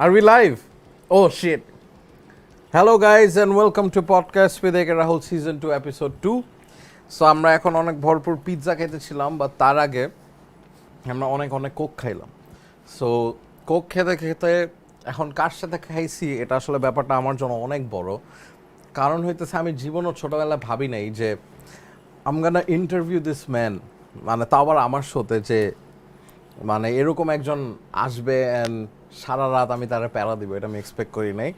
Are we live? Oh shit. Hello guys and welcome to podcast with Eke Rahul season 2 episode 2. So আমরা এখন অনেক ভরপুর pizza খাইতেছিলাম বা তার আগে আমরা অনেক কোক খাইলাম। সো কোক খেতে খেতে এখন কার সাথে খাইছি এটা আসলে ব্যাপারটা আমার জন্য অনেক বড়। কারণ হইতেছে আমি জীবনও ছোটবেলায় ভাবি নাই যে I'm gonna interview this man, মানে তাও আবার আমার শোতে যে মানে এরকম একজন আসবে অ্যান্ড সারা রাত আমি তারা প্যারা দিব এটা আমি এক্সপেক্ট করি নাই।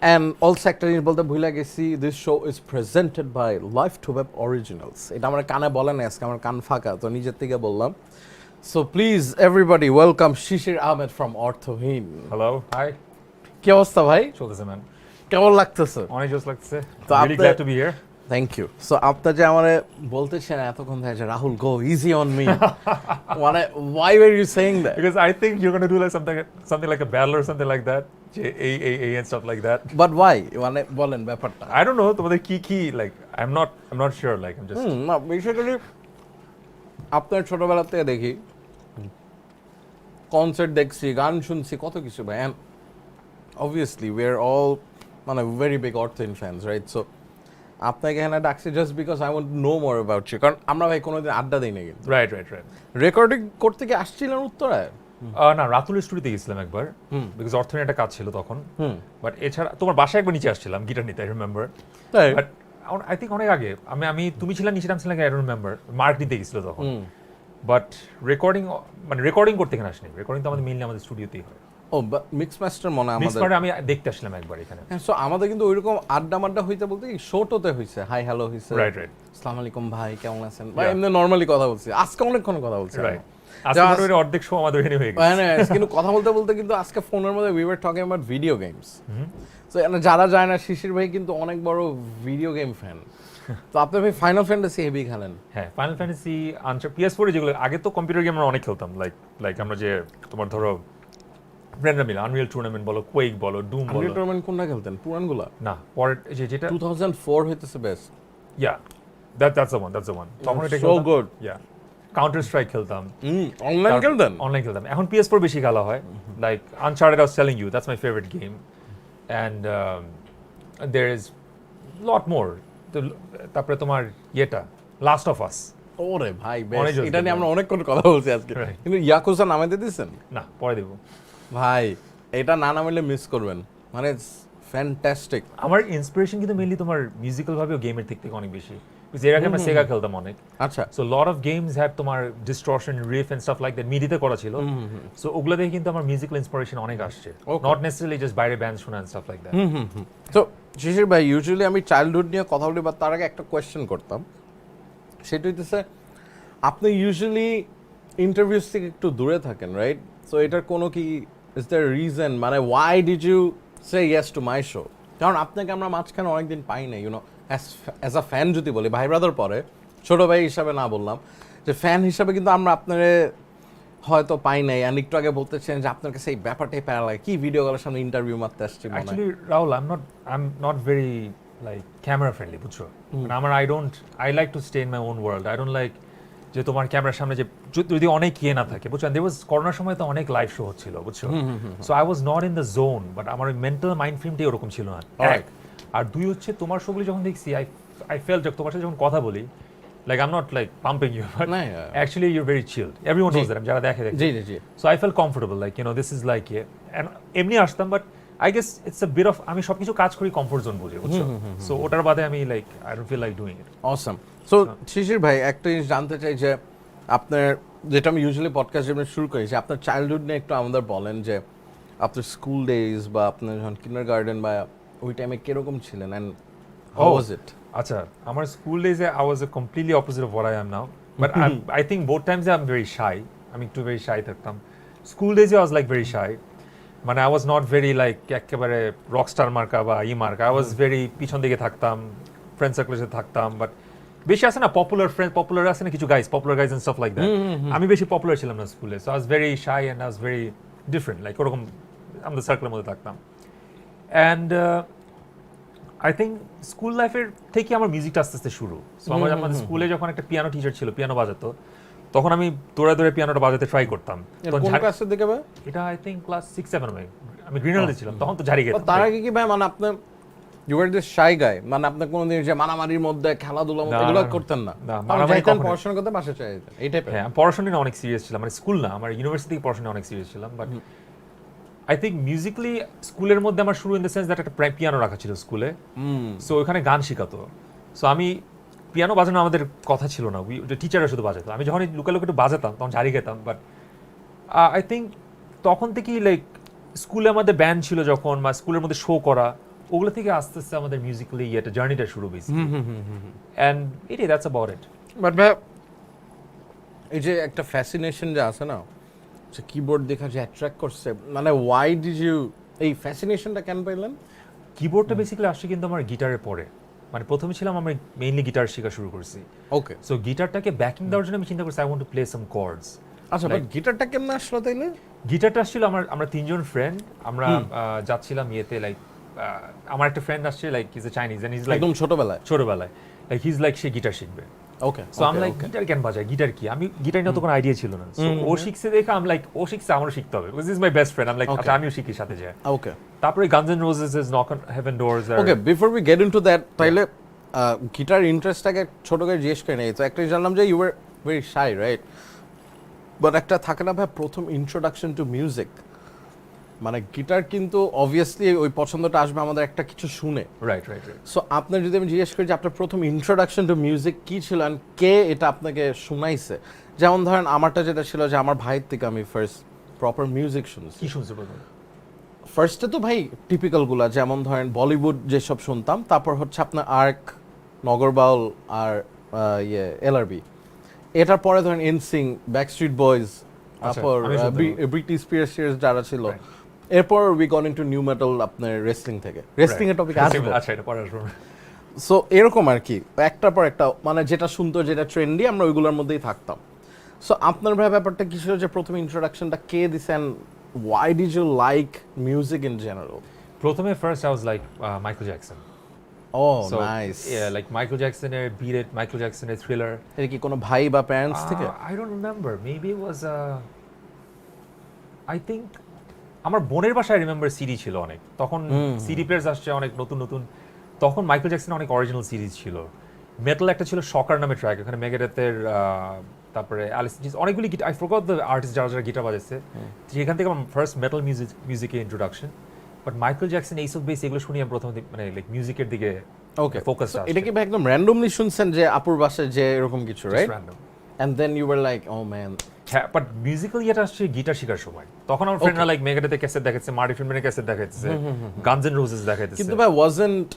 অ্যান্ড অলসো একটা জিনিস বলতে ভুলে গেছি, this show is presented by Life to Web Originals. এটা আমার কানে বলে না, আজকে আমার কান ফাঁকা, তো নিজের থেকে বললাম। So please everybody welcome Shishir Ahmed from Arthohin. Hello, hi. কি অবস্থা ভাই? চলতেছে ম্যান। কেমন লাগতেছে? অনেক জোস লাগতেছে। তো really glad to be here. Thank you. So আপনার যে আমার বলতেছেন এতক্ষণ ধরে যে Rahul go easy on me, মানে why were you saying that? Because I think you're going to do like something like a battle or something like that. A and stuff like that. But why? মানে বলেন ব্যাপারটা। I don't know তোমাদের কি like I'm not sure, like I'm just না basically আপনার ছোটবেলা থেকে দেখি, কনসার্ট দেখছি, গান শুনছি, কত কিছু ভাই। And obviously we are all মানে very big Aurthohin fans, right? So আপনাকে এখানে ডাকছি just because I want know more about you, কারণ আমরা ভাই কোনোদিন আড্ডা দিই না। কিন্তু রাইট। রেকর্ডিং করতে কি আসছিলেন উত্তরায়? না, রাতুলের স্টুডিওতে গেছিলাম একবার, বিকজ অর্থনীতি একটা কাজ ছিল তখন। বাট এছাড়া তোমার বাসায় একবার নিচে আসছিলাম গিটার নিতে, I remember. But I think অনেক আগে আমি তুমি ছিলাম নিচে, নামছিলাম আই ডোন্ট রিমেম্বার। মার্ক নিতে গেছিল তখন। বাট রেকর্ডিং করতে এখানে আসেনি। রেকর্ডিং তো আমাদের মেইনলি আমাদের স্টুডিওতেই হয়। ও মিক্স মাস্টার মনে হয় মিক্স আমাদের। আমি দেখতে আসলাম একবার এখানে। হ্যাঁ, সো আমাদের কিন্তু ওইরকম আড্ডা মাড্ডা হইতে বলতে কি শোটোতে হইছে, হাই হ্যালো হইছে, রাইট। আসসালামু আলাইকুম ভাই কেমন আছেন ভাই, এমনি নরমালি কথা বলছি। আজকে অনেকক্ষণ কথা বলছি, রাইট। আজকে অর্ধেক শো আমাদের এখানে হয়ে গেছে। হ্যাঁ, কিন্তু কথা বলতে বলতে কিন্তু আজকে ফোনের মধ্যে we were talking about video games. So যারা যায় না, শিশির ভাই কিন্তু অনেক বড় ভিডিও গেম ফ্যান। তো আপনি ভাই ফাইনাল ফ্যান্টাসি হেভি খেলেন? হ্যাঁ, ফাইনাল ফ্যান্টাসি PS4 যেগুলো আগে তো কম্পিউটার গেম আমরা অনেক খেলতাম, লাইক আমরা যে তোমার ধরো ফ্রেন্ডরা মিলে আনরিয়েল টুর্নামেন্ট বলো, কোয়েক বলো, ডুম বলো। আনরিয়েল টুর্নামেন্ট কোনটা খেলতেন? পুরানগুলা? না, পরে যেটা 2004 হইতেছে best. Yeah that's the one. তখন এটা so good. Yeah counter strike খেলতাম। অনলাইন খেলতেন? অনলাইন খেলতাম। এখন PS4 বেশি খেলা হয়। Like Uncharted, I was telling you, that's my favourite game. And there is lot more. তারপরে তোমার ইয়েটা লাস্ট অফ আস। ওরে ভাই বেশ, এটা নিয়ে আমরা অনেকক্ষণ কথা বলছি আজকে। কিন্তু ইয়াকুজা নামাইতে দিয়েছেন? না, পরে দেব ভাই। এটা না নামাইলে মিস করবেন, মানে ফ্যান্টাস্টিক। আমার ইন্সপিরেশন কিন্তু মেইনলি তোমার মিউজিক্যাল ভাবে গেমের থেকে অনেক বেশি। এর আগে আমরা সেগা খেলতাম অনেক। আচ্ছা। So lot of games had তোমার distortion, riff and stuff like that মিডিতে করা ছিল। সো ওগুলো দেখে কিন্তু আমার মিউজিক্যাল ইন্সপিরেশন অনেক আসছে, নট নেসেসারিলি জাস্ট বাইরে ব্যান্ড শোনা এন্ড স্টাফ লাইক দ্যাট। তো শিশির ভাই, ইউজুয়ালি আমি চাইল্ডহুড নিয়ে কথা বলি, বা তার আগে একটা কোয়েশ্চেন করতাম। সেটা হইতেছে, আপনি ইউজুয়ালি ইন্টারভিউস থেকে একটু দূরে থাকেন, রাইট? সো এটার কোনো কি ইজ দ্যার রিজন, মানে why did you say yes to my show? কারণ আপনাকে আমরা মাঝখানে অনেকদিন পাই না, ইউনো, অ্যাজ আ ফ্যান যদি বলি, ভাই ব্রাদার পরে ছোট ভাই হিসাবে না বললাম, যে ফ্যান হিসাবে কিন্তু আমরা আপনারে হয়তো পাই নাই। আর একটু আগে বলতেছেন যে আপনার কাছে এই ব্যাপারটাই প্যারা লাগে, কি ভিডিও কলের সামনে ইন্টারভিউ মারতে আসছি। Actually Rahul, I am not very like camera friendly, বুঝছো? আমার I like to stay in my own world. I don't like যে তোমার ক্যামেরার সামনে যে যদি অনেক ইয়ে না থাকে, বুঝছো? দেয়ার ওয়াজ করোনার সময় তো অনেক লাইভ শো হচ্ছিল, বুঝছো? So I was not in the zone, but আমার মেন্টাল মাইন্ড ফ্রেমটাই ওরকম ছিল না। এক আর দুই হচ্ছে তোমার শোগুলি যখন দেখছি, আই ফেল যে তোমার সাথে যখন কথা বলি, like I'm not like pumping you, but actually you're very chilled. Everyone knows that. I'm jara dekhe. So I felt comfortable, like, you know, this is like, yeah. And emni ashtam, but I guess it's a bit of, আমি সবকিছু কাজ করি comfort zone বুঝে, বুঝছো? So ওটার বাদে আমি like I don't feel like doing it. Awesome. So শিশির ভাই, একটা জিনিস জানতে চাই যে আপনার, যেটা আমি ইউজুয়ালি পডকাস্ট যেমন শুরু করি, যে আপনার চাইল্ডহুড নিয়ে একটু আমাদের বলেন, যে আপনার স্কুল ডেজ বা আপনার যখন কিন্ডারগার্টেন বা ওই টাইমে কিরকম ছিলেন, and how was it? আচ্ছা, আমার স্কুল ডেজে I was a completely opposite of what I am now, but I think both times I'm very shy. আমি একটু very shy থাকতাম। স্কুল ডেজে I was like very shy, মানে I was not very like একেবারে Rockstar মার্কা বা মার্কা। I was very পিছন দিকে থাকতাম, ফ্রেন্ড সার্কেলের সাথে থাকতাম, বাট বেশি আছে না পপুলার আছে না কিছু guys, popular guys and stuff like that. আমি বেশি পপুলার ছিলাম না স্কুলে, so I was very shy and I was very different, like ওরকম আমাদের সার্কেলের মধ্যে থাকতাম। অ্যান্ড আই থিঙ্ক স্কুল লাইফের থেকে আমার মিউজিকটা আস্তে আস্তে শুরু। সো আমাদের স্কুলে যখন একটা পিয়ানো টিচার ছিল, পিয়ানো বাজাতো, তখন আমি দৌড়ে দৌড়ে পিয়ানোটা বাজাতে ট্রাই করতাম। কোন ক্লাসের দিকে ভাই? এটা আই থিঙ্ক ক্লাস 6-7 আমি আমি গ্রিন হিলে ছিলাম, তখন তো ঝাড়ি তো খেতাম। তার আগে কি ভাই মানে আপনি ইউ আর দিস শাই গাই, মানে আপনি কোনোদিন যে মারামারির মধ্যে খেলাধুলার মধ্যে না, এগুলো না, করতেন না? না, আপনি মারামারি যাইতেন কখনোই। পড়াশোনা করতে, বাসা চলে যেতেন, এই টাইপের? হ্যাঁ, আমি পড়াশোনা নিয়ে অনেক সিরিয়াস ছিলাম, মানে স্কুল না, আমার ইউনিভার্সিটি থেকে পড়াশোনা অনেক সিরিয়াস ছিলাম, বাট আই থিঙ্ক মিউজিক্যালি স্কুলের মধ্যে আমার শুরু ইন দ্য সেন্স দ্যাট একটা পিয়ানো রাখা ছিল স্কুলে, সো ওখানে গান শেখাতো। সো আমি পিয়ানো বাজানো আমাদের কথা ছিল না, টিচাররা শুধু বাজাতো, আমি যখন লুকালো একটু বাজাতাম তখন ঝাড়ি খেতাম। বাট আই থিঙ্ক তখন থেকেই লাইক স্কুলে আমাদের ব্যান্ড ছিল যখন, বা স্কুলের মধ্যে শো করা, ওগুলো থেকে আস্তে আস্তে আমাদের মিউজিক্যালি একটা জার্নিটা শুরু হয়েছে। And that's about it. But ভাই এই যে একটা ফ্যাসিনেশন যে আছে না, যে কিবোর্ড দেখা যে অ্যাট্রাক্ট করছে, মানে ওয়াই ডিড ইউ এই ফ্যাসিনেশনটা কেন পাইলেন? কিবোর্ডটা বেসিক্যালি আসছে কিন্তু আমার গিটারের পরে, মানে প্রথমে ছিলাম আমি মেইনলি গিটার শেখা শুরু করছি। ওকে, সো গিটারটাকে ব্যাকিং দেওয়ার জন্য আমি চিন্তা করছি I want to play some chords. আচ্ছা, বাট গিটারটা কেমন আসলো তাইলে? গিটারটা আসছিল আমরা তিনজন ফ্রেন্ড, আমরা যাচ্ছিলাম ইয়েতে, লাইক আমার একটা ফ্রেন্ড আসছে, like is a Chinese and is like একদম ছোটবেলায়? ছোটবেলায়, লাইক হিজ লাইক সে গিটার শিখবে। ওকে, সো আমি লাইক গিটার কেন বাজায়, গিটার কি, আমি গিটার নিয়ে তো কোনো আইডিয়া ছিল না। সো ও শিখছে দেখে আমি লাইক ও শিখছে আমারও শিখতে হবে, because is my best friend, আমি লাইক আচ্ছা আমিও শিখি সাথে যায়। ওকে, তারপরে Guns and Roses is Knock on Heaven Doors. Okay, before we get into that, তাইলে গিটার ইন্টারেস্টটাকে ছোট করে জিজ্ঞেস করে নেই। তো একটা জানলাম যে you are very shy, right? But একটা থাকে না ভাই প্রথম ইন্ট্রোডাকশন টু মিউজিক, মানে গিটার কিন্তু অবভিয়াসলি ওই পছন্দটা আসবে আমাদের একটা কিছু শুনে। Right right right. সো আপনার যদি আমি জিজ্ঞেস করি যে আপনার প্রথম ইন্ট্রোডাকশন টু মিউজিক কী ছিল অ্যান্ড কে এটা আপনাকে শুনাইছে? যেমন ধরেন আমারটা যেটা ছিল যে আমার ভাইয়ের থেকে আমি ফার্স্ট প্রপার মিউজিক শুনছি। কি শুনছো প্রথম? ফার্স্টে তো ভাই টিপিক্যালগুলা, যেমন ধরেন বলিউড যেসব শুনতাম, তারপর হচ্ছে আপনার আর্ক, নগরবাউল আর এলআরবি। এটার পরে ধরেন এনসিং, ব্যাকস্ট্রিট বয়েজ, তারপর আমি শুনতাম। ব্রিটিশ স্পিয়ার্স যারা ছিল। Right. এরপর we gone into new metal আপনার রেসলিং থেকে। রেসলিং এর টপিক আসবে, আচ্ছা এটা পরে আসবো। সো এরকম আর কি, একটার পর একটা, মানে যেটা শুনতো যেটা ট্রেন্ডি আমরা ওইগুলোর মধ্যেই থাকতাম। সো আপনার ভাই ব্যাপারটা কি ছিল যে প্রথম ইন্ট্রোডাকশনটা কে দিছেন? Why did you like music in general? প্রথমে first I was like Michael Jackson. ও So, nice. yeah, like Michael Jackson Beat It, Michael Jackson Thriller. এটা কি কোনো ভাই বা প্যারেন্টস থেকে? I don't remember. Maybe it was I think আমার বোনের বাসায় রিমেম্বার সিডি ছিল অনেক, তখন সিডি প্লেয়ার্স আসছে অনেক নতুন নতুন, তখন মাইকেল জ্যাকসনের অনেক অরিজিনাল সিরিজ ছিল। মেটাল একটা ছিল শকার নামে ট্র্যাক, এখানে মেগাডেথের, তারপরে অ্যালিস অনেকগুলি guitar, I forgot the artist যারা যারা গিটার বাজাচ্ছে, সেখান থেকে আমার ফার্স্ট মেটাল মিউজিকের ইন্ট্রোডাকশন। বাট মাইকেল জ্যাকসন এইসব বেস এগুলো শুনি আমি প্রথম মানে লাইক মিউজিকের দিকে ওকে, ফোকাস। এটা কি ভাই একদম র্যান্ডমলি শুনছেন যে আপুর বাসায় যে এরকম কিছু, right? And then you were like oh man. হ্যাঁ, বাট মিউজিক্যালি এটা আসছে গিটার শেখার সময়। তখন আমার ফ্রেন্ডরা লাইক মেগাডেথের ক্যাসেট দেখাচ্ছে, মার্টি ফ্রিম্যানের ক্যাসেট দেখাচ্ছে, গানস এন্ড রোজেস দেখাচ্ছে। কিন্তু ভাই wasn't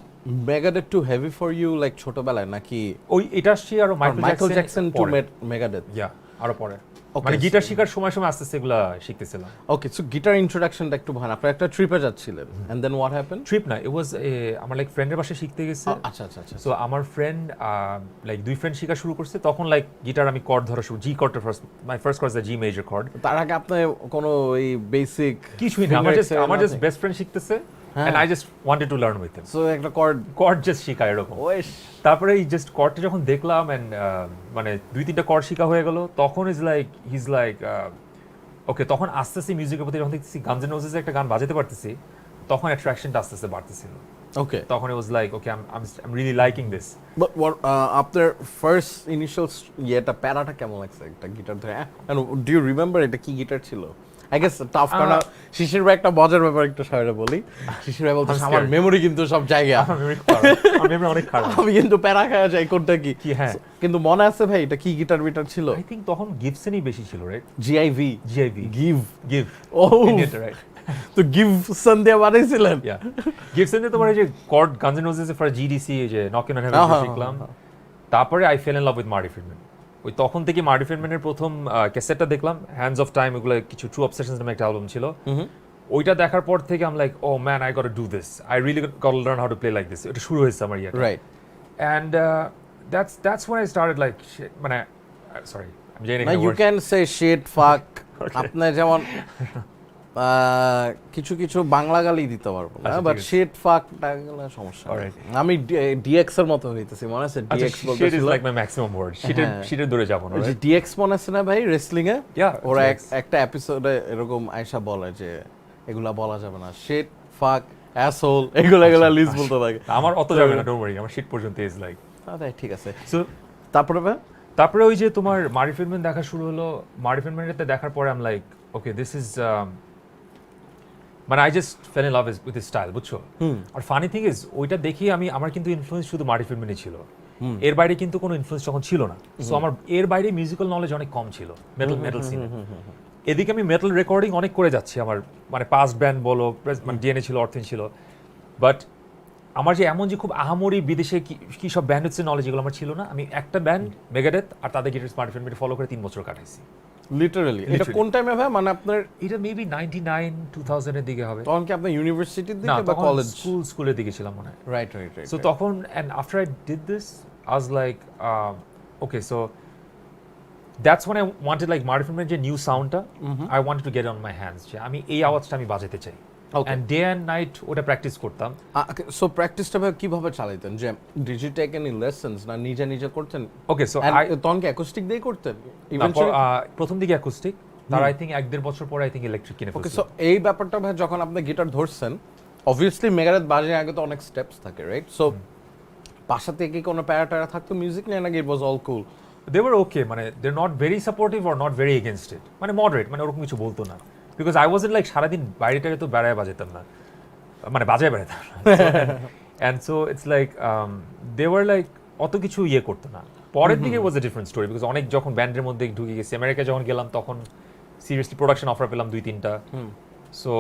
Megadeth too heavy for you like ছোটবেলায় নাকি? ওই এটা আসছে আর Michael Jackson to Megadeth? Yeah, আরো পরে Okay, মানে গিটার শেখার সময় সময় আস্তে আস্তে এগুলা শিখতেছিলাম। ওকে, সো গিটার ইন্ট্রোডাকশনটা একটু ভালো। আপনারা একটা ট্রিপে যাচ্ছিলেন and then what happen? Trip না, ইট ওয়াজ আমার লাইক ফ্রেন্ডের বাসায় শিখতে গেছে। আচ্ছা আচ্ছা আচ্ছা। সো আমার ফ্রেন্ড লাইক দুই ফ্রেন্ড শেখা শুরু করছে, তখন লাইক গিটার আমি কর্ড ধরা শুরু, জি কর্ডটা first, my first chord is the G major chord. তার আগে আপনি কোনো এই বেসিক কিছুই না, আমার জাস্ট বেস্ট ফ্রেন্ড শিখতেছে and I just wanted to learn with him. So একটা কর্ড জাস্ট শিখা এরকম। ওয়েশ। তারপরে এই জাস্ট কর্ডটা যখন দেখলাম এন্ড মানে দুই তিনটা কর্ড শিখা হয়ে গেল, তখন ইজ লাইক ওকে, তখন আস্তে আস্তে মিউজিকের প্রতি যখন দেখতেছি গানস এন্ড রোজেস একটা গান বাজাতে পারতেছি, তখন অ্যাট্রাকশনটা আস্তে আস্তে বাড়তেছিল। ওকে, তখন it was like okay I am really liking this. But আপনার ফার্স্ট ইনিশিয়াল ইয়েটা প্যারাটা কেমন লাগছে একটা গিটার ধরে? এন্ড ডু ইউ রিমেম্বার এটা কি গিটার ছিল? আই গেস টাফ, কারণ শিশির ভাই একটা মজার ব্যাপার একটু সবাই বলি। শিশির ভাই বলতে আমার মেমোরি কিন্তু সব জায়গা, আমার মেমরি অনেক খারাপ। আমি কিন্তু প্যারা খাওয়া যাই কোনটা কি। হ্যাঁ, কিন্তু মনে আছে ভাই এটা কি গিটার ছিল? আই থিংক তখন গিবসনই বেশি ছিল, right? G. Give. Oh right. তো গিবসন দিয়ে বানাইছিলেন? ইয়া, গিবসন দিয়ে তোমার এই যে chord Guns and Roses for GDC এই যে নকিং অন হেভেন শিখলাম। তারপরে I fell in love with Marty Friedman. ওই তখন থেকে মার্টি ফ্রিডম্যানের প্রথম ক্যাসেটটা দেখলাম, হ্যান্ডস অফ টাইম, এগুলো কিছু ট্রু অবসেশনস নামে একটা অ্যালবাম ছিল। ওইটা দেখার পর থেকে I am like oh man, I got to do this, I really got to learn how to play like this. এটা শুরু হয়েছে আমার ইয়ে, right? And that's when I started like মানে সরি আমি জানি না ইউ ক্যান সে শিট, ফাক। আপনি যেমন কিছু কিছু বাংলা গালি দিতে পারবো না, বাট শিট ফাক টাগুলো সমস্যা। আমি ডিএক্স এর মতো হইতেছি, মনে আছে? ডিএক্স বলতে shit is like my maximum word. শিটের দূরে যাব না। ডিএক্স মনে আছে না ভাই রেসলিং এ? ইয়া, ওরা একটা এপিসোডে এরকম আয়শা বলে যে এগুলা বলা যাবে না, শিট, ফাক, অ্যাসহোল, এগুলা লিস্ট বলতে থাকে। আমার অত যাবে না, ডোন্ট ওয়ারি, আমার শিট পর্যন্ত ইজ লাইক। ঠিক আছে। সো তারপরে তারপরে ওই যে তোমার মারি ফিল্মেন দেখা শুরু হলো, মারি ফিল্মেনতে দেখার পরে I am like okay this is মানে I just fell in love with his style, বুঝছো? আর ফানি থিং ইজ ওইটা দেখি আমার কিন্তু ইনফ্লুয়েন্স শুধু মারি ফিল্মেনই ছিল, এর বাইরে কিন্তু কোনো ইনফ্লুয়েন্স তখন ছিল না। সো আমার এর বাইরে মিউজিক্যাল নলেজ অনেক কম ছিল মেটাল সিনে। এদিকে আমি মেটাল রেকর্ডিং অনেক করে যাচ্ছি, আমার মানে পাস্ট ব্যান্ড বলো, মানে ডিএনএ ছিল, অর্থিন ছিল, বাট আমার যে এমন যে খুব আহামরি বিদেশে কি সব ব্যান্ড হচ্ছে নলেজ, এগুলো আমার ছিল না। আমি একটা ব্যান্ড মেগাডেথ আর তাদের গিটারিস্ট মার্টিন ফিল্মকে ফলো করে 3 বছর কাটাইছি। লিটারালি এটা কোন টাইমে ভাই? মানে আপনার এটা মেবি 99 2000 এর দিকে হবে। তখন কি আপনি ইউনিভার্সিটির দিকে বা কলেজ? স্কুলের দিকে ছিলাম মনে হয়। রাইট। সো তখন and after I did this I was like okay, so that's when I wanted like Martin ফিল্মের যে নিউ সাউন্ডটা I wanted to get on my hands, যে আমি এই আওয়াজটা আমি বাজাতে চাই। and day and night ওটা প্র্যাকটিস করতাম। সো প্র্যাকটিসটা ভাই কিভাবে চালাইতেন? যে did you take any lessons না নিজে করতেন? ওকে, সো তখন কি অ্যাকুস্টিক দিয়ে করতেন? প্রথম দিকে অ্যাকুস্টিক, তার আই থিংক 1-1.5 বছর পরে আই থিংক ইলেকট্রিক কিনে ফেলছি। ওকে, সো এই ব্যাপারটা ভাই যখন আপনি গিটার ধরছেন, অবভিয়াসলি মেগারেথ বাজে আগে তো অনেক স্টেপস থাকে, রাইট? সো বাসা থেকে কি কোনো প্যারা থাকতো মিউজিক নিয়ে, নাকি ইট was all cool? They were okay, মানে they not very supportive or not very against it, মানে মডারেট, মানে ওরকম কিছু বলতো না। বিকজ আই ওয়াজন্ট লাইক সারাদিন বাইরেটারে তো বেড়ায় বাজাতাম না, মানে বাজায় বেড়াতাম না। And so it's like they were like অত কিছু ইয়ে করতো না। পরের দিকে was a different story, because অনেক যখন ব্যান্ডের মধ্যে ঢুকে গেছি, আমেরিকা যখন গেলাম তখন সিরিয়াসলি প্রোডাকশন অফার পেলাম 2-3টা। সো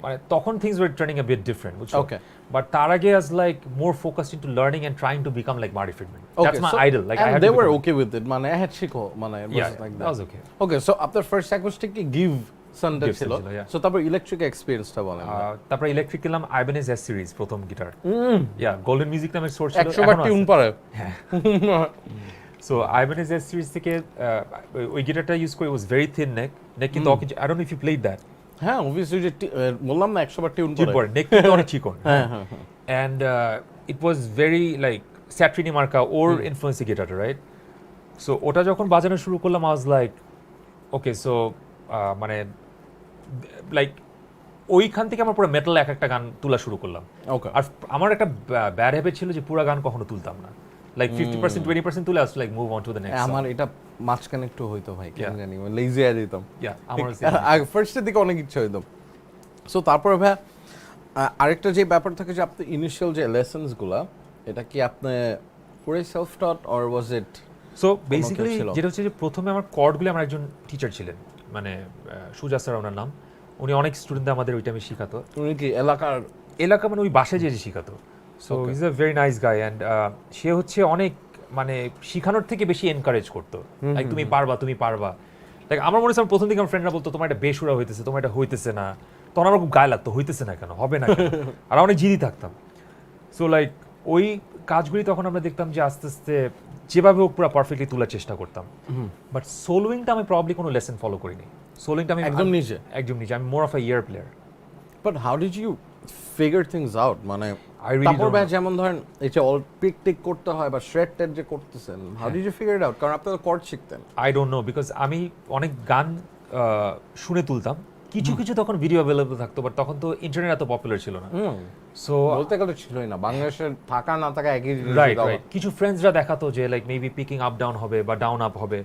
মানে তখন things were turning a bit different, বুঝছো? ওকে, বাট তার আগে আজ like more focused into learning and trying to become like Martin Friedman. That's my idol, like I had they were okay with it, মানে হ্যাঁ শিখো, মানে it yeah, was like that was okay. Okay, so আপনার first acoustic কি গিভ সানডে Gibson ছিল? ছিল, yeah. সো তারপর ইলেকট্রিক এক্সপেরিয়েন্সটা বলেন। তারপর ইলেকট্রিক কিনলাম আইবেনেজ এস সিরিজ, প্রথম গিটার। ইয়া, গোল্ডেন মিউজিক নামের সোর্স ছিল, 100 বার টিউন পারে। সো আইবেনেজ এস সিরিজ থেকে ওই গিটারটা ইউজ করে, ওয়াজ ভেরি থিন নেক কিন্তু I don't know if you played that. হ্যাঁ, অবভিয়াসলি যে বললাম না 100 বার টিউন পরে নেক কিন্তু অনেক চিকন। And it was very like Satriani মার্কা ওর ইনফ্লুয়েন্সি গিটারটা, রাইট? সো ওটা যখন বাজানো শুরু করলাম I was like okay, so মানে লাইক ওইখান থেকে আমার পুরো মেটাল একটা গান তোলা শুরু করলাম। ওকে, আর আমার একটা ব্যাড হ্যাবিট ছিল যে পুরো গান কখনো তুলতাম না, লাইক 50% 20% তুলে আসলে like move on to the next. আমার এটা মাঝখানে একটু হইতো ভাই, কেন জানি লেজি আই দিতাম। ইয়া, আমার ফার্স্টের দিকে অনেক ইচ্ছা হইতো। সো তারপরে ভাই আরেকটা যে ব্যাপার থাকে যে আপনি ইনিশিয়াল যে লেসনস গুলা, এটা কি আপনি পুরো self taught or was it? So basically যেটা হচ্ছে যে প্রথমে আমার কর্ডগুলো আমার একজন টিচার ছিলেন, মানে সুজা স্যার ওনার নাম। উনি অনেক স্টুডেন্টদের আমাদের ওই টাইমে শিখাতো। উনি কি এলাকা মানে ওই বাসায় যে শিখাতো। So is a very nice guy and সে হচ্ছে অনেক মানে শিখানোর থেকে বেশি এনকারেজ করতো, লাইক তুমি পারবা। লাইক আমার মনে হচ্ছে প্রথম দিকে আমার ফ্রেন্ডরা বলতো তোমার এটা বেসুরা হইতেছে, তোমার এটা হইতেছে না, তখন আমার খুব গায়ে লাগতো, হইতেছে না কেন, হবে না কেন, আর অনেক জিদি থাকতাম। সো লাইক ওই কাজগুলি তখন আমরা দেখতাম যে আস্তে আস্তে যেভাবে হোক পুরো পারফেক্টলি তোলার চেষ্টা করতাম। বাট সোলোইংটা আমি প্রবলি কোনো লেসন ফলো করিনি। সোলোইংটা আমি একদম নিজে, আমি more of a ear player. But how did you figure things out? মানে I really তারপর don't ভাই know. যেমন ধরেন এই যে অল পিক করতে হয় বা শ্রেড টেড যে করতেছেন, how did you figure it out? কারণ আপনি তো কর্ড শিখতেন। আই ডোন্ট নো, বিকজ আমি অনেক গান শুনে তুলতাম, কিছু তখন ভিডিও অ্যাভেলেবল থাকতো, বাট তখন তো ইন্টারনেট এত পপুলার ছিল না। সো বলতে গেলে ছিলই না, বাংলাদেশের থাকা না থাকা একই জিনিস। রাইট, কিছু ফ্রেন্ডসরা দেখাতো যে like maybe picking up down হবে বা ডাউন আপ হবে,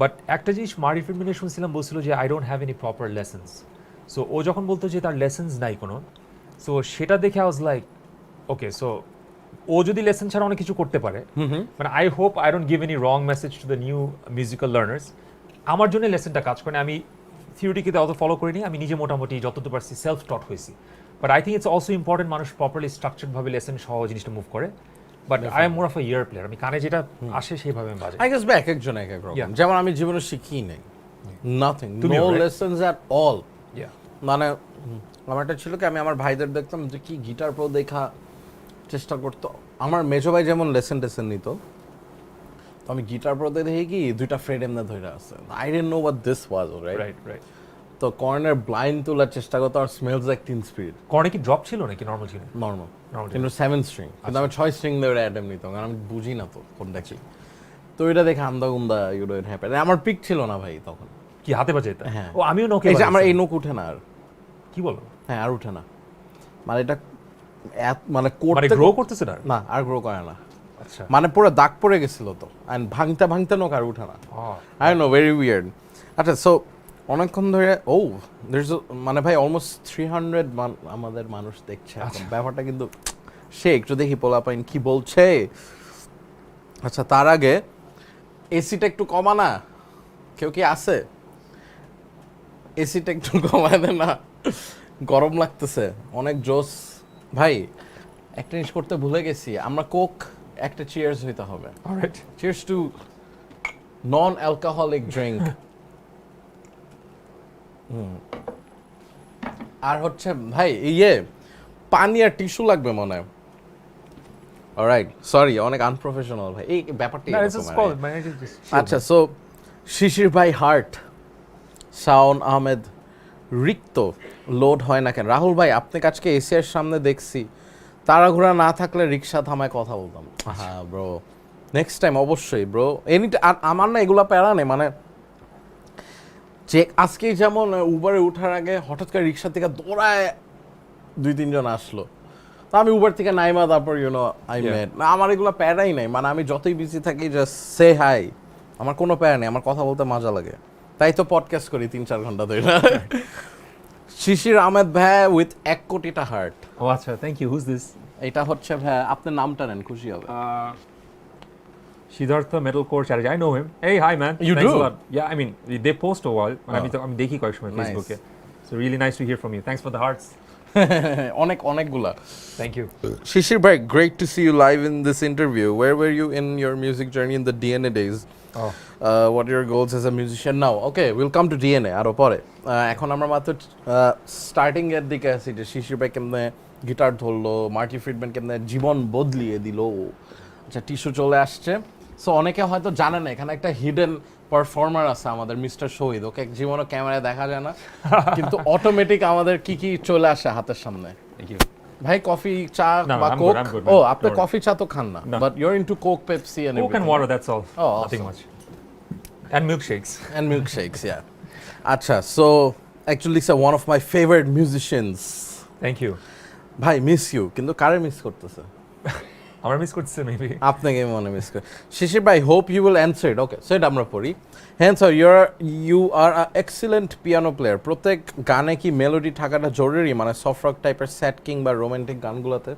বাট একটা জিনিস মারি ফিল্মিনে শুনছিলাম, বলছিল যে I don't have any proper lessons. So ও যখন বলতো যে তার লেসন্স নাই কোনো, সো সেটা দেখে I was like okay, so ও যদি লেসন ছাড়া অনেক কিছু করতে পারে, মানে I hope I don't give any wrong message to the new musical learners. আমার জন্য লেসনটা কাজ করে, আমি থিওরিটিকে অত ফলো করিনি, আমি নিজে মোটামুটি যতটুকু পারছি সেলফ টট হয়েছি। But I think it's also important মানুষ প্রপারলি স্ট্রাকচার্ড ভাবে লেসন সহ জিনিসটা মুভ করে। But I am more of a ear player, আমি কানে যেটা আসে সেইভাবে আমি বাজাই। আই গেস এক একজন এক এক রকম। Yeah. যেমন আমি জীবনে শিখি নাই, নাথিং, তুমিও, no right? Lessons at all. Yeah, মানে আমার একটা ছিল কি, আমি আমার ভাইদের দেখতাম যে কি গিটার প্রো দেখা চেষ্টা করতো। আমার মেজো ভাই যেমন লেসন নিত, তো আমি গিটার প্রো দেখি কি 2টা ফ্রেড এমনি ধরে আছে, I didn't know what this was, right? তো কর্নার ব্লাইন্ড তোলার চেষ্টা করতো, আর স্মেলস লাইক 3 স্পিড। কর্নে কি ড্রপ ছিল নাকি নরমাল ছিল? নরমাল, Normal কিন্তু 7 স্ট্রিং, কিন্তু আমি 6 স্ট্রিং ধরে অ্যাডেম নিতাম, কারণ আমি বুঝি না তো কোনটা কি। তো এটা দেখে আন্দা গুন্দা ইউরো ইট হ্যাপেন। আমার পিক ছিল না ভাই তখন। কি হাতে বাজাইতা? হ্যাঁ। ও আমিও নোকে এই যে আমার এই নোক উঠে না আর। কি বলো? হ্যাঁ আর উঠে না, মানে এটা মানে মানে করতে গ্রো করতেছে না না, আর গ্রো করে না, আচ্ছা মানে পুরো দাগ পড়ে গেছিল তো, অ্যান্ড ভাঙতে ভাঙতে নখ আর উঠে না। I know, very weird. আচ্ছা, সো অনেকক্ষণ ধরে মানে ভাই অলমোস্ট 300 আমাদের মানুষ দেখছে এখন, ব্যাপারটা কিন্তু সে একটু দেখি পোলাপাইন কি বলছে। আচ্ছা, তার আগে এসিটা একটু কমা না, কেউ কি আছে? এসিটা একটু কমায় দে না, গরম লাগতেছে অনেক জোস। ভাই একটা জিনিস করতে ভুলে গেছি, আমরা কোক একটা চিয়ার্স হইতে হবে। Alright cheers to non alcoholic drink. আর হচ্ছে ভাই পানি আর টিস্যু লাগবে মনে হয়। অলরাইট, সরি অনেক আনপ্রফেশনাল ভাই, এই ব্যাপারটা না এরকম ইটস আর কি। কল মানে it is just chill, আচ্ছা, সো শিশির ভাই হার্ট, শাওন আহমেদ রিক্ত লোড হয় না কেন? রাহুল ভাই আপনাকে আজকে এশিয়ার সামনে দেখছি, তাড়াহুড়া না থাকলে রিক্সা থামায় কথা বলতাম। হ্যাঁ ব্রো, নেক্সট টাইম অবশ্যই ব্রো। আমার না এগুলা প্যারা নেই, মানে যে আজকে যেমন উবারে ওঠার আগে হঠাৎ করে রিক্সা থেকে দৌড়ায় 2-3 জন আসলো, তো আমি উবার থেকে নাইমা, তারপর আই Yeah. মেট। আমার এগুলো প্যারাই নাই, মানে আমি যতই বিজি থাকি জাস্ট সে হাই, আমার কোনো প্যারা নেই, আমার কথা বলতে মজা লাগে, তাই তো পডকাস্ট করি 3-4 ঘন্টা ধরে। শিশির আহমেদ ভাই উইথ 1 কোটিটা হার্ট। ও আচ্ছা থ্যাংক ইউ হুজ দিস এটা হচ্ছে ভাই, আপনার নামটা নেন, খুশি হবে। Siddhartha Metalcore Chatterjee. I know him. Hey, hi man. You Thanks do? a lot. Yeah, I mean, they post a while. আমি দেখি কয়েক সময় Nice. ফেসবুকে। So really nice to hear from you. Thanks for the hearts. অনেকগুলা। Thank you. Shishir bhai, great to see you live in this interview. Where were you in your music journey in the DNA days? Oh. What are your goals as a musician now? Okay, we'll come to DNA আরো পরে। এখন আমরা মাত্র starting এর দিকে আছি, যে শিশির ভাই কেমনে গিটার ধরলো, মার্টি ফ্রিডম্যান কেমনে জীবন বদলিয়ে দিল। আচ্ছা, টিস্যু চলে আসছে। সো অনেকে হয়তো জানে না, এখানে একটা হিডেন পারফর্মার আছে আমাদের মিস্টার শহীদ, ওকে জীবনে ক্যামেরায় দেখা যায় না, কিন্তু অটোমেটিক আমাদের কি কি চলে আসে হাতের সামনে। Thank you. ভাই কফি, চা No, বা I'm Coke? good, I'm good, oh man. আপনি Don't কফি চা তো খান না, No. But you are into Coke, Pepsi and Coke and water, that's all. Oh, Nothing awesome. much. And milkshakes. and milkshakes, yeah. আচ্ছা, so actually sir, one of my favorite musicians. Thank you. ভাই miss you, কিন্তু কারে miss করতেছে? আমার miss করতেছে maybe. আপনাকে মনে miss করে। শিশির ভাই, hope you will answer it. Okay, so এটা আমরা পড়ি। হ্যাঁ sir, you are a excellent piano player. প্রত্যেক গানে কি মেলোডি থাকাটা জরুরি, মানে সফট রক টাইপের স্যাড কিং বা রোমান্টিক গানগুলোতে?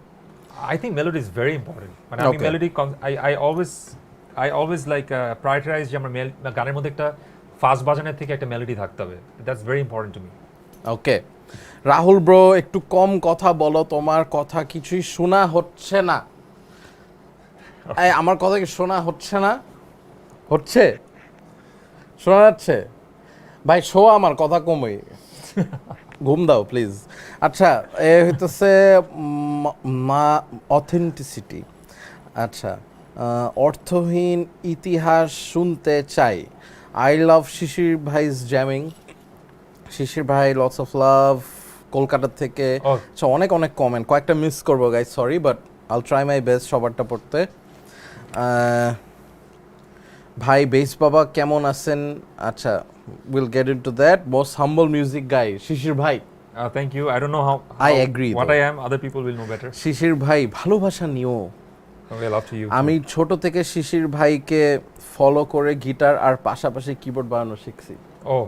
I think melody is very important. মানে আমি Okay. melody I always like prioritize যে আমার গানের মধ্যে একটা ফাস্ট বাজানের থেকে একটা মেলোডি থাকতে হবে। That's very important to me. Okay, Rahul bro একটু কম কথা বলো, তোমার কথা কিছুই শোনা হচ্ছে না। এই আমার কথা কি শোনা হচ্ছে না? হচ্ছে? শোনা যাচ্ছে? ভাই শো আমার কথা কমই, ঘুম দাও প্লিজ। আচ্ছা, এ হইতেছে অথেন্টিসিটি। আচ্ছা, অর্থহীন ইতিহাস শুনতে চাই। I love Shishir ভাইজ jamming. শিশির ভাই লটস অফ লাভ কলকাতা থেকে। Oh. আচ্ছা, অনেক কমেন্ট, কয়েকটা মিস করবো guys, sorry, but I'll try my best সবারটা পড়তে। ভাই বেস বাবা কেমন আছেন? আচ্ছা, will get into that. Most humble music guy Shishir ভাই। Thank you. I don't know how I agree, what though. I am. Other people will know better. শিশির ভাই ভালোবাসা নিও। Okay, love to you. আমি ছোট থেকে শিশির ভাইকে ফলো করে গিটার আর পাশাপাশি কিবোর্ড বানানো শিখছি। Oh,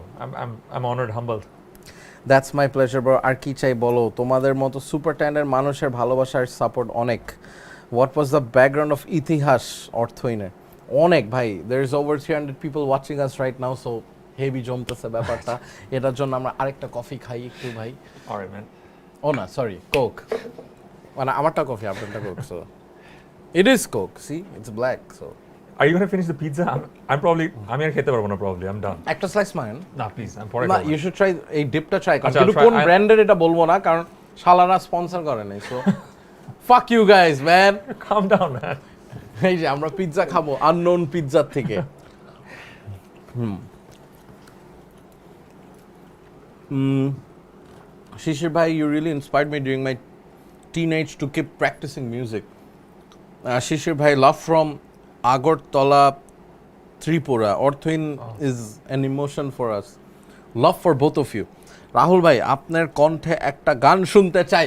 I'm honored, humbled. That's my pleasure bro. আর কি চাই বলো, তোমাদের মতো সুপার ট্যালেন্টেড মানুষের ভালোবাসার সাপোর্ট অনেক। What was the background of ইতিহাস অর্থহীনে? অনেক ভাই, there is over 300 people watching us right now, so heavy জমতেছে ব্যাপারটা। এটার জন্য আমরা আরেকটা কফি খাই একটু ভাই। Alright, man. ও না, সরি, কোক, মানে আমারটা কফি, আপনারটা Coke. So it is Coke, see it's black. So Are you gonna finish the pizza? আমি আর খেতে পারবো না probably. I'm done. একটা স্লাইস মারেন না প্লিজ, I'm পরে না, খাবো। ইউ শুড ট্রাই, এই ডিপটা ট্রাই করুন, আচ্ছা, কিন্তু I'll try. কোন ব্র্যান্ডের এটা বলবো না, কারণ শালারা স্পন্সর করে নাই। So fuck you guys man. Calm down, man. এই যে আমরা পিৎজা খাবো আননোন পিৎজার থেকে। শিশির ভাই, you really inspired me during my teenage to keep practicing music. Shishir ভাই, love from Agartala, Tripura. Arthohin is an emotion for us. Love for both of you. Rahul ভাই, আপনার কণ্ঠে একটা গান শুনতে চাই।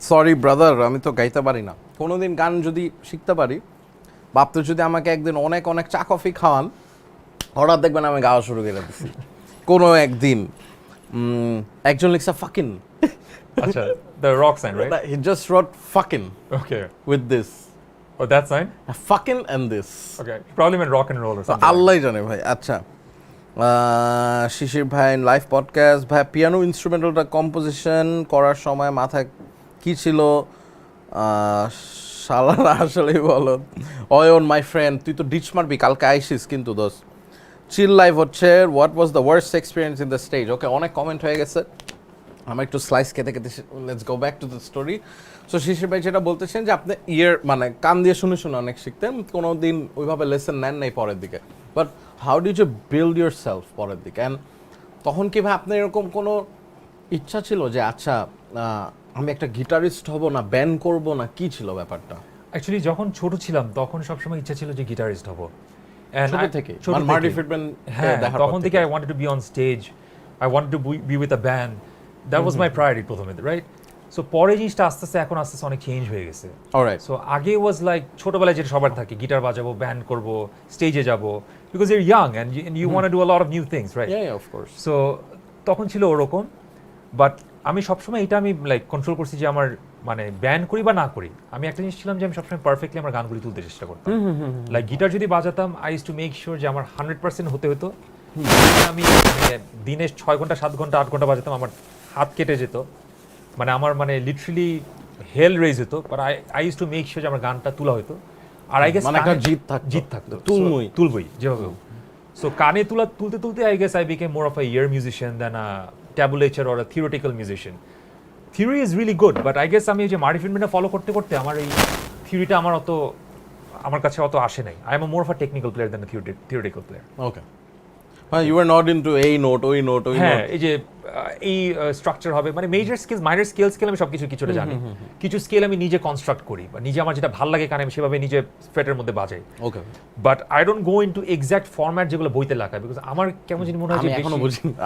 সরি ব্রাদার, আমি তো গাইতে পারি না। কোনোদিন গান যদি শিখতে পারি, বা আপনি যদি আমাকে একদিন অনেক অনেক চা কফি খাওয়ান, হঠাৎ দেখবেন আমি গাওয়া শুরু করে দিচ্ছি কোনো একদিন। একজন লিখছে ফাকিন, আচ্ছা, the rock sign, right? He just রট fucking Okay. With this, Oh, that sign? Fucking and this. Okay. Probably meant rock and roll or তো something. আল্লাহ জানে ভাই। আচ্ছা, শিশির ভাই লাইভ পডকাস্ট ভাই, পিয়ানো ইনস্ট্রুমেন্টালটা কম্পোজিশন করার সময় মাথায় কি ছিল? শালারা আসলেই বলো। অয়ন মাই ফ্রেন্ড, তুই তো ডিচ মারবি, কালকে আইসিস কিন্তু দোস্ত। চিল লাইভ হচ্ছে, what was the worst experience in the stage? Okay, অনেক কমেন্ট হয়ে গেছে, আমরা একটু স্লাইস খেতে খেতে let's go back to the story. So Shishir ভাই যেটা বলতেছেন যে আপনি মানে কান দিয়ে শুনে শুনে অনেক শিখতেন, কোনো দিন ওইভাবে লেসন নেন নাই পরের দিকে, but how did you build yourself পরের দিকে? অ্যান্ড তখন কি ভাই আপনার এরকম কোনো ইচ্ছা ছিল যে আচ্ছা আমি একটা গিটারিস্ট হব, না ব্যান্ড করব, না কি ছিল ব্যাপারটা? Actually, যখন ছোট ছিলাম তখন সবসময় ইচ্ছা ছিল যে গিটারিস্ট হব। ছোট থেকে মানে মার্টি ফ্রিডম্যান হ্যাঁ, দেখার তখন পর থেকে I wanted to be on stage. I wanted to be with a band. That was my priority প্রথমে, right? So পরে জিনিসটা আস্তে আস্তে এখন আস্তে আস্তে অনেক চেঞ্জ হয়ে গেছে। অলরাইট। সো আগে ওয়াজ লাইক ছোটবেলায় যেটা সবার থাকে, গিটার বাজাবো, ব্যান্ড করব, স্টেজে যাব, because you're young and you want to do a lot of new things, right? Yeah of course. So তখন ছিল ওরকম, বাট আমি সবসময় এটা আমি লাইক কন্ট্রোল করছি যে আমার মানে ব্যান্ড করি বা না করি, আমি একটা জিনিস ছিলাম যে আমি সবসময় পারফেক্টলি আমার গানগুলি তুলতে চেষ্টা করতাম। লাইক গিটার যদি বাজাতাম, I use to make sure যে আমার 100% হতে হতো। আমি মানে দিনে 6 ঘন্টা 7 ঘন্টা 8 ঘন্টা বাজাতাম, আমার হাত কেটে যেত, মানে আমার মানে লিটারালি হেল রেজ হতো, but I use to make sure যে আমার গানটা তোলা হতো। আর আই গেস মানে একটা জিত থাকতো, তুলবই যেভাবে। সো কানে তুলতে তুলতে I guess I became more of a ear musician than a tablature or a theoretical musician. Theory is really good, but I guess আমি যে মার্টি ফ্রিডম্যানটা ফলো করতে করতে আমার এই থিওরিটা আমার কাছে অত আসে নাই। I am more of a technical player than a theoretical player. Okay, হ্যাঁ, ইউ আর নট ইনটু এই নোট ওই নোট ওই হ্যাঁ, নোট। এই যে এই স্ট্রাকচার হবে, মানে মেজর স্কেলস মাইনর স্কেল আমি সবকিছু কিছুটা জানি, কিছু স্কেল আমি নিজে কনস্ট্রাক্ট করি বা নিজে আমার যেটা ভালো লাগে কানে আমি সেভাবে নিজে ফ্রেটের মধ্যে বাজাই। Okay, but I don't go into exact format যেগুলো বইতে লেখা, বিকজ আমার কেমন জানি মনে হয় যে আমি এখনো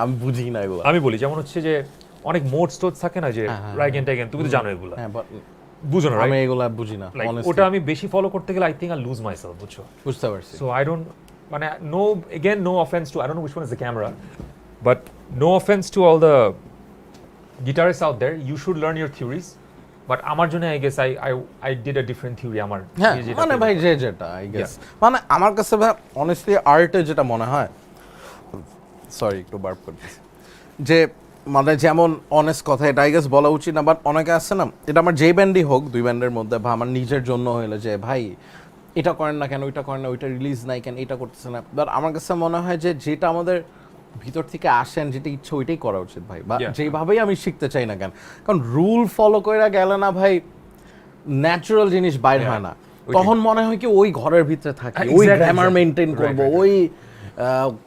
আমি বুঝি না এগুলো। আমি বলি যেমন হচ্ছে যে অনেক মোডস টোডস থাকে না, যে রাইগেন টাইগেন, তুমি তো জানো এগুলো, হ্যাঁ, বাট বুঝো না, আমি এগুলো বুঝি না রাইট? ওটা আমি বেশি ফলো করতে গেলে I think I lose myself, বুঝছো? বুঝতে পারছি। সো আই ডোন্ট মানে no offense to, I don't know which one is the camera, but no offense to all the guitarists out there, you should learn your theories, but আমার জন্য I guess I did a different theory আমার। হ্যাঁ, মানে ভাই যে যেটা I guess, মানে আমার কাছে ভাই অনেস্টলি আর্টে যেটা মনে হয়, সরি একটু বার্প করতেছি, যে মানে যেমন অনেস্ট কথা, এটা আই গেস বলা উচিত না, বাট অনেকে আছে না, এটা আমার যেই ব্যান্ডই হোক, দুই ব্যান্ডের মধ্যে, বা আমার নিজের জন্য হইলে যে ভাই এটা করেন না কেন, ওইটা করেন না, ওইটা রিলিজ নাই কেন, এটা করতেছে না, বাট আমার কাছে মনে হয় যে যেটা আমাদের ভিতর থেকে আসেন, যেটা ইচ্ছে ওইটাই করা উচিত ভাই, বা যেইভাবেই আমি শিখতে চাই না কেন, কারণ রুল ফলো করে গেলে না ভাই ন্যাচারাল জিনিস বাইর হয় না। তখন মনে হয় কি ওই ঘরের ভিতরে থাকি, ওই গ্রামার মেনটেন করব, ওই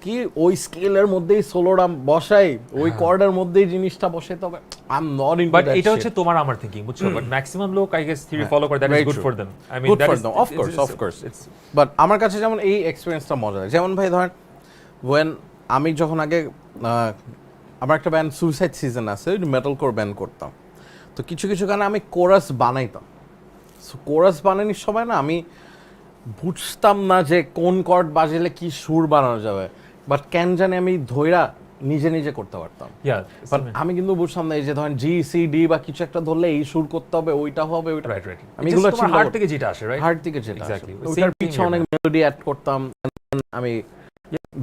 কি ওই স্কেলের মধ্যেই সোলোটা বসাই, ওই কর্ডের মধ্যেই জিনিসটা বসাই, তবে I am not into but that. এটা হচ্ছে তোমার আমার থিংকিং, বুঝছো? বাট ম্যাক্সিমাম লোক আই গেস থিওরি ফলো করে, that is good for them. I mean that is of course, but আমার কাছে যেমন এই এক্সপেরিয়েন্সটা মজা লাগে, যেমন ভাই ধরেন ওয়েন আমি যখন আগে আমার একটা ব্যান্ড সুইসাইড সিজন আছে, মেটাল কোর ব্যান্ড করতাম, তো কিছু কিছু গানে আমি কোরাস বানাইতাম। সো কোরাস বানানোর সময় না আমি বুঝতাম না যে কোন কর্ড বাজালে কি সুর বানানো যাবে, বাট কেন জানি আমি ধৈরা নিজে নিজে করতে পারতাম। বাট আমি কিন্তু বুঝতাম না এই যে ধরেন জি সি ডি বা কিছু একটা ধরলে এই সুর করতে হবে, ওইটা হবে, ওইটা রাইট রাইট, আমি এগুলো তোমার হার্ট থেকে যেটা আসে, রাইট? হার্ট থেকে যেটা এক্স্যাক্টলি, ওইটার পিছনে অনেক মেলোডি অ্যাড করতাম, আমি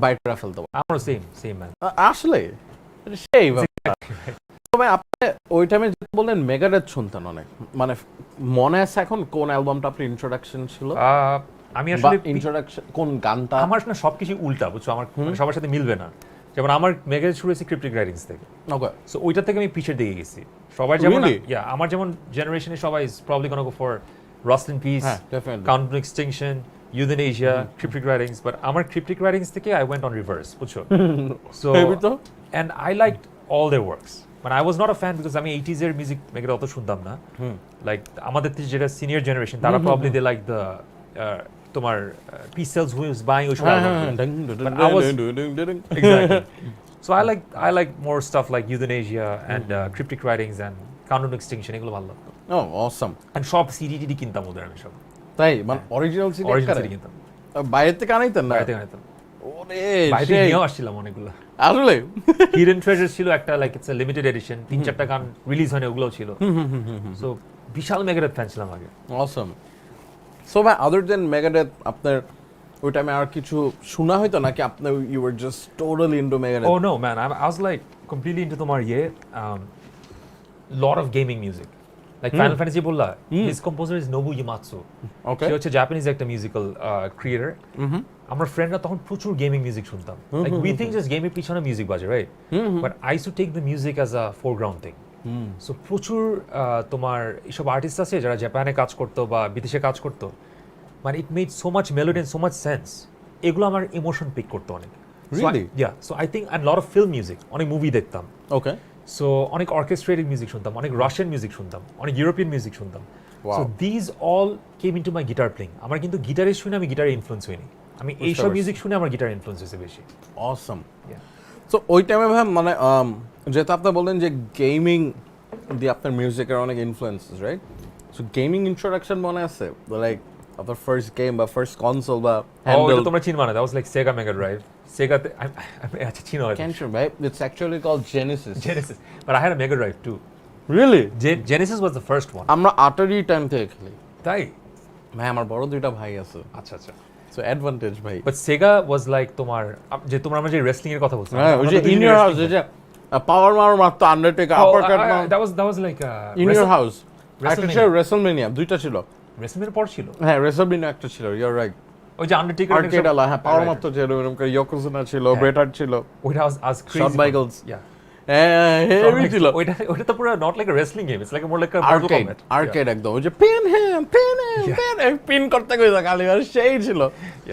বাইরে ফেলতে পারতাম। আমারও সেম ম্যান আসলে সেই তবে আপনি ওই টাইমে যেটা বললেন মেগাডেথ শুনতেন অনেক, মানে মনে আছে এখন কোন অ্যালবামটা আপনার ইন্ট্রোডাকশন ছিল? আমি আসলে ইন্ট্রোডাকশন কোন গানটা? আমার না সবকিছু উল্টা, বুঝছো? আমার মানে সবার সাথে মিলবে না। যেমন আমার মেগাডেথ শুরু হয়েছে ক্রিপ্টিক রাইটিংস থেকে, ওকে, সো ওইটা থেকে আমি পিছের দিকে গেছি। সবাই যেমন Really? আমার যেমন জেনারেশনে সবাই is probably gonna go for Rust in Peace, হ্যাঁ definitely, Countdown Extinction, Euthanasia, Cryptic Writings, but আমার ক্রিপ্টিক রাইটিংস থেকে আই ওয়েন্ট অন রিভার্স, বুঝছো? So and I liked all their works, but I was not a fan because আমি 80s এর music মেগাডেথ অত শুনতাম না। Like আমাদের থেকে যেটা সিনিয়র জেনারেশন, তারা প্রবাবলি দে লাইক দ্য তোমার P-Cells Who Is Buying ওইসব হ্যাঁ, album হ্যাঁ, গুলো। হ্যাঁ, But I was- Dong, Exactly. So I like more stuff like Euthanasia and Cryptic Writings and Countdown to Extinction এগুলো ভালো লাগতো। ও অসম And সব CD কিনতাম ওদের আমি সব। তাই মানে অরিজিনাল সিডি Original CD কিনতাম। বাইরে থেকে আনাইতেন না বাইরে থেকে আনতাম। ওরে বাইরে থেকে নিয়েও আসছিলাম অনেকগুলো। আসলে Hidden Treasures ছিল একটা like it's a limited edition 3-4টা গান রিলিজ হয়নি ওগুলোও ছিল। সো বিশাল মেগাডেথ ফ্যান ছিলাম আগে। অসম সো ভাই আদার দেন মেগাডেথ আপনার ওই টাইমে আর কিছু শোনা হয়তো নাকি আপনার you were just totally into Megadeth Oh no, man! I was like completely into তোমার lot of gaming music. Like Final Fantasy বললা, his composer is Nobu Uematsu. Okay সে হচ্ছে জাপানিজ একটা মিউজিক্যাল ক্রিয়েটর। আমরা ফ্রেন্ডরা তখন প্রচুর গেমিং মিউজিক শুনতাম। লাইক উই থিঙ্ক জাস্ট গেমের পিছনে মিউজিক বাজে, right? But I use to take the music as a foreground thing. So প্রচুর তোমার এসব আর্টিস্ট আছে যারা জাপানে কাজ করতো বা বিদেশে কাজ করতো, মানে it made so much melody and so much sense. এগুলো আমার ইমোশন পিক করতো অনেক। Really? So I think and lot of film music, অনেক মুভি দেখতাম। ওকে সো অনেক অর্কেস্ট্রেটেড মিউজিক শুনতাম, অনেক রাশিয়ান মিউজিক শুনতাম, অনেক ইউরোপিয়ান মিউজিক শুনতাম। Wow. So these all came into my guitar playing. আমার কিন্তু গিটারে শুনে আমি গিটারে ইনফ্লুয়েন্স হইনি, আমি এইসব পারছি। মিউজিক শুনে আমার গিটার ইনফ্লুয়েন্স হয়েছে বেশি। অসম Yeah. সো ওই টাইমে ভাই মানে যেহেতু আপনি বললেন যে গেমিং দিয়ে আপনার মিউজিকের অনেক influences, right? So gaming introduction মনে আছে লাইক আপনার ফার্স্ট গেম বা ফার্স্ট কনসোল বা ওটা হ্যান্ডেল তোমরা চিনবা না, that was like Sega Mega Drive. সেগাতে আচ্ছা চিনো হয়তো ক্যান্সার ভাই it's actually called Genesis Genesis, but I had a Mega Drive too. Really Genesis was the first one. আমরা আটারি টাইম থেকে খেলি তাই? ভাই আমার বড় দুইটা ভাই আছে আচ্ছা আচ্ছা। সো অ্যাডভান্টেজ ভাই But Sega was like তোমার যে তোমরা আমরা যে রেসলিং এর কথা বলছো। হ্যাঁ ওই যে ইন ইউর হাউস যে পাওয়ার মার মারতো আন্ডারটেকার আপারকাট মার that was like in your house একটা WrestleMania. ছিল রেসলমেনিয়া দুইটা ছিল WrestleMania পর ছিল। হ্যাঁ রেসলমেনিয়া একটা ছিল ইউ আর রাইট ওই যে আন্ডারটেকার আর্কেড আলা হ্যাঁ পাওয়ার মারতো ছিল এরকম করে ইয়োকোজুনা ছিল ব্রেট হার্ট ছিল ওইটা was crazy. Shawn Michaels. Yeah. হ্যাঁ হেভি ছিল ওইটা তো পুরো not like a wrestling game, it's like more like a Mortal arcade Kombat. Arcade একদম ওই যে পিন হ্যাম পিন করতে কইতা খালি আর সেই ছিল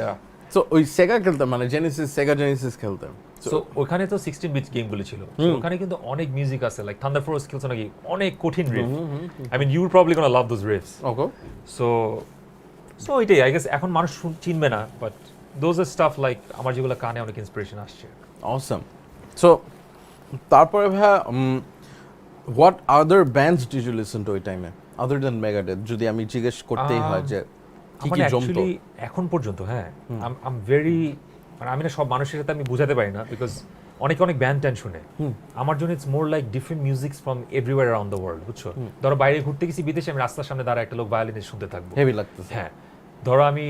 Yeah. সো ওই সেগা খেলতাম মানে জেনেসিস সেগা জেনেসিস খেলতাম So ওখানে তো 16 বিট গেমগুলো ছিল। So ওখানে কিন্তু অনেক মিউজিক আছে, লাইক থান্ডার ফোর্স খেলছো নাকি, অনেক কঠিন riff. I mean you would probably gonna love those riffs. Okay So এটাই আই গেস এখন মানুষ চিনবে না, বাট those are stuff like আমার যেগুলো কানে অনেক ইন্সপিরেশন আসছে। অসম সো তারপরে ভাই what other bands did you listen to ওই টাইমে আদার দ্যান মেগাডেথ যদি আমি জিজ্ঞেস করতেই হয় যে কি আমার কি জমতো অ্যাকচুয়ালি এখন পর্যন্ত হ্যাঁ আম ভেরি, মানে আমি না সব মানুষের সাথে আমি বুঝাতে পারি না, বিকজ অনেক ব্যান্ড ট্যান্ড শুনে। আমার জন্য it's more like different music from everywhere around the world, বুঝছো? ধরো বাইরে ঘুরতে গেছি বিদেশে, আমি রাস্তার সামনে দাঁড়া একটা লোক ভায়োলিনে শুনতে থাকবো, হেভি লাগতেছে হ্যাঁ। ধরো আমি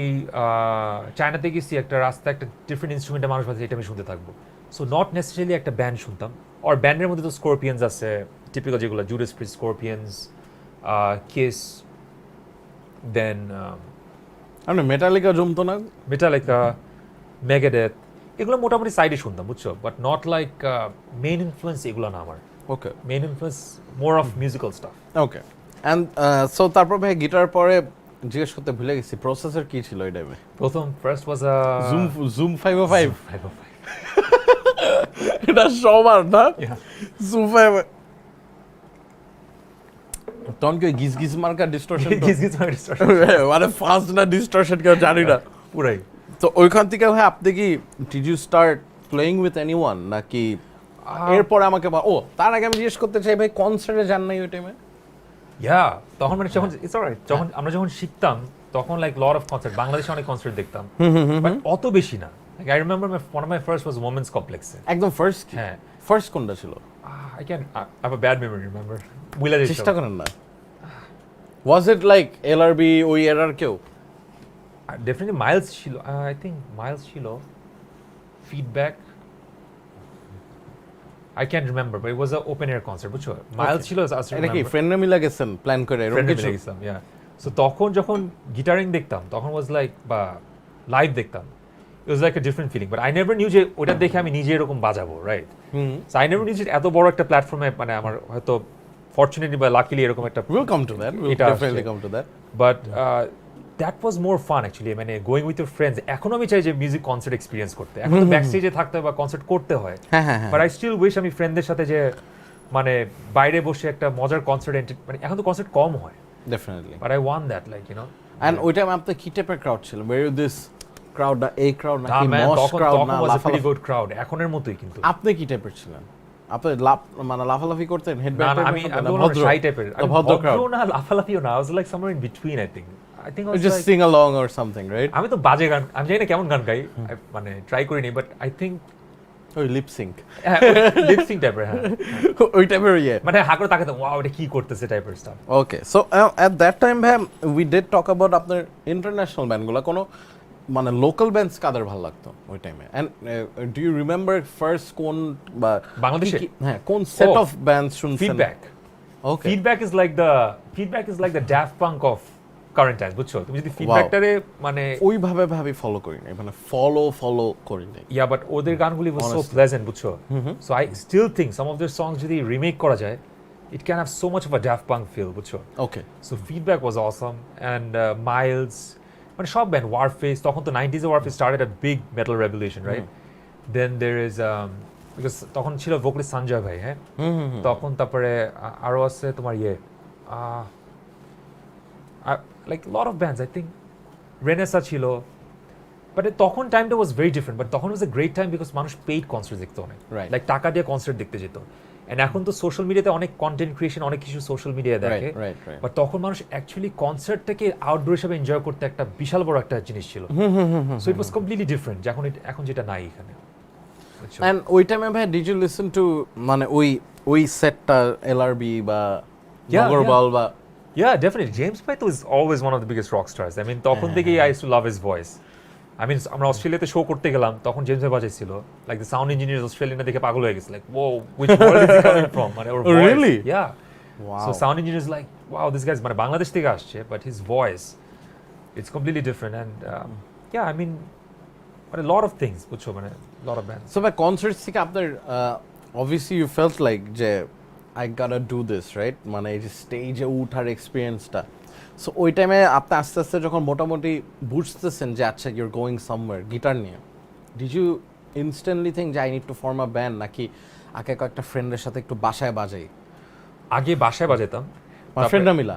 চায়নাতে গেছি, একটা রাস্তা একটা ডিফারেন্ট ইনস্ট্রুমেন্টে মানুষ বাজে, এটা আমি শুনতে থাকবো। সো নট নেসেসারিলি একটা ব্যান্ড শুনতাম, আর ব্যান্ডের মধ্যে তো স্করপিয়ন্স আছে টিপিক্যাল যেগুলো, জুডাস প্রিস্ট, স্করপিয়ন্স, কিস, দেন আপনি মেটালিকা জমতো না মেটালিকা, মেগাডেথ, এগুলো মোটামুটি সাইডে শুনতাম, বুঝছো? But not like main influence এগুলো না আমার। ওকে main influence more of musical staff. Okay and so তারপর ভাই গিটার পরে জিজ্ঞেস করতে ভুলে গেছি প্রসেসর কি ছিল এই টাইমে প্রথম ফার্স্ট ওয়াজ জুম 505 এটা সবার না জুম 5 তখন কি গিজ গিজ মার্কা ডিস্টরশন মানে ফাস্ট না ডিস্টরশন কেউ জানি না পুরাই। তো ওইখান থেকে ভাই আপনি কি did you start playing with anyone নাকি এরপরে আমাকে ও তার আগে আমি জিজ্ঞেস করতে চাই ভাই কনসার্টে যান নাই ওই টাইমে ইয়া তখন মানে যখন ইটস অলরাইট, যখন আমরা যখন শিখতাম তখন লাইক লট অফ কনসার্ট, বাংলাদেশে অনেক কনসার্ট দেখতাম, বাট অত বেশি না। Like I remember one of my first was women's কমপ্লেক্সে। একদম ফার্স্ট হ্যাঁ ফার্স্ট কোনটা ছিল I can I have a bad memory, remember বুইলা চেষ্টা করেন না ওয়াজ ইট লাইক এলআরবি ওই এরার কেউ ডেফিনেটলি মাইলস ছিল, আই থিঙ্ক মাইলস ছিল, feedback I can't remember, but it was an open air concert, বুঝছো? মাইলস ছিল, এটা কি ফ্রেন্ডরা মিলা গেছেন প্ল্যান করে এরকম কিছু গেছিলাম, ইয়া। সো তখন যখন গিটারিং দেখতাম তখন ওয়াজ লাইক, বা লাইভ দেখতাম, it was like a different feeling, but I never knew যে ওটা দেখে আমি নিজে এরকম বাজাবো, right? So I never knew যে এত বড় একটা প্ল্যাটফর্মে, মানে আমার হয়তো ফরচুনেটলি বা লাকিলি এরকম একটা, will come to that will এটা definitely come to that but that was more fun actually, মানে গোয়িং উইথ ইউর ফ্রেন্ডস। এখনো আমি চাই যে মিউজিক কনসার্ট এক্সপিরিয়েন্স করতে, এখন তো ব্যাক স্টেজে থাকতে হয় বা কনসার্ট করতে হয়, হ্যাঁ হ্যাঁ বাট আই স্টিল উইশ আমি ফ্রেন্ডদের সাথে যে মানে বাইরে বসে একটা মজার কনসার্ট, মানে এখন তো কনসার্ট কম হয়, definitely but I want that, like you know. And ওই টাইম আপনার কি টাইপের ক্রাউড ছিল? ওয়্যার দিস ক্রাউড না এই ক্রাউড না নাকি ম্যান, মশ তখন ক্রাউড তখন না was a pretty লাফালাফি? good crowd, এখনের মতোই কিন্তু। আপনি কি টাইপের ছিলেন? আপনি মানে লাফালাফি করতেন হেড না ব্যাং না, আমি ভদ্র শাই টাইপের, ভদ্র ভদ্র না লাফালাফিও না, I was like somewhere in between I think I was just like, sing along or something, right? আমি তো বাজে গান, আমি জানি না কেমন গান গাই, মানে ট্রাই করিনি, বাট আই থিঙ্ক ওই লিপ সিঙ্ক লিপসিং টাইপের, হ্যাঁ ওই টাইপের ইয়ে। মানে হাঁকড়ে তাকাতে ওয়াও এটা কি করতেছে টাইপের stuff. Okay, so at that time ভাই উই ডিড টক অ্যাবাউট আপনার ইন্টারন্যাশনাল ব্যান্ডগুলো, কোনো মানে লোকাল ব্যান্ডস কাদের ভালো লাগতো ওই টাইমে? And do you remember first কোন বা বাংলাদেশে? হ্যাঁ, কোন সেট অফ ব্যান্ডস শুনছেন? Feedback. Okay, feedback is like the Daft Punk of current times, বুঝছো? তুমি যদি ফিডব্যাকটারে মানে ওইভাবে ভাবে ফলো করি না, মানে ফলো করি না। ইয়া, বাট ওদের গানগুলি was so pleasant, বুঝছো? So I still think some of their songs যদি রিমেক করা যায়, it can have so much of a Daft Punk feel, বুঝছো? ওকে, So feedback was awesome, and Miles, মানে সব ব্যান্ড, Warface, তখন তো 90s A Warface started a big metal revolution, right? Then there is because তখন ছিল vocalist Sanjay ভাই, হ্যাঁ, তখন তারপরে আরো আছে তোমার ইয়ে like a lot of bands, I think Renaissance ছিল, বাট তখন টাইমটা ওয়াজ ভেরি ডিফারেন্ট, বাট তখন ওয়াজ এ গ্রেট টাইম বিকজ মানুষ পেইড কনসার্ট দেখতো অনেক, Right. লাইক টাকা দিয়ে কনসার্ট দেখতে যেত। এন্ড এখন তো সোশ্যাল মিডিয়াতে অনেক কন্টেন্ট ক্রিয়েশন, অনেক কিছু সোশ্যাল মিডিয়ায় দেখে, right. বাট তখন মানুষ অ্যাকচুয়ালি কনসার্টটাকে আউটডোর হিসেবে এনজয় করতে একটা বিশাল বড় একটা জিনিস ছিল। So it was completely different, এখন যেটা নাই এখানে। এন্ড ওই টাইমে ভাই ডিড ইউ লিসেন টু মানে ওই সেটটা এলআরবি বা নগরবাল বা? Yeah, definitely. James Pyth was always one of the biggest rock stars. I mean, তখন থেকেই I used to love his voice. I mean, আমরা অস্ট্রেলিয়াতে শো করতে গেলাম, তখন জেমস ভাই বাজাইছিল, like the sound engineer Australian দেখে পাগল হয়ে গেছে, like whoa, which world is he coming from? মানে ওর voice, Really? yeah. Wow. So sound engineers like, wow, this guy's মানে বাংলাদেশ থেকে আসছে, but his voice, it's completely different, and yeah, I mean, but a lot of things, বুঝছো, মানে lot of bands. So ভাই concert থেকে আপনার obviously you felt like যে I গটা ডু দিস, রাইট? মানে এই যে স্টেজে উঠার এক্সপিরিয়েন্সটা, সো ওই টাইমে আপনি আস্তে আস্তে যখন মোটামুটি বুঝতেছেন যে আচ্ছা ইউর গোয়িং সামওয়্যার গিটার নিয়ে, ডিড ইউ ইনস্ট্যান্টলি থিঙ্ক যে I need to form a band, নাকি আগে কয়েকটা ফ্রেন্ডের সাথে একটু বাসায় বাজাই? আগে বাসায় বাজাতাম, ফ্রেন্ডরা মিলা,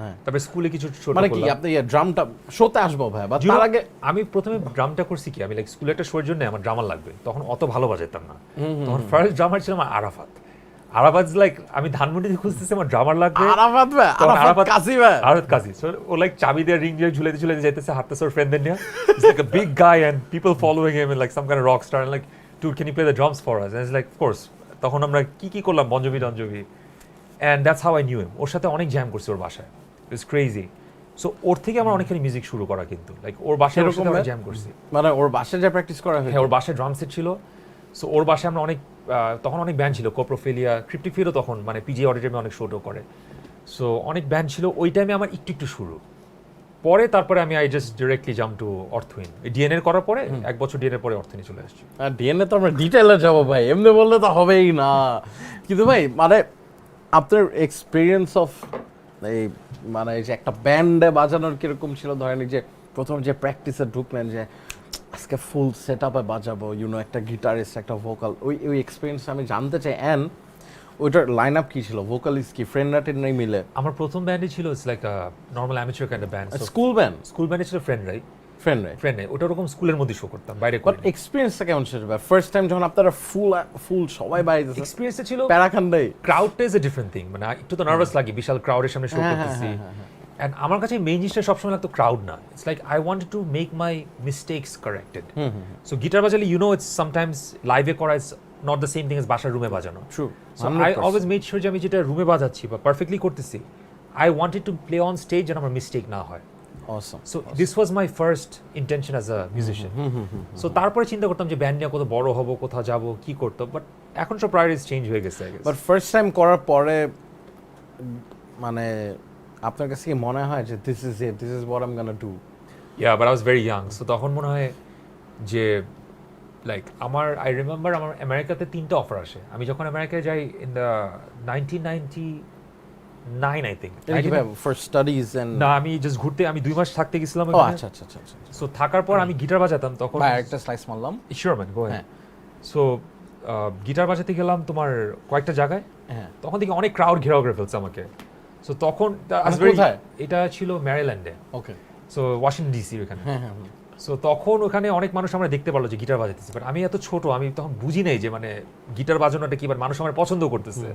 হ্যাঁ। তারপরে স্কুলে কিছু ছোট মানে কি আপনি ড্রামটা শোতে আসবো ভাই, বা তার আগে? আমি প্রথমে ড্রামটা করছি কি, আমি লাইক স্কুলে একটা শোয়ের জন্য আমার ড্রামার লাগবে, তখন অত ভালো বাজাতাম না, তখন ফার্স্ট ড্রামার ছিল আমার আরাফাত লাইক আমি ধানমন্ডিতে খুঁজতেছি আমার ড্রামার লাগবে, আরাফাত কাজী, ও লাইক চাবি দিয়ে রিং দিয়ে ঝুলাইতে যাইতেছে, হাঁটতেছে ওর ফ্রেন্ডদের নিয়ে, it's like a big guy and people following him like some kind of rock star, and like dude can you play the drums for us, and it's like of course. তখন আমরা কি করলাম, Bon Jovi, and that's how I knew him. ওর সাথে অনেক jam করছি ওর বাসায়, it's crazy. So ওর থেকে আমার অনেকখানি মিউজিক শুরু করা, কিন্তু লাইক ওর বাসায় জ্যাম করছি, মানে ওর বাসায় যে প্র্যাকটিস করা হয়। হ্যাঁ, ওর বাসায় ড্রাম সেট ছিল, সো ওর বাসায় আমরা অনেক তখন অনেক ব্যান্ড ছিল, কোপ্রোফেলিয়া, ক্রিপ্টিক ফিলও তখন মানে পিজি অডিটোরিয়ামে অনেক শোটো করে, সো অনেক ব্যান্ড ছিল। ওই টাইমে আমার একটু শুরু, পরে তারপরে আমি I just directly jump to অর্থহীন। ডিএনএ করার পরে 1 বছর ডিএনএ পরে অর্থহীন চলে আসছি। আর ডিএনএ তো আমরা ডিটেইলে যাবো ভাই, এমনি বললে তো হবেই না। কিন্তু ভাই মানে আপনার এক্সপিরিয়েন্স অফ এই মানে এই যে একটা ব্যান্ডে বাজানোর কিরকম ছিল? ধরেন এই যে প্রথম যে প্র্যাকটিসে ঢুকলেন যে আজকে ফুল সেট আপে বাজাবো, ইউনো একটা গিটারিস্ট, একটা ভোকাল, ওই এক্সপিরিয়েন্স আমি জানতে চাই। অ্যান্ড ওইটার লাইন আপ কি ছিল? ভোকালিস্ট কি ফ্রেন্ডরা টেন্ডরাই মিলে? আমার প্রথম ব্যান্ডই ছিল it's like a normal amateur kind of band, school ব্যান্ডে ছিল ফ্রেন্ডরাই, ফ্রেন্ডে ওটা ওরকম স্কুলের মধ্যে শো করতাম, বাইরে বাট এক্সপিরিয়েন্সটা কেমন ছিল? ফার্স্ট টাইম যখন আপনারা ফুল সবাই বাইরে এক্সপিরিয়েন্সটা ছিল প্যারাখান্ডাই, ক্রাউডটা ইজ এ ডিফারেন্ট থিং, মানে একটু তো নার্ভাস লাগে বিশাল ক্রাউডের সামনে শো করতেছি। অ্যান্ড আমার কাছে মেইন জিনিসটা সবসময় লাগতো ক্রাউড না, it's like I wanted to make my mistakes corrected. So guitar বাজালে ইটস সামটাইমস লাইভে করা is not the same thing as বাসার রুমে বাজানো। True. So I always made sure যে আমি যেটা রুমে বাজাচ্ছি বা পারফেক্টলি করতেছি, I wanted to play on stage যেন আমার মিস্টেক না হয়। So this was my first intention as a musician. So তারপরে চিন্তা করতাম যে ব্যান্ড নিয়ে কত বড় হব, কোথাও যাব, কি করতো, বাট এখন সব প্রায়োরিটিস চেঞ্জ হয়ে গেছে। বাট ফার্স্ট টাইম করার পরে মানে আপনার কাছে কি মনে হয় যে this is what I am gonna do? Yeah, but I was very young, so তখন মনে হয় যে লাইক আই রিমেম্বার আমার আমেরিকাতে 3টা অফার আসে। আমি যখন আমেরিকায় যাই in the 1999 I think, for studies and না আমি জাস্ট ঘুরতে, আমি 2 মাস থাকতে গেছিলাম। আচ্ছা। সো থাকার পর আমি গিটার বাজাতাম তখন। একটা স্লাইস মারলাম। Sure man, go ahead. So guitar বাজাতে গেলাম তোমার কয়েকটা জায়গায়, তখন থেকে অনেক ক্রাউড ঘেরাও করে ফেলছে আমাকে। সো তখন এটা ছিল ম্যারিল্যান্ডে। ওকে। সো ওয়াশিংটন ডিসি ওখানে। সো তখন ওখানে অনেক মানুষ আমরা দেখতে পারলো যে গিটার বাজাতেছে, বাট আমি এত ছোট, আমি তখন বুঝি নাই যে মানে গিটার বাজানোটা কি, বাট মানুষ আমার পছন্দ করতেছে।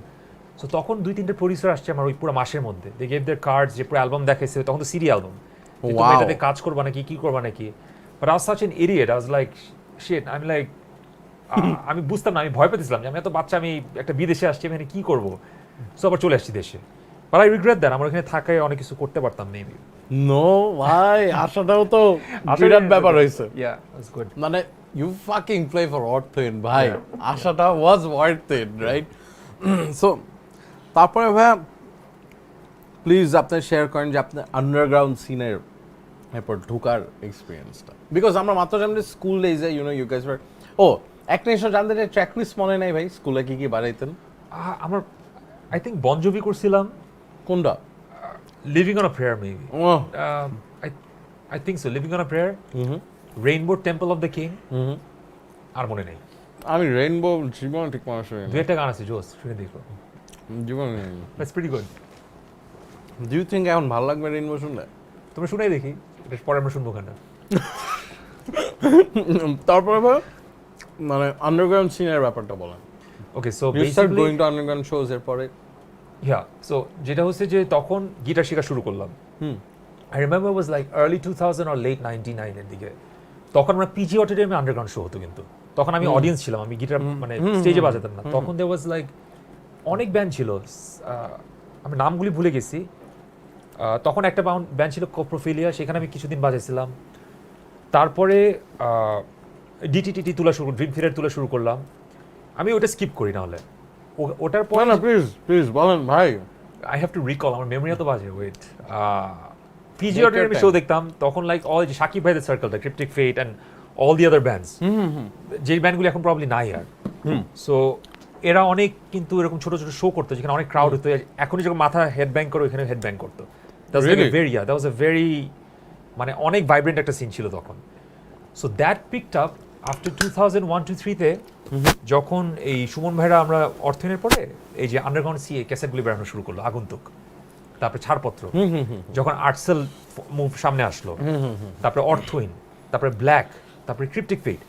সো তখন 2-3টে প্রডিউসার আসছে আমার ওই পুরো মাসের মধ্যে, দে গেভ দেয়ার কার্ডস, যে পুরো অ্যালবাম দেখাইছে, তখন তো সিডি অ্যালবাম, তুমি এটাতে কাজ করবা নাকি, কি করবা নাকি। But I was such an idiot, I was like shit, আমি লাইক আমি বুঝতাম না, আমি ভয় পেতেছিলাম যে আমি এত বাচ্চা, আমি একটা বিদেশে আসছি, আমি এখানে কি করবো। সো আবার চলে আসছি দেশে, বাট আই রিগ্রেট দ্যাট, আমার এখানে থাকায় অনেক কিছু করতে পারতাম মেবি। নো ভাই, আশাটাও তো বিরাট ব্যাপার হয়েছে। Yeah that's good. মানে ইউ ফাকিং প্লে ফর অর্থহীন ভাই, আশাটা ওয়াজ ওয়ার্থ ইট, রাইট? সো তারপরে ভাইয়া প্লিজ আপনি শেয়ার করেন যে আপনার আন্ডারগ্রাউন্ড সিনের এরপর ঢোকার এক্সপিরিয়েন্সটা, বিকজ আমরা মাত্র জানলে স্কুল ডেজে ইউ গাইজ ওয়ার, ও একটা জিনিস জানতে চাই, ট্র্যাক লিস্ট মনে নাই ভাই স্কুলে কি কি বানাইতেন? আমার আই থিঙ্ক বন জোভি করছিলাম, কোনটা? Living on a prayer maybe, I think so, living on a prayer, rainbow temple of the king, আর মনে নেই। আমি রেইনবো জীবন ঠিক মানুষ দু একটা গান আছে জোস, শুনে দেখো, জীবন। That's pretty good. Do you think এখন ভালো লাগবে রেইনবো শুনলে? তোমরা শুনেই দেখি, এটা পরে আমরা শুনবো গানটা। তারপরে ভাই মানে আন্ডারগ্রাউন্ড সিনের ব্যাপারটা বলেন। Okay, so you start basically going to underground shows এর পরে? ইয়া, সো যেটা হচ্ছে যে তখন গিটার শেখা শুরু করলাম। I remember was like early 2000 or late 99 এর দিকে। তখন আমরা পিজি অডিটোরিয়ামে আন্ডারগ্রাউন্ড শো হতো, কিন্তু তখন আমি অডিয়েন্স ছিলাম, আমি গিটার মানে স্টেজে বাজাতাম না। তখন দেয়ার ওয়াজ লাইক অনেক ব্যান্ড ছিল, আমি নামগুলি ভুলে গেছি। তখন একটা ব্যান্ড ছিল কোপ্রোফিলিয়া, সেখানে আমি কিছুদিন বাজাইছিলাম। তারপরে ডিটিটিটি তোলা শুরু, ড্রিম থিয়েটার তোলা শুরু করলাম। আমি ওটা স্কিপ করি, না হলে ওটার পর না প্লিজ প্লিজ বলেন ভাই। আই হ্যাভ টু রিকল, আমার মেমোরি এত বাজে। ওয়েট, পিজি অডিটোরিয়ামে শো দেখতাম তখন, লাইক অল যে সাকিব ভাইদের সার্কেলটা, Cryptic Fate and all the other bands, যেই ব্যান্ডগুলি এখন প্রবলি নাই আর। সো এরা অনেক কিন্তু এরকম ছোট ছোট শো করতো, যেখানে অনেক ক্রাউড হতো। এখনই যখন মাথা হেড ব্যাং করো, এখানে হেড ব্যাং করতো। দ্যাট ওয়াজ আ ভেরি মানে অনেক ভাইব্রেন্ট একটা সিন ছিল তখন। So that picked up after 2001-03-তে, যখন এই সুমন ভাইরা আমরা অর্থহীনের পরে এই যে আন্ডারগ্রাউন্ড সিএ ক্যাসেটগুলি বেরোনো শুরু করলো, আগন্তুক, তারপরে ছাড়পত্র, যখন আর্টসেল মুভ সামনে আসলো, তারপরে অর্থহীন, তারপরে ব্ল্যাক, তারপরে ক্রিপ্টিক ফেট,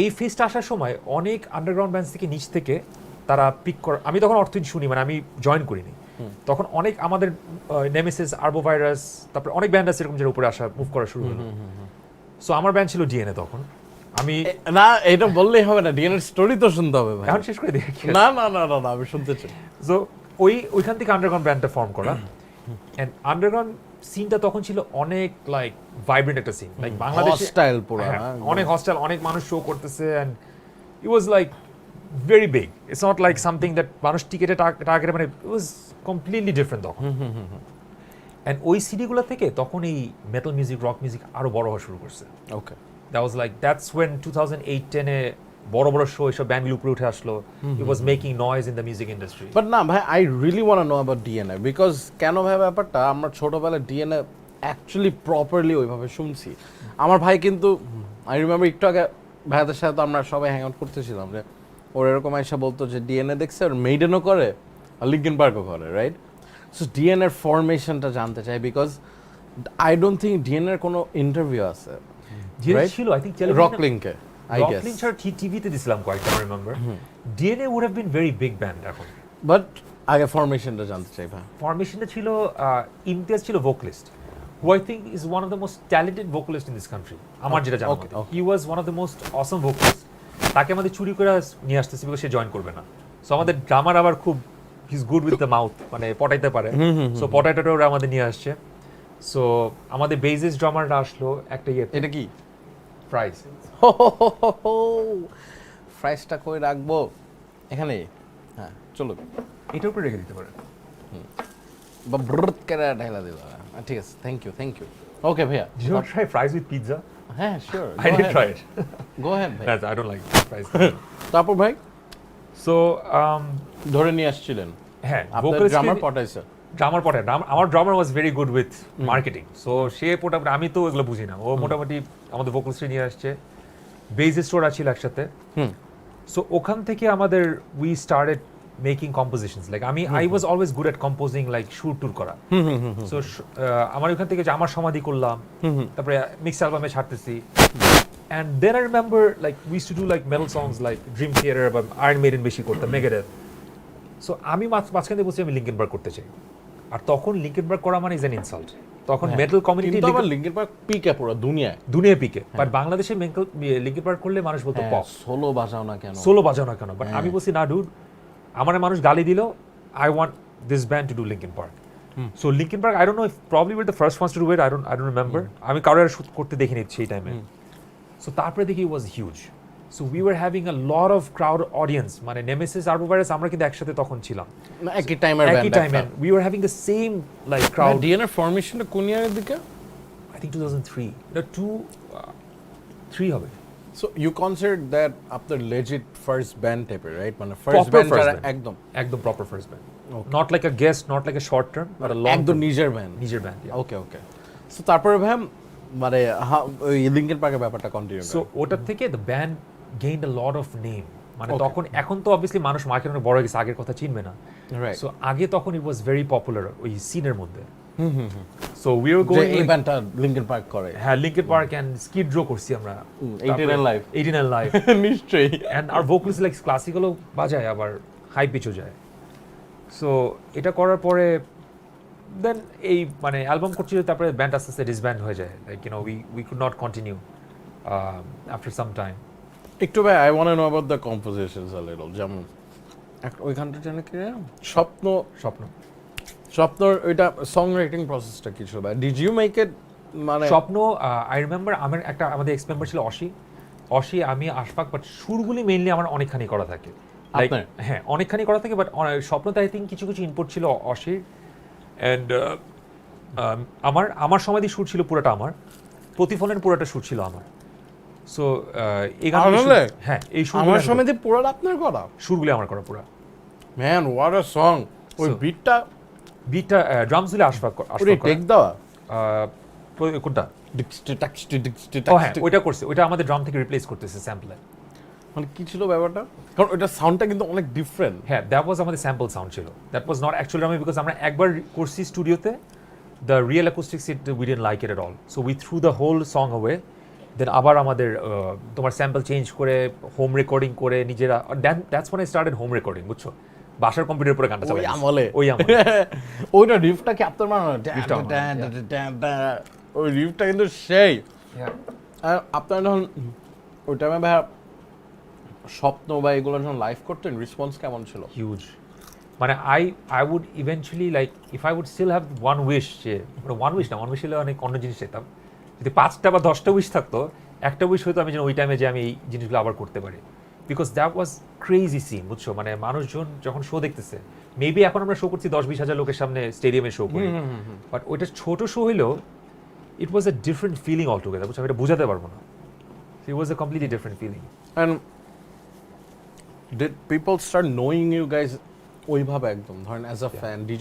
এই ফেজটা আসার সময় অনেক আন্ডারগ্রাউন্ড ব্যান্ডস থেকে নিচ থেকে তারা পিক করে। আমি তখন অর্থহীন শুনি, মানে আমি জয়েন করিনি তখন। অনেক আমাদের নেমেসিস, আর্বোভাইরাস, তারপরে অনেক ব্যান্ড আছে এরকম, যেটা উপরে আসা মুভ করা শুরু হলো। সো আমার ব্যান্ড ছিল ডিএনএ তখন। আমি না এটা বললেই হবে না, ডিএনএর স্টোরি তো শুনতে হবে ভাই। এখন শেষ করে দেখি। না না না না আমি শুনতে চাই। সো ওইখান থেকে আন্ডারগ্রাউন্ড ব্যান্ডটা ফর্ম করা। এন্ড আন্ডারগ্রাউন্ড সিনটা তখন ছিল অনেক লাইক ভাইব্রেন্ট একটা সিন, লাইক বাংলাদেশে হস্টাইল পুরো, অনেক হস্টাইল, অনেক মানুষ শো করতেছে। And it was like very big, it's not like something that মানুষ টিকেটে টাকা, মানে ইট ওয়াজ কমপ্লিটলি ডিফারেন্ট তখন। এন্ড ওই সিডিগুলো থেকে তখন এই মেটাল মিউজিক, রক মিউজিক আরো বড় হওয়া শুরু করছে। Okay, that was like, that's when 2008-10-এ বড় বড় শো এসব ব্যান্ডগুলো উপরে উঠে আসলো। It was making noise in the music industry. But না ভাই, I really want to know about DNA, because কেন ভাই ব্যাপারটা, আমরা ছোটবেলায় ডিএনএ অ্যাকচুয়ালি প্রপারলি ওইভাবে শুনছি। আমার ভাই কিন্তু, আই রিমেম্বার একটু আগে ভাইদের সাথে তো আমরা সবাই হ্যাং আউট করতেছিলাম, যে ওর এরকম এসে বলতো যে ডিএনএ দেখছে, ওর মেইডেনও করে আর লিঙ্কিন পার্কও করে, রাইট? সো ডিএনএর ফরমেশনটা জানতে চাই, বিকজ আই ডোন্ট থিঙ্ক ডিএনএর কোনো ইন্টারভিউ আছে ছিল, আই থিঙ্ক রক লিঙ্কে, আই গেস। রক লিঙ্ক ছাড়া টিভিতে দিছিলাম কয়েকটা, I remember. DNA would have been very big band এখন। বাট আগে ফরমেশনটা জানতে চাই ভাই। ফরমেশনটা ছিল, ইমতিয়াজ ছিল vocalist, who I think is one of the most talented vocalists in this country. আমার যেটা জানা মতে, he was one of the most awesome vocalists. তাকে আমাদের চুরি করে নিয়ে আসতেছে, বিকজ সে জয়েন করবে না। সো আমাদের ড্রামার আবার খুব, he is good with the mouth, মানে পটাইতে পারে। সো পটাইটাটা ওরা আমাদের নিয়ে আসছে। সো আমাদের বেসিস ড্রামারটা আসলো একটা ইয়ে, এটা কি প্রাইস, ফ্রাইসটা কই রাখবো? এখানে, হ্যাঁ চলো, এটার উপরে রেখে দিতে পারে, বা ব্রুত করে ঢেলা দিবা। ঠিক আছে, থ্যাংক ইউ থ্যাংক ইউ। ওকে ভাইয়া, did you try fries with pizza? হ্যাঁ sure, I did try it. Go head ভাই। I don't like fries. তারপর ভাই So ধরে নিয়ে আসছিলেন, হ্যাঁ, আপনার vocalist ড্রামার পটাইছে। ড্রামার পটে, আমার drummer was very good with marketing. So সে মোটামুটি, আমি তো এগুলো বুঝি না, ও মোটামুটি আমাদের ভোকালিস্ট নিয়ে আসছে। বেসিস স্টোর ছিল একসাথে। সো ওখান থেকে আমাদের we started making compositions like I was always good at composing like সুর টুর করা সো আমার ওখান থেকে যে আমার সমাধি করলাম তারপরে mix অ্যালবামে ছাড়তেছি and then I remember like we used to do like metal songs like Dream Theater বা Iron Maiden বেশি করতাম Megadeth সো আমি মাঝখান থেকে বলছি আমি লিঙ্কিন পার্ক করতে চাই আর তখন লিঙ্কিন পার্ক করা মানে ইজ অ্যান ইনসাল্ট তখন মেটাল কমিউনিটি কিন্তু আবার লিঙ্কিন পার্ক পিকে পুরো দুনিয়া পিকে বাট বাংলাদেশে লিঙ্কিন পার্ক করলে মানুষ বলতো পপ সোলো বাজাও না কেন বাট আমি বলছি না ডুড আমার মানুষ গালি দিল I want this band to do Linkin Park so Linkin Park I don't know if probably will the first ones to do it I don't remember আমি কারোর শুট করতে দেখিনি সেই টাইমে সো তারপরে দেখি ওয়াজ huge so we were having a lot of crowd audience মানে Nemesis arbovirus আমরা কিন্তু একসাথে তখন ছিলাম একই টাইমে we were having the same like crowd ডিএনএর ফরমেশনটা কোন ইয়ারের দিকে I think 2003 এটা 3 হবে so you consider that after legit first band টাইপের রাইট মানে ফার্স্ট Proper ব্যান্ড first যারা band. একদম একদম proper first band not like a guest not like a short term but a long একদম নিজের band নিজের ব্যান্ড ওকে সো তারপরে ভাই মানে ওই লিঙ্কিন পার্কের ব্যাপারটা কন্টিনিউ সো ওটার থেকে the band gained a lot of name মানে Okay. তখন এখন তো অবভিয়াসলি মানুষ মার্কেট অনেক বড় হয়ে গেছে আগের কথা চিনবে না রাইট সো আগে তখন ইট ওয়াজ ভেরি পপুলার ওই সিনের মধ্যে সো উই আর যে গোইং এই ব্যান্ডটা লিঙ্কিন পার্ক করে হ্যাঁ Linkin Park and Skid Row করছি আমরা 89 লাইভ 89 লাইভ নিশ্চয়ই এন্ড আর ভোকালস লাইক ক্লাসিক্যালও বাজায় আবার হাই পিচও যায় সো এটা করার পরে দেন এই মানে অ্যালবাম করছিল তারপরে ব্যান্ড আস্তে আস্তে ডিসব্যান্ড হয়ে যায় like you know we could not continue after some time একটু ভাই I want to know about the compositions a little যেমন ওইখানটা জানে কি স্বপ্ন স্বপ্নর ওইটা সং রাইটিং প্রসেসটা কি ছিল ভাই ডিড ইউ মেক ইট মানে স্বপ্ন আই রিমেম্বার আমাদের এক্স মেম্বার ছিল অসি আমি আশফাক বাট সুরগুলি মেইনলি আমার অনেকখানি করা থাকে লাইক আপনার? হ্যাঁ অনেকখানি করা থাকে বাট স্বপ্নতে আই থিঙ্ক কিছু ইনপুট ছিল অসির অ্যান্ড আমার সমাধি সুর ছিল পুরোটা আমার প্রতিফলনের পুরোটা সুর ছিল আমার সো এই আসলে? হ্যাঁ এই আমার সুরগুলি সমিতি পুরো আপনার করা সুরগুলি আমার করা পুরো ম্যান হোয়াট আ সং ওই So, বিটটা বিটটা ড্রামস দিলে আশফাক পুরো টেক দেওয়া কোনটা ডিক্সটি টাক্সটি ডিক্সটি ও হ্যাঁ টাক্সটি ওইটা করছে ওইটা আমাদের ড্রাম থেকে রিপ্লেস করতেছে স্যাম্পলে মানে কি ছিল ব্যাপারটা কারণ ওইটা সাউন্ডটা কিন্তু অনেক ডিফারেন্ট হ্যাঁ দ্যাট ওয়াজ আমাদের স্যাম্পল সাউন্ড ছিল দ্যাট ওয়াজ নট অ্যাকচুয়ালি আমি বিকজ আমরা একবার করছি স্টুডিওতে the real acoustics it we didn't like it at all so we threw the whole song away then আবার আমাদের তোমার স্যাম্পল চেঞ্জ করে হোম রেকর্ডিং করে নিজেরা that's one I started home recording বুঝছো বাসার কম্পিউটার উপরে গানটা ওই চালাই আমলে ওই আমলে ওইটা রিফটা কি আপনার মানে Riffটা আমার, ওই রিফটা কিন্তু সেই আর আপনার যখন ওই টাইমে ভাই স্বপ্ন বা এগুলো যখন লাইভ করতেন রেসপন্স কেমন ছিল হিউজ মানে I would eventually like if I would still have one wish যে ওয়ান উইশ হলে অনেক অন্য জিনিস চাইতাম যদি 5টা বা 10টা উইশ থাকতো একটা উইশ হয়তো আমি যেন ওই টাইমে যে আমি এই জিনিসগুলো আবার করতে পারি because that was crazy scene বুঝছো মানে মানুষজন যখন শো দেখতেছে মেবি এখন আমরা শো করছি 10-20 হাজার লোকের সামনে স্টেডিয়ামে শো করি বাট ওইটা ছোট শো হইলেও it was a different feeling all together বুঝছো আমি এটা বোঝাতে পারবো না it was a completely different feeling and did people start knowing you guys ওইভাবে একদম ধরেন as a fan did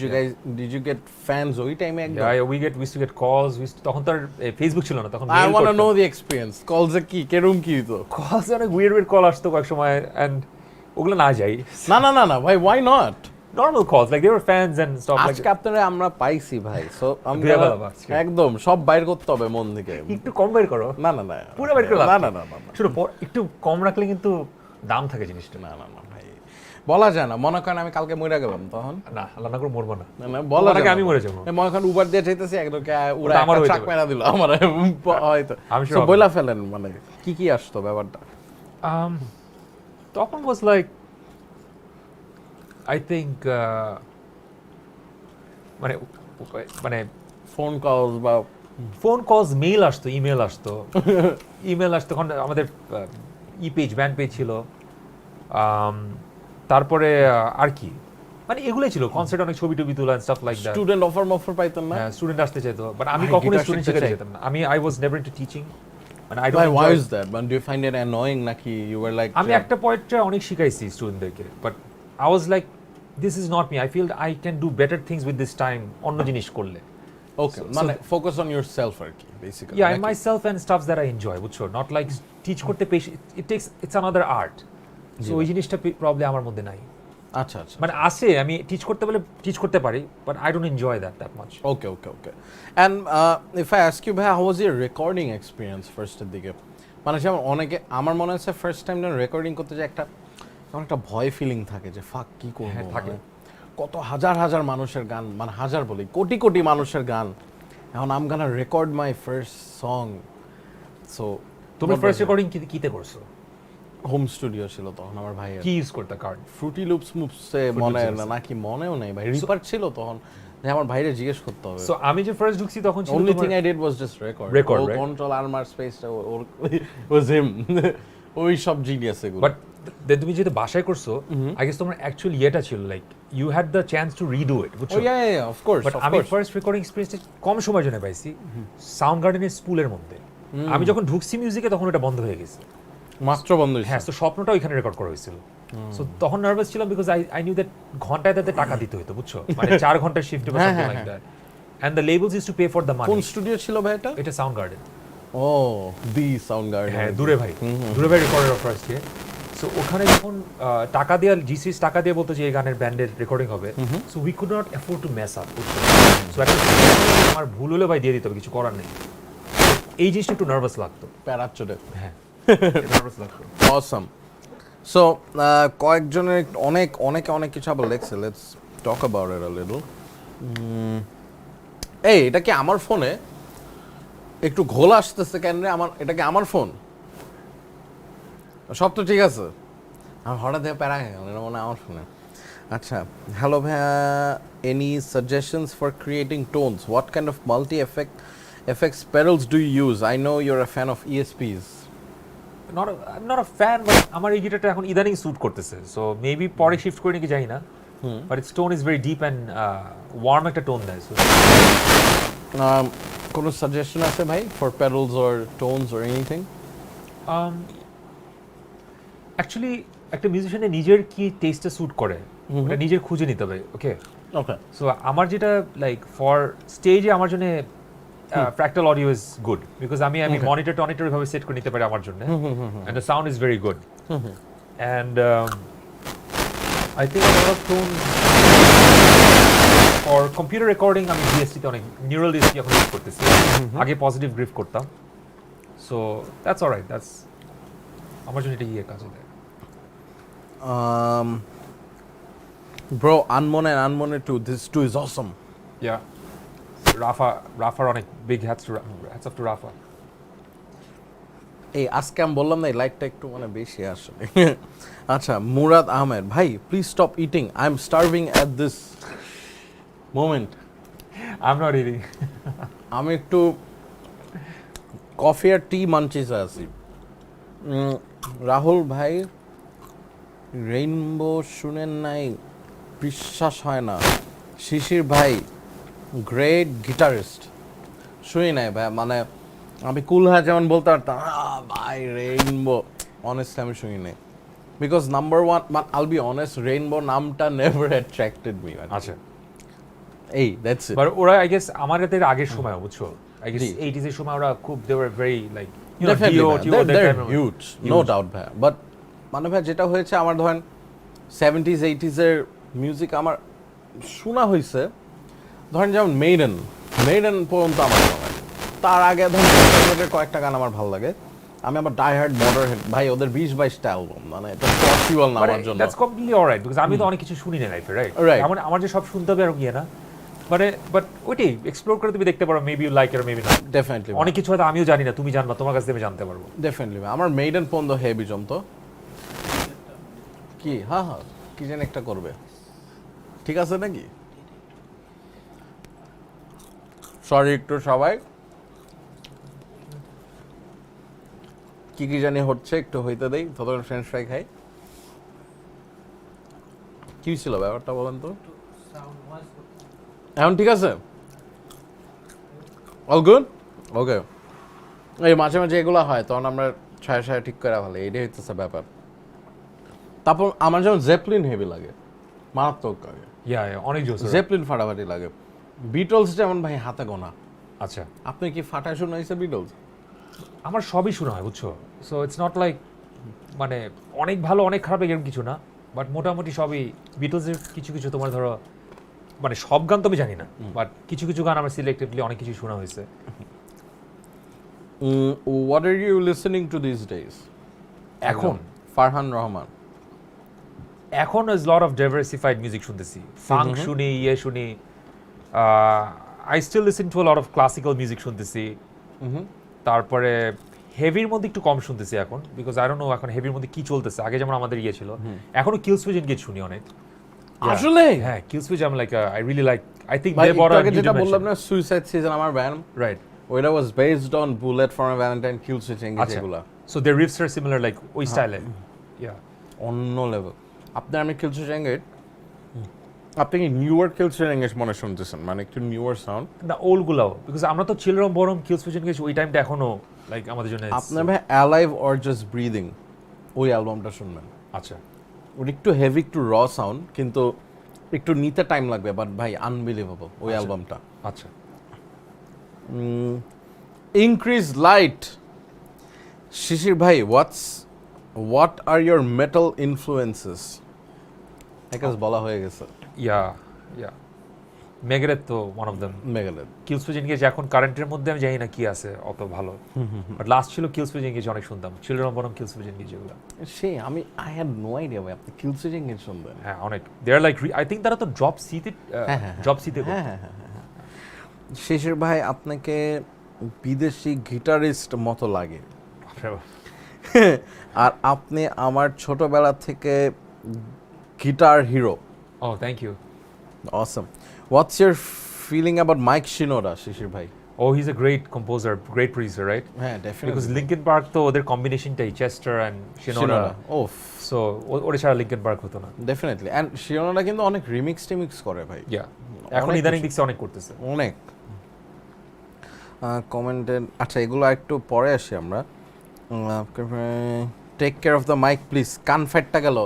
you get fans ওই টাইমে একদম we used to get calls তখন তার ফেসবুক ছিল না তখন I want to know the experience কলস কি কেরম কি তো কলস অনেক উইয়ার্ড কল আসতো কয়েক সময় এন্ড ওগুলো না যাই না ভাই why not normal calls like they were fans and stop like আজকে আপনারা আমরা পাইছি ভাই সো আমরা দুয়া বাবা আজকে। একদম সব বাইর করতে হবে মন থেকে একটু কম বের করো না পুরো বের করে লাভ না নেই। শুনো একটু কম রাখলে কিন্তু দাম থাকে জিনিসটা না ভাই বলা যায় না মনে করেন আমি কালকে মরে গেলাম তখন না আল্লাহ না করে মরবো না না বলা তোমার আগে যায় আমি মরে যাবো। মনে করেন উবার দিয়ে চাইতেছি একদম উড়া আমারও একটা হইতে ট্রাক পারে। মেরা দিল আমার হয়তো আমি sure So, হবে। বইলা ফেলেন মানে কি আসতো ব্যাপারটা তখন ওয়াজ লাইক আই থিঙ্ক মানে ফোন কলস বা ফোন কলস মেইল আসতো ইমেল আসতো তখন আমাদের ই পেজ ব্যান্ড পেজ ছিল তারপরে আর কি মানে এগুলোই ছিল কনসার্ট অনেক ছবি টবি তোলা stuff like that student offer পাইতেন না স্টুডেন্ট আসতে চাইতো বাট আমি ভাই, কখনোই guitar স্টুডেন্ট শিখতে শিখাতে চাই। যেতাম না I was never into teaching মানে আই ভাই don't why is that man do you find it annoying নাকি you were like আমি একটা পয়েন্টে অনেক শিখাইছি স্টুডেন্টদেরকে but I was like this is not me I feel I can do better things with this time অন্য জিনিস করলে okay মানে ফোকাস অন yourself আর কি basically yeah and myself and stuffs that I enjoy বুঝছো not like teach করতে it's another art so ওই জিনিসটা problem আমার মধ্যে নাই আচ্ছা আচ্ছা মানে আছে, আমি টিচ করতে বলে টিচ করতে পারি, but I don't enjoy that much. Okay okay okay and if I ask you ভাই how was your recording experience ফার্স্টের দিকে? মানে যেমন অনেকে, আমার মনে হচ্ছে ফার্স্ট টাইম যখন রেকর্ডিং করতে যে একটা কেমন একটা ভয় ফিলিং থাকে যে ফাক কি করবো, হ্যাঁ, থাকে। মানে কত হাজার হাজার মানুষের গান, মানে হাজার বলি কোটি কোটি মানুষের গান, এখন I'm gonna record my first song. So তুমি ফার্স্ট রেকর্ডিং কিতে করছো? হোম স্টুডিও ছিল তখন আমার ভাইয়ের, কি ইউজ করতে কার্ড? ফ্রুটি লুপস মুপসে মনে নাকি মনেও নেই ভাই, রিপার ছিল তখন, যে আমার ভাইরে জিজ্ঞেস করতে হবে। সো আমি যে ফার্স্ট ঢুকছি তখন ছিল Only তোমার- thing I did was just record. Record, All right? control armor space was him. ওই সব জিনিয়াস এগুলো। বাট দেন তুমি যেহেতু বাসায় করছো, আই গেস তোমার অ্যাকচুয়ালি ইয়েটা ছিল like you had the chance to redo it, বুঝছো? Oh yeah, yeah, of course, but of আমি course. ফার্স্ট রেকর্ডিং এক্সপেরিয়েন্সটা কম সময়ের জন্য পাইছি সাউন্ড গার্ডেনের স্কুলের মধ্যে। আমি যখন ঢুকছি মিউজিকে তখন এটা বন্ধ হয়ে গেছে। মাত্র বন্ধ হয়েছে। হ্যাঁ, তো স্বপ্নটা ওইখানে রেকর্ড করা হয়েছিল। সো তখন নার্ভাস ছিলাম বিকজ আই নিউ দ্যাট ঘন্টায় তাতে টাকা দিতে হতো, বুঝছো? মানে 4 ঘন্টার শিফট বা হ্যাঁ, সামথিং হ্যাঁ, like that, and the labels use to pay for the কোন মানি। স্টুডিও ছিল ভাই এটা? এটা sound garden. Oh the sound garden. হ্যাঁ, দূরে ভাই recorder of first year. So ওখানে যখন টাকা দিয়ে জিসিস টাকা দিয়ে বলতো যে এই গানের ব্যান্ডের রেকর্ডিং হবে, so we could not afford to mace up. So একটা আমার ভুল হলে ভাই দিয়ে দিতে হবে, কিছু করার নেই। এই জিনিসটা একটু নার্ভাস লাগতো। প্যারাচুটে। হ্যাঁ, নার্ভাস লাগতো। অসাম। সো কয়েকজনের অনেকে কিছু আবার লেখছে, let's talk about it a little. এই এটা কি আমার ফোনে একটু ঘোল আসতেছে কেন রে? আমার এটা কি আমার ফোন? সব তো ঠিক আছে, আমার হঠাৎ প্যারা হয়ে গেল, এটা মনে হয় আমার ফোনে। আচ্ছা, হ্যালো ভাইয়া, any suggestions for creating tones? What kind of multi effects pedals do you use? I know you're a fan of ESPs. I'm not a fan, but আমার এই গিটারটা এখন ইদানিং স্যুট করতেছে। সো মেবি পরে শিফট করে নাকি জানি না, but it's tone is very deep and worm একটা টোন দেয়। সো কোনো সাজেশন আছে ভাই for pedals or tones or anything? Actually একটা মিউজিশিয়ানের নিজের কি টেস্টে স্যুট করে ওটা নিজের খুঁজে নিতে হবে। ওকে, Okay. সো আমার যেটা লাইক ফর স্টেজে আমার জন্য fractal audio is good, because আমি মনিটর টনিটর ভাবে সেট করে নিতে পারি আমার জন্য, and the sound is very good. And I think lot of tone for computer recording আমি ডিএসটিতে অনেক নিউরাল ডিএসটি এখন ইউজ করতেছি। আগে পজিটিভ গ্রিফ করতাম। সো দ্যাটস অলরাইট, দ্যাটস আমার জন্য এটা ইয়ে কাজে দেয়। Bro, Unmone 2, this 2 is awesome. Yeah. রাফার অনেক বিগ হ্যাটস অফ টু রাফা। এই আজকে আমি বললাম না এই লাইটটা একটু মানে বেশি আসলে। আচ্ছা, মুরাদ আহমেদ ভাই, please stop eating, I am starving at this moment. I'm not eating. আমি একটু কফি আর টি মানচিসে আছি। রাহুল ভাই, রেইনবো শুনেন নাই? বিশ্বাস হয় না। শিশির ভাই, গ্রেট গিটারিস্ট। শুনি নাই ভাই, মানে আমি কুল হ্যাঁ যেমন বলতে পারতাম ভাই রেইনবো, অনেস্টলি আমি শুনি নাই। বিকজ নাম্বার ওয়ান, আইল বি অনেস্ট, রেইনবো নামটা নেভার অ্যাট্রাক্টেড মি। আচ্ছা, এই দ্যাটস ইট। বাট ওরা আই গেস আমাদের আগের সময় বুঝছো, আই গেস জি। 80s এর সময় ওরা খুব they were very like Definitely, man. They're huge, no doubt ভাই। বাট মানে ভাই যেটা হয়েছে, আমার ধরেন 70s 80s এর মিউজিক আমার শোনা হয়েছে, ধরেন যেমন মেইডেন পর্যন্ত আমার ভালো লাগে। তার আগে ধরেন কয়েকটা গান আমার ভালো লাগে। আমি আবার ডাই হার্ড মডারহেড ভাই, ওদের 20-22টা অ্যালবাম, মানে এটা পসিবল না আমার জন্য। দ্যাটস কমপ্লিটলি অলরাইট, বিকজ আমি তো অনেক কিছু শুনি না লাইফে, রাইট? Right. আমার যে সব শুনতে হবে আর গিয়ে না, বাট ওইটাই এক্সপ্লোর করে তুমি দেখতে পারো, maybe you like it maybe না। ডেফিনেটলি অনেক কিছু হয়তো আমিও জানি না, তুমি জানবা, তোমার কাছ থেকে আমি জানতে পারবো। ডেফিনেটলি আমার মেইডেন পর্যন্ত হেভি জমতো। কি হ্যাঁ কি যেন একটা করবে, ঠিক আছে নাকি? সরি একটু সবাই, কি জানি হচ্ছে, একটু হইতে দেই, ততক্ষণ ফ্রেঞ্চ ফ্রাই খাই। কি ছিল ব্যাপারটা বলেন তো? এখন ঠিক আছে? All good? ওকে। এই মাঝে মাঝে এগুলো হয়, তখন আমরা ছায়া ঠিক করে ভালো, এইটাই হইতেছে ব্যাপার। তারপর আমার যেমন জেপলিন হেভি লাগে, মারাত্মক লাগে। ইয়া অনেক জোস। জেপলিন ফাটাফাটি লাগে। বিটলস যেমন ভাই হাতে গোনা। আচ্ছা, আপনি কি ফাটায় শুনাইছে বিটলস? আমার সবই শোনা হয় বুঝছো। সো ইটস নট লাইক মানে অনেক ভালো অনেক খারাপ এরকম কিছু না, বাট মোটামুটি সবই বিটলসের কিছু কিছু তোমার ধরো মানে সব গান তো আমি জানি না বাট কিছু কিছু গান আমার সিলেক্টিভলি অনেক কিছু শোনা হয়েছে What are you listening to these days? এখন ফারহান রহমান। এখন is lot of diversified music শুনতেছি ফাঙ্ক শুনি শুনি I still listen to lot of classical music শুনতেছি তারপরে হেভির মধ্যে একটু কম শুনতেছি এখন বিকজ আই ডোন্ট নো এখন হেভির মধ্যে কি চলতেছে আগে যেমন আমাদের ছিল এখনো কিলসুইচ এনগেজ শুনি অনেক আসলে হ্যাঁ Killswitch I am like I really like I think ভাই দে বড় আগে যেটা বললাম না সুইসাইড সিজন আমার ব্যান্ড রাইট ওইটা was based on bullet from a Valentine kill switching এগুলা so they riffs are similar like ওই স্টাইলে ইয়া অন্য লেভেল। আপনি আমি কিল সুইচিং আপনি কি নিউয়ার কিল সুইচিং মনে শুনতেছেন মানে একটু নিউয়ার সাউন্ড না ওল্ড গুলাও বিকজ আমরা তো চিলড্রন বরং কিলসুইচ এনগেজ ওই টাইমটা এখনো লাইক আমাদের জন্য আপনার ভাই অ্যালাইভ অর জাস্ট ব্রিদিং ওই অ্যালবামটা শুনবেন। আচ্ছা ওটা একটু হেভি একটু র সাউন্ড কিন্তু একটু নিতে টাইম লাগবে বাট ভাই আনবিলিভেবল ওই অ্যালবামটা। আচ্ছা ইনক্রিজ লাইট শিশির ভাই what are your metal influences একাজ বলা হয়ে গেছে। ইয়া মেগারেথ তো one of them Megadeth Killswitch Engage এখন কারেন্টের মধ্যে আমি জানি না কি আছে অত ভালো বাট লাস্ট ছিল কিলসুইচ এনগেজ অনেক শুনতাম চিলড্রন বরং কিলসুইচ এনগেজ এগুলো সেই আমি আই হ্যাড নো আইডিয়া ভাই আপনি কিল সুইচিং শুনবেন। হ্যাঁ অনেক দে আর লাইক আই থিংক তারা তো ড্রপ সিতে ড্রপ সিতে শিশির ভাই আপনাকে বিদেশি গিটারিস্ট মতো লাগে আর আপনি আমার ছোটবেলা থেকে guitar hero. Oh thank you Awesome. What's your feeling about Mike Shinoda, Shishir bhai? Oh, he's a great composer, great producer, right? Yeah, definitely. Because Linkin Park তো ওদের কম্বিনেশনটাই চেস্টার এন্ড শিনোডা Oh, সো ওরে ছাড়া Linkin park হতো না definitely. And Shinoda কিন্তু অনেক remix টিমিক্স করে ভাই। ইয়া এখন অনেক ইদানিং কিছু। দেখছি অনেক করতেছে অনেক কমেন্টেড আচ্ছা এগুলো একটু পরে আসি আমরা। Take care of the mic please কান ফ্যাটটা গেল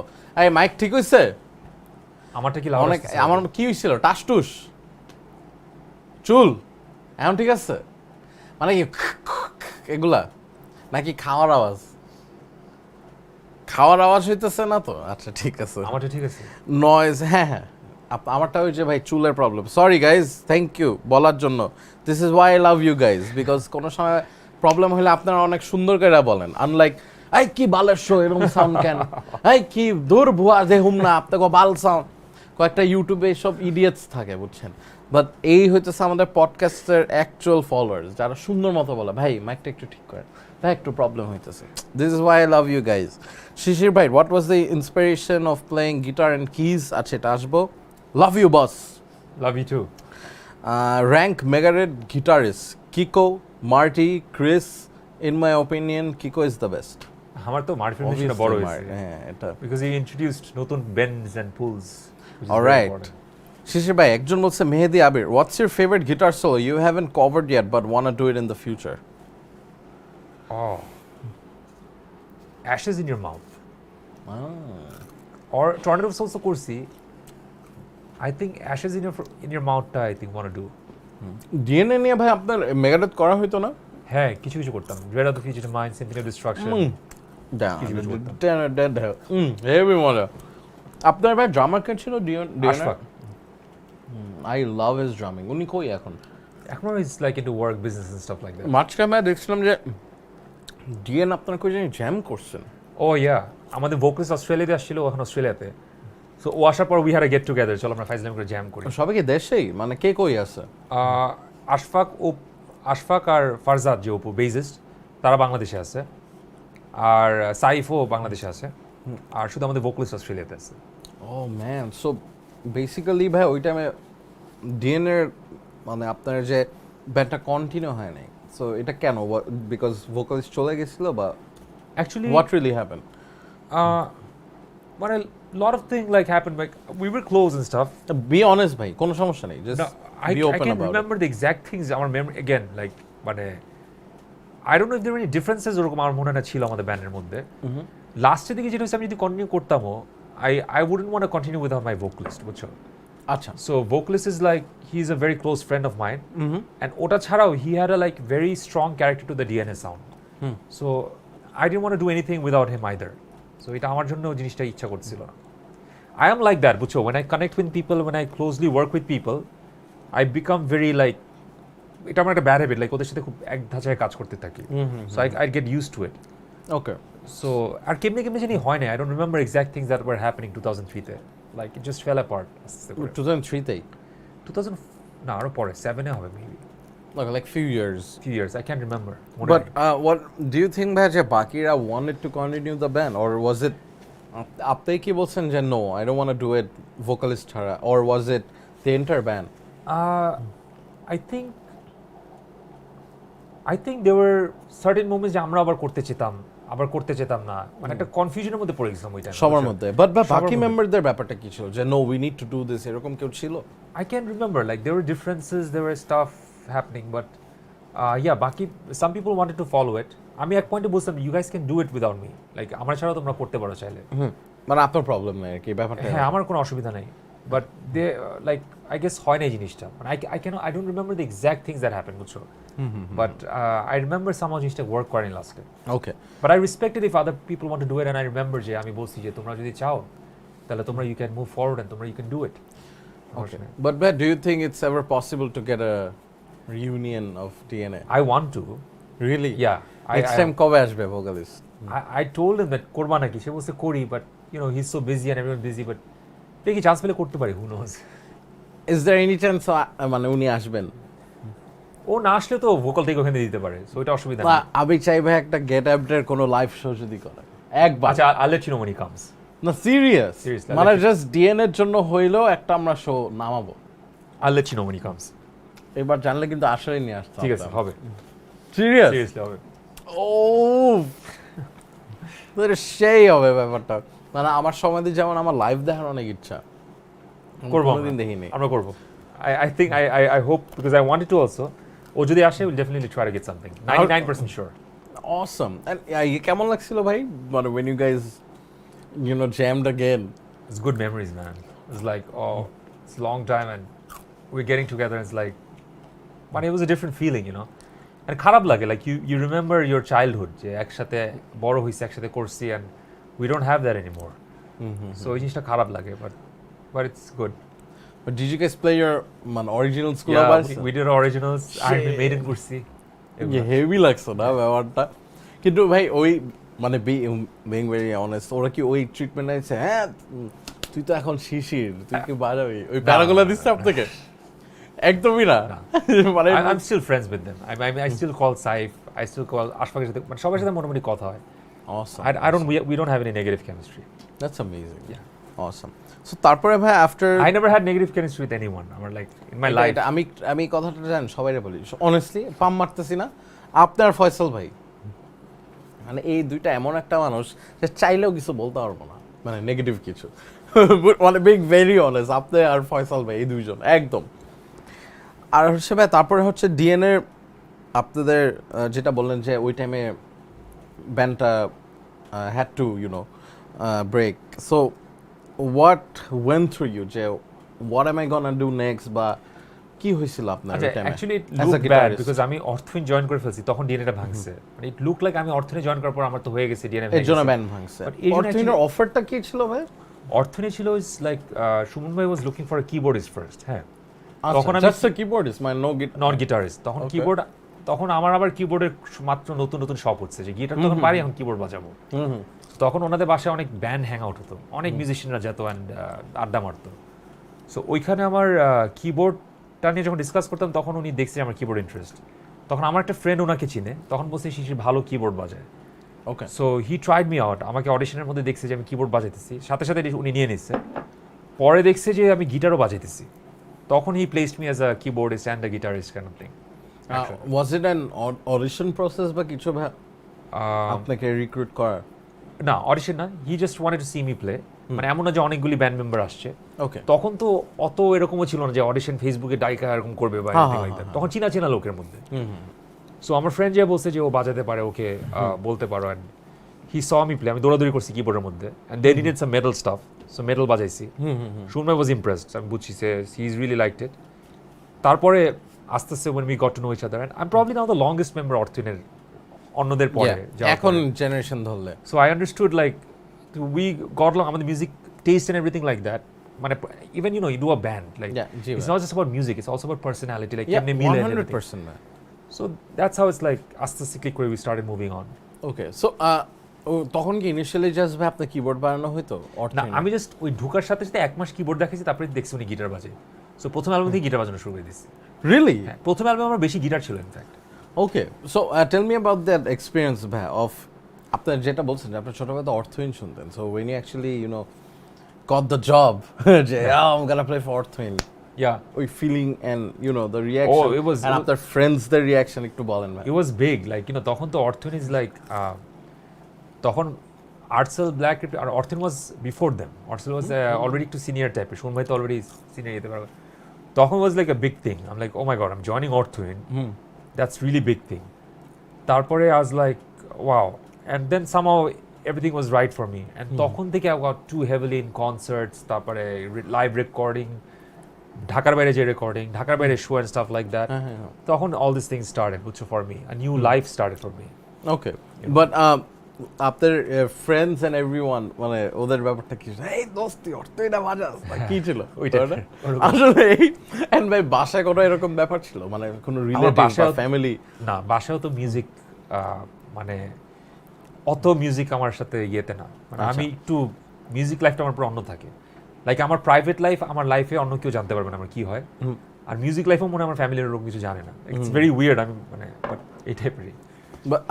এই মাইক ঠিক হইছে? আমারটা কি অনেক আমার কি হয়েছিল টাসটুস চুল এখন ঠিক আছে মানে কি এগুলা নাকি খাওয়ার আওয়াজ হইতেছে না তো আচ্ছা ঠিক আছে আমারটা ঠিক আছে নয়েজ হ্যাঁ আমারটা হয়েছে ভাই চুলের problem sorry guys thank you বলার জন্য this is why I love you guys because কোনো সময় প্রবলেম হলে আপনারা অনেক সুন্দর করে বলেন আনলাইক এই কি বালের শো এরকম সাউন্ড কেন এই কি দূর ভুয়া দেহুম না আপনাকে বাল সাউন্ড কয়েকটা ইউটিউবে সব ইডিয়েটস থাকে বুঝছেন বাট এই হইতেছে আমাদের পডকাস্টের অ্যাকচুয়াল ফলোয়ার্স যারা সুন্দর মতো বলে ভাই মাইকটা একটু ঠিক করেন ভাই একটু প্রবলেম হইতেছে this is why I love you guys Shishir ভাই what was the inspiration of playing guitar and keys আচ্ছা এটা আসবো love you boss love you too rank Megadeth guitarist Kiko Marty Chris in my opinion Kiko is the best আমার তো মার্ফির মেশিনটা বড় হয়েছে হ্যাঁ এটা বিকজ হি ইন্ট্রোডিউসড নতুন bends and pulls alright Shishir ভাই একজন বলছে Mehedi Abir what's your favourite guitar solo you haven't covered yet but want to do it in the future Oh. Ashes in your mouth. Or Tornadoes also করছি I think ashes in your mouth I think want to do. DNA নিয়ে ভাই আপনার মেগাডেথ করা হইতো না হ্যাঁ কিছু কিছু করতাম Dread of the Fugitive Mind, Symphony of Destruction. Heavy মজা আপনার ভাই ড্রামার কে ছিল DNA Ashfaq I love his drumming উনি কই এখন এখন is like into work business and stuff like that মাঝখানে আমি দেখছিলাম যে ডিএন আপনার কই জানি জ্যাম করছেন ও ইয়া আমাদের ভোকালিস্ট অস্ট্রেলিয়াতে আসছিল এখন অস্ট্রেলিয়াতে সো ও আসার পর we had a get together চলো আমরা ফাইজলাম করে জ্যাম করি সবাই কি দেশেই মানে কে কই আছে আশফাক আর ফারজাদ যে অপু বেসিস্ট তারা বাংলাদেশে আছে আর সাইফও বাংলাদেশে আছে আর শুধু আমাদের ভোকালিস্ট অস্ট্রেলিয়াতে আছে ও ম্যান সো বেসিক্যালি ভাই ওই টাইমে ডিএনএর মানে আপনার যে ব্যান্ডটা কন্টিনিউ হয় নাই সো এটা কেন বিকজ ভোকালিস্ট চলে গেছিল বা অ্যাকচুয়ালি হোয়াট রিয়েলি হ্যাপেন মানে lot of thing like happen like we were close and stuff be honest ভাই কোনো সমস্যা নেই just I be open can about remember the exact things আমার memory again like মানে I don't know if there were any differences ওরকম আমার মনে না ছিল আমাদের ব্যান্ডের মধ্যে লাস্টের দিকে যেটা হচ্ছে আমি যদি continue করতামও I wouldn't want to continue without my vocalist বুঝছো আচ্ছা so vocalist is like he's a very close friend of mine and ওটা ছাড়াও he had a like very strong character to the DNA sound so I didn't want to do anything without him either so এটা আমার জন্য জিনিসটা ইচ্ছা করছিল না I am like that, বুঝছো, when I connect with people, when I closely work with people, I become very like, এটা আমার একটা ব্যাড হ্যাবিট, লাইক ওদের সাথে খুব এক ধাঁচায় কাজ করতে থাকি, so I get used to it. Okay. So আর কেমনে কেমনে জানি হয় না, I don't remember exact things that were happening 2003 তে, like it just fell apart. 2003-তেই? 2000 না আরো পরে 7 এ হবে maybe. Like few years. Few years, I can't remember. But what do you think ভাই যে বাকিরা wanted to continue the band, or was it আপনি কি বলছেন যে no, I don't want to do it vocalist ছাড়া, or was it the entire band? I think there were certain moments যে আমরা আবার করতে চেতাম না, মানে একটা কনফিউশনের মধ্যে পড়ে গেছিলাম ওই টাইমে সবার মধ্যে, but সবার বাকি মধ্যে। মেম্বারদের ব্যাপারটা কি ছিল যে no, we need to do this, এরকম কেউ ছিল? I can't remember, like there were differences, there were stuff happening, but yeah, বাকি some people wanted to follow it. আমি এক পয়েন্টে বলছিলাম you guys can do it without me, like আমার ছাড়া তোমরা করতে পারো চাইলে। মানে আপনার প্রবলেম নেই কি ব্যাপারটা? হ্যাঁ, আমার কোনো অসুবিধা নেই, but they like I guess হয় না এই জিনিসটা, মানে I don't remember the exact things that happened, বুঝছো, বাট I remember somehow জিনিসটা ওয়ার্ক করেনি লাস্টে। Okay. But I respected if other people want to do it, and I remember যে আমি বলছি যে তোমরা যদি চাও তাহলে তোমরা you can move forward and তোমরা you can do it. Okay. But do you think it's ever possible to get a reunion of DNA? I want to. Really? Yeah. Next time কবে আসবে vocalist? I told him that করবা নাকি, সে বলছে করি, but you know he's so busy and everyone busy, but দেখি chance পেলে করতে পারি, who knows. Is there any chance মানে উনি আসবেন? ও না আসলে তো ভোকাল থেকে ওখানে দিতে পারে, সো এটা অসুবিধা না, নেই। আমি চাইবে একটা গেট আপডের কোনো লাইভ শো যদি করে একবার। আচ্ছা, I'll let you know when he comes. না সিরিয়াস, Seriously, মানে I'll let জাস্ট ডিএনএ এর জন্য হইলো একটা আমরা শো নামাবো। I'll let you know when he comes. এবার জানলে কিন্তু আসলেই নিয়ে আসতে ঠিক আছে, হবে। সিরিয়াস? Seriously হবে। ও তোরে সেই হবে ব্যাপারটা, মানে আমার সমাধি যেমন আমার লাইভ দেখার অনেক ইচ্ছা, করবো কোনোদিন দেখিনি। আমরা করবো। I think I hope, because I wanted to also. ও যদি আসে we'll definitely try to get something. 99% sure. Awesome. And কেমন লাগছিল ভাই মানে when you guys jammed again? It's good memories, man. It's like, oh, it's a long time and we're getting together. It's like, but it was a different feeling, you know. And খারাপ লাগে, like you remember your childhood, যে একসাথে বড় হইছে, একসাথে করছি, and we don't have that anymore. So এই জিনিসটা খারাপ লাগে, but it's good. But did you guys play your original school Yeah, bars? we did originals. I made in করছি। হেভি লাগছে না ব্যাপারটা, কিন্তু ভাই ওই মানে being very honest, ওরা কি ওই ট্রিটমেন্ট আছে? হ্যাঁ তুই তো এখন শিশির, তুই কি বাজাবি, ওই প্যারাগুলো দিচ্ছে আপনাকে? একদমই না। মানে I'm still friends with them. I still call Saif. I still call আশফাকের সাথে, মানে সবার সাথে মোটামুটি কথা হয়। awesome. We don't have any negative chemistry. That's amazing. Yeah. Awesome. So তারপরে ভাই after I never had negative chemistry with anyone. I'm like in my life. আমি কথাটা জানেন সবাইরে বলি অনেস্টলি, পাম মারতেছি না, আপনার ফয়সাল ভাই মানে এই দুইটা এমন একটা মানুষ যে চাইলেও কিছু বলতে পারবো না, মানে নেগেটিভ কিছু, মানে বিং ভেরি অনেস্ট, আপনি আর ফয়সাল ভাই এই দুইজন একদম। আর হচ্ছে ভাই তারপরে হচ্ছে ডিএনএ আপনাদের যেটা বললেন যে ওই টাইমে ব্যান্ডটা had to break, so what went through you যে what am I gonna do next, বা কি হয়েছিল আপনার আচ্ছা, ওই টাইমে? actually it As a looked bad guitarist. because আমি অর্থহীন জয়েন করে ফেলছি, তখন ডিএনএটা ভাঙছে, মানে it looked like আমি অর্থহীন জয়েন করার পর আমার তো হয়ে গেছে ডিএনএ এর জন্য ব্যান্ড ভাঙছে। But এই জন্য অর্থহীনের অফারটা কি ছিল ভাই? অর্থহীন ছিল is like সুমন ভাই was looking for a keyboardist first, হ্যাঁ, তখন তখন আমি জাস্ট আ কিবোর্ডিস্ট, মানে নো গিটার, নন গিটারিস্ট, তখন Okay. কিবোর্ড, তখন আমার আবার কিবোর্ডের মাত্র নতুন নতুন শপ হচ্ছে, যে গিটার তখন পারি, এখন কিবোর্ড বাজাবো। তখন ওনাদের বাসায় অনেক ব্যান্ড হ্যাং আউট হতো, অনেক মিউজিশিয়ানরা যেত অ্যান্ড আড্ডা মারতো। সো ওইখানে আমার কিবোর্ডটা নিয়ে যখন ডিসকাস করতাম, তখন উনি দেখছে আমার কিবোর্ড ইন্টারেস্ট, তখন আমার একটা ফ্রেন্ড ওনাকে চিনে, তখন বলছে শিশির ভালো কিবোর্ড বাজায়। Okay, so he tried me out, আমাকে অডিশনের মধ্যে দেখছে যে আমি কিবোর্ড বাজাইতেছি, সাথে সাথে উনি নিয়ে নিচ্ছে, পরে দেখছে যে আমি গিটারও বাজাইতেছি, তখন he placed me as a keyboardist and a guitarist kind of thing. Was it an audition process বা কিছু ভাই আপনাকে রিক্রুট করার? না, অডিশন না, he just wanted to see me play, মানে এমন না যে অনেকগুলি ব্যান্ড মেম্বার আসছে, ওকে, তখন তো অত এরকমও ছিল না যে অডিশন ফেসবুকে ডাইকা এরকম করবে বা হ্যাঁ, anything like that, তখন চিনা চেনা লোকের মধ্যে। সো আমার ফ্রেন্ড যে বলছে যে ও বাজাতে পারে, ওকে বলতে পারো, and he saw me play, আমি দৌড়াদৌড়ি করছি কিবোর্ডের মধ্যে, and they needed some metal stuff, so metal বাজাইছি। সুমন ভাই ওয়াজ ইমপ্রেসড, আমি বুঝছি he is really liked it. তারপরে আস্তে আস্তে when we got to know each other, and I'm probably now the longest member অর্থহীনের অন্যদের পরে, এখন জেনারেশন ধরলে। So I understood like we got long, আমাদের music taste and everything like that. মানে even you do a band like it's not just about music, it's also about personality, like yeah, কেমনে মিলে and 100% man. so that's how it's like আস্তে আস্তে click করে we started moving on. Okay, so তখন কি initially just ভাই আপনার keyboard বানানো হতো না আমি জাস্ট ওই ঢোকার সাথে সাথে এক মাস কিবোর্ড দেখাইছি, তারপরে দেখছি উনি গিটার বাজে, সো প্রথম অ্যালবাম থেকে গিটার বাজানো শুরু করে দিয়েছি। রিয়েলি? হ্যাঁ, প্রথম অ্যালবামে আমার বেশি গিটার ছিল in fact. Okay, so tell me about that experience ভাই অফ আপনার যেটা বলছেন যে আপনার ছোটবেলাতে অর্থহীন শুনতেন, so when you actually got the job যে I'm gonna play for Aurthohin, ওই feeling and the reaction it was, and আপনার ফ্রেন্ডসদের রিঅ্যাকশন একটু বলেন ভাই। It was big, like তখন তো অর্থহীন ইজ লাইক তখন আর্টসেল ব্ল্যাক আর Aurthohin was before them. Artcell was already একটু সিনিয়র টাইপের, শুন ভাই তো অলরেডি সিনিয়র যেতে পারবে, তখন was like a big thing. I am like oh my God, I am joining Aurthohin, that's really big thing. তারপরে I was like wow, and then somehow everything was right for me, and তখন থেকে I got too heavily in concerts, তারপরে live recording, ঢাকার বাইরে যে recording, ঢাকার বাইরে show and stuff like that, তখন all these things started for me, a new life started for me. Okay, but আপনার ফ্রেন্ডস এন্ড এভরিওয়ান মানে ওদের ব্যাপারটা কি, এই দোস্তি অর্থহীন বাজাস কি ছিল ওইটা আসলে? এন্ড ভাই বাসায় কোনো এরকম ব্যাপার ছিল, মানে কোনো রিলেটিভ বা ফ্যামিলি? না, বাসায়ও তো মিউজিক মানে অত মিউজিক আমার সাথে ইয়েতে না, মানে আমি একটু মিউজিক লাইফটা আমার পুরো অন্য থাকে, লাইক আমার প্রাইভেট লাইফ আমার লাইফে অন্য কেউ জানতে পারবে না আমার কি হয়, আর মিউজিক লাইফেও মনে আমার ফ্যামিলির লোক কিছু জানে না। ইটস ভেরি উইয়ার্ড, আমি মানে বাট এই টাইপেরই।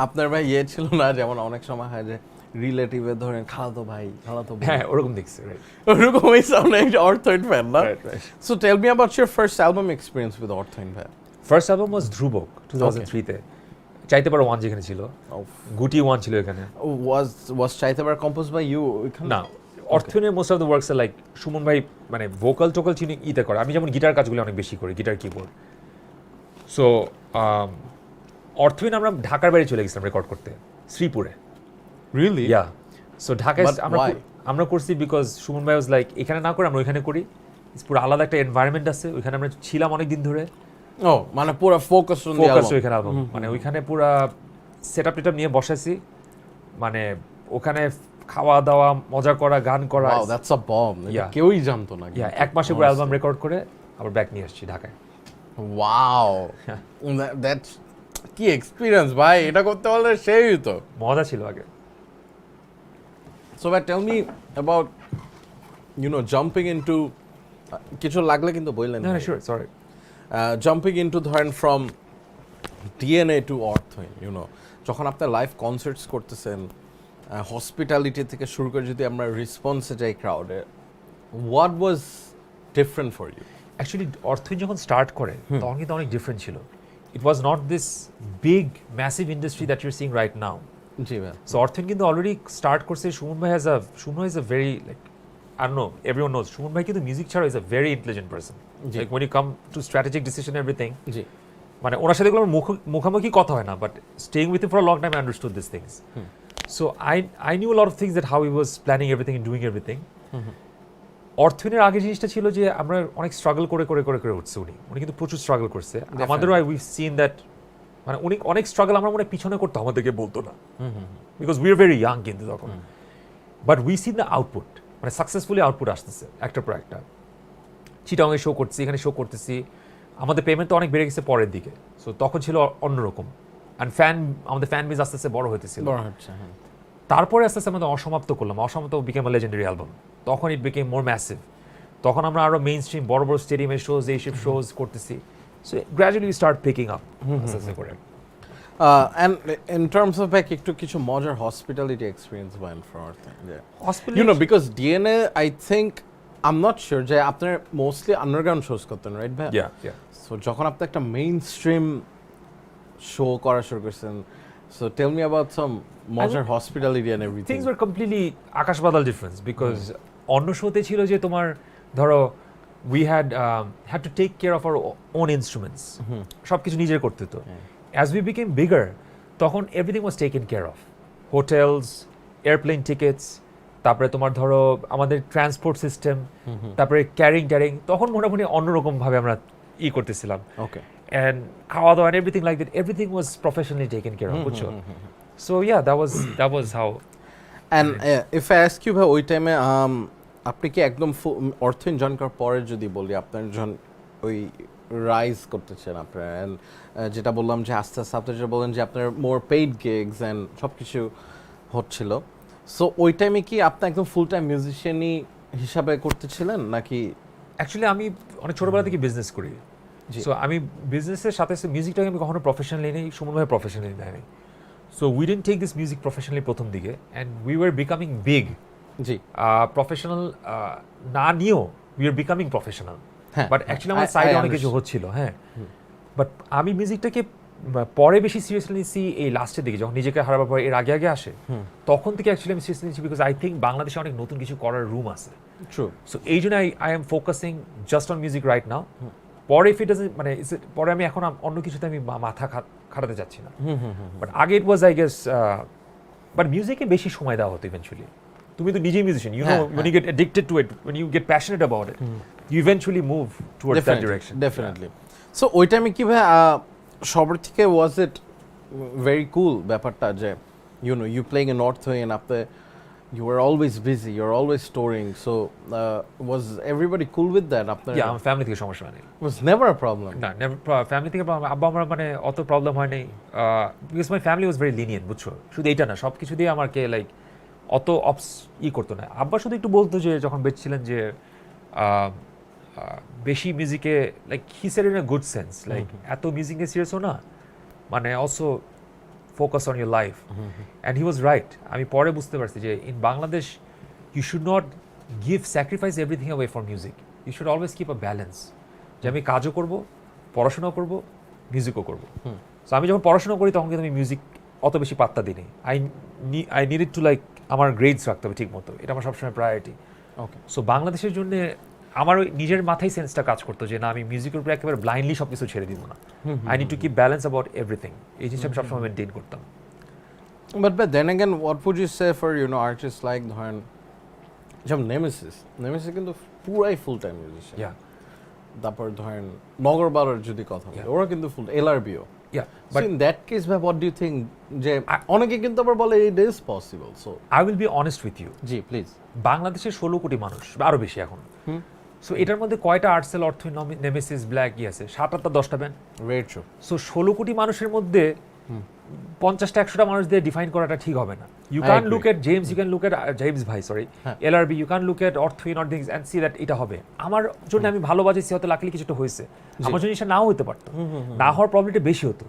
আপনার ভাই ইয়ে ছিল না, যেমন অনেক সময় হয় যে রিলেটিভে ধরেন খালাতো ভাই খালাতো বোন, হ্যাঁ ওরকম দেখছি, রাইট, ওরকমই সামনে একটা অর্থহীন ফ্যান না? So tell me about your first album experience with Aurthohin ভাই। ফার্স্ট অ্যালবাম ওয়াজ ধ্রুবক 2003-তে, চাইতে পারো ওয়ান যেখানে ছিল, গুটি ওয়ান ছিল এখানে। was চাইতে পারো কম্পোজ বাই ইউ? না, অর্থহীনের most of the works are like Suman ভাই মানে ভোকাল টোকাল চিনি ইতে করে, আমি যেমন গিটার কাজগুলো অনেক বেশি করি, গিটার কিবোর্ড। সো অর্থহীন আমরা ঢাকার বাইরে চলে গেছিলাম রেকর্ড করতে, শ্রীপুরে। রিয়েলি? ইয়া, সো ঢাকায় আমরা করছি বিকজ সুমন ভাই ওয়াজ লাইক এখানে না করে আমরা ওইখানে করি, পুরো আলাদা একটা এনভায়রনমেন্ট আছে, ওইখানে আমরা ছিলাম অনেক দিন ধরে। ও মানে পুরো ফোকাস ওইখানে অ্যালবাম, মানে ওইখানে পুরো সেটআপ টেটআপ নিয়ে বসাইছি, মানে ওখানে খাওয়া দাওয়া মজা করা গান করা। ওয়াও, দ্যাটস আ বম, এটা কেউই জানতো না। ইয়া, এক মাসে পুরো অ্যালবাম রেকর্ড করে আবার ব্যাক নিয়ে আসছি ঢাকায়। ওয়াও, দ্যাটস কি এক্সপেরিয়েন্স ভাই, এটা করতে পারলে সেই তো মজা ছিল আগে। সো ভাই tell me about jumping into, কিছু লাগলে কিন্তু বললেন না, শিওর, সরি। জাম্পিং ইনটু ধরেন ফ্রম ডিএনএ টু অর্থহীন, যখন আপনার লাইভ কনসার্টস করতেছেন, হসপিটালিটি থেকে শুরু করে যদি আমরা রেসপন্সে যাই ক্রাউডে, what was different for you? Actually Aurthohin যখন স্টার্ট করে তখন কিন্তু অনেক ডিফারেন্ট ছিল। It was not this big massive industry that you are seeing right now. জি ভাই। সো অর্থহীন কিন্তু অলরেডি স্টার্ট করছে, সুমন ভাই Sumon is a very like I don't know, everyone knows Sumon ভাই কিন্তু মিউজিক ছাড়া is a very intelligent person, like when you come to strategic decision everything, জি, মানে ওনার সাথে কোনো মুখামুখি কথা হয় না, but staying with him for a long time I understood these things. So I knew a lot of things, that how he was planning everything and doing everything. অর্থহীনের আগে জিনিসটা ছিল যে আমরা অনেক স্ট্রাগল করে করে করে করে উঠছে, উনি কিন্তু প্রচুর স্ট্রাগল করছে, আমাদেরও উইভ সিন দ্যাট, মানে উনি অনেক স্ট্রাগল আমরা মনে পিছনে করতো, আমাদেরকে বলতো না, because we are very young কিন্তু তখন, but we see the output, মানে সাকসেসফুলি আউটপুট আসতেছে একটার পর একটা। চিটাংয়ে শো করছি, এখানে শো করতেছি, আমাদের পেমেন্ট তো অনেক বেড়ে গেছে পরের দিকে, সো তখন ছিল অন্যরকম, অ্যান্ড আমাদের ফ্যান বেজ আস্তে আস্তে বড় হতেছিল। তারপরে আস্তে আস্তে আমাদের অসমাপ্ত করলাম, অসমাপ্ত বিকেম আ লেজেন্ডারি অ্যালবাম, তখন ইট বিকেম মোর ম্যাসিভ, তখন আমরা আরো মেইন স্ট্রিম বড় বড় স্টেডিয়ামের শোজ, এইসব শোজ করতেছি, so gradually we start picking up আস্তে আস্তে করে। And in terms of like একটু কিছু মজার hospitality experience বলেন for our thing, because DNA, I think, I'm not sure যে আপনার mostly underground shows করতেন, right ভাই? Yeah. So যখন আপনি একটা mainstream show করা শুরু করছেন, so tell me about some মজার hospitality and everything. Things were completely Akash Badal difference, because অন্য শোতে ছিল যে তোমার ধরো we had to take care of our own instruments, সবকিছু নিজে করতে হতো। As we became bigger, তখন everything was taken care of, hotels, airplane tickets, তারপরে তোমার ধরো আমাদের ট্রান্সপোর্ট সিস্টেম, তারপরে ক্যারিং, তখন মোটামুটি অন্যরকম ভাবে আমরা করতেছিলাম। ওকে, and খাওয়া দাওয়া and everything like that, everything was professionally taken care of, বুঝছো? So yeah, that was how. And if I ask you ভাই ওই টাইমে আপনি কি একদম অর্থহীন জয়েন করার পরে যদি বলি আপনার যখন ওই রাইজ করতেছেন আপনার and, যেটা বললাম যে আস্তে আস্তে আপনি যেটা বলেন যে আপনার মোর পেইড গিগস অ্যান্ড সব কিছু হচ্ছিল, সো ওই টাইমে কি আপনি একদম ফুল টাইম মিউজিশিয়ানই হিসাবে করতেছিলেন নাকি? অ্যাকচুয়ালি আমি অনেক ছোটবেলা থেকে বিজনেস করি, সো আমি বিজনেসের সাথে সাথে মিউজিকটাকে আমি কখনো প্রফেশনালি নেই, সুমনভাবে প্রফেশনালি নেই। So we didn't take this music professionally প্রথম দিকে, and we were becoming big. জি, প্রফেশনাল না নিয়েও উই আর বিকামিং প্রফেশনাল, হ্যাঁ, বাট অ্যাকচুয়ালি আমার সাইডে অনেক কিছু হচ্ছিল। হ্যাঁ, বাট আমি মিউজিকটাকে পরে বেশি সিরিয়াসলি নিয়েছি এই লাস্টের দিকে, যখন নিজেকে হারাবার পর এর আগে আসে, তখন থেকে অ্যাকচুয়ালি আমি সিরিয়াসলি নিয়েছি, বিকজ আই থিঙ্ক বাংলাদেশে অনেক নতুন কিছু করার রুম আছে। ট্রু। সো এই জন্য I am focusing just on music right now. পরে ইফ ইট ডাজন্ট মানে পরে আমি এখন অন্য কিছুতে আমি মাথা খাটাতে চাচ্ছি না, বাট আগে it was I guess, but মিউজিকে বেশি সময় দেওয়া হতো ইভেন্চুয়ালি। তুমি তো নিজেই musician, you know, when you get addicted to it, when you get passionate about it, you eventually move towards that direction. Definitely. So ওই টাইমে কি ভাই সবার থেকে ওয়াজ ইট ভেরি কুল ব্যাপারটা যে you know you playing a north way and আপনি you were always busy, you're always touring, so was everybody cool with that? আপনার আমার ফ্যামিলি থেকে সমস্যা হয়নি, was never a problem? না, ফ্যামিলি থেকে আব্বা আমার মানে অত প্রবলেম হয়নি, because my family was very lenient, বুঝছো। শুধু এইটা না, সব কিছু দিয়ে আমাকে লাইক অত করতো না। আব্বা শুধু একটু বলতো যে যখন বেঁচছিলেন যে বেশি মিউজিকে, like he said in a good sense, like এত মিউজিক নিয়ে সিরিয়াস হো না, মানে also focus on your life, and he was right. আমি পরে বুঝতে পারছি যে in Bangladesh you should not give sacrifice everything away for music, you should always keep a balance, যে আমি কাজও করব, পড়াশোনাও করব, মিউজিকও করবো। সো আমি যখন পড়াশোনা করি তখন কিন্তু আমি মিউজিক অত বেশি পাত্তা দিই। আই নিডেড টু লাইক আমার গ্রেডস রাখতে হবে ঠিক মতো, এটা আমার সবসময় প্রায়োরিটি। ওকে। সো বাংলাদেশের জন্য আমার ওই নিজের মাথায় সেন্সটা কাজ করতো যে না, আমি মিউজিকের উপরে একেবারে ব্লাইন্ডলি সব কিছু ছেড়ে দিব না, I need to keep balance about everything, এই জিনিসটা আমি সবসময় মেনটেন করতাম। But then again, what would you say for artists like ধরেন যেমন নেমেসিস কিন্তু পুরাই ফুল টাইম মিউজিশিয়ান। ইয়া, তারপর ধরেন নগরবালার যদি কথা বলি, ওরা কিন্তু ফুল এলআরবিও। Yeah, but in that case ভাই হোয়াট ডু ইউ থিঙ্ক যে অনেকে কিন্তু আবার বলে it is possible? So I will be honest with you, জি প্লিজ। বাংলাদেশে 16 কোটি মানুষ, আরো বেশি এখন। সো এটার মধ্যে কয়টা আর্টসেল, অর্থ, নেমেসিস, ব্ল্যাক আছে? 7-8টা 10টা ব্যান্ড। Very true. সো 16 কোটি মানুষের মধ্যে 50টা 100টা মানুষ দিয়ে ডিফাইন করাটা ঠিক হবে না। You can look at James, you can look at James ভাই, sorry, LRB, you can look at Aurthohin or things and see that এটা হবে। আমার জন্য আমি ভালো বাজেছি, হয়তো লাকিলি কিছুটা হয়েছে, আমার জন্য এটা নাও হতে পারতো, না হওয়ার প্রবলেমটা বেশি হতো।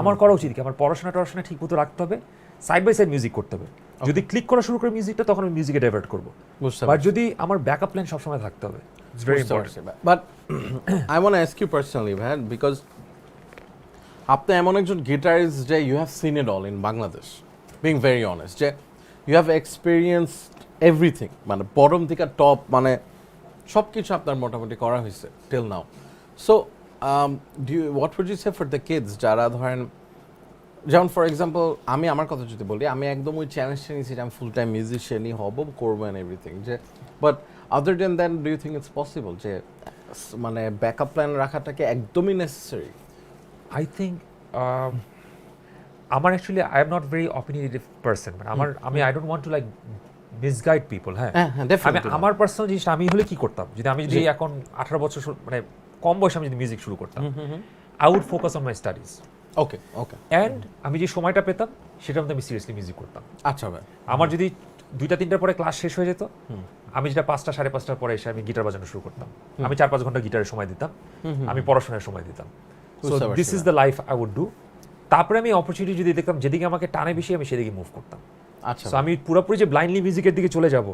আমার করা উচিত কি, আমার পড়াশোনা ঠিক মতো রাখতে হবে, সাইড বাই সাইড মিউজিক করতে হবে। যদি ক্লিক করা শুরু করে মিউজিকটা, তখন আমি মিউজিকে ডাইভার্ট করবো, বাট যদি আমার ব্যাকআপ প্ল্যান সবসময় থাকতে হবে। It's very important. But I want to ask you personally ভাই, বিকজ আপনি এমন একজন গিটারিস্ট যে you have seen it all in Bangladesh, being very honest, যে ইউ হ্যাভ এক্সপিরিয়েন্সড এভরিথিং, মানে বটম থেকে টপ, মানে সব কিছু আপনার মোটামুটি করা হয়েছে till now. So what would you say for the kids যারা ধরেন, যেমন ফর এক্সাম্পল আমি আমার কথা যদি বলি, আমি একদম ওই চ্যালেঞ্জটা নিয়েছি যে আমি ফুল টাইম মিউজিশিয়ানই হব, করবো অ্যান্ড এভরিথিং, যে but other than that do you think it's possible যে মানে ব্যাকআপ প্ল্যান রাখাটাকে একদমই নেসেসারি? I think আমার actually I am not very opinionative person, মানে আমি I don't want to like misguide people. হ্যাঁ, আমি আমার পার্সোনাল জিনিসটা আমি হলে কি করতাম, আমি যদি এখন 18 বছর মানে কম বয়সে আমি যদি মিউজিক শুরু করতাম, I would focus on my studies. Okay okay. And আমি যে সময়টা পেতাম সেটার মধ্যে আমি সিরিয়াসলি মিউজিক করতাম। আচ্ছা ভাই, আমার যদি 2টা-3টার পরে ক্লাস শেষ হয়ে যেত, আমি যেটা 5টা 5:30টার পরে এসে আমি গিটার বাজানো শুরু করতাম, আমি 4-5 ঘন্টা গিটারের সময় দিতাম, আমি পড়াশোনার সময় দিতাম। So this is the life I would do. তারপরে আমি অপরচুনিটি যদি দেখতাম যেদিকে আমাকে টানে বেশি, আমি সেদিকে মুভ করতাম। আচ্ছা, সো আমি পুরোপুরি যে ব্লাইন্ডলি মিউজিকের দিকে চলে যাব,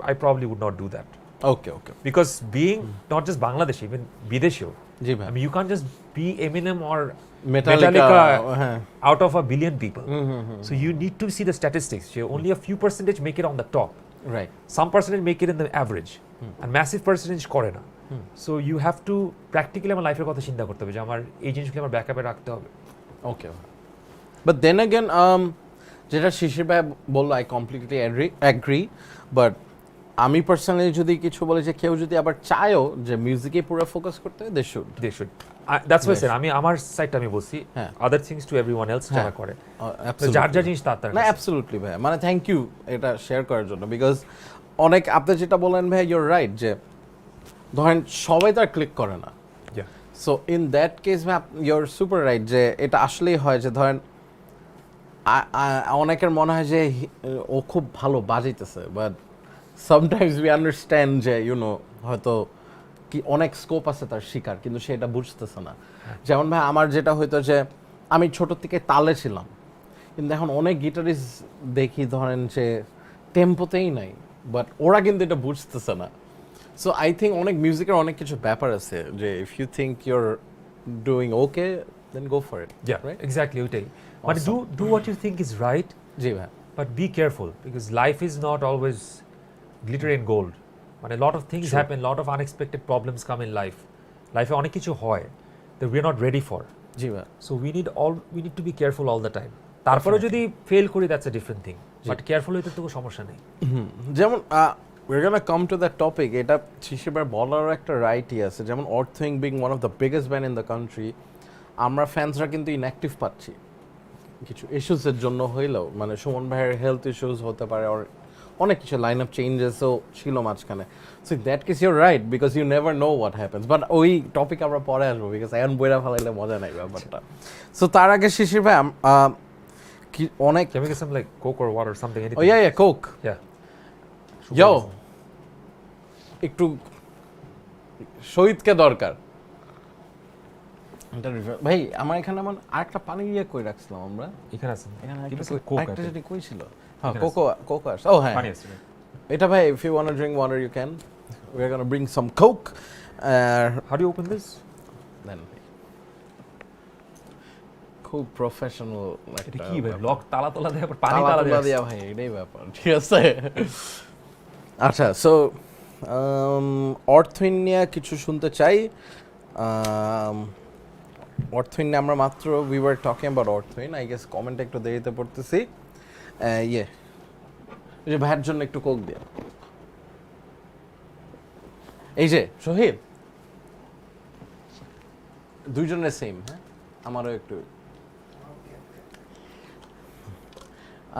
I probably would not do that. Okay okay. Because being not just Bangladeshi, even বিদেশেও, জি ভাই, you can just be Eminem or Metallica out of 1 billion people. So you need to see the statistics. Only a few percentage make it on the top. Right. Some percentage make it in the average. And massive percentage করে না। So you have to practically আমার লাইফের কথা চিন্তা করতে হবে যে আমার এই জিনিসগুলো আমার ব্যাকআপে রাখতে হবে। Okay. But then again, যেটা শিশির ভাই বললো, I completely agree. But আমি পার্সোনালি যদি কিছু বলি যে কেউ যদি আবার চায়ও যে মিউজিকে পুরো ফোকাস করতে, they should. That's why আমি আমার সাইডটা আমি বলছি, other things to everyone else যারা করে, যার জিনিস তার না, অ্যাবসলিউটলি ভাই, মানে থ্যাংক ইউ এটা শেয়ার করার জন্য, বিকজ অনেক আপনি যেটা বলেন ভাই ইউর রাইট যে ধরেন সবাই তো আর ক্লিক করে না Yeah. So in that case ভাই ইউর সুপার রাইট যে এটা আসলেই হয় যে ধরেন অনেকের মনে হয় যে ও খুব ভালো বাজাইতেছে বাট সামটাইমস উই আন্ডারস্ট্যান্ড যে ইউনো হয়তো কি অনেক স্কোপ আছে তার শিকার কিন্তু সে এটা বুঝতেছে না যেমন ভাই আমার যেটা হয়তো যে আমি ছোট থেকে তালে ছিলাম কিন্তু এখন অনেক গিটারিস্ট দেখি ধরেন যে টেম্পোতেই নাই বাট ওরা কিন্তু এটা বুঝতেছে না সো আই থিঙ্ক অনেক মিউজিকের অনেক কিছু ব্যাপার আছে যে if you think you're doing okay then go for it Yeah, exactly. ওইটাই মানে do what you think is right, জি ভাই but be careful because life is not always glitter and gold. মানে a lot of things happen, lot of unexpected problems come in life. Life অনেক কিছু হয় that we are not ready for. জি ভাই So we need to be careful all the time. তারপরে যদি fail করি that's a different thing. But careful হইতে তো কোনো সমস্যা নেই। যেমন we're gonna come to that topic এটা শিশিবার বলার একটা রাইটই আছে যেমন অর্থিং being one of the biggest band in the country আমরা ফ্যান্সরা কিন্তু ইনঅ্যাক্টিভ পাচ্ছি কিছু ইস্যুসের জন্য হইলেও মানে সুমন ভাইয়ের হেলথ ইস্যুস হতে পারে আর অনেক কিছু লাইন আপ চেঞ্জেসও ছিল মাঝখানে so that case you're right because you never know what happens but ওই টপিক আমরা পরে আসবো বিকজ এখন বইরা ফেলাইলে মজা নাই ব্যাপারটা সো তার আগে শিশির ভাই কি অনেক Can we get some like Coke or water or something? ও ইয়া কোক Yeah. ইয়ো একটু শহীদকে দরকার ভাই আমার এখানে এমন আরেকটা পানি ইয়ে কই রাখছিলাম আমরা এখানে আছে। এখানে Give us একটা like Coke. একটা I যেটা think. কই ছিল হ্যাঁ এখানে কোকো কোকো আছে ও হ্যাঁ পানি আছে। এটা ভাই if you want to drink water you can we're going to bring some coke How do you open this? then খুব প্রফেশনাল এটা কি ভাই লক তালা তালা দেয় আবার পানি তালা দেয়। দিয়া ভাই এটাই ব্যাপার ঠিক আছে আচ্ছা সো অর্থহীন নিয়ে কিছু শুনতে চাই অর্থহীন নিয়ে আমরা মাত্র উই ওয়ার টকিং অ্যাবাউট অর্থহীন আই গেস কমেন্ট একটু দেরিতে পড়তেছি ইয়ে এই যে ভাইয়ের জন্য একটু কোক দিয়ে এই যে শহীদ দুইজনের সেম হ্যাঁ আমারও একটু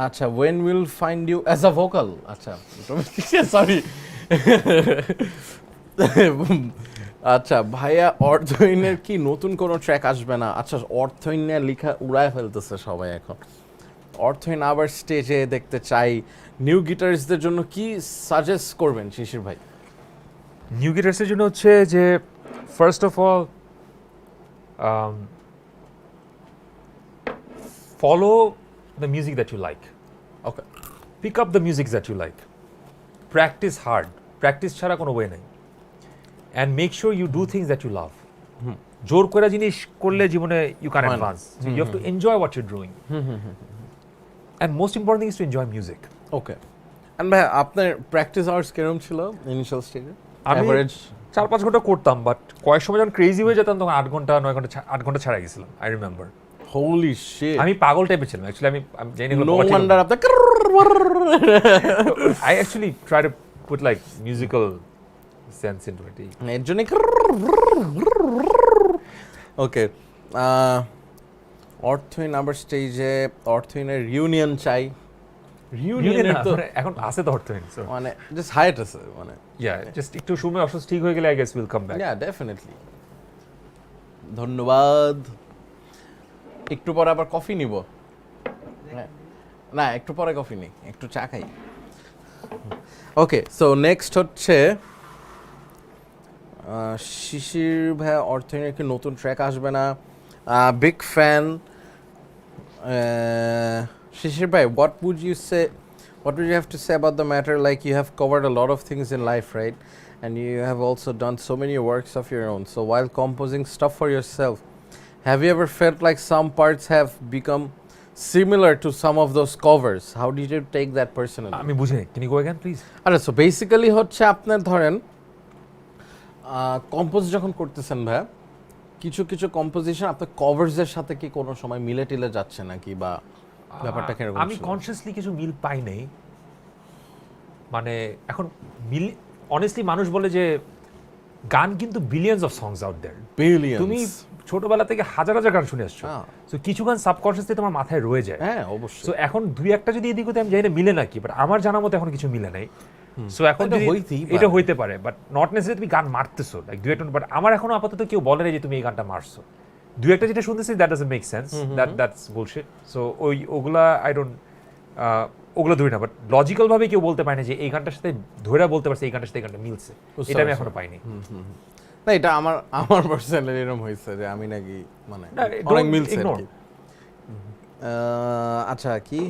আচ্ছা when will find you as a vocal আচ্ছা সরি আচ্ছা ভাইয়া অর্থহীনের কি নতুন কোনো ট্র্যাক আসবে না আচ্ছা অর্থহীন নিয়ে লেখা উড়ায় ফেলতেছে সবাই এখন অর্থহীন আবার স্টেজে দেখতে চাই নিউ গিটারিস্টদের জন্য কি সাজেস্ট করবেন শিশির ভাই নিউ গিটার্সের জন্য হচ্ছে যে first of all follow the music that you like okay pick up the music that you like practice hard practice ছাড়া কোনো ওয়ে নেই and make sure you do things that you love জোর করে জিনিস করলে জীবনে you can advance you have to enjoy what you doing and most important thing is to enjoy music okay and ভাই আপনার প্র্যাকটিস আওয়ার্স কিরকম ছিল initial স্টেজে আমি অ্যাভারেজ 4-5 ঘন্টা করতাম বাট কয়েক সময় যখন ক্রেজি হয়ে যেতাম তখন 8 ঘন্টা ছাড়া গেছিলাম আই রিমেম্বার হোলি শিট আমি পাগল টাইপের ছিলাম অ্যাকচুয়ালি আমি জানি না নো ওয়ান্ডার আপনার I actually try to put like musical sense into it. এর জন্য ওকে অর্থহীন আবার স্টেজে অর্থহীনের রিউনিয়ন চাই রিউনিয়নের তো এখন আছে তো অর্থহীন সো মানে জাস্ট হাইট আছে মানে ইয়া জাস্ট একটু সময় অসুস্থ ঠিক হয়ে গেলে I guess will come back yeah definitely ধন্যবাদ একটু পরে আবার কফি নিব না একটু পরে কফি নেই একটু চা খাই ওকে সো নেক্সট হচ্ছে শিশির ভাই অর্থহীনের কি নতুন ট্র্যাক আসবে না বিগ ফ্যান শিশির ভাই what would you have to say about the matter like you have covered a lot of things in life right and you have also done so many works of your own so while composing stuff for yourself have you ever felt like some parts have become similar to some of those covers how did you take that personally আমি বুঝিনি can you go again please আচ্ছা so basically হচ্ছে আপনার ধরেন compose যখন করতেছেন ভাই কিছু কিছু কম্পোজিশন আপনার কভার্সের সাথে কি কোনো সময় মিলে টিলে যাচ্ছে নাকি বা ব্যাপারটা কিরকম আমি কনসিয়াসলি কিছু মিল পাই নাই মানে এখন মিল অনেস্টলি মানুষ বলে যে গান কিন্তু billions of songs out there billions তুমি ছোটবেলা থেকে হাজার হাজার গান শুনে আসছো সো কিছু গান সাবকনসিয়াসলি তোমার মাথায় রয়ে যায় হ্যাঁ অবশ্যই সো এখন দুই একটা যদি এদিক ওদিক আমি জানি না মিলে নাকি বাট আমার জানা মতো এখন কিছু মিলে নাই সো এখন এটা যদি হইতেই পারে। এটা হইতে পারে বাট নট নেসেসারি তুমি গান মারতেছো লাইক ডুয়েট বাট আমার এখনো আপাতত কেউ বলে না যে তুমি এই গানটা মারছো দুই একটা যেটা শুনতেছি that doesn't make sense that's bullshit so ওগুলা আই ডোন্ট ওগুলো ধরি না বাট লজিক্যাল ভাবে কেউ বলতে পারে না যে এই গানটার সাথে ধরে বলতে পারছে এই গানটার সাথে এই গানটা মিলছে এটা আমি এখনো পাইনি না এটা আমার পার্সোনালি এরকম হয়েছে যে আমি নাকি মানে না, অনেক don't মিলছে আর ignore. কি। আচ্ছা কি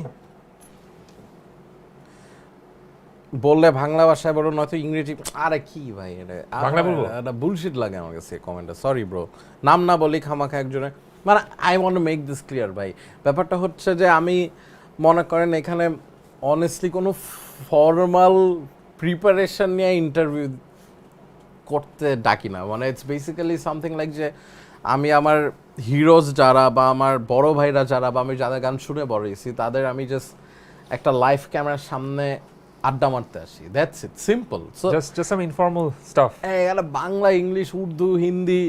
বললে বাংলা ভাষায় বলো নয়তো ইংরেজি আরে কি ভাই এটা বাংলা বলবো? এটা বুলশিট লাগে আমার কাছে কমেন্টটা সরি ব্রো নাম না বলি খামাখা একজনের মানে I want to make this clear ভাই ব্যাপারটা হচ্ছে যে আমি মনে করেন এখানে অনেস্টলি কোনো ফর্মাল প্রিপারেশন নিয়ে ইন্টারভিউ করতে ডাকি না মানে ইটস বেসিক্যালি সামথিং লাইক যে আমি আমার হিরোজ যারা বা আমার বড় ভাইরা যারা বা আমি যাদের গান শুনে বড় হয়েছি তাদের আমি জাস্ট একটা লাইভ ক্যামেরার সামনে আড্ডা মারতে আসি that's it simple so just some informal staff এখানে বাংলা ইংলিশ উর্দু হিন্দি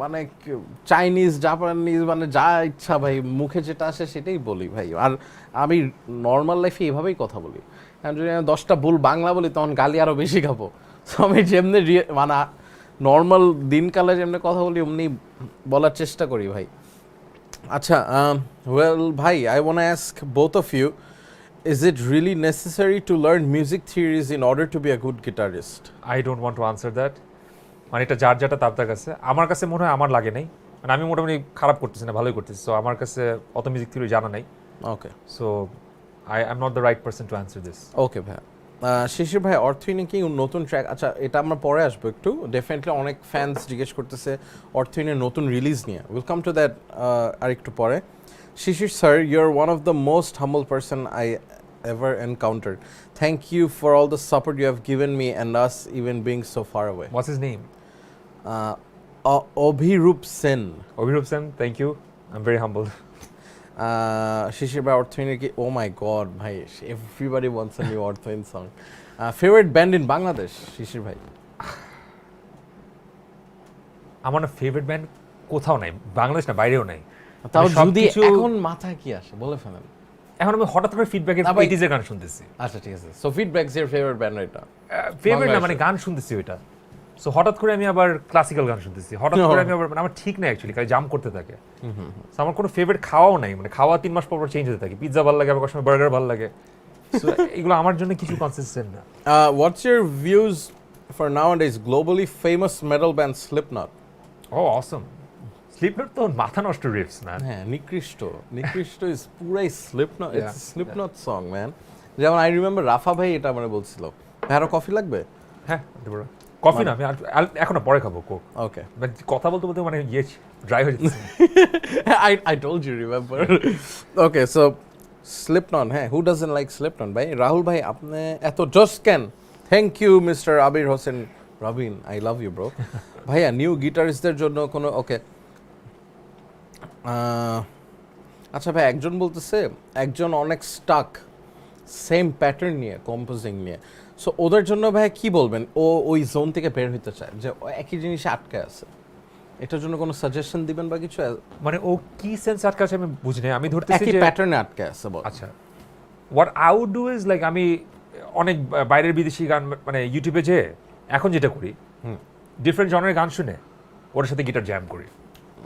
মানে চাইনিজ জাপানিজ মানে যা ইচ্ছা ভাই মুখে যেটা আসে সেটাই বলি ভাই আর আমি নর্মাল লাইফে এভাবেই কথা বলি কারণ যদি আমি 10টা ভুল বাংলা বলি তখন গালি আরও বেশি খাবো সো আমি যেমনি মানে নর্মাল দিনকালে যেমনি কথা বলি অমনি বলার চেষ্টা করি ভাই আচ্ছা ওয়েল ভাই I want ask both of you is it really necessary to learn music theories in order to be a good guitarist I don't want to answer that মানে এটা যার যাটা তার কাছে আমার কাছে মনে হয় আমার লাগে নাই মানে আমি মোটামুটি খারাপ করতেছি না ভালোই করতেছি সো আমার কাছে অত মিউজিক থিওরি জানা নাই okay so I am not the right person to answer this ওকে ভাই শিশির ভাই অর্থহীনে কি নতুন ট্র্যাক আচ্ছা এটা আমরা পরে আসবো একটু ডেফিনেটলি অনেক ফ্যান্স জিজ্ঞেস করতেছে অর্থহীনের নতুন রিলিজ নিয়ে উইল কাম টু দ্যাট আর একটু পরে Shishir sir you are one of the most humble person I ever encountered. Thank you for all the support you have given me and us even being so far away. What's his name Obhirup Sen. Obhirup Sen thank you I am very humble Shishir ভাই অর্থহীনের কি oh my god ভাই everybody wants a new Aurthohin song favourite band in Bangladesh Shishir ভাই আমার না favourite band কোথাও নাই বাংলাদেশ না বাইরেও নাই তাও মানে যদি সবকিছু- এখন মাথায় কি আসে বলে ফেলেন এখন আমি হঠাৎ করে ফিডব্যাকের না ভাই। 80s এর গান শুনতেছি আচ্ছা ঠিক আছে so feedbacks your favourite band এটা ফেভারিট না বাংলাদেশের। মানে গান শুনতেছি ওইটা সো হঠাৎ করে আমি আবার ক্লাসিক্যাল গান শুনতেছি হঠাৎ করে আমি আবার মানে আমার ঠিক নাই অ্যাকচুয়ালি কাজ জাম করতে থাকে So আমার কোনো ফেভারিট খাওয়াও নাই মানে খাওয়া 3 মাস পর পর চেঞ্জ হতে থাকে পিৎজা ভালো লাগে আবার কোনো সময় বার্গার ভালো লাগে So এগুলো আমার জন্য কিছু কনসিস্টেন্ট না what's your views for nowadays globally famous metal band Slipknot ও অসম স্লিপনট তো মাথা নষ্ট রিফস ম্যান হ্যাঁ নিকৃষ্ট ইজ পুরাই Slipknot Yeah, it's Slipknot song man যেমন আই রিমেম্বার রাফা ভাই এটা মানে বলছিল আরো কফি লাগবে হ্যাঁ কফি না আমি এখনো পরে খাবো কোক ওকে কথা বলতে বলতে মানে ইয়ে ড্রাই হয়ে যাচ্ছে I told you, remember? Okay, so Slipknot, hey, who doesn't like Slipknot, ভাই? রাহুল ভাই, আপনি এত just can. Thank you, Mr. Abir Hossein Rabin. I love you, bro. ভাইয়া, নিউ গিটারিস্টদের জন্য কোনো ওকে আচ্ছা ভাই একজন বলতেছে একজন অনেক স্টাক সেম প্যাটার্ন নিয়ে কম্পোজিং নিয়ে সো ওদের জন্য ভাই কি বলবেন ও ওই জোন থেকে বের হতে চায় যে ও একই জিনিসে আটকে আছে এটার জন্য কোনো সাজেশন দিবেন বা কিছু মানে ও কি সেন্স আটকে আছে আমি বুঝি না আমি ধরতেছি একই যে প্যাটার্নে আটকে আছে বল আচ্ছা what I would do is like আমি অনেক বাইরের বিদেশি গান মানে ইউটিউবে যে এখন যেটা করি ডিফারেন্ট জনের গান শুনে ওর সাথে গিটার জ্যাম করি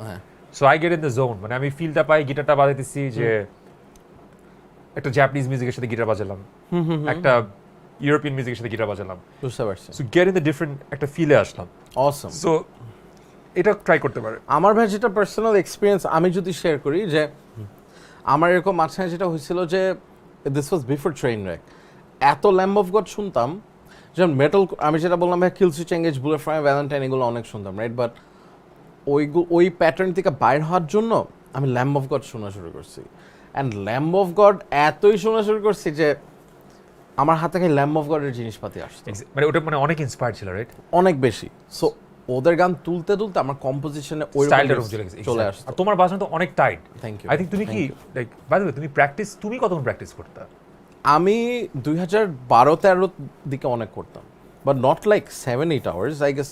হ্যাঁ so I get in the zone মানে আমি ফিলটা পাই গিটারটা বাজাইতেছি যে একটা জাপানিজ মিউজিকের সাথে গিটার বাজালাম একটা ইউরোপিয়ান মিউজিকের সাথে গিটার বাজালাম বুঝতে পারছি so get in the different একটা ফিলে আসলাম অসম সো এটা ট্রাই করতে পারে আমার ভাই যেটা পার্সোনাল এক্সপিরিয়েন্স আমি যদি শেয়ার করি যে আমার এরকম মাঝখানে যেটা হয়েছিল যে this was before train rack এত ল্যাম্ব অফ গড শুনতাম যেমন মেটাল আমি যেটা বললাম ভাই কিলসি চেঙ্গেজ বুলেট ফ্রাই ভ্যালেন্টাইন এগুলো অনেক শুনতাম রাইট বাট ওই প্যাটার্ন থেকে বাইর হওয়ার জন্য আমি ল্যাম্ব অফ গড শোনা শুরু করছি অ্যান্ড ল্যাম্ব অফ গড এতই শোনা শুরু করছি যে আমার হাতে থেকে ল্যাম্ব অফ গডের জিনিসপাতি আসতো মানে ওটা মানে অনেক ইন্সপায়ার্ড ছিল রাইট অনেক বেশি সো ওদের গান তুলতে তুলতে আমার কম্পোজিশনে ওই স্টাইলটা চলে আসতো আর তোমার বাজনা তো অনেক tight thank you I think তুমি কি লাইক বাই দ্য ওয়ে তুমি কতক্ষণ প্র্যাকটিস করতে আমি 2012-13 দিকে অনেক করতাম but not like 7-8 hours I guess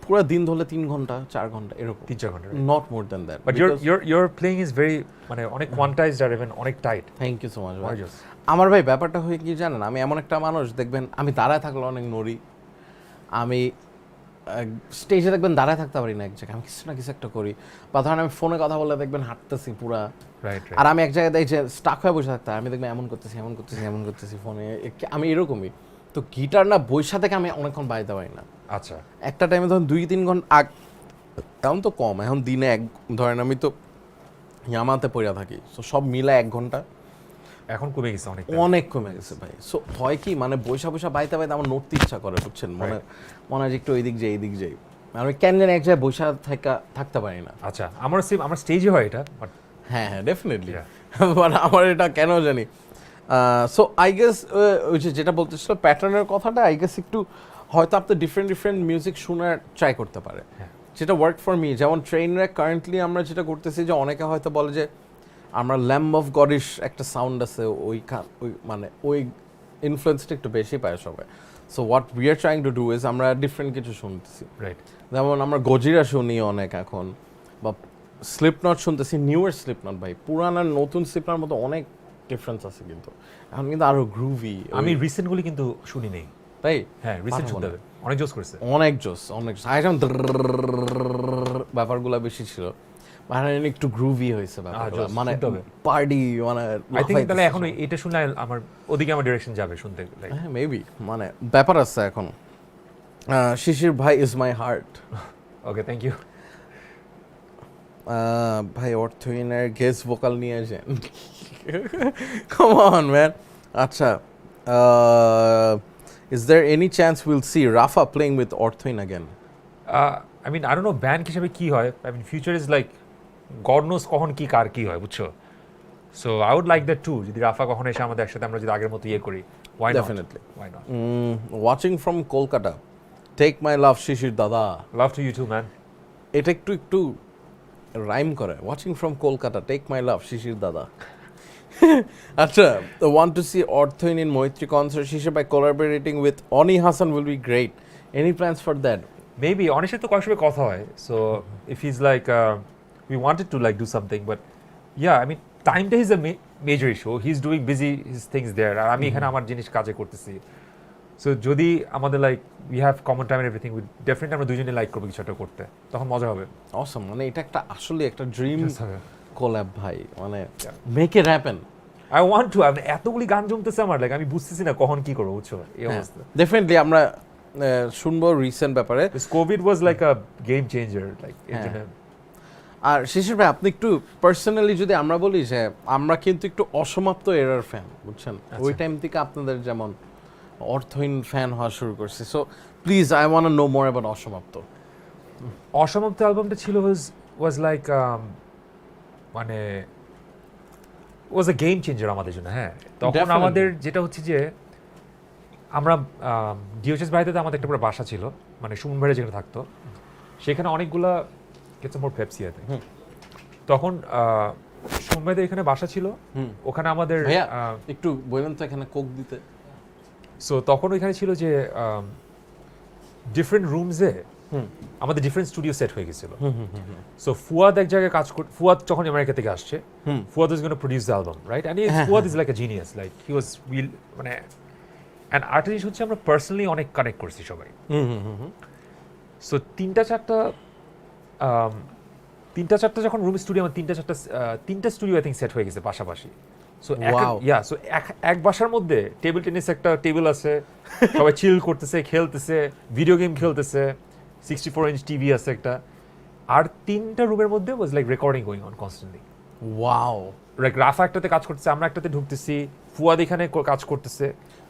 পুরো দিন ধরলে 3 ঘন্টা 4 ঘন্টা এরকম, 3-4 ঘন্টা not more than that. But your playing is very মানে অনেক কোয়ান্টাইজড আর even অনেক tight. Thank you so much ভাই। Gorgeous. আমার ভাই ব্যাপারটা হয়ে কি জানেন, আমি এমন একটা মানুষ দেখবেন আমি দাঁড়ায় থাকলে অনেক নড়ি, আমি স্টেজে দেখবেন দাঁড়ায় থাকতে পারি না এক জায়গায়, আমি কিছু না কিছু একটা করি, বা ধরেন আমি ফোনে কথা বলে দেখবেন হাঁটতেছি পুরা, রাইট আর আমি এক জায়গায় দেখি যে স্টাক হয়ে বসে থাকতে হয়, আমি দেখবেন এমন করতেছি ফোনে, আমি এরকমই। তো গিটার না বইসা থেকে আমি অনেকক্ষণ বাজাতে পারি না। আচ্ছা একটা টাইমে ধরুন 2-3 ঘন্টা এখন তো কম, এখন দিনে ধরেন আমি তো ইয়ামাতে পড়ে থাকি, সো সব মিলে 1 ঘন্টা এখন কমে গেছে অনেক। অনেক কমে গেছে ভাই। সো হয় কি মানে বৈশা বাইতে আমার নড়তে ইচ্ছা করে, বুঝছেন, মনে হয় যে একটু এইদিক যাই, আমি কেন জানি এক জায়গায় বৈশা থাকতে পারি না। আচ্ছা আমার স্টেজে হয় এটা, বাট হ্যাঁ ডেফিনেটলি বাট আমার এটা কেন জানি। সো আই গেস ওই যেটা বলতেছিল প্যাটার্নের কথাটা, আই গেস একটু হয়তো আপনি ডিফারেন্ট মিউজিক শোনার ট্রাই করতে পারে, যেটা ওয়ার্ক ফর মি। যেমন ট্রেন র্যাক কারেন্টলি আমরা যেটা করতেছি, যে অনেকে হয়তো বলে যে আমরা ল্যাম্ব অফ গডিশ একটা সাউন্ড আছে, ওই মানে ওই ইনফ্লুয়েন্সটা একটু বেশি পায় সবাই। So what we are trying to do is আমরা ডিফারেন্ট কিছু শুনতেছি, রাইট। যেমন আমরা গজিরা শুনি অনেক এখন, বা স্লিপনট শুনতেছি, নিউয়ার স্লিপনট ভাই, পুরান আর নতুন স্লিপনট মতো অনেক ডিফারেন্স আছে, কিন্তু এখন কিন্তু আরো গ্রুভি। আমি রিসেন্টগুলি কিন্তু শুনি নেই তাই হ্যাঁ, রিসেন্ট শুনতে হবে, অনেক জোস করেছে, অনেক জোস আইটেম ব্যাপারগুলো বেশি ছিল, মানে একটু গ্রুভি হয়েছে ব্যাপারগুলো, মানে পার্টি, মানে আই থিংক তাহলে এখন এটা শুনলে আমার ওদিকে আমার ডিরেকশন যাবে শুনতে, হ্যাঁ মেবি, মানে ব্যাপার আছে এখন। শিশির ভাই is my heart. Okay thank you ভাই অর্থহীনের গেস্ট ভোকাল নিয়ে আসেন, কাম অন ম্যান। আচ্ছা, is there any chance we'll see Rafa playing with Orthoin again? I mean I don't know band হিসেবে কি হয়, I mean future is like God knows কখন কি কার কি হয়, বুঝছো? So I would like that too, যদি রাফা কখন এসে আমাদের একসাথে আমরা যদি আগের মতো ইয়ে করি, why not? Definitely. Why not? Watching from Kolkata, take my love Shishir Dada. Love to you too man. এটা একটু রাইম করে, watching from Kolkata, take my love Shishir Dada. আচ্ছা, want to see Orthoin in Moitri concert, Shishir by collaborating with Oni Hassan will be great. Any plans for that? Maybe honestly তো কয়েক সময় কথা হয়, so if he's like we wanted to like do something, but yeah I mean টাইমটা is a major issue, he's doing busy his things there, আর আমি এখানে আমার জিনিস কাজে করতেছি, so যদি আমাদের like we have common time and everything, we definitely আমরা দুইজনে লাইক করব কিছু একটা করতে, তখন মজা হবে। Awesome, মানে এটা একটা আসলে একটা ড্রিম কোল্যাব ভাই, মানে make it happen. I want to, আমি এতগুলি গান জমতেছে আমার, লাইক আমি বুঝতেছি না কখন কি করব, বুঝছো এই অবস্থা। ডেফিনেটলি আমরা শুনবো রিসেন্ট ব্যাপারে। This COVID was like a game changer, like আর শিশির ভাই আপনি একটু পার্সোনালি যদি আমরা বলি যে আমরা কিন্তু একটু অসমাপ্ত এরার ফ্যান, বুঝছেন, ওই টাইম থেকে আপনাদের যেমন অর্থহীন ফ্যান হওয়া শুরু করছে, so please I want to know more about Ashomapto. Ashomapto অ্যালবামটা ছিল was like মানে was a game changer আমাদের জন্য, হ্যাঁ তখন আমাদের যেটা হচ্ছে যে আমরা ডিওএইচএস বাড়িতে আমাদের একটা পুরো বাসা ছিল, মানে সুমন ভাইরা যেখানে থাকতো সেখানে অনেকগুলা গেটস মোর পেপসি আছে, তখন সুমন ভাইদের এখানে বাসা ছিল, ওখানে আমাদের একটু বললেন তো এখানে কোক দিতে, সো তখন ওইখানে ছিল যে ডিফারেন্ট রুমসে আমাদের ডিফারেন্ট স্টুডিও সেট হয়ে গেছিল, সো ফুয়াদ এক জায়গায় ফুয়াদ যখন আমেরিকা থেকে আসছে, Fuad is gonna produce the album, right, and Fuad is like a genius, like he was real, মানে এন্ড আর্টিস্ট হচ্ছে আমরা পার্সোনালি অনেক কানেক্ট করছি সবাই, সো তিনটা চারটা যখন রুম স্টুডিও, আমার তিনটা স্টুডিও আই থিঙ্ক সেট হয়ে গেছে পাশাপাশি, সো এক বাসার মধ্যে টেবিল টেনিস একটা টেবিল আছে, সবাই চিল করতেছে, খেলতেছে, ভিডিও গেম খেলতেছে, 64-inch টিভি আছে একটা, আর তিনটা রুমের মধ্যে was like recording going on constantly. Wow, like Rafa একটাতে কাজ করতেছে, আমরা একটাতে ঢুকতেছি, ফুয়াদ এখানে কাজ করতেছে,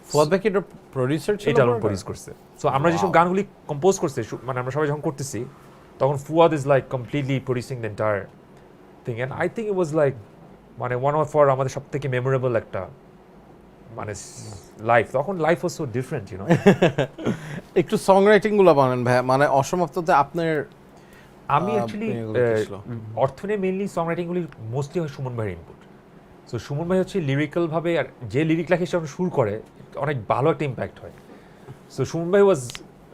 ফুয়াদ ভাই কি এটা প্রোডিউসার ছিল, এটা অ্যালবাম প্রডিউস করছে, সো আমরা যেসব গানগুলি কম্পোজ করছে, মানে আমরা সবাই যখন করতেছি তখন Fuad is like completely producing the entire thing, and I think it was like মানে ওয়ান অফ আর আমাদের সব থেকে মেমোরেবল একটা মানে লাইফ, তখন life was so different, you know. একটু সং রাইটিং গুলো বানান ভাই, মানে অসমাপ্ততে আপনার, আমি অ্যাকচুয়ালি অর্থনে মেইনলি সং রাইটিং গুলি মোস্টলি হয় সুমন ভাইয়ের ইনপুট, সো সুমন ভাই হচ্ছে লিরিক্যাল ভাবে, আর যে লিরিক লেখে সে সুর করে অনেক ভালো একটা ইম্প্যাক্ট হয়, সো সুমন ভাই ওয়াজ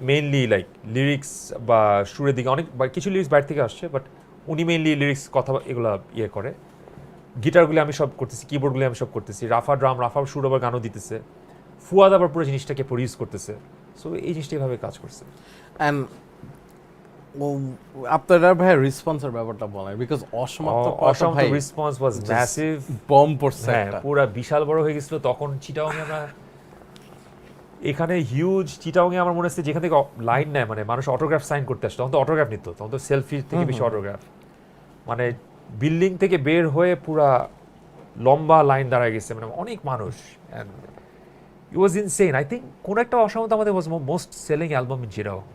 মেইনলি লাইক লিরিক্স বা সুরের দিকে অনেক বা কিছু লিরিক্স বাইরে থেকে আসছে, বাট উনি মেইনলি লিরিক্স কথা এগুলো ইয়ে করে। গিটারগুলি আমি সব করতেছি, কিবোর্ডগুলি আমি সব করতেছি, রাফা ড্রাম, রাফা সুর আবার গানও দিতেছে, ফুয়াদ আবার পুরো জিনিসটাকে প্রডিউস করতেছে। সো এই জিনিসটা এভাবে কাজ করছে। অ্যান্ড আপনারা ভাই রেসপন্সের ব্যাপারটা বলেন, বিকজ অসমাপ্ত রেসপন্স ওয়াজ ম্যাসিভ, বম পড়ছে হ্যাঁ একটা। পুরা বিশাল বড় হয়ে গেছিল। তখন চিটাগংয়ে আমরা এখানে হিউজ চিটাগংয়ে আমার মনে হচ্ছে যেখান থেকে লাইন নেয়, মানে মানুষ অটোগ্রাফ সাইন করতে আসতো, তখন তো অটোগ্রাফ নিত, তখন তো সেলফি থেকে বেশি অটোগ্রাফ, মানে বিল্ডিং থেকে বের হয়ে পুরা লম্বা লাইন দাঁড়ায় গেছে, মানে অনেক মানুষ। And it was insane. I think কোন একটা অসমত আমাদের ওয়াজ most selling album in Chittagong,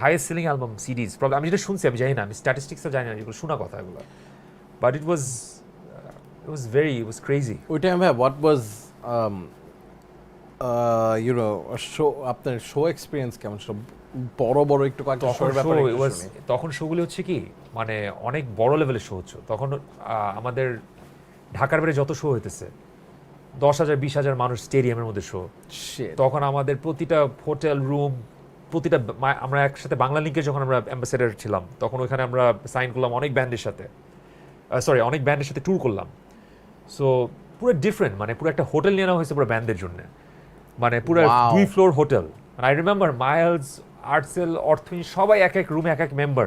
highest selling album series problem. আমি যেটা শুনছি, আমি জানি না, আমি স্ট্যাটিস্টিক্সও জানি না, এগুলো শোনা কথা এগুলো, বাট ইট ওয়াজ ক্রেজি। ওই টাইম ভাই হোয়াট ওয়াজ ইউনো শো, আপনার শো এক্সপিরিয়েন্স কেমন ছিল? বড় বড় একটু কয়েকটা শোর ব্যাপারে একটু শুনি। তখন শোগুলি হচ্ছে কি, মানে অনেক বড় লেভেলের শো হচ্ছে তখন। আমাদের ঢাকার বাইরে যত শো হইতেছে 10,000 20,000 মানুষ স্টেডিয়ামের মধ্যে শো। Shit. তখন আমাদের প্রতিটা হোটেল রুম, প্রতিটা আমরা একসাথে বাংলা লিঙ্কে যখন আমরা অ্যাম্বাসেডার ছিলাম, তখন ওইখানে আমরা সাইন করলাম অনেক ব্যান্ডের সাথে, অনেক ব্যান্ডের সাথে ট্যুর করলাম। সো পুরো ডিফারেন্ট, মানে পুরো একটা হোটেল নিয়ে নেওয়া হয়েছে পুরো ব্যান্ডের জন্য, মানে পুরো Wow. 2 floor hotel. I remember Miles, Artcell, অর্থহীন সবাই এক এক রুমে এক এক মেম্বার,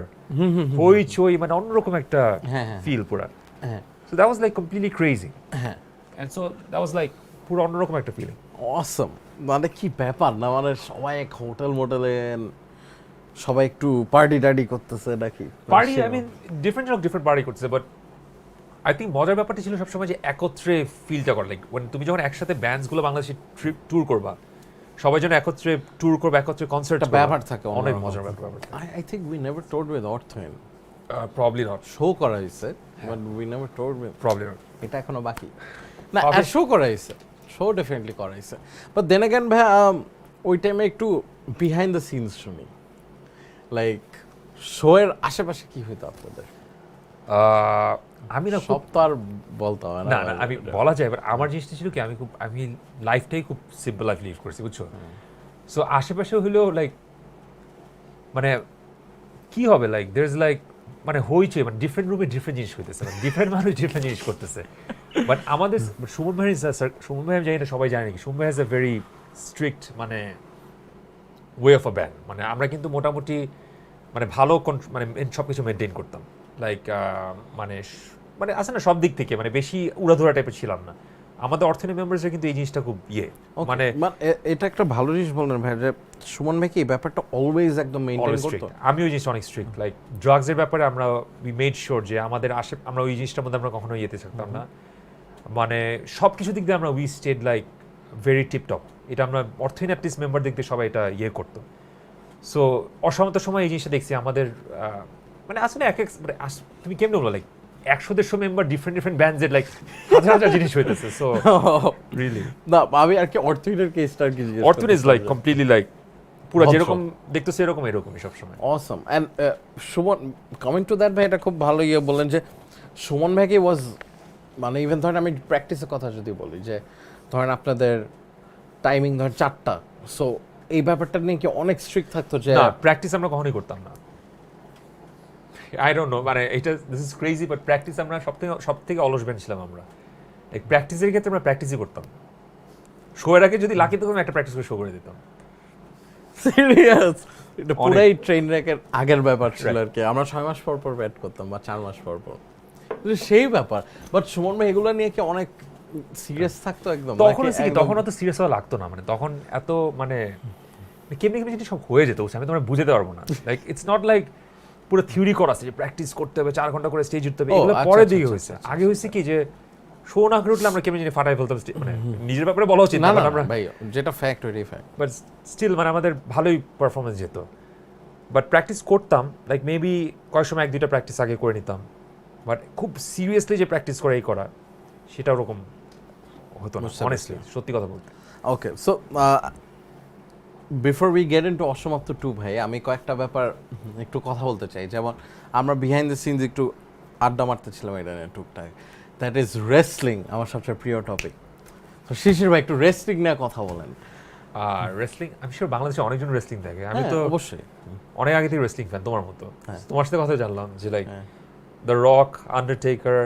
হইচই, মানে অন্যরকম একটা হ্যাঁ, হ্যাঁ। ফিল পুরা। হ্যাঁ so that was like completely crazy, হ্যাঁ, and so that was like পুরো অন্যরকম একটা ফিলিং। অসম। মানে কি ব্যাপার না, মানে সবাই এক হোটেল মোটেলে সবাই একটু পার্টি টার্টি করতেছে নাকি? Party, I mean different party করতেছে, বাট আই থিঙ্ক মজার ব্যাপারটা ছিল সবসময় যে একত্রে ফিলটা করা। লাইক তুমি যখন একসাথে ব্যান্ডসগুলো বাংলাদেশে ট্যুর করবা, সবাই যেন একত্রে ট্যুর করবে, একত্রে কনসার্ট, ব্যাপার থাকে অনেক মজার ব্যাপার। I think we never told with অর্থহীন, প্রবলি নট, শো করা হয়েছে but we never told with, probably not. এটা এখনো বাকি না। Obviously- শো করা হয়েছে, শো ডেফিনেটলি করা হয়েছে, বাট দেন অ্যাগেন ভাই ওই টাইমে একটু বিহাইন্ড দ্য সিনস শুনি, লাইক শো এর আশেপাশে কি হইতো আপনাদের? আমি না সব তো আর বলতে হয় না না আমি বলা যায়, এবার আমার জিনিসটা ছিল কি, আমি লাইফটাই খুব সিম্পল লাইফ লিভ করছি, বুঝছো? সো আশেপাশে হইলেও লাইক, মানে কি হবে, লাইক দের ইজ লাইক, মানে হইছে, মানে ডিফারেন্ট রুমে ডিফারেন্ট জিনিস হইতেছে, ডিফারেন্ট মানুষ ডিফারেন্ট জিনিস করতেছে। বাট আমাদের সুমন ভাই আমি জানি না সবাই জানে নাকি, সুমন ভাই হ্যাজ এ ভেরি স্ট্রিক্ট মানে ওয়ে অফ আ ব্যান্ড। মানে আমরা কিন্তু মোটামুটি মানে ভালো মানে সব কিছু মেনটেন করতাম, লাইক মানে মানে আছে না সব দিক থেকে, মানে বেশি উড়াধুরা টাইপের ছিলাম না। আমাদের অর্থনীতি মেম্বার্সরা কিন্তু এই জিনিসটা খুব মানে এটা একটা ভালো জিনিস বললেন ভাই, যে সুমন ভাই কি এই ব্যাপারটা অলওয়েজ একদম মেইনটেইন করতো। আমি ওই জিনিসটা অনেক স্ট্রিক্ট, লাইক ড্রাগসের ব্যাপারে আমরা উই মেড শিওর যে আমাদের আমরা ওই জিনিসটার মধ্যে আমরা কখনো ইয়েতে থাকতাম না, মানে সব কিছু দিক দিয়ে আমরা we stayed like very tiptop. এটা আমরা অর্থহীন অ্যাটলিস্ট মেম্বার দেখতে সবাই এটা করতো। সো অসমত সময় এই জিনিসটা দেখছি আমাদের মানে আসলে মানে তুমি কেমন বলো, লাইক 100-150 মেম্বার ডিফারেন্ট ব্যান্ডসের লাইক হাজার জিনিস হইতেছে। সো রিয়েলি না, আমি আর কি অর্থহীনের কেসটা আর কি জিজ্ঞেস করতে অর্থহীন ইজ লাইক কমপ্লিটলি লাইক পুরো যেরকম দেখতেছে এরকমই সবসময়। Awesome. And Suman, coming to that ভাই, এটা খুব ভালো বললেন যে সুমন ভাইকে ওয়াজ, মানে ইভেন ধরেন আমি প্র্যাকটিসের কথা যদি বলি, যে ধরেন আপনাদের টাইমিং ধরেন 4টা, সো এই ব্যাপারটা নিয়ে কি অনেক স্ট্রিক্ট থাকতো যে না, প্র্যাকটিস আমরা কখনোই করতাম না। আই ডোন্ট নো, মানে এটা this is crazy, but practice আমরা সব থেকে অলস ব্যান্ড ছিলাম আমরা। লাইক প্র্যাকটিসের ক্ষেত্রে আমরা প্র্যাকটিসই করতাম, শো এর আগে যদি লাকি তখন একটা প্র্যাকটিস করে শো করে দিতাম। সিরিয়াস, এটা পুরাই ট্রেন রেকের আগের ব্যাপার ছিল আর কি। আমরা 6 মাস পর পর ব্যাট করতাম বা 4 মাস পর পর, সেই ব্যাপার। বাট সুমন ভাই এগুলো নিয়ে কি অনেক সিরিয়াস থাকতো একদম? তখন অত সিরিয়াস হওয়া লাগতো না, মানে তখন এত মানে কেমনি জিনিস সব হয়ে যেত, আমি তোমার বুঝতে পারবো না। লাইক ইটস নট লাইক পুরো থিওরি করা আছে যে প্র্যাকটিস করতে হবে, 4 ঘন্টা করে স্টেজ উঠতে হবে, এগুলো পরে দিকে হয়েছে। আগে হয়েছে কি যে শো না করে উঠলে আমরা কেমনি জিনিস ফাটাই ফেলতাম, মানে নিজের ব্যাপারে বলা উচিত না আমরা ভাই, যেটা ফ্যাক্ট ওইটাই ফ্যাক্ট, বাট স্টিল মানে আমাদের ভালোই পারফরমেন্স যেত। বাট প্র্যাকটিস করতাম, লাইক মেবি কয়েক সময় 1-2টা প্র্যাকটিস আগে করে নিতাম, বাট খুব সিরিয়াসলি যে প্র্যাকটিস করে করা সেটা ওরকম হতো না, অনেস্টলি সত্যি কথা বলতে। Okay, so before we get into Ashomapto 2 ভাই, আমি কয়েকটা ব্যাপার একটু কথা বলতে চাই। যেমন আমরা বিহাইন্ড দ্য সিনস একটু আড্ডা মারতেছিলাম এটা নিয়ে টুকটাক, দ্যাট ইজ রেসলিং, আমার সবচেয়ে প্রিয় টপিক। তো শিশির ভাই একটু রেসলিং নিয়ে কথা বলেন। আর রেসলিং আমি শিওর বাংলাদেশে অনেকজন রেসলিং দেখে আমি হ্যাঁ, তো অবশ্যই অনেক আগে থেকে রেসলিং ফ্যান তোমার মতো হ্যাঁ। তোমার সাথে কথা জানলাম যে লাইক হ্যাঁ। দ্য রক আন্ডারটেকার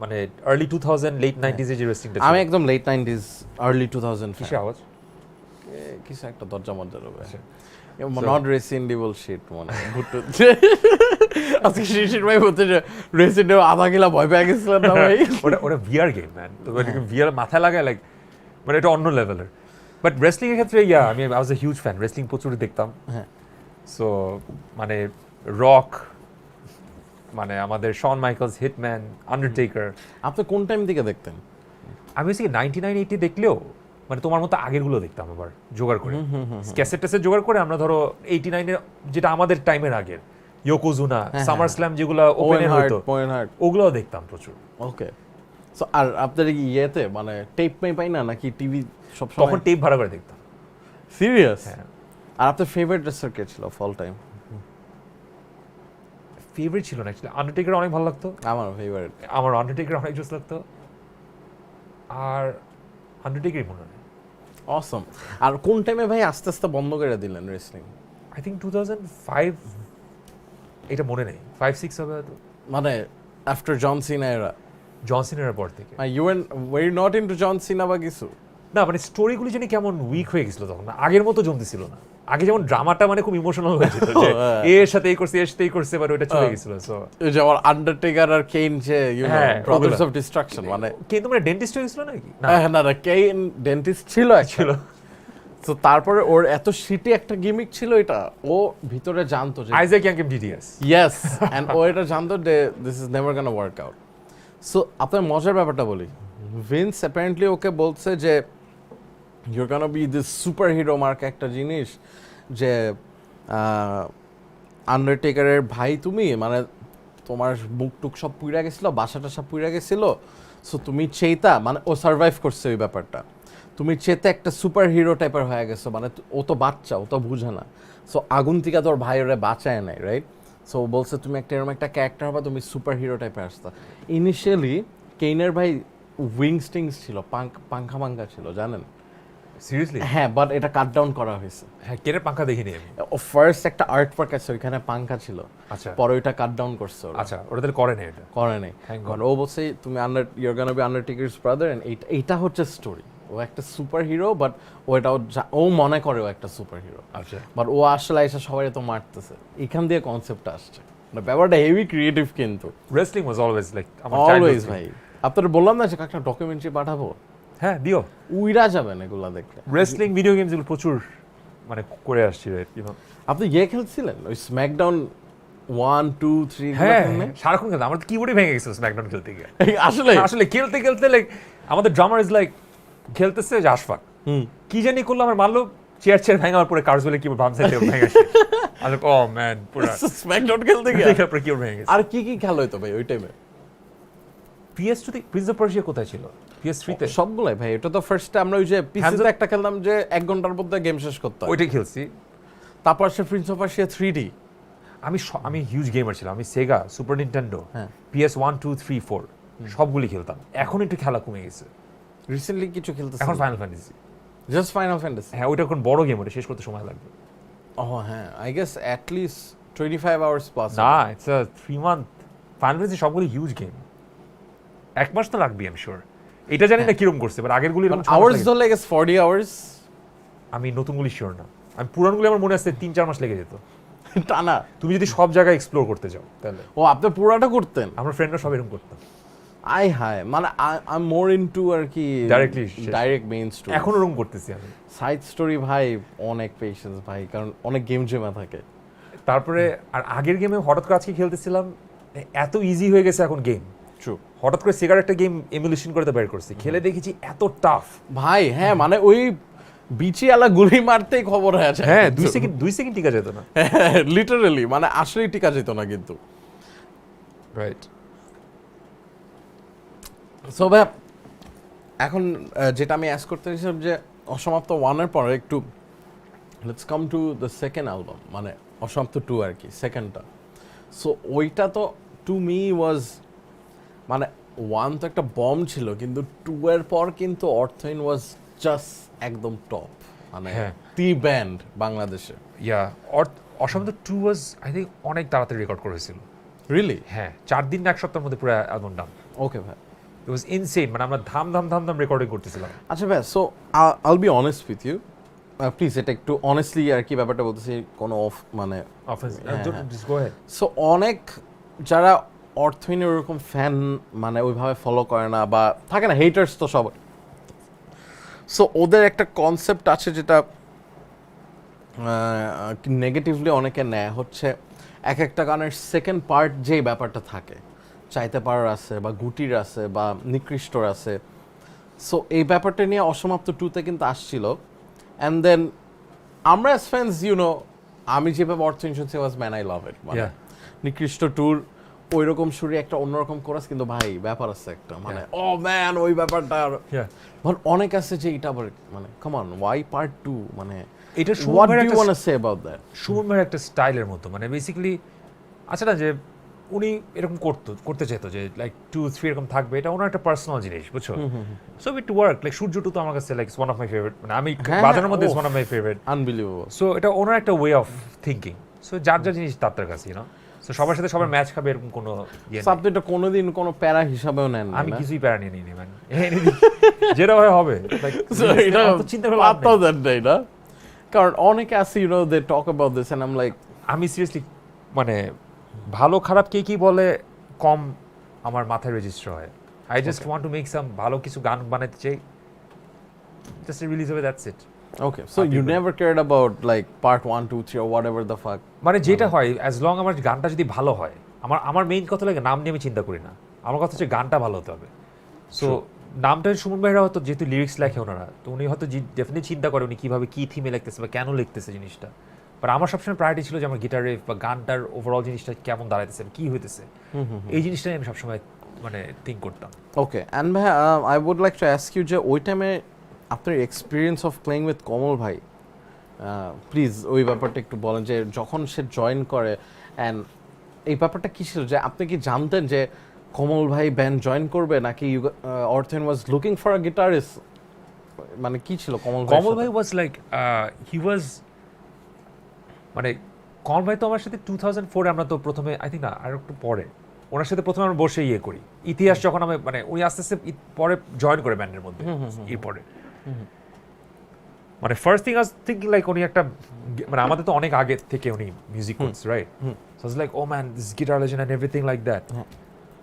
মানে আর্লি 2000 লেট 90s এর যে রেসলিংটা আমি একদম লেট 90s আর্লি 2000 কিসের আওয়াজ কিছু একটা দরজা মধ্যে রবে আচ্ছা। নট রেসিন্ডিবল শিট মানে ভুট্টু আজকে শিশির ভাই বলতে যে রেসিন্ডে আধা কিলা ভয় পেয়ে গেছিলেন না ভাই ওটা ভিআর গেম ম্যান তো ভিআর মাথায় লাগায় লাইক মানে এটা অন্য লেভেলের বাট রেসলিং এর ক্ষেত্রে আমি I was a huge fan wrestling প্রচুর দেখতাম হ্যাঁ সো মানে রক মানে আমাদের শন মাইকেলস হিটম্যান আন্ডারটেকার আপনি কোন টাইম থেকে দেখতেন আমি হচ্ছে 99-80 দেখলেও মানে তোমার মতো আগেরগুলো দেখতাম আবার জোগাড় করে ক্যাসেট ট্যাসেট জোগাড় করে আমরা ধরো 89 এর যেটা আমাদের টাইমের আগের ইয়োকোজুনা সামার স্ল্যাম যেগুলো ওপেনে হতো ওগুলোও দেখতাম প্রচুর ওকে সো আর আপনার কি ইয়েতে মানে টেপ মে পাই না নাকি টিভি সব তখন টেপ ভাড়া করে দেখতাম সিরিয়াস হ্যাঁ আর আপনার ফেভারিট রেসলার কে ছিল অল টাইম ফেভারিট ছিল না অ্যাকচুয়ালি আন্ডারটেকার অনেক ভালো লাগতো আমার ফেভারিট আমার আন্ডারটেকার অনেক জোস লাগতো আর আন্ডারটেকারই মনে হয় অসম আর কোন টাইমে ভাই আস্তে আস্তে বন্ধ করে দিলেন রেসলিং আই থিঙ্ক 2005 এটা মনে নেই 5-6 হবে হয়তো মানে আফটার জন সিনা এরা জনসিনের পর থেকে ইউ ওয়ার নট ইনটু জন সিনা বা কিছু না মানে স্টোরিগুলি জানি কেমন উইক হয়ে গেছিল তখন আগের মতো জমতেছিল না আগে যেমন ড্রামাটা মানে খুব ইমোশনাল হয়ে যেত যে এর সাথে এই করছে এর সাথে এই করছে বাট ওটা চলে গেছিল সো যেমন আন্ডারটেকার আর কেইন যে ইউ নো হ্যাঁ, ব্রাদার্স ওগুলা। অফ ডিস্ট্রাকশন মানে কে তোমরা ডেন্টিস্ট হয়ে গেছিল নাকি না না না কেইন ডেন্টিস্ট ছিল ছিল তো তারপরে ওর এত শিটি একটা গিমিক ছিল এটা ও ভিতরে জানতো যে আইজ্যাক ইয়াংকেম ডিডিএস ইয়েস এন্ড ও এটা জানতো যে this is never gonna work out so আপনার মজার ব্যাপারটা বলি ভিন্স অ্যাপারেন্টলি ওকে বলছে যে your gonna B this super hero mark একটা জিনিস যে আন্ডারটেকারের ভাই তুমি মানে তোমার বুক টুক সব পুইরা গেছিল বাসাটা সব পুইরা গেছিল সো তুমি চেতা মানে ও সার্ভাইভ করছে ওই ব্যাপারটা তুমি চেতে একটা সুপার হিরো টাইপের হয়ে গেছো মানে ও তো বাচ্চা ও তো বুঝে না সো আগুন থেকে তোর ভাই ওরে বাঁচায় নাই রাইট সো ও বলছে তুমি একটা এরকম একটা ক্যারেক্টার হবে তুমি সুপার হিরো টাইপের আসতা ইনিশিয়ালি কেইনের ভাই উইংস টিংস ছিল পাঙ্খা মাঙ্খা ছিল জানেন সিরিয়াসলি হ্যাঁ বাট এটা কাট ডাউন করা হয়েছে হ্যাঁ কেনের পাঙ্খা দেখিনি আমি ও ফার্স্ট একটা আর্ট ওয়ার্ক আছে ওইখানে পাঙ্খা ছিল আচ্ছা পরে ওইটা কাট ডাউন করছে ওরা। আচ্ছা ওটা তাহলে করে না এটা করে নাই Thank God. কারণ ও বলছে তুমি your gonna be Undertaker's brother and এইটা হচ্ছে স্টোরি ও একটা সুপার হিরো বাট ও মনে করে ও একটা সুপার হিরো আচ্ছা বাট ও আসলে এসে সবাই তো মারতেছে এখান দিয়ে কনসেপ্টটা আসছে মানে ব্যাপারটা হেভি ক্রিয়েটিভ কিন্তু রেসলিং ওয়াজ অলওয়েজ লাইক আমার অলওয়েজ ভাই আপনাদের বললাম না যে একটা ডকুমেন্টারি পাঠাবো হ্যাঁ দিও উইরা যাবেন এগুলা দেখলে রেসলিং ভিডিও গেমস এগুলো প্রচুর মানে করে আসছি ইউ নো আপনি খেলছিলেন ওই স্ম্যাকডাউন 1 2 3 হ্যাঁ সারাক্ষণ খেলতাম আমার কিবোর্ডে ভেঙে গেছিল স্ম্যাকডাউন খেলতে গিয়ে আসলে আসলে খেলতে খেলতে লাইক আমাদের ড্রামার ইজ লাইক খেলতেছে যে আশফাক কি জানি করলো আমার মারলো চেয়ার ভাঙার পরে কার্স বলে কিবোর্ড বাম সাইডে ভেঙে গেছে আমি ও ম্যান পুরো স্ম্যাকডাউন খেলতে গিয়ে দেখে পরে কিবোর্ড ভেঙে গেছে আর কি খেলা হইতো ভাই ওই টাইমে PS2 তে প্রিন্স অফ পার্সিয়া কোথায় ছিল PS3 তে সবগুলাই ভাই এটা তো ফার্স্টে আমরা ওই যে পিসিতে একটা খেলতাম যে 1 ঘন্টার মধ্যে গেম শেষ করতে হয় ওইটাই খেলছি তারপর সে প্রিন্স অফ পার্সিয়া 3D আমি হিউজ গেমার ছিলাম আমি সেগা সুপার নিনটেন্ডো হ্যাঁ। PS1 2 3 4 সবগুলি খেলতাম এখন একটু খেলা কমে গেছে রিসেন্টলি কিছু খেলতেছি এখন final fantasy just final fantasy হ্যাঁ ওইটা এখন বড় গেম ওটা শেষ করতে সময় লাগবে ও হ্যাঁ I guess at least 25 hours plus না it's a 3 month final fantasy সবগুলি হিউজ গেম এক মাস তো লাগবে আই এম শিওর এটা জানি না কিরকম করছে বাট আগেরগুলি আওয়ার্স ধরলে গেস 40 আওয়ার্স আমি নতুনগুলি শিওর না আমি পুরানগুলি আমার মনে আছে 3-4 মাস লেগে যেত টানা তুমি যদি সব জায়গায় এক্সপ্লোর করতে যাও তাহলে ও আপনি পুরাটা করতেন আমার ফ্রেন্ডরা সব এরকম করতাম আই হাই মানে আই মোর ইনটু আর কি Directly ডাইরেক্ট মেইন স্টোরি এখন ওরকম করতেছি আমি সাইড স্টোরি ভাই অনেক পেশেন্স ভাই কারণ অনেক গেম জমা থাকে তারপরে আর আগের গেমে হঠাৎ করে আজকে খেলতেছিলাম এত ইজি হয়ে গেছে এখন গেম ট্রু হঠাৎ করে সেগার একটা গেম এমুলেশন করে বের করছি খেলে দেখেছি এত টাফ ভাই হ্যাঁ মানে ওই বিচিয়ালা গুলি মারতেই খবর হয়ে আছে হ্যাঁ 2 সেকেন্ড টিকা যেত না লিটারালি মানে আসলেই টিকা যেত না কিন্তু রাইট সো ভাই এখন যেটা আমি অ্যাস করতে চাইছিলাম যে অসমাপ্ত 1 এর পরে একটু let's come to the second album মানে অসমাপ্ত 2 আর কি সেকেন্ডটা সো ওইটা তো টু মি ওয়াজ মানে 1 তো একটা বম ছিল কিন্তু 2 এর পর কিন্তু অর্থহীন ওয়াজ জাস্ট একদম টপ মানে হ্যাঁ। টি ব্যান্ড বাংলাদেশে। অসম্ভব 2 ওয়াজ আই থিঙ্ক অনেক তাড়াতাড়ি রেকর্ড করেছিল। রিয়েলি? হ্যাঁ 4 দিন না 1 সপ্তাহের মধ্যে পুরো অ্যালবাম ডান। ওকে ভাই। ইট ওয়াজ ইনসেইন, মানে আমরা ধাম রেকর্ডিং করতেছিলাম। আচ্ছা ভাই, so I'll be honest with you, please এটা একটু অনেস্টলি আর কি ব্যাপারটা বলতেছি, কোনো অফ মানে জাস্ট গো অ্যাহেড। সো অনেক যারা অর্থহীনের ওরকম ফ্যান মানে ওইভাবে ফলো করে না বা থাকে না, হেটার্স তো সব, সো ওদের একটা কনসেপ্ট আছে যেটা নেগেটিভলি অনেকে নেয়, হচ্ছে এক একটা গানের সেকেন্ড পার্ট যেই ব্যাপারটা থাকে, চাইতে পারার আছে বা গুটির আছে বা নিকৃষ্টর আছে, সো এই ব্যাপারটা নিয়ে অসমাপ্ত 2-তে কিন্তু আসছিল। অ্যান্ড দেন আমরা অ্যাজ ফ্যান্স আমি যেভাবে অর্থহীন শুনছি ওয়াজ ম্যান আই লাভ ইট, মানে নিকৃষ্ট ট্যুর ওই রকম সুরে একটা অন্যরকম কোরাস, কিন্তু ভাই ব্যাপার আছে একটা মানে ও ম্যান ওই ব্যাপারটা অনেক আছে যে এটা আবার মানে কাম অন ওয়াই পার্ট 2 মানে এটা what do you want to say about that? Suman ভাইয়ের একটা স্টাইলের মতো, মানে বেসিক্যালি আচ্ছা না যে উনি এরকম করতে চাইতো যে লাইক 2-3 এরকম থাকবে, এটা ওনার একটা পার্সোনাল জিনিস, বুঝছো? So it work, like Surjo two তো আমার কাছে like one of my favourite, মানে আমি বাজানোর মধ্যে one of my favourite, unbelievable. So এটা ওনার একটা ওয়ে অফ থিঙ্কিং, সো যার জিনিস তার কাছে, সো সবার সাথে সবার ম্যাচ খাবে এরকম কোনো আপনি এটা কোনোদিন কোনো প্যারা হিসাবেও নেন না? আমি কিছুই প্যারা নিয়ে নিই মানে যেটা হয় হবে, চিন্তা করে লাভ নেই। না, কারণ অনেকে আছে they talk about this and I am like, আমি সিরিয়াসলি মানে ভালো খারাপ কে কি বলে কম আমার মাথায় রেজিস্টার হয়। I just want to make some ভালো কিছু গান বানাতে চাই, জাস্ট রিলিজ হবে, that's it. Okay, so you never cared about like part 1 2 3 or whatever the fuck, মানে যেটা হয় অ্যাজ লং আমার গানটা যদি ভালো হয়, আমার মেইন কথা লাগে নাম নিয়ে আমি চিন্তা করি না, আমার কথা হচ্ছে গানটা ভালো হতে হবে। সো নামটা সুমন ভাইরা হয়তো যেহেতু লিরিক্স লেখে ওনারা, তো উনি হয়তো ডেফিনেটলি চিন্তা করে উনি কীভাবে কী থিমে লিখতেছে বা কেন লিখতেছে জিনিসটা, বাট আমার সবসময় প্রায়োরিটি ছিল যে আমার গিটার রিফ বা গানটার ওভারঅল জিনিসটা কেমন দাঁড়াইতেছে, কী হইতেছে, এই জিনিসটাই আমি সবসময় মানে থিঙ্ক করতাম। ওকে, অ্যান্ড ভাই I would like to ask you যে ওই টাইমে আপনার experience of playing with Kamal ভাই, প্লিজ ওই ব্যাপারটা একটু বলেন যে যখন সে জয়েন করে, অ্যান্ড এই ব্যাপারটা কী ছিল, যে আপনি কি জানতেন যে কমল ভাই ব্যান্ড জয়েন করবে, নাকি অর্থহীন was looking for a guitarist, মানে কি ছিল কমল ভাই ওয়াজ লাইক হি ওয়াজ মানে কমল ভাই তো আমার সাথে 2004 আমরা তো প্রথমে আই থিঙ্ক না আর একটু পরে ওনার সাথে প্রথমে আমরা বসে করি ইতিহাস, যখন আমি মানে উনি আস্তে আস্তে পরে জয়েন করে ব্যান্ডের মধ্যে এরপরে, মানে first thing I was thinking like উনি একটা মানে আমাদের তো অনেক আগে থেকে উনি মিউজিক করছে, right? So it's like oh man this guitar legend and everything like that,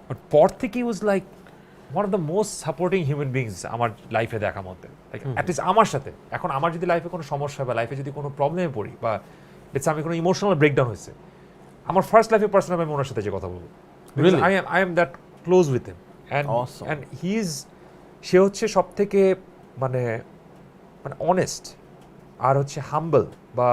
but পর থেকে he was like one of the most supporting human beings আমার লাইফে দেখা মতে, লাইক অ্যাটলিস্ট আমার সাথে। এখন আমার যদি লাইফে কোনো সমস্যা হয় বা লাইফে যদি কোনো প্রবলেমে পড়ি বা আমি কোনো ইমোশনাল ব্রেকডাউন হয়েছে, আমার ফার্স্ট লাইফে পার্সোনাল আমি ওনার সাথে যে কথা বলবো, I am that close with him, and he is, সে হচ্ছে সব থেকে মানে মানে অনেস্ট আর হচ্ছে হাম্বল, বা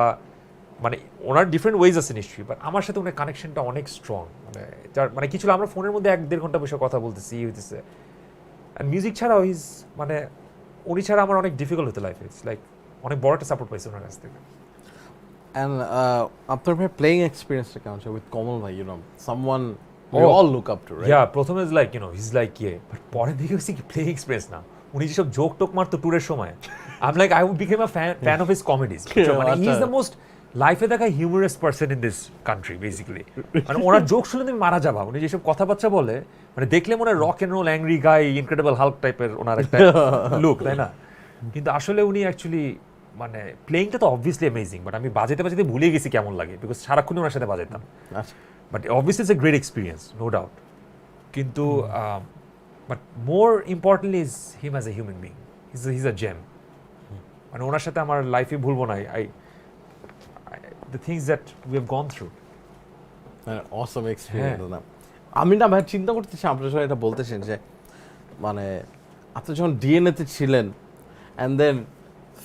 মানে ওনার ডিফারেন্ট ওয়েজ আছে নিশ্চয়ই, বাট আমার সাথে ওনার কানেকশনটা অনেক স্ট্রং, মানে যার মানে কিছু আমরা ফোনের মধ্যে 1-1.5 ঘন্টা বসে কথা বলতেছি হইতেছে, অ্যান্ড মিউজিক ছাড়াও ইজ মানে উনি ছাড়া আমার অনেক ডিফিকাল্ট হতো লাইফে, ইটস লাইক অনেক বড় একটা সাপোর্ট পাইছি ওনার কাছ থেকে। And আপনার ভাই প্লেইং এক্সপেরিয়েন্সটা কেমন ছিল উইথ কমল ভাই, someone we all look up to, right? প্রথমে is like his like but পরে দেখে হচ্ছে কি প্লেইং এক্সপেরিয়েন্স না, উনি যেসব জোক টোক মারতো ট্যুরের সময়, I am like I would became a fan of his comedies, মানে হি ইজ দ্য মোস্ট লাইফে দেখা humorous person in this country basically, মানে ওনার জোক শুনে তুমি মারা যাবা, উনি যেসব কথাবার্তা বলে মানে দেখলে মনে হয় rock and roll angry guy incredible Hulk টাইপের ওনার একটা লুক, তাই না? কিন্তু আসলে উনি অ্যাকচুয়ালি মানে প্লেইংটা তো অবভিয়াসলি অ্যামেজিং, বাট আমি বাজাতে ভুলে গেছি কেমন লাগে, বিকজ সারাক্ষণই ওনার সাথে বাজাতাম, but obviously it's a great experience, no doubt. কিন্তু but more importantly is him as a human being, his a gem, মানে ওনার সাথে আমার লাইফে ভুলবো না the things that we have gone through. Assam experience না। আমি না ভাই চিন্তা করতেছি আপনার সঙ্গে এটা বলতেছেন যে মানে আপনি যখন ডিএনএতে ছিলেন, and then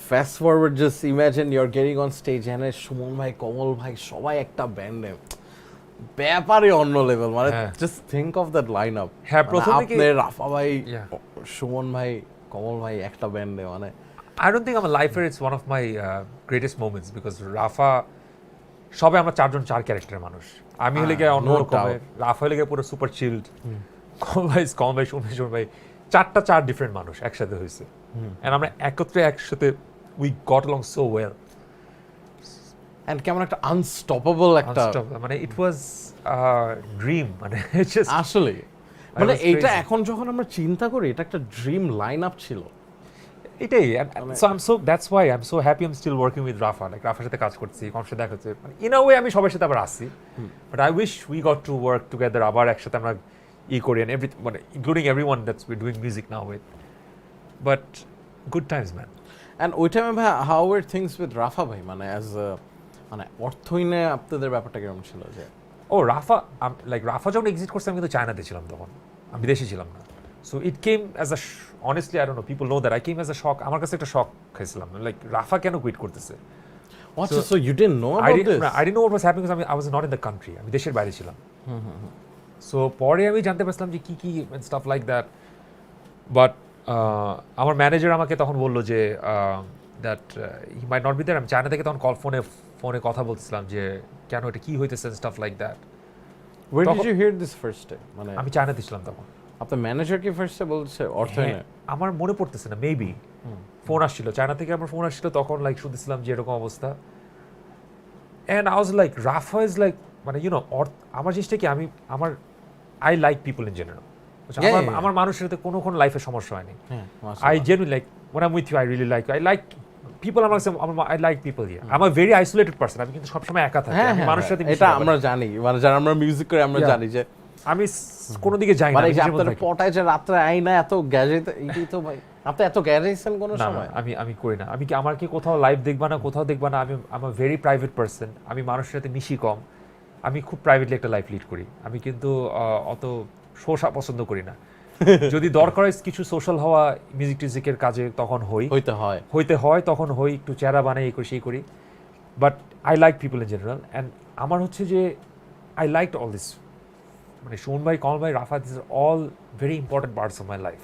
fast forward just imagine you are getting on stage, এখানে সুমন ভাই কমল ভাই সবাই একটা ব্যান্ডে, ব্যাপারে অন্য লেভেল, মানে just think of that line up, আপনি রাফা ভাই সুমন ভাই কমল ভাই একটা ব্যান্ডে, মানে I don't think আমার লাইফের it's one of my greatest moments, because Rafa সবে আমরা 4 ক্যারেক্টারের মানুষ, আমি হলে গিয়ে অন্য রকমের, রাফা হলে গিয়ে পুরো সুপার চিল্ড, কমল ভাই সুমন ভাই 4 ডিফারেন্ট মানুষ একসাথে হয়েছে, এন্ড আমরা একসাথে we got along so well. And কেমন একটা আনস্টপেবল একটা মানে it was a dream. মানে it just আসলে মানে was এটা crazy. এখন যখন আমরা চিন্তা করি এটা একটা ড্রিম লাইন আপ ছিল এটাই so that's why I'm so happy I'm still working with Rafa. Like রাফার সাথে কাজ করছি, ওর সাথে দেখা হচ্ছে, মানে in a way আমি সবার সাথে আবার আসছি, but I wish we got to work together আবার একসাথে আমরা করি, and মানে including everyone that's we're doing music now with, but good times man. And ওই টাইমে ভাই হাউ ওয়ার থিংস উইথ রাফা ভাই মানে অ্যাজ মানে অর্থহীনে আপনাদের ব্যাপারটা কেমন ছিল যে রাফা লাইক রাফা যখন এক্সিট করছে আমি কিন্তু চায়নাতে ছিলাম তখন, আমি বিদেশে ছিলাম না, so it came as a honestly I don't know, people know that I came as a shock. আমার কাছে একটা শক খাইছিলাম, লাইক রাফা কেন কুইট করতেছে। So you didn't know about this? I didn't know what was happening because I was not in the country, আমি দেশের বাইরে ছিলাম। সো পরে আমি জানতে পারছিলাম যে কি and stuff like that, but আমার ম্যানেজার আমাকে তখন বললো যে that he might not be there. আমি চায়না থেকে তখন ফোনে কথা বলছিলাম যে কেন এটা কি হইতেছে staff like that. Where did you hear this first time? মানে আমি চায়নাতে ছিলাম তখন। আপনার ম্যানেজার কি ফার্স্টে বলছে অর্থহীনে? আমার মনে পড়তেছে না, মেবি ফোন আসছিল চায়না থেকে, আমার ফোন আসছিল তখন, লাইক শুনতেছিলাম যে এরকম অবস্থা, and I was like Rafa is like, মানে ইউনো আমার জিনিসটা কি, আমার I like people in general, আমার মানুষের সাথে কোনো লাইফে সমস্যা হয়নি। I genuinely like when I'm with you, I really like people. I like people here. I'm a very isolated person. আমি কিন্তু সবসময় একা থাকি, আমি মানুষের সাথে এটা আমরা জানি, মানে যারা আমরা মিউজিক করি আমরা জানি যে আমি কোনো দিকে যাই না, মানে যে আপনারা পটায় যে রাত্রে আই না এত গ্যাজেট, এইটাই তো ভাই আপনি এত গ্যাজেটছেন কোন সময়? আমি করি না, আমার কি কোথাও লাইভ দেখবা না, কোথাও দেখবা না, আমি ভেরি প্রাইভেট পারসন, আমি মানুষের সাথে মিশি কম, আমি খুব প্রাইভেটলি একটা লাইফ লিড করি, আমি কিন্তু অত শোষা পছন্দ করি না। যদি দরকার হয় কিছু সোশ্যাল হওয়া মিউজিক টিউজিকের কাজে তখন হইতে হয় তখন হই, একটু চেহারা বানাই এই করি সেই করি, but I like people in general. And আমার হচ্ছে যে আই লাইক অল দিস, মানে শোন ভাই, কমল ভাই, Rafa, this are all very important parts of my life,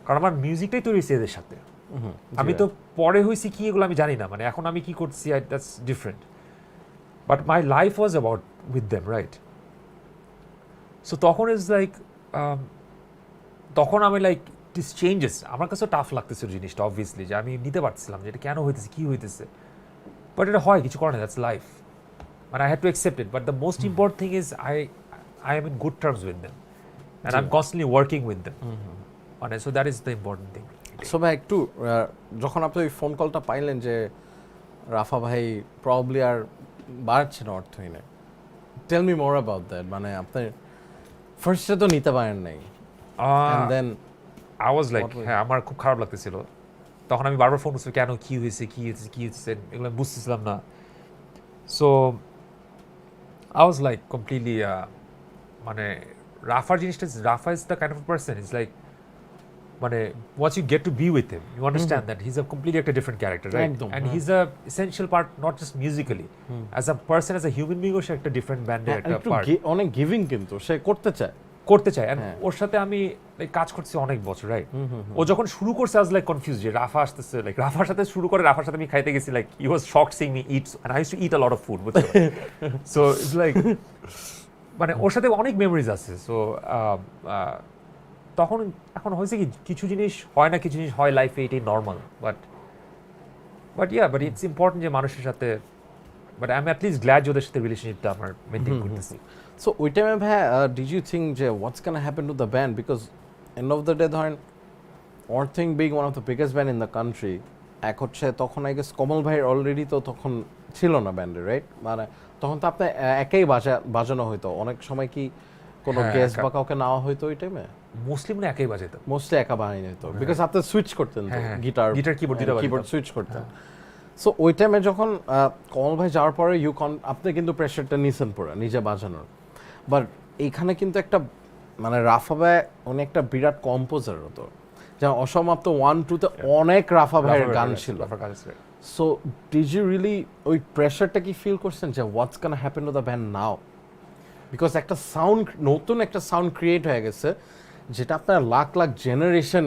কারণ আমার মিউজিকটাই তৈরি হয়েছে এদের সাথে। আমি তো পরে হয়েছি কি এগুলো আমি জানি না, মানে এখন আমি কি করছি that's different, but my life was about with them, right? So তখন ইজ লাইক তখন আমি লাইক দিস চেঞ্জেস, আমার কাছে টাফ লাগতেছিল জিনিসটা অবভিয়াসলি, যে আমি নিতে পারছিলাম যে এটা কেন হইতেছে, কি হইতেছে, বাট এটা হয়, কিছু করে না, দ্যাটস লাইফ, মানে I had to accept it. But the most important thing is I am in good terms with them, and I'm constantly working with them, মানে so that is the important thing. So ভাই একটু যখন আপনি ওই phone কলটা পাইলেন যে রাফা ভাই প্রবাবলি আর বাড়ছে না অর্থহীনে, tell me more about that, মানে আপনি ফার্স্টে তো নিতে পারেন নাই, and then I was like, হ্যাঁ আমার খুব খারাপ লাগতেছিল তখন, আমি বারবার ফোন করছি কেন, কি হয়েছে এগুলো আমি বুঝতেছিলাম না। So I was like completely মানে রাফার জিনিসটা, Rafa is the kind of person, is like, মানে once you get to be with him you understand that he's a completely একটা different character, right? And he's a essential part, not just musically, as a person, as a human being, সে একটা different band এর একটা part, অনেক giving, কিন্তু সে করতে চায়। and ওর সাথে আমি কাজ করছি অনেক বছর, রাইট? ও যখন শুরু করছে I was like confused যে রাফা আসতেছে, লাইক রাফার সাথে শুরু করে, রাফার সাথে আমি খাইতে গেছি, like he was shocked seeing me eat, and I used to eat a lot of food, so it's like মানে ওর সাথে অনেক মেমোরিজ আছে। সো তখন এখন হয়েছে কি, কিছু জিনিস হয় না, কিছু জিনিস হয় লাইফে, এটাই নর্মাল, বাট ইটস ইম্পর্টেন্ট যে মানুষের সাথে, but I M at least glad যে ওদের সাথে রিলেশনশিপটা আমার মেনটেন করতেছি। সো ওই টাইমে ভাই ডিড ইউ থিঙ্ক যে what's can happen to the band, because end of the day ধরেন Aurthohin being one of the biggest band in the country, এক হচ্ছে তখন আই গেস কমল ভাইয়ের অলরেডি তো তখন ছিল না ব্যান্ডে, রাইট? মানে তখন তো আপনার একাই বাজানো হইতো, অনেক সময় কি কোনো গেস্ট বা কাউকে নেওয়া হইতো ওই টাইমে? মোস্টলি মানে একাই বাজাইতো, মোস্টলি একা বানিয়ে নিত, বিকজ আপনি সুইচ করতেন তো, গিটার কিবোর্ড সুইচ করতেন। সো ওই টাইমে যখন কমল ভাই যাওয়ার পরে আপনি কিন্তু প্রেশারটা নিছেন পুরো নিজে বাজানোর, বাট এইখানে কিন্তু একটা মানে রাফা ভাই উনি একটা বিরাট কম্পোজার হতো, যেমন অসমাপ্ত 1-2 অনেক রাফা ভাইয়ের গান ছিল। সো ডিড ইউ রিয়েলি ওই প্রেশারটা কি ফিল করছেন যে what's gonna happen to the band now, because একটা সাউন্ড, নতুন একটা সাউন্ড ক্রিয়েট হয়ে গেছে, যেটা আপনার লাখ লাখ জেনারেশন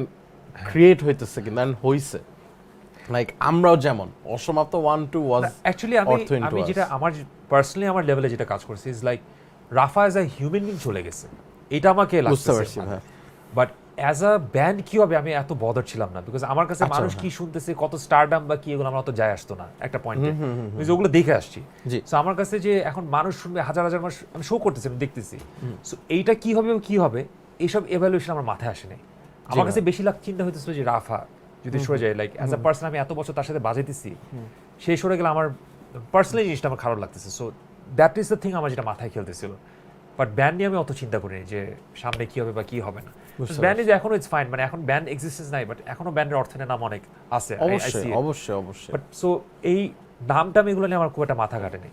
ক্রিয়েট হইতেছে কিন্তু হইছে, লাইক আমরাও যেমন অসমাপ্ত 1-2 ওয়াজ অ্যাকচুয়ালি আমি যেটা আমার পার্সোনালি আমার লেভেলে যেটা কাজ করছি is like Rafa as a human being চলে গেছে, এটা আমাকে লাগছে, বাট অ্যাজ আ ব্যান্ড কি হবে আমি এত বদার ছিলাম না, বিকজ আমার কাছে আচ্ছা, মানুষ হ্যাঁ। কি শুনতেছে, কত স্টারডাম বা কি, এগুলো আমার অত যায় আসতো না একটা পয়েন্টে, বিকজ ওগুলো দেখে আসছি। জি। সো আমার কাছে যে এখন মানুষ শুনবে হাজার হাজার মানুষ, আমি শো করতেছি, আমি দেখতেছি, সো এইটা কি হবে কি হবে এইসব এভালুয়েশন আমার মাথায় আসে নাই। আমার কাছে বেশি লাখ চিন্তা হইতেছিল যে রাফা যদি সরে যায়, লাইক অ্যাজ আ পার্সন আমি এত বছর তার সাথে বাজাইতেছি, সেই সরে গেলে আমার পার্সোনালি জিনিসটা আমার খারাপ লাগতেছে। So that is the thing আমার যেটা মাথায় খেলতেছিল। বাট ব্যান্ড নিয়ে আমি অত চিন্তা করিনি যে সামনে কি হবে বা কি হবে না। ব্যান্ড ইজ এখনো ইটস ফাইন, মানে এখন ব্যান্ড এক্সিস্টেন্স নাই, বাট এখনো ব্যান্ডের অর্থের নাম অনেক আছে। অবশ্যই অবশ্যই অবশ্যই। বাট সো এই নামটা আমি এগুলো নিয়ে আমার খুব একটা মাথা কাটেনি।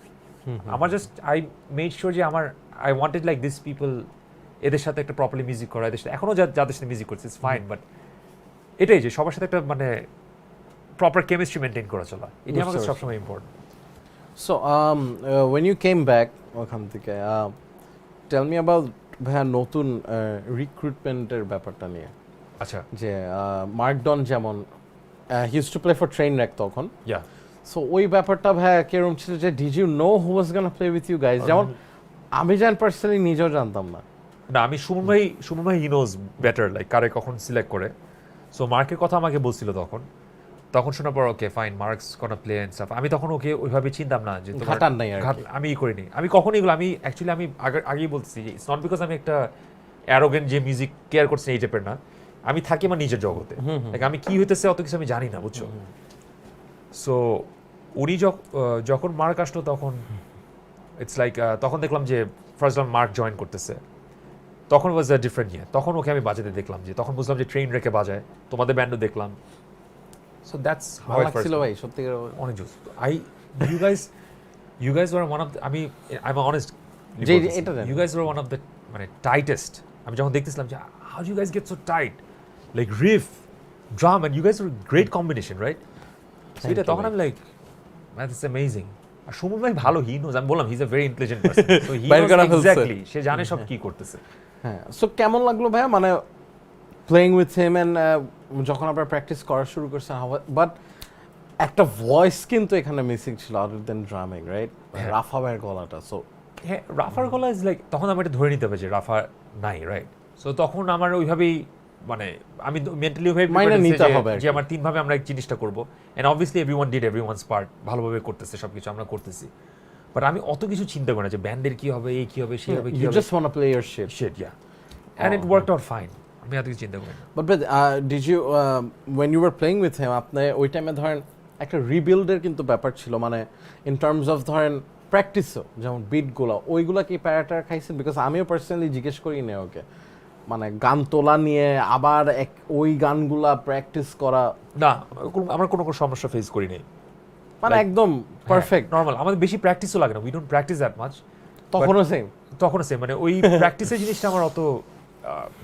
আমার জাস্ট আই মেড শিওর যে আমার I wanted like this people, এদের সাথে একটা প্রপারলি মিউজিক করা, এদের সাথে এখনো যাদের সাথে মিউজিক করছে ইটস ফাইন, বাট এটাই যে সবার সাথে একটা মানে প্রপার কেমিস্ট্রি মেনটেন করা চলা, এটাই আমার কাছে সবসময় important. So when you came back ওখান থেকে tell me about ভাইয়া নতুন রিক্রুটমেন্টের ব্যাপারটা নিয়ে। আচ্ছা, যে মার্ক ডন যেমন he used to play for Trainwreck তখন। ইয়া সো ওই ব্যাপারটা ভাইয়া কেরম ছিল যে did you know who was gonna play with you guys? যেমন আমি পার্সোনালি নিজেও জানতাম না। না, আমি সুমন ভাই হি নোজ বেটার লাইক কারে কখন সিলেক্ট করে। সো মার্কের কথা আমাকে বলছিল তখন শোনার পর ওকে ফাইন, মার্কস কোন প্লে এন্ড স্টাফ, আমি তখন ওকে ওইভাবে চিনতাম না যে তোমার ঘাটান নাই আর কি। আমি করিনি, আমি কখনো এগুলো আমি অ্যাকচুয়ালি আমি আগেই বলছি ইটস নট বিকজ আমি একটা অ্যারোগেন্ট যে মিউজিক কেয়ার করছি এই টাইপের না, আমি থাকি আমার নিজের জগতে, লাইক আমি কি হইতেছে অত কিছু আমি জানি না, বুঝছো। সো উনি যখন মার্ক আসলো তখন ইটস লাইক তখন দেখলাম যে ফার্স্ট মার্ক জয়েন করতেছে, তখন ওয়াজ আ ডিফারেন্ট ইয়ার। তখন ওকে আমি বাজাতে দেখলাম, যে তখন বুঝলাম যে ট্রেন রেখে বাজায়, তোমাদের ব্যান্ডও দেখলাম। সো দ্যাটস হাউ ভালো আই ফার্স্ট লাগছিল ভাই সত্যিকার। অনেক জোস। you guys were one of the, I'm honest, জি, এটা জানি। you guys were one of the মানে টাইটেস্ট। আমি যখন দেখতেছিলাম যে how do you guys get so tight, like riff, drum, and you guys were great combination, right? So Thank এটা you, তখন ভাই। আমি লাইক man, it's amazing. আর সুমন ভাই ভালো, হি নোজ, আমি বললাম he's a very intelligent person, so he বাইর knows করা ফেলছে। exactly, সে জানে সব কি করতেছে। হ্যাঁ, সো কেমন লাগলো ভাইয়া মানে প্লেইং উইথ হিম এন্ড যখন আপনারা প্র্যাকটিস করা শুরু করছেন, বাট একটা ভয়েস কিন্তু এখানে মিসিং ছিল আদার দেন ড্রামিং, রাইট? রাফা ভাইয়ের গলাটা। সো হ্যাঁ, রাফার গলা ইজ লাইক, তখন আমি এটা ধরে নিতে হবে যে রাফা নাই, রাইট? সো তখন আমার ওইভাবেই মানে আমি মেন্টালি ওইভাবে মাইনে নিতে হবে আর যে কি। আমার তিনভাবে আমরা এই জিনিসটা করবো, and obviously everyone did everyone's part, ভালোভাবে করতেছে সবকিছু আমরা করতেছি, বাট আমি অত কিছু চিন্তা করি না যে ব্যান্ডের কি হবে, এই কি হবে, সেই হবে, কি ইউ হবে, just want to play your shit. Shit, yeah, and it worked out fine. আমি এত কিছু চিন্তা করি না। But did you when you were playing with him, আপনি ওই টাইমে ধরেন একটা রিবিল্ডের কিন্তু ব্যাপার ছিল, মানে ইন টার্মস অফ ধরেন প্র্যাকটিসও, যেমন বিটগুলো ওইগুলো কি প্যারাটার খাইছেন? বিকজ আমিও পার্সোনালি জিজ্ঞেস করি না ওকে, মানে গান তোলা নিয়ে আবার ওই গানগুলা প্র্যাকটিস করা, না, আমরা কোনো সমস্যা ফেস করি নাই, মানে একদম পারফেক্ট নর্মাল। আমাদের বেশি প্র্যাকটিসও লাগে না, we don't practice that much. তখনও সেম? তখনও সেম, মানে ওই প্র্যাকটিসের জিনিসটা আমার অত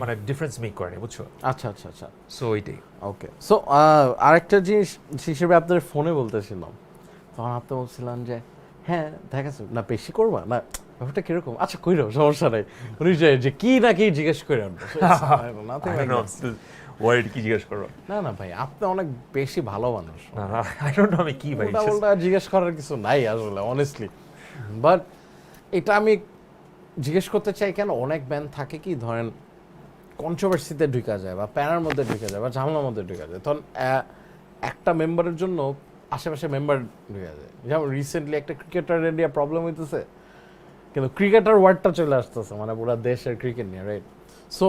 মানে ডিফারেন্স মেক করেনি, বুঝছো। আচ্ছা আচ্ছা আচ্ছা, সো এইটাই। ওকে। সো আরেকটা জিনিস হিসেবে আপনার ফোনে বলতেছিলাম, তখন আপনি বলছিলেন যে হ্যাঁ দেখাচ্ছ না, বেশি করবা না, ব্যাপারটা কিরকম? আচ্ছা কইরো, সমস্যা নেই। উনি যে কি না কি জিজ্ঞেস করে আনবো। ওয়ার্ড কি জিজ্ঞেস করো? না না ভাই, আপনি অনেক বেশি ভালো মানুষ, না, আই ডোন্ট নো আমি কি ভাই। উল্টা উল্টা জিজ্ঞেস করার কিছু নাই আসলে, অনেস্টলি। বাট এটা আমি জিজ্ঞেস করতে চাই কেন, অনেক ব্যান্ড থাকে কি ধরেন কন্ট্রোভার্সিতে ঢুকা যায় বা প্যারার মধ্যে ঢুকে যায় বা ঝামেলার মধ্যে ঢুকে যায়, তখন একটা মেম্বারের জন্য আশেপাশে মেম্বার ঢুকে যায়। যেমন রিসেন্টলি একটা ক্রিকেটারের নিয়ে প্রবলেম হইতেছে, কিন্তু ক্রিকেটার ওয়ার্ডটা চলে আসতেছে মানে পুরো দেশের ক্রিকেট নিয়ে, রাইট? সো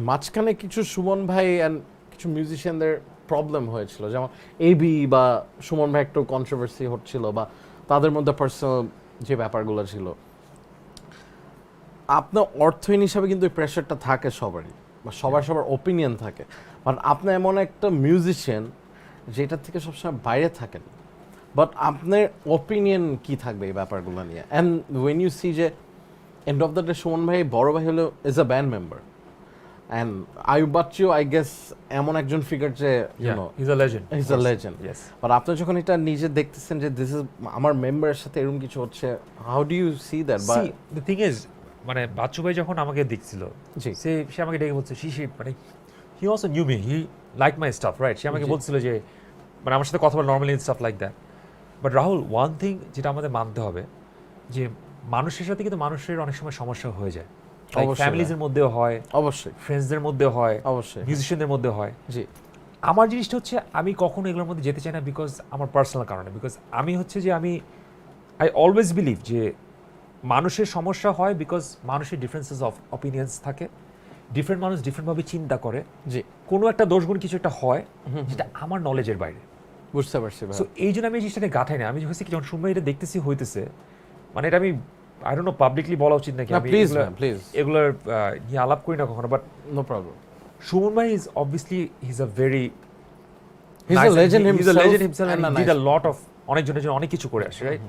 মাঝখানে কিছু সুমন ভাই অ্যান্ড কিছু মিউজিশিয়ানদের প্রবলেম হয়েছিল, যেমন এবি বা সুমন ভাই একটু কন্ট্রোভার্সি হচ্ছিল বা তাদের মধ্যে পার্সোনাল যে ব্যাপারগুলো ছিল। আপনার অর্থহীন হিসাবে কিন্তু এই প্রেশারটা থাকে সবারই, বা সবার ওপিনিয়ন থাকে, বাট আপনি এমন একটা মিউজিশিয়ান যেটা থেকে সবসময় বাইরে থাকেন, বাট আপনার ওপিনিয়ন কি থাকবে এই ব্যাপারগুলো নিয়ে? অ্যান্ড ওয়েন ইউ সি যে and of the day Suman ভাই বড় ভাই হলো is a band member, and I Bachchu I guess এমন একজন ফিগার যে is a legend, is a legend. Yes. But আপনি যখন এটা নিজে দেখতেছেন যে দিস ইজ আমার মেম্বারের সাথে এরকম কিছু হচ্ছে, how do you see that? বা দ্য থিং ইজ, মানে বাচ্চু ভাই যখন আমাকে দেখছিল, জি। সে আমাকে ডেকে বলছে সে মানে he also knew me, he like my stuff, right? সে আমাকে জি। বলছিল যে মানে আমার সাথে কথা বলে normally stuff like that. But Rahul, one thing যেটা আমাদের মানতে হবে, যে মানুষের সাথে কিন্তু মানুষের অনেক সময় সমস্যা হয়ে যায়। অবশ্যই ফ্যামিলিজের মধ্যেও হয়, অবশ্যই ফ্রেন্ডসদের মধ্যে হয়, অবশ্যই মিউজিশিয়ানদের মধ্যে হয়। জি আমার জিনিসটা হচ্ছে আমি কখনো এগুলোর মধ্যে যেতে চাই না বিকজ আমার পার্সোনাল কারণে, বিকজ আমি হচ্ছে যে আই অলওয়েজ বিলিভ যে মানুষের সমস্যা হয় বিকজ মানুষের ডিফারেন্সেস অফ অপিনিয়ন্স থাকে, ডিফারেন্ট মানুষ ডিফারেন্টভাবে চিন্তা করে, জি কোনো একটা দোষগুণ কিছু একটা হয় যেটা আমার নলেজের বাইরে। বুঝতে পারছি ভাই সো এই জন্য আমি এই জিনিসটাকে গাঁথাই না। আমি হচ্ছে কি যখন সময় এটা দেখতেছি হইতেছে, মানে এটা আমি আই ডোন্ট নো পাবলিকলি বলা উচিত নাকি, আমি প্লিজ প্লিজ এগুলোর নিয়ে আলাপ করি না কখনো, বাট নো প্রবলেম সুমন ভাই is obviously he is a very He's a legend He's a legend himself himself and and he a did a nice lot of অনেকজনের জন্য অনেক কিছু করে আসে, রাইট?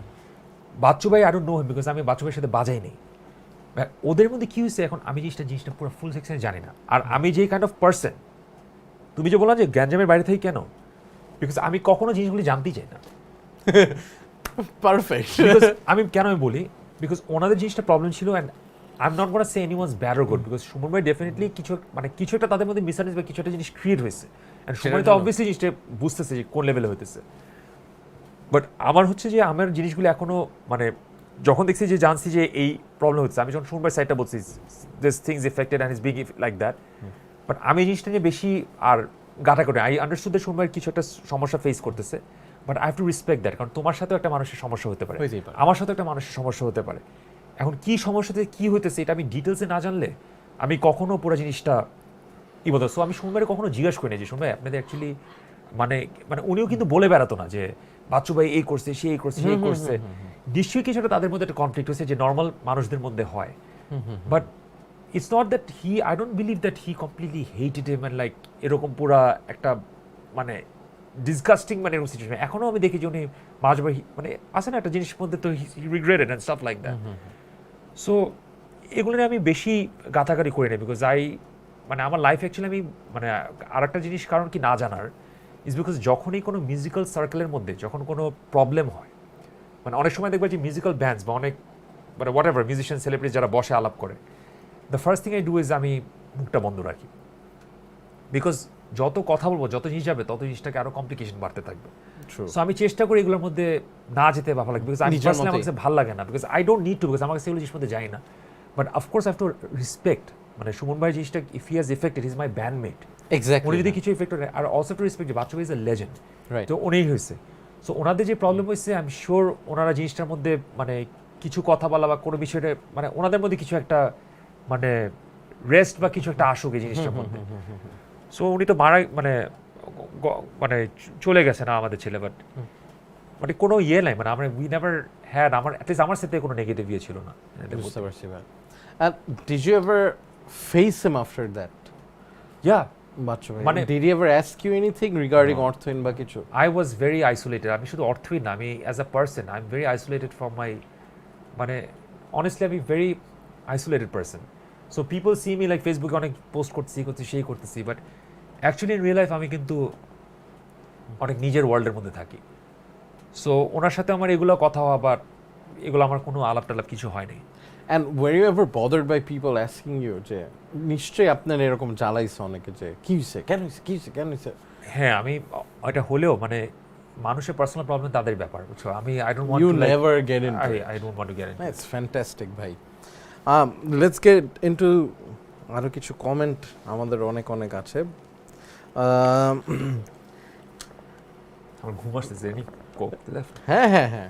বাচ্চু ভাই I don't know him because আমি বাচ্চু ভাইয়ের সাথে বাজাই নেই। ওদের মধ্যে কি হয়েছে এখন আমি জিনিসটা পুরো ফুল সেকশনে জানি না। আর আমি যে কাইন্ড অফ পার্সন, তুমি যে বললাম যে গ্যাঞ্জামের বাইরে থেকে কেন, বিকজ আমি কখনো জিনিসগুলি জানতেই চাই না। পারফেক্ট আমি বলি বিকজ ওনাদের জিনিসটা প্রবলেম ছিল, and I am not gonna say anyone's bad or good, because Suman ভাই ডেফিনেটলি কিছু একটা তাদের মধ্যে মিসআন্ডারস্ট্যান্ডিং বা কিছু একটা জিনিস ক্রিয়েট হয়েছে, অ্যান্ড সুমন তো অবভিয়াসলি জিনিসটা বুঝতেছে যে কোন লেভেলে হইতেছে। বাট আমার হচ্ছে যে আমার জিনিসগুলো এখনো মানে যখন দেখছি যে জানছি যে এই প্রবলেম হচ্ছে, আমি যখন সুমন ভাই সাইডটা বলছি this things affected and is being like that, but আমি এই জিনিসটা নিয়ে বেশি আর গাটা করে আই আন্ডারস্টুড দ্যাট সুমন ভাই কিছু একটা সমস্যা ফেস করতেছে, but I have to respect that, কারণ তোমার সাথেও একটা মানুষের সমস্যা হতে পারে, আমার সাথেও একটা মানুষের সমস্যা হতে পারে। এখন কি সমস্যাতে কি হইতেছে এটা আমি ডিটেলসে না জানলে আমি কখনো পুরো জিনিসটা কি বলতো। সো আমি সুমন ভাইয়ের কখনো জিজ্ঞাসা করি না যে সুমন ভাই আপনাদের অ্যাকচুয়ালি মানে মানে উনিও কিন্তু বলে বেড়াতো না যে বাচ্চু ভাই এই করছে সে এই করছে সেই করছে, নিশ্চয়ই কিছুটা তাদের মধ্যে একটা কনফ্লিক্ট হয়েছে যে নর্মাল মানুষদের মধ্যে হয়, but it's not that I don't believe that he completely hated him and like এরকম পুরা একটা মানে ডিসগাস্টিং মানে এরকম সিচুয়েশন। এখনও আমি দেখি যে উনি মাঝে মানে আসে না একটা জিনিসের মধ্যে তো regretted and staff like that. So এগুলো নিয়ে আমি বেশি গাথাগাড়ি করি না বিকজ মানে আমার লাইফ অ্যাকচুয়ালি আমি মানে আর একটা জিনিস কারণ কি না জানার ইজ বিকজ যখনই কোনো মিউজিক্যাল সার্কেলের মধ্যে যখন কোনো প্রবলেম হয়, মানে অনেক সময় দেখবে যে মিউজিক্যাল ব্যান্ডস বা অনেক মানে হোয়াট এভার মিউজিশিয়ান সেলিব্রিটি যারা বসে আলাপ করে, the first thing I do is আমি মুখটা বন্ধ রাখি, বিকজ যত কথা বলবো যত জিনিস যাবে তত জিনিসটাকে আরো কমপ্লিকেশন বাড়তে থাকবে। সো আমি চেষ্টা করি এগুলোর মধ্যে না যেতে ভালো লাগে, বিকজ আমি পার্সোনালি আমার কাছে ভালো লাগে না, because I don't need to, because আমার কাছে এগুলো জিনিস মধ্যে যাই না। But of course I have to respect, মানে সুমন ভাই জিনিসটা if he has affected is my bandmate, exactly উনি যদি কিছু এফেক্ট হয়, আর অলসো টু রেসপেক্ট যে বাচ্চু ভাই ইজ এ লেজেন্ড, রাইট তো উনিই হয়েছে। সো ওনাদের যে প্রবলেম হয়েছে আই এম শিওর ওনারা জিনিসটার মধ্যে মানে কিছু কথা বলা বা কোনো বিষয়টা মানে ওনাদের মধ্যে কিছু একটা মানে রেস্ট বা কিছু একটা আসুক এই জিনিসটার মধ্যে। সো উনি তো মারা মানে মানে চলে গেছে না আমাদের ছেলে, বাট মানে কোনো ইয়ে নাই, মানে আমরা উই নেভার হ্যাড আমার অ্যাটলিস্ট আমার সাথে কোনো নেগেটিভ ইয়ে ছিল না। বুঝতে পারছি ভাই। And did you ever face him after that? ইয়া বাচ্চু ভাই মানে- did he ever ask you anything regarding অর্থহীন বা কিছু? I was very isolated. আমি শুধু অর্থহীন না, আমি as a person I am very isolated from my মানে অনেস্টলি আমি very isolated person. So people see me like ফেসবুকে অনেক পোস্ট করতেছি সেই করতেছি, but actually in real life আমি কিন্তু অনেক নিজের ওয়ার্ল্ডের মধ্যে থাকি। সো ওনার সাথে আমার এগুলো কথা হওয়া বা এগুলো আমার কোনো আলাপ টালাপ কিছু হয়নি। And were you ever bothered by people asking you যে নিশ্চয়ই আপনার এরকম জ্বালাইছে অনেকে যে কি হইছে কেন হইছে? হ্যাঁ, আমি এটা হলেও মানে মানুষের পার্সোনাল প্রবলেম তাদের ব্যাপার, বুঝছো। আমি I don't want You to like never get into it. I don't want to get into That's fantastic ভাই। Let's get into আরো কিছু কমেন্ট আমাদের অনেক আছে। আমার ঘুম আসতেছে এনি কোক লেফট। হ্যাঁ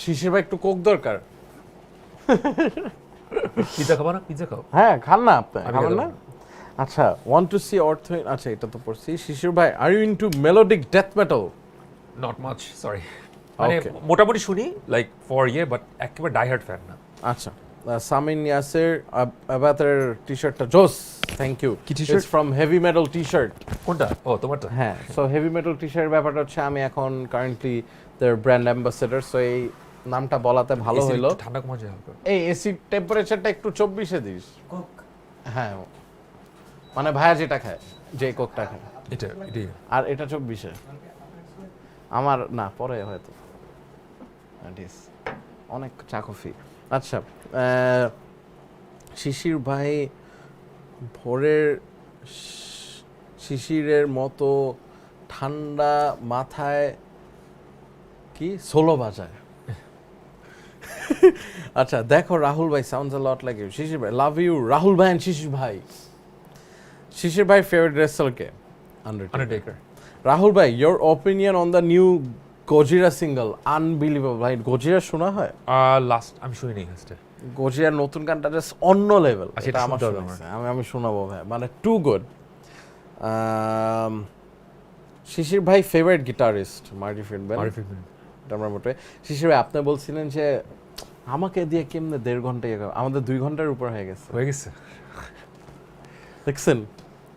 শিশির ভাই একটু কোক দরকার। পিজ্জা খাবা না? পিজ্জা খাও। হ্যাঁ খান না আপনি, আমি খাবেন খেতে না? আচ্ছা, want to see অর্থহীন, আচ্ছা এটা তো পড়ছি। শিশির ভাই are you into melodic death metal? Not much, sorry. মানে Okay. মোটামুটি শুনি লাইক ফর ইয়ে, বাট একেবারে ডাই হার্ড ফ্যান না। আচ্ছা, সামিন ইয়াসের আবাতের টি-শার্টটা জোস, থ্যাংক ইউ। কি t-shirt? It's from heavy metal t shirt. কোনটা? ও তোমারটা। হ্যাঁ, সো হেভি মেটাল টি-শার্ট ব্যাপারটা হচ্ছে আমি এখন কারেন্টলি দেয়ার ব্র্যান্ড অ্যাম্বাসেডর, সো এই নামটা বলাতে ভালো AC হইলো। একটু ঠান্ডা কমা যায় হালকা। এই এসি টেম্পারেচারটা একটু 24-এ দিস। হ্যাঁ, মানে ভাইয়া যেটা খায়, যে কোকটা খায়, এটাই। আর এটা 24-এ। আমার না পরে হয়তো অনেক চা কফি। আচ্ছা, শিশির ভাই ভোরের শিশিরের মতো ঠান্ডা মাথায় কি সোলো বাজায়? আচ্ছা দেখো রাহুল ভাই sounds a lot like you Shishir ভাই লাভ ইউ রাহুল ভাই and শিশির ভাই শিশির ভাই ফেভারিট রেসলার কে আন্ডারটেকার। রাহুল ভাই your opinion on the new Gojira single unbelievable ভাই গজিরা শোনা হয় লাস্ট আমি শুনিনি ফার্স্টে। গজিরার নতুন গানটা জাস্ট অন্য লেভেল আচ্ছা, এটা এটা আমার শুনতে হবে শোনাচ্ছে আমি শোনাবো ভাই মানে টু গুড শিশির ভাই ফেভারিট গিটারিস্ট মার্টি ফ্রিডম্যান এটা আমরা মোটে শিশির ভাই আপনি বলছিলেন যে আমাকে দিয়ে কেমনে 1.5 ঘন্টা আমাদের 2 ঘন্টার উপর হয়ে গেছে দেখছেন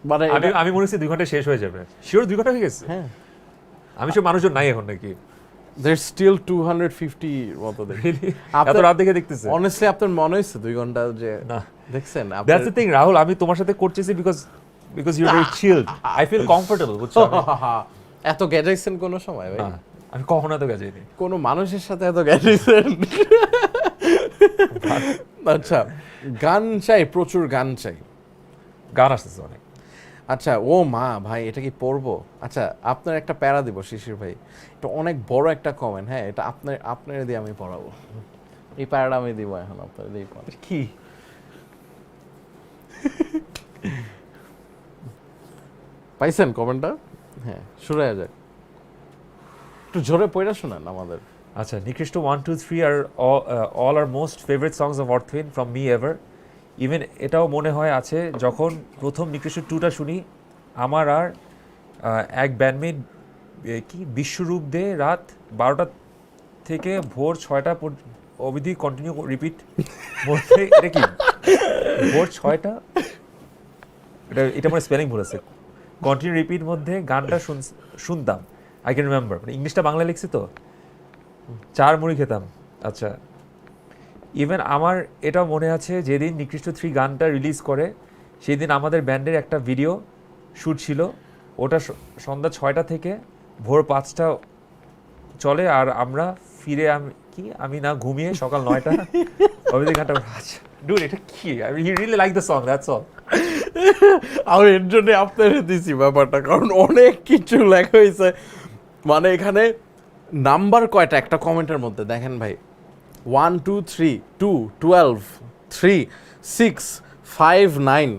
মানে আমি মনে হচ্ছে 2 ঘন্টা শেষ হয়ে যাবে। শিওর 2 ঘন্টা হয়ে গেছে? হ্যাঁ আমি সব মানুষজন নাই এখন নাকি? there's still 250 মতো দেখি এত রাত দেখে দেখতেছে? honestly আপনার মনে হইছে 2 ঘন্টা যে না দেখছেন দ্যাটস দ্য থিং রাহুল, আমি তোমার সাথে করতেছি because you are very chilled, I feel comfortable, বুঝছো? এত গেজাইছেন কোন সময় ভাই? আমি কখনো তো গেজাইনি কোন মানুষের সাথে এত গেজাইছেন? আচ্ছা গান চাই, প্রচুর গান চাই, গান আসতেছে অনেক। আচ্ছা ও মা ভাই এটা কি পড়বো? আচ্ছা আপনার একটা প্যারা দিব শিশির ভাই, এটা অনেক বড় একটা কমেন্ট, হ্যাঁ এটা আপনার দিয়ে আমি পড়াবো, এই প্যারাটা আমি দিব এখন আপনার দিয়ে পড়াবো। কি পাইছেন কমেন্টটা? হ্যাঁ শুরু হয়ে যাক, একটু জোরে পড়া শোনান আমাদের। আচ্ছা নিকৃষ্ট 1 2 3 are all are most favourite songs of Aurthohin from me ever. Even এটাও মনে হয় আছে যখন প্রথম নিকৃষ্ট 2টা শুনি, আমার আর এক ব্যান্ডমেট কি বিশ্বরূপ দে রাত 12টা থেকে ভোর 6টা অবধি কন্টিনিউ রিপিট মধ্যে, এটা কি ভোর 6টা, এটা আমার স্পেলিং ভুল আছে, কন্টিনিউ রিপিট মধ্যে গানটা শুনতাম। আই ক্যান রিমেম্বার, মানে ইংলিশটা বাংলা লিখছি তো, 4 মুড়ি খেতাম। আচ্ছা ইভেন আমার এটাও মনে আছে যেদিন নিকৃষ্ট 3 গানটা রিলিজ করে সেই দিন আমাদের ব্যান্ডের একটা ভিডিও শ্যুট ছিল, ওটা সন্ধ্যা 6টা থেকে ভোর 5টা চলে, আর আমরা ফিরে আমি না ঘুমিয়ে সকাল 9টা অবধি গানটা। আচ্ছা ডুড এটা কি, I mean he really like the song, that's all. আর এর জন্য আপনারে দিছি ব্যাপারটা, কারণ অনেক কিছু লেখা হয়েছে, মানে এখানে নাম্বার কয়টা একটা কমেন্টের মধ্যে দেখেন ভাই, 1 2 3 2 12 3 6 5 9,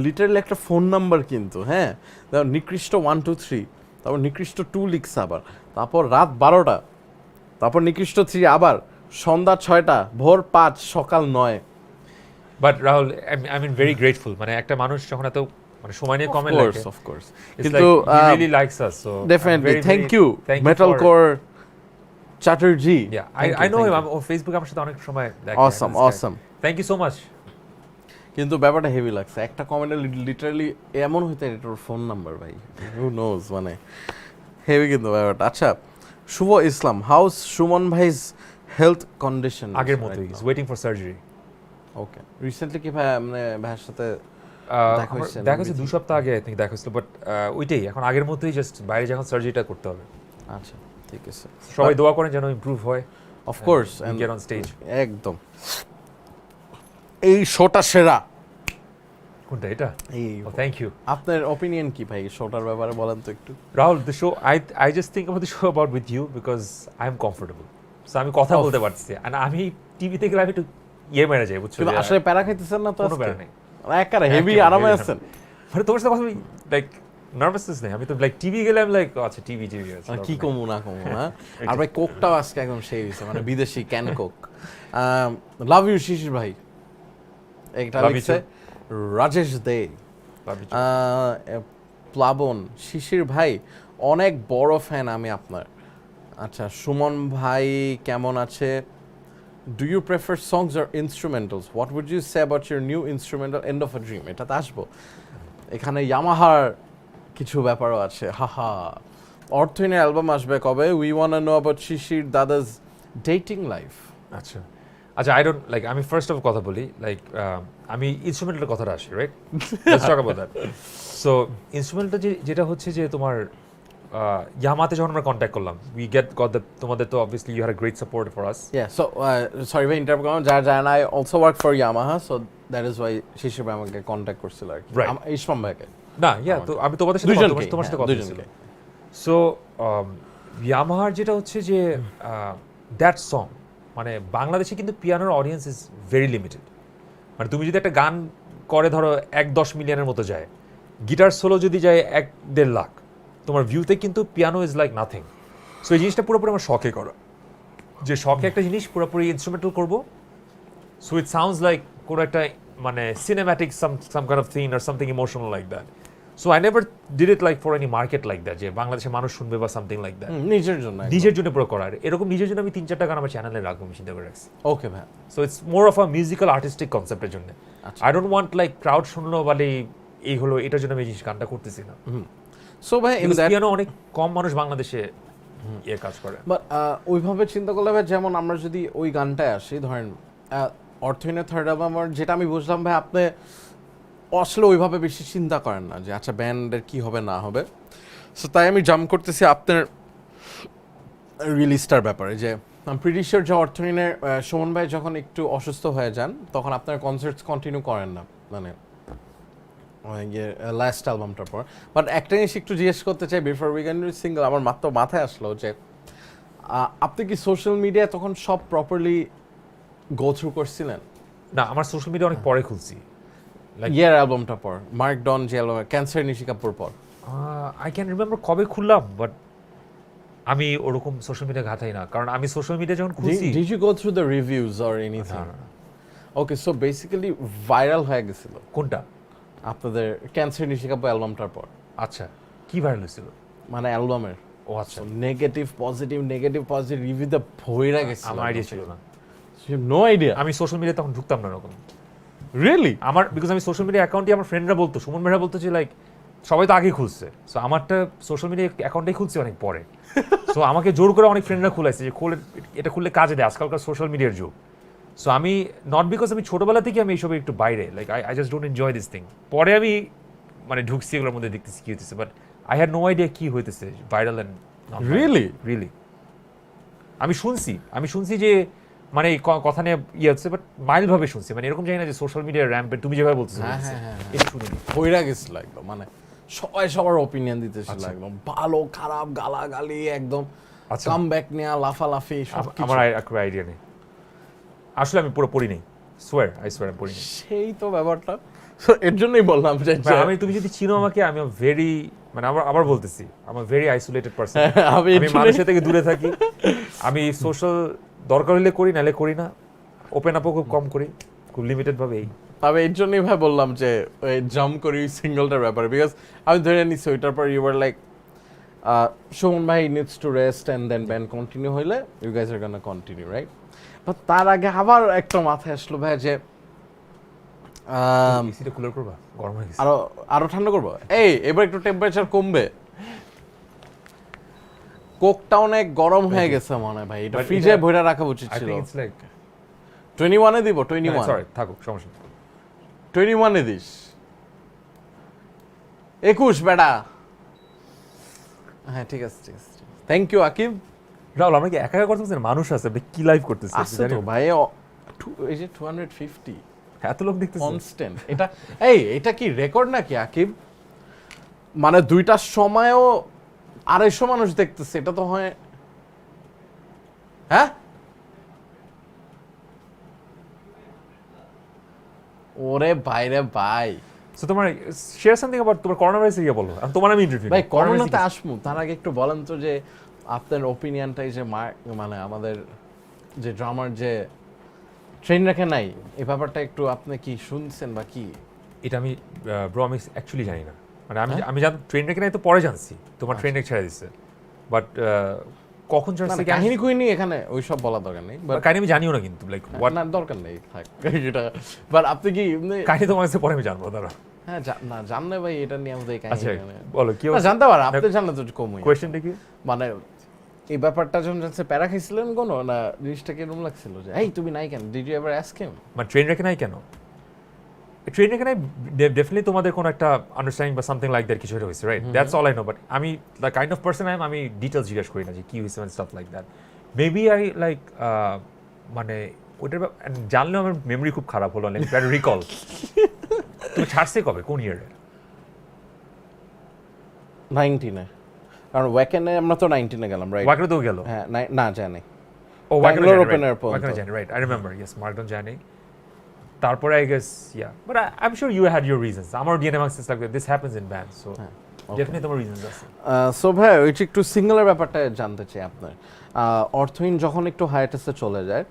লিটারালি একটা ফোন নাম্বার কিন্তু, হ্যাঁ দেখো নিকৃষ্ট 1 2 3, তারপর নিকৃষ্ট 2 লিখছে আবার, তারপর রাত 12টা, তারপর নিকৃষ্ট 3 আবার সন্ধ্যা 6টা, ভোর 5, সকাল 9। But Rahul I mean very grateful, মানে একটা মানুষ যখন এত মানে সময় নিয়ে কমেন্ট লেখে, অফ কোর্স কিন্তু he really likes us, so definitely thank you metal core Chatterjee. I know him, ও ফেসবুকে আমার সাথে অনেক সময় দেখা। Awesome thank you so much. কিন্তু ব্যাপারটা হেভি লাগছে, একটা কমেন্টে লিটারালি এমন হইতে এটার ফোন নাম্বার ভাই, হু নোজ, মানে হেভি কিন্তু ব্যাপারটা। আচ্ছা শুভ ইসলাম, হাউস সুমন ভাইস হেলথ কন্ডিশন? আগের মতোই, is waiting for surgery. Okay recently কি ভাই মানে ভাইয়ের সাথে দেখা হয়েছে 2 সপ্তাহ আগে আই থিংক দেখা হয়েছিল, বাট ওইটাই এখন আগের মতোই, জাস্ট বাইরে যখন সার্জারিটা করতে হবে। আচ্ছা ঠিক আছে, সবাই দোয়া করেন যেন ইমপ্রুভ হয়, of course and get on stage. একদম এই শোটা সেরা। কোনটা এটা? এই থ্যাংক ইউ। আপনার অপিনিয়ন কি ভাই শোটার ব্যাপারে বলেন তো একটু। Rahul the show, I just think about the show about with you because I am comfortable, so আমি কথা বলতে পারছি, আর আমি টিভিতে গেলে আমি একটু মেরে যাই, বুঝছো? কিন্তু আসলে প্যারা খাইতেছেন না তো? কোনো প্যারা নেই, একারে হেভি আরামে আছেন, মানে তোমার সাথে কথা লাইক নার্ভাসনেস নেই। আমি তো লাইক টিভি গেলে আমি লাইক আচ্ছা টিভি আছে, কি কমু না আর ভাই কোকটাও আজকে একদম সেই হয়েছে, মানে বিদেশি can Coke. Love you Shishir ভাই, একটা লিখছে রাজেশ দে, প্লাবন শিশির ভাই অনেক বড় ফ্যান আমি আপনার। আচ্ছা সুমন ভাই কেমন আছে? Do you prefer songs or instrumentals? What would you say about your new instrumental end of a dream? এটাতে আসবো, এখানে ইয়ামাহার কিছু ব্যাপারও আছে, হাহা। অর্থহীনের অ্যালবাম আসবে কবে? We want know about Shishir দাদাস ডেটিং লাইফ। আচ্ছা আচ্ছা আই ডোন্ট লাইক, আমি ফার্স্ট অফ কথা বলি, লাইক আমি ইনস্ট্রুমেন্টালের কথাটা আসি, right? Let's talk about that. So instrumental যেটা হচ্ছে যে তোমার ইয়ামাতে যখন আমরা কন্ট্যাক্ট করলাম, উই গট দ্য, তোমাদের তো obviously you had a great support for us. Yeah, so sorry ভাই ইন্টারাপ্ট করলাম, যারা জানেন I also work for Yamaha, so that is why Shishir ভাই আমাকে কন্ট্যাক্ট করছিল আর কি, ইসমাম ভাইকে না, ইয়া তো আমি তোমাদের সাথে তোমার সাথে কথা বলছিল। সো ইয়ামাহার যেটা হচ্ছে যে দ্যাট সং মানে বাংলাদেশে কিন্তু পিয়ানোর অডিয়েন্স ইজ ভেরি লিমিটেড। মানে তুমি যদি একটা গান করে ধরো 1-10 মিলিয়নের মতো যায়, গিটার সোলো যদি যায় 1-1.5 লাখ, তোমার ভিউতে কিন্তু piano is like nothing. So এই জিনিসটা পুরোপুরি আমার শখে করা, যে শখে একটা জিনিস পুরোপুরি ইনস্ট্রুমেন্টাল করবো, সো ইট সাউন্ডস লাইক কোনো একটা মানে cinematic some kind of thing আর something emotional like that. So I never did it like for any market like that, যে বাংলাদেশের মানুষ শুনবে বা সামথিং লাইক দ্যাট। নিজের জন্য নিজের জন্য পুরো করার এরকম নিজের জন্য আমি 3-4টা গান আমার চ্যানেলে রাখবো, আমি চিন্তা করে রাখছি। ওকে ভাই। So it's more of a musical artistic কনসেপ্টের জন্য। I don't want like crowd শুনলো বলে এই হলো, এটার জন্য আমি এই গানটা করতেছি না। সো ভাই পিয়ানো অনেক কম মানুষ বাংলাদেশে এর কাজ করে। বাট ওইভাবে চিন্তা করলে ভাই, যেমন আমরা যদি ওই গানটায় আসি, ধরেন অর্থহীনের থার্ড অ্যালবাম, যেটা আমি বুঝলাম ভাই আপনি আসলে ওইভাবে বেশি চিন্তা করেন না যে আচ্ছা ব্যান্ডের কি হবে না হবে। সো তাই আমি জাম্প করতেছি আপনার রিলিজটার ব্যাপারে, যে আমি প্রিটি শিওর যে অর্থহীনের সুমন ভাই যখন একটু অসুস্থ হয়ে যান তখন আপনার কনসার্টস কন্টিনিউ করেন না, মানে লাস্ট অ্যালবামটার পর। বাট একটা জিনিস একটু জিজ্ঞেস করতে চাই বিফোর উই ক্যান সিঙ্গল, আমার মাত্র মাথায় আসলো যে আপনি কি সোশ্যাল মিডিয়া তখন সব প্রপারলি গো থ্রু করছিলেন? না, আমার সোশ্যাল মিডিয়া অনেক পরে খুলছি, ইয়ার অ্যালবামটা পর, মার্ক ডন যে অ্যালবাম, ক্যান্সার নিশি কাপুর পর। আই ক্যান রিমেম্বার কবে খুললাম, বাট আমি ওরকম সোশ্যাল মিডিয়া ঘাটাই না, কারণ আমি সোশ্যাল মিডিয়া যখন খুলছি। Did you go through the reviews or anything? Okay, so basically viral হয়ে গেছিল কোনটা? আপনাদের ক্যান্সার নিশি কাপুর অ্যালবামটার পর। আচ্ছা, কি ভাইরাল হয়েছিল? মানে অ্যালবামের ও আচ্ছা, নেগেটিভ পজিটিভ রিভিউতে ভইরা গেছে। আমার আইডিয়া ছিল না, নো আইডিয়া। আমি সোশ্যাল মিডিয়া তখন ঢুকতাম না এরকম। রিয়েলি? আমার বিকজ আমি সোশ্যাল মিডিয়া অ্যাকাউন্টে আমার ফ্রেন্ডরা বলতো, সুমন ভাইরা বলতো যে লাইক সবাই তো আগে খুলছে, সো আমারটা সোশ্যাল মিডিয়া অ্যাকাউন্টেই খুলছে অনেক পরে। সো আমাকে জোর করে অনেক ফ্রেন্ডরা খুলাইছে যে খুলে এটা খুললে কাজে দেয়, আজকালকার সোশ্যাল মিডিয়ার যুগ। সো আমি নট বিকজ আমি ছোটবেলা থেকে আমি এইসবে একটু বাইরে, like I just don't enjoy this thing. পরে আমি মানে ঢুকছি এগুলোর মধ্যে, দেখতেছি কি হইতেছে, but I had no idea কি হইতেছে ভাইরাল অ্যান্ড রিয়েলি। আমি শুনছি যে মানে এই কথা নিয়ে ইয়ে হচ্ছে, বাট মাইল্ড ভাবে শুনছি, মানে এরকম জানি না যে সোশ্যাল মিডিয়া র্যাম্পে তুমি যেভাবে বলতেছো এটা শুনিনি। ভইরা গেছিল একদম, মানে সবাই সবার অপিনিয়ন দিতেছিল একদম, ভালো খারাপ গালাগালি একদম, কামব্যাক নেয়া লাফালাফি সব কিছু। আমার আইডিয়া নেই আসলে, আমি পুরো পড়ি নেই, আই সোয়ার আমি পড়ি নেই। সেই তো ব্যাপারটা, এর জন্যই বললাম যে আমি, তুমি যদি চিনো আমাকে, আমি ভেরি, মানে আবার বলতেছি, আমি ভেরি আইসোলেটেড পারসন। আমি মানুষের থেকে দূরে থাকি, আমি সোশ্যাল দরকার হলে করি, নাহলে করি না, ওপেন আপও খুব কম করি, খুব লিমিটেড ভাবে। এই তবে এর জন্যই ভাই বললাম যে ওই জাম্প করি সিঙ্গলটার ব্যাপারে, বিকজ আমি ধরে নিচ্ছি ওইটার পর ইউ আর লাইক সুমন ভাই needs to rest and then band continue হইলে you guys are gonna continue, right? But তার আগে আবার একটা মাথায় আসলো ভাই যে এসিটা কুলার করবা, গরম হয়ে গেছে, আরো ঠান্ডা করবো। এবার একটু টেম্পারেচার কমবে, কোকটা অনেক গরম হয়ে গেছে মনে হয় ভাই, এটা ফ্রিজে ভরে রাখা উচিত ছিল। 21 এ দিব, 21 সরি থাকুক, সমস্যা নেই, 21 এ দিস, 21 বেটা। হ্যাঁ ঠিক আছে, থ্যাংক ইউ আকিব। রাহুল, আমরা কি একা একা করতেছেন? মানুষ আছে, আপনি কি লাইভ করতেছেন? আছে তো ভাই, এই যে 250 এত লোক দেখতেছেন কনস্ট্যান্ট। এটা কি রেকর্ড নাকি আকিব? মানে 2টার সময়ও 250 মানুষ দেখতেছে, এটা তো হয়। হ্যাঁ, ওরে বাইরে ভাই। সো তোমার শেয়ার সামথিং অ্যাবাউট তোমার করোনা ভাইরাস ইয়ে বলো, আমি তোমার আমি ইন্টারভিউ ভাই করোনাতে আসমু, তার আগে একটু বলেন তো যে আপনার ওপিনিয়নটাই যে মানে আমাদের যে ড্রামার যে ট্রেন রাখে নাই, এই ব্যাপারটা একটু আপনি কি শুনছেন বা কি? এটা আমি ব্রো আমি অ্যাকচুয়ালি জানি না, মানে আমি জানি ট্রেন রেখে নাই, তো পরে জানছি তোমার ট্রেন রেখে ছেড়ে দিচ্ছে, বাট কখন ছাড়ছে কাহিনী কইনি এখানে ওইসব বলা দরকার নেই, বাট কাহিনী আমি জানিও না কিন্তু, লাইক হোয়াট না দরকার নেই থাক এটা। বাট আপনি কি কাহিনী তোমার কাছে পরে আমি জানবো, দাঁড়া। হ্যাঁ না জানলে ভাই এটা নিয়ে আমাদের আচ্ছা কাহিনী বলো কি জানতে পারে, আপনি জানলে তো কমই। কোয়েশ্চেনটা কি? মানে এই ব্যাপারটা যখন জানছে প্যারা খাইছিলেন কোনো না, জিনিসটা কিরকম লাগছিল যে এই তুমি নাই কেন? Did you ever ask him? মানে ট্রেন রেখে নাই কেন? ট্রেন রেখে নাই ডেফিনেটলি তোমাদের কোনো একটা আন্ডারস্ট্যান্ডিং বা সামথিং লাইক দ্যাট কিছু একটা হয়েছে, right? That's all I know, but আমি দ্য কাইন্ড অফ পার্সন আমি ডিটেলস জিজ্ঞেস করি না যে কি হয়েছে, staff like that. Maybe I like মানে ওইটার জানলেও আমার মেমরি খুব খারাপ হলো, লাইক ট্রাই টু রিকল। তুমি ছাড়ছে কবে, কোন ইয়ারে? 19 কারণ ওয়াকেনে আমরা তো 19 গেলাম, রাইট? ওয়াকেনে তো গেল, হ্যাঁ না জানি Oh, Bangalore Waikano opener Jani, right. Waikano Jani, right. I remember, yes, Markdown Jani. তারপরে I guess, yeah. But I'm sure you had your reasons. আমার DNA Max is like that. This happens in bands, so definitely তোমার reasons আছে. So ভাই ওই যে একটু সিঙ্গেলের ব্যাপারটা জানতে চাই আপনার অর্থহীন যখন একটু হায়াটাসে চলে যায়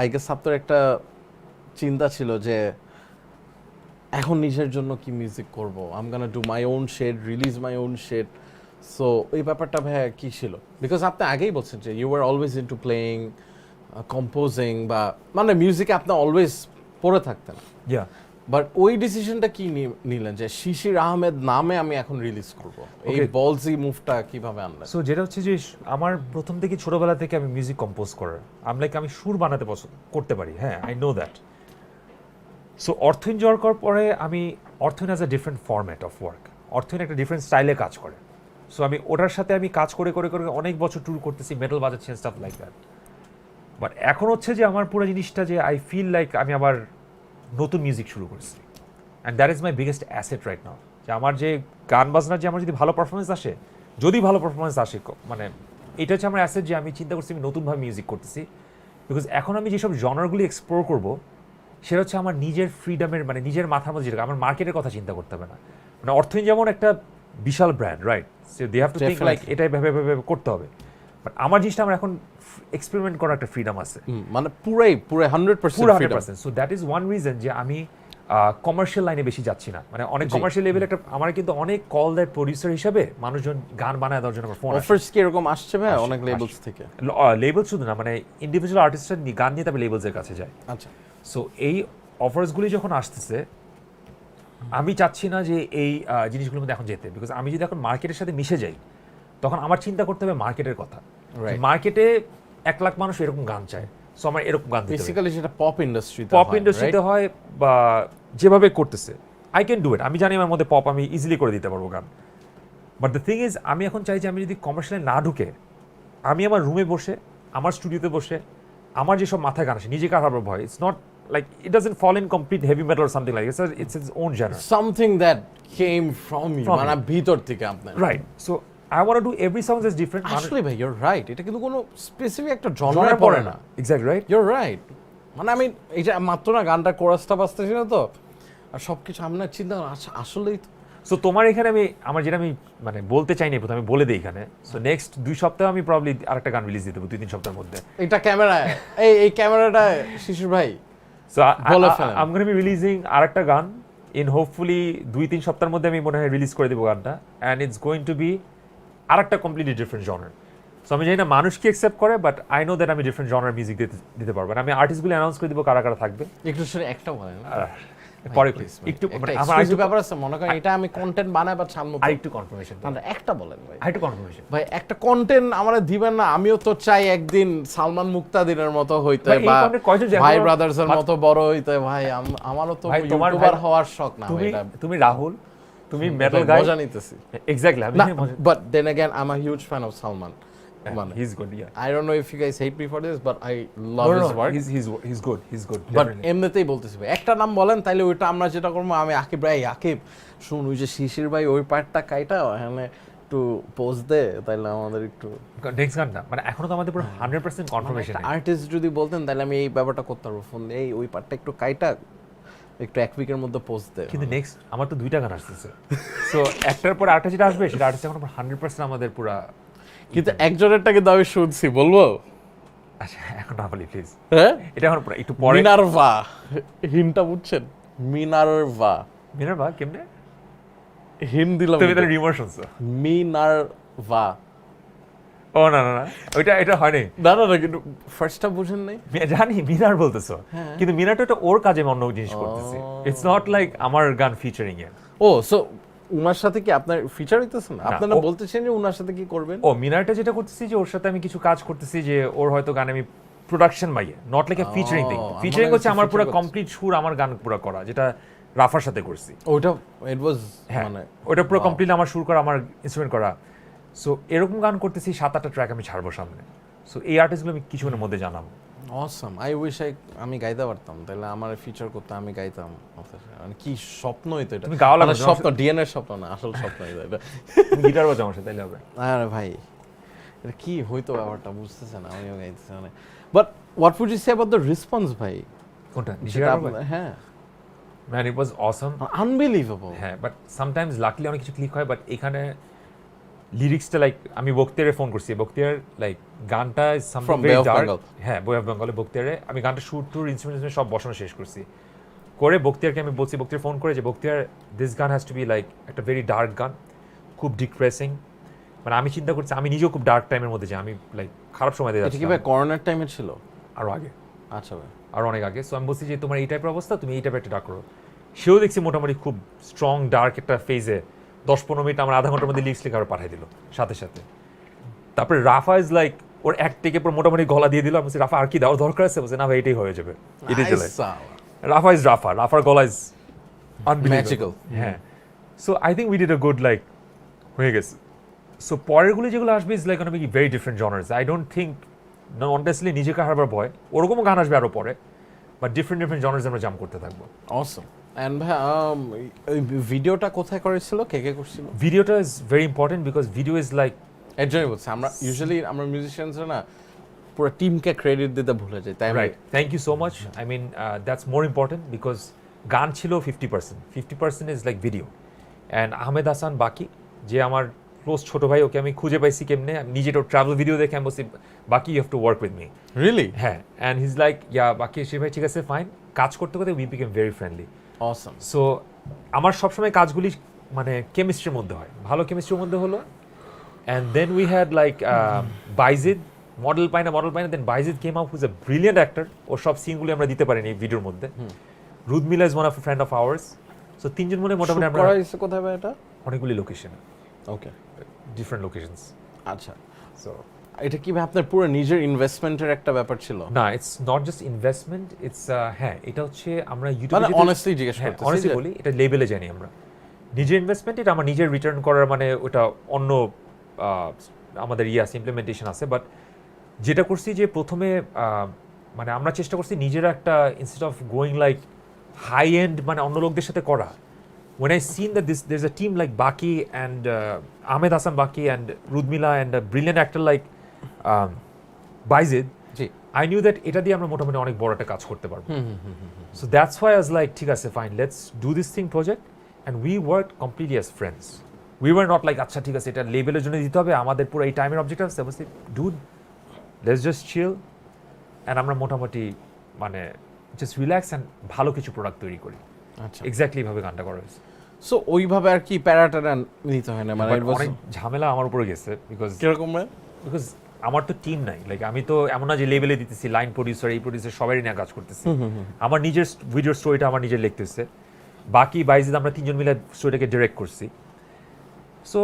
আই গেস আপনার একটা চিন্তা ছিল যে এখন নিজের জন্য কি মিউজিক করব I'm gonna do my own shed release my own shed so এই ব্যাপারটা ভাই কি ছিল বিকজ আপনি আগেই বলছেন যে you are always into playing composing বা মানে মিউজিকে আপনি অলওয়েজ পড়ে থাকতেন Yeah. বাট ওই ডিসিশনটা কি নিলেন যে শিশির আহমেদ নামে আমি এখন রিলিজ করব এই Okay. বলজি মুভটা কিভাবে আনলেন সো যেটা হচ্ছে যে আমার প্রথম থেকে ছোটবেলা থেকে আমি মিউজিক কম্পোজ করার আমি সুর বানাতে পছন্দ করতে পারি, হ্যাঁ, আই নো দ্যাট। সো অর্থহীন যাওয়ার পরে আমি অর্থহীন as a different format of work, অর্থহীন একটা ডিফারেন্ট স্টাইলে কাজ করে। সো আমি ওটার সাথে আমি কাজ করে করে করে অনেক বছর ট্যুর করতেছি, মেটাল বাজাচ্ছি স্টাফ লাইক দ্যাট। বাট এখন হচ্ছে যে আমার পুরো জিনিসটা যে আই ফিল লাইক আমি আবার নতুন মিউজিক শুরু করছি, and that is my biggest asset right now. যে আমার যে গান বাজনার যে আমার যদি ভালো পারফরমেন্স আসে, যদি ভালো পারফরমেন্স আসে, মানে এটা হচ্ছে আমার অ্যাসেট যে আমি চিন্তা করছি আমি নতুনভাবে মিউজিক করতেছি। বিকজ এখন আমি যেসব জনারগুলি এক্সপ্লোর করবো সেটা হচ্ছে আমার নিজের ফ্রিডমের, মানে নিজের মাথার মধ্যে যেটা আমার মার্কেটের কথা চিন্তা করতে হবে না। মানে অর্থহীন যেমন একটা বিশাল brand, right, so they have to think like এটাই ভেবে ভেবে করতে হবে। বাট আমার জিনিসটা আমার এখন এক্সপেরিমেন্ট করার একটা ফ্রিডম আছে, মানে পুরো 100% so that is one reason যে আমি কমার্শিয়াল লাইনে বেশি যাচ্ছি না। মানে অনেক কমার্শিয়াল লেভেল একটা আমার কিন্তু অনেক কল দেয় প্রডিউসার হিসেবে, মানুষজন গান বানায় দেওয়ার জন্য ফোন অফার্স কি এরকম আসছে ভাই অনেক লেভেলস থেকে? লেবেল শুধু না, মানে ইন্ডিভিজুয়াল আর্টিস্টরা গান নিয়ে তবে লেবেলসের কাছে যায়। আচ্ছা, সো এই অফার্সগুলি যখন আসতেছে আমি চাচ্ছি না যে এই জিনিসগুলোর মধ্যে এখন যেতে, বিকজ আমি যদি এখন মার্কেটের সাথে মিশে যাই তখন আমার চিন্তা করতে হবে মার্কেটের কথা। মার্কেটে 1 লাখ মানুষ এরকম গান চায়, সো আমার এরকম গান দিতে হবে। বেসিক্যালি সেটা পপ ইন্ডাস্ট্রিতে হয় বা যেভাবে করতেছে আই ক্যান ডু ইট। আমি জানি আমার মধ্যে পপ আমি ইজিলি করে দিতে পারবো গান। বাট দ্য থিং ইজ আমি এখন চাই যে আমি যদি কমার্শিয়ালে না ঢুকে আমি আমার রুমে বসে, আমার স্টুডিওতে বসে, আমার যেসব মাথায় গান আসে নিজেকে হারাবার ভয়, it's not like it doesn't fall in complete heavy metal or something like it. It's its own genre, something that came from you মানে ভিতর থেকে আপনার, right? So I want to do every song that's different. Actually ভাই you're right, এটা কিন্তু কোনো specific একটা জনরে পড়ে না। Exactly, right? You're right. মানে আমি এই যে মাত্র না গানটা কোরাসটা বাজতেছি না তো, আর সবকিছু আপনার চিন্তা আসলেই। সো তোমার এখানে আমার যেটা আমি মানে বলতে চাইনি প্রথমে আমি বলে দিই এখানে। সো নেক্সট 2 সপ্তাহে আমি প্রবাবলি আরেকটা গান রিলিজ দিয়ে দেবো 2-3 সপ্তাহের মধ্যে। এটা ক্যামেরা এই ক্যামেরাটা শিশির ভাই। So I'm going to be releasing আরেকটা গান in hopefully 2-3 সপ্তাহের মধ্যে আমি মনে হয় রিলিজ করে দেবো গানটা, and it's going to be আরেকটা completely different genre. সো আমি জানি না মানুষ কি অ্যাকসেপ্ট করে, বাট আই নো দ্যাট আমি ডিফারেন্ট জনার মিউজিক দিতে পারবো। আমি আর্টিস্টগুলো অ্যানাউন্স করে দিব কারা কারা থাকবে। একটু শুনে একটা বলেন পরে একটু আমার একটু ব্যাপার আছে, মনে করেন এটা আমি কন্টেন্ট বানাই বা ছাড়বো, আরেকটু কনফার্মেশন মানে একটা বলেন ভাই, আরেকটু কনফার্মেশন ভাই একটা কন্টেন্ট আমারে দিবেন না? আমিও তো চাই একদিন সালমান মুক্তাদিরের মতো হইতে বা ভাই ব্রাদার্স এর মতো বড় হইতে। ভাই আমারও তো ইউটিউবার হওয়ার শখ না। তুমি রাহুল, তুমি মেটাল গাই, মজা নিতেছি exactly. But then again I am a huge fan of Salman. He is good, yeah. I don't know if you guys hate me for this, but I love his work. He's good. But এমনিতেই বলতেছি ভাই একটা নাম বলেন, তাইলে ওইটা আমরা যেটা করবো, আমি আকিব ভাই, আকিব শুন ওই যে শিশির ভাই ওই পার্টটা কাইটা এখানে একটু পোজ দে, তাইলে আমাদের একটু নেক্সট গানটা মানে এখনো তো আমাদের পুরো 100% কনফার্মেশন। আর্টিস্ট যদি বলতেন তাহলে আমি এই ব্যাপারটা করতে পারবো, ফোন এই ওই পার্টটা একটু কাইটা একটু এক উইকের মধ্যে পোজ দে। কিন্তু নেক্সট আমার তো 2টা গান আসতেছে, সো একটার পর আরেকটা যেটা আসবে সেটা আর্টিস্ট এখন 100% আমাদের পুরা। কিন্তু একজনেরটা কিন্তু আমি শুনছি, বলবো? আচ্ছা এখন না বলি প্লিজ। হ্যাঁ এটা এখন একটু পরে। মিনারভা, হিন্টটা বুঝছেন? মিনারভা কেমনে হিন্ট দিলাম? তুমি তাহলে রিমার শুনছো? মিনারভা। ও না এটা হয় নাই। না কিন্তু ফার্স্টটা বুঝেন নাই? জানি মিনার বলতেছো, কিন্তু মিনারটা তো ওর কাজে অন্য জিনিস করতেছে। ইটস নট লাইক আমার গান ফিচারিং এ। ও সো উনার সাথে কি আপনার ফিচার হইতেছে না? আপনারা বলতেছেন যে উনার সাথে কি করবেন? ও মিনারটা যেটা করতেছি যে ওর সাথে আমি কিছু কাজ করতেছি, যে ওর হয়তো গান আমি প্রোডাকশন বাইয়ে, not like a featuring thing. Featuring হচ্ছে আমার পুরো কমপ্লিট সুর আমার গান পুরো করা, যেটা রাফার সাথে করছি। ওটা ইট ওয়াজ মানে ওটা পুরো কমপ্লিট আমার সুর করা, আমার ইনস্ট্রুমেন্ট করা। সো এরকম গান করতেছি 7-8টা ট্র্যাক আমি ছাড়বো সামনে। সো এই আর্টিস্টগুলো আমি কিছুক্ষণের মধ্যে জানাবো। অসাম, আই উইশ আমি গাইতে পারতাম, তাহলে আমার ফিচার করতে আমি গাইতাম। মানে কি স্বপ্ন হইতো এটা। তুমি গাওয়া লাগবে, স্বপ্ন ডিএনএর স্বপ্ন না, আসল স্বপ্ন এটা। গিটার বাজাও আমার সাথে, তাইলে হবে। আরে ভাই এটা কি হইতো ব্যাপারটা বুঝতেছে না, আমিও গাইতেছি মানে। But what would you say about the response ভাই? কোনটা যেটা হ্যাঁ man it was awesome. Unbelievable. হ্যাঁ, বাট সামটাইমস লাকলি অনেক কিছু ক্লিক হয়, বাট এখানে লিরিক্সটা লাইক আমি বক্তিয়ারে ফোন করছি, বক্তিয়ার লাইক গানটা is something From very Bay of dark. Bengal. হ্যাঁ, বয় অফ বেঙ্গলে বক্তিয়ারে আমি গানটা শুট টুর ইনস্ট্রুমেন্ট সব বসানো শেষ করছি করে বক্তিয়ারকে আমি বলছি, বক্তিয়ার ফোন করে যে বক্তিয়ার দিস গান হ্যাজ টু বি লাইক একটা ভেরি ডার্ক গান, খুব ডিপ্রেসিং। মানে আমি চিন্তা করছি আমি নিজেও খুব ডার্ক টাইমের মধ্যে যে আমি লাইক খারাপ সময় দিয়ে এটা কি যাচ্ছি ভাই করোনার টাইমে ছিল? আরও আগে, আচ্ছা ভাই। আরও অনেক আগে। সো আমি বলছি যে তোমার এই টাইপের অবস্থা, তুমি এই টাইপের একটা ডাক করো। সেও দেখছি মোটামুটি খুব স্ট্রং ডার্ক একটা ফেজে 10-15 মিনিট আমার আধা ঘন্টার মধ্যে লিরিক্স লিখে আরও পাঠিয়ে দিল সাথে সাথে। তারপরে রাফা ইজ লাইক ওর এক টেকে পর মোটামুটি গলা দিয়ে দিল। আমি বলছি রাফা আর কি দেওয়ার দরকার আছে? বলছে না ভাই এটাই হয়ে যাবে, এটাই চলে। রাফা ইজ রাফা, রাফার গলা ইজ ম্যাজিক্যাল। হ্যাঁ, so I think we did a good like হয়ে গেছে। সো পরেরগুলি যেগুলো আসবে is like be very different genres. I don't think honestly নিজেকে হারবার ভয়, ওরকমও গান আসবে আরও পরে, বাট ডিফারেন্ট ডিফারেন্ট জনার্স আমরা জাম করতে থাকবো। অসম। এন্ড ভাই ওই ভিডিওটা কোথায় করেছিল, কে কে করছিল? ভিডিওটা is very important because video is like, এর জন্যই বলছি আমরা ইউজুয়ালি আমরা মিউজিশিয়ানসরা না পুরো টিমকে ক্রেডিট দিতে ভুলে যাই, তাই right. Thank you so much. I mean that's more important because গান ছিল 50% is like video. And Ahmed Hasan Baki যে আমার ক্লোজ ছোট ভাই, ওকে আমি খুঁজে পাইছি কেমনে, আমি নিজের ওর ট্রাভেল ভিডিও দেখে আমি বলছি Baki you have to work with me. Really? হ্যাঁ, and his like yeah Baki সে ভাই ঠিক আছে ফাইন। কাজ করতে করতে we became very friendly. Awesome. So আমার সবসময় কাজগুলি মানে কেমিস্ট্রির মধ্যে হয়, ভালো কেমিস্ট্রির মধ্যে হলো। And then we had like Bayjid, model পাই না then Bayjid came out who's a brilliant actor. ওর সব সিনগুলি আমরা দিতে পারিনি এই ভিডিওর মধ্যে। Rudmila is one of friend of ours. So তিনজন মনে মোটামুটি আমরা কোথায় ভাই এটা? অনেকগুলি লোকেশন, ওকে, ডিফারেন্ট লোকেশনস। আচ্ছা। সো এটা কি ভাই আপনার পুরো নিজের ইনভেস্টমেন্টের একটা ব্যাপার ছিল? না, it's not just investment, it's হ্যাঁ এটা হচ্ছে আমরা মানে ইউটিউবে অনেস্টলি জিজ্ঞেস করতেছি, অনেস্টলি বলি এটা লেভেলে জানি আমরা নিজের ইনভেস্টমেন্ট, এটা আমার নিজের রিটার্ন করার মানে ওটা অন্য আমাদের আছে ইমপ্লিমেন্টেশন আছে। বাট যেটা করছি যে প্রথমে মানে আমরা চেষ্টা করছি নিজেরা একটা instead of going like high and মানে অন্য লোকদের সাথে করা। when I seen that there's a team like Baki and Ahmed Hassan Baki and Rudmila and a brilliant actor like Baizid, I knew that এটা দিয়ে আমরা মোটামুটি অনেক বড় একটা কাজ করতে পারবো। So that's why I was like ঠিক আছে fine, let's do this thing project, and we worked completely as friends. We were not like আচ্ছা ঠিক আছে এটা লেভেলের জন্য দিতে হবে, আমাদের পুরো এই টাইমের অবজেক্ট আছে। বলছি dude, let's just chill, and আমরা মোটামুটি মানে just relax and ভালো কিছু প্রোডাক্ট তৈরি করি। আচ্ছা, এক্স্যাক্টলি ভাবে গানটা করা হয়েছে। সো ওইভাবে আর কি প্যারাটারা নিতে হয় না, মানে অনেক ঝামেলা আমার উপরে গেছে বিকজ কিরকম ভাই? বিকজ আমার তো টিম নাই, লাইক আমি তো এমন না যে লেভেলে দিতেছি লাইন প্রডিউসার এই প্রডিউসার সবারই নিয়ে কাজ করতেছি। আমার নিজের ভিডিওর স্টোরিটা আমার নিজের লিখতেছে, বাকি বাইজিদ আমরা তিনজন মিলে স্টোরিটাকে ডিরেক্ট করছি। সো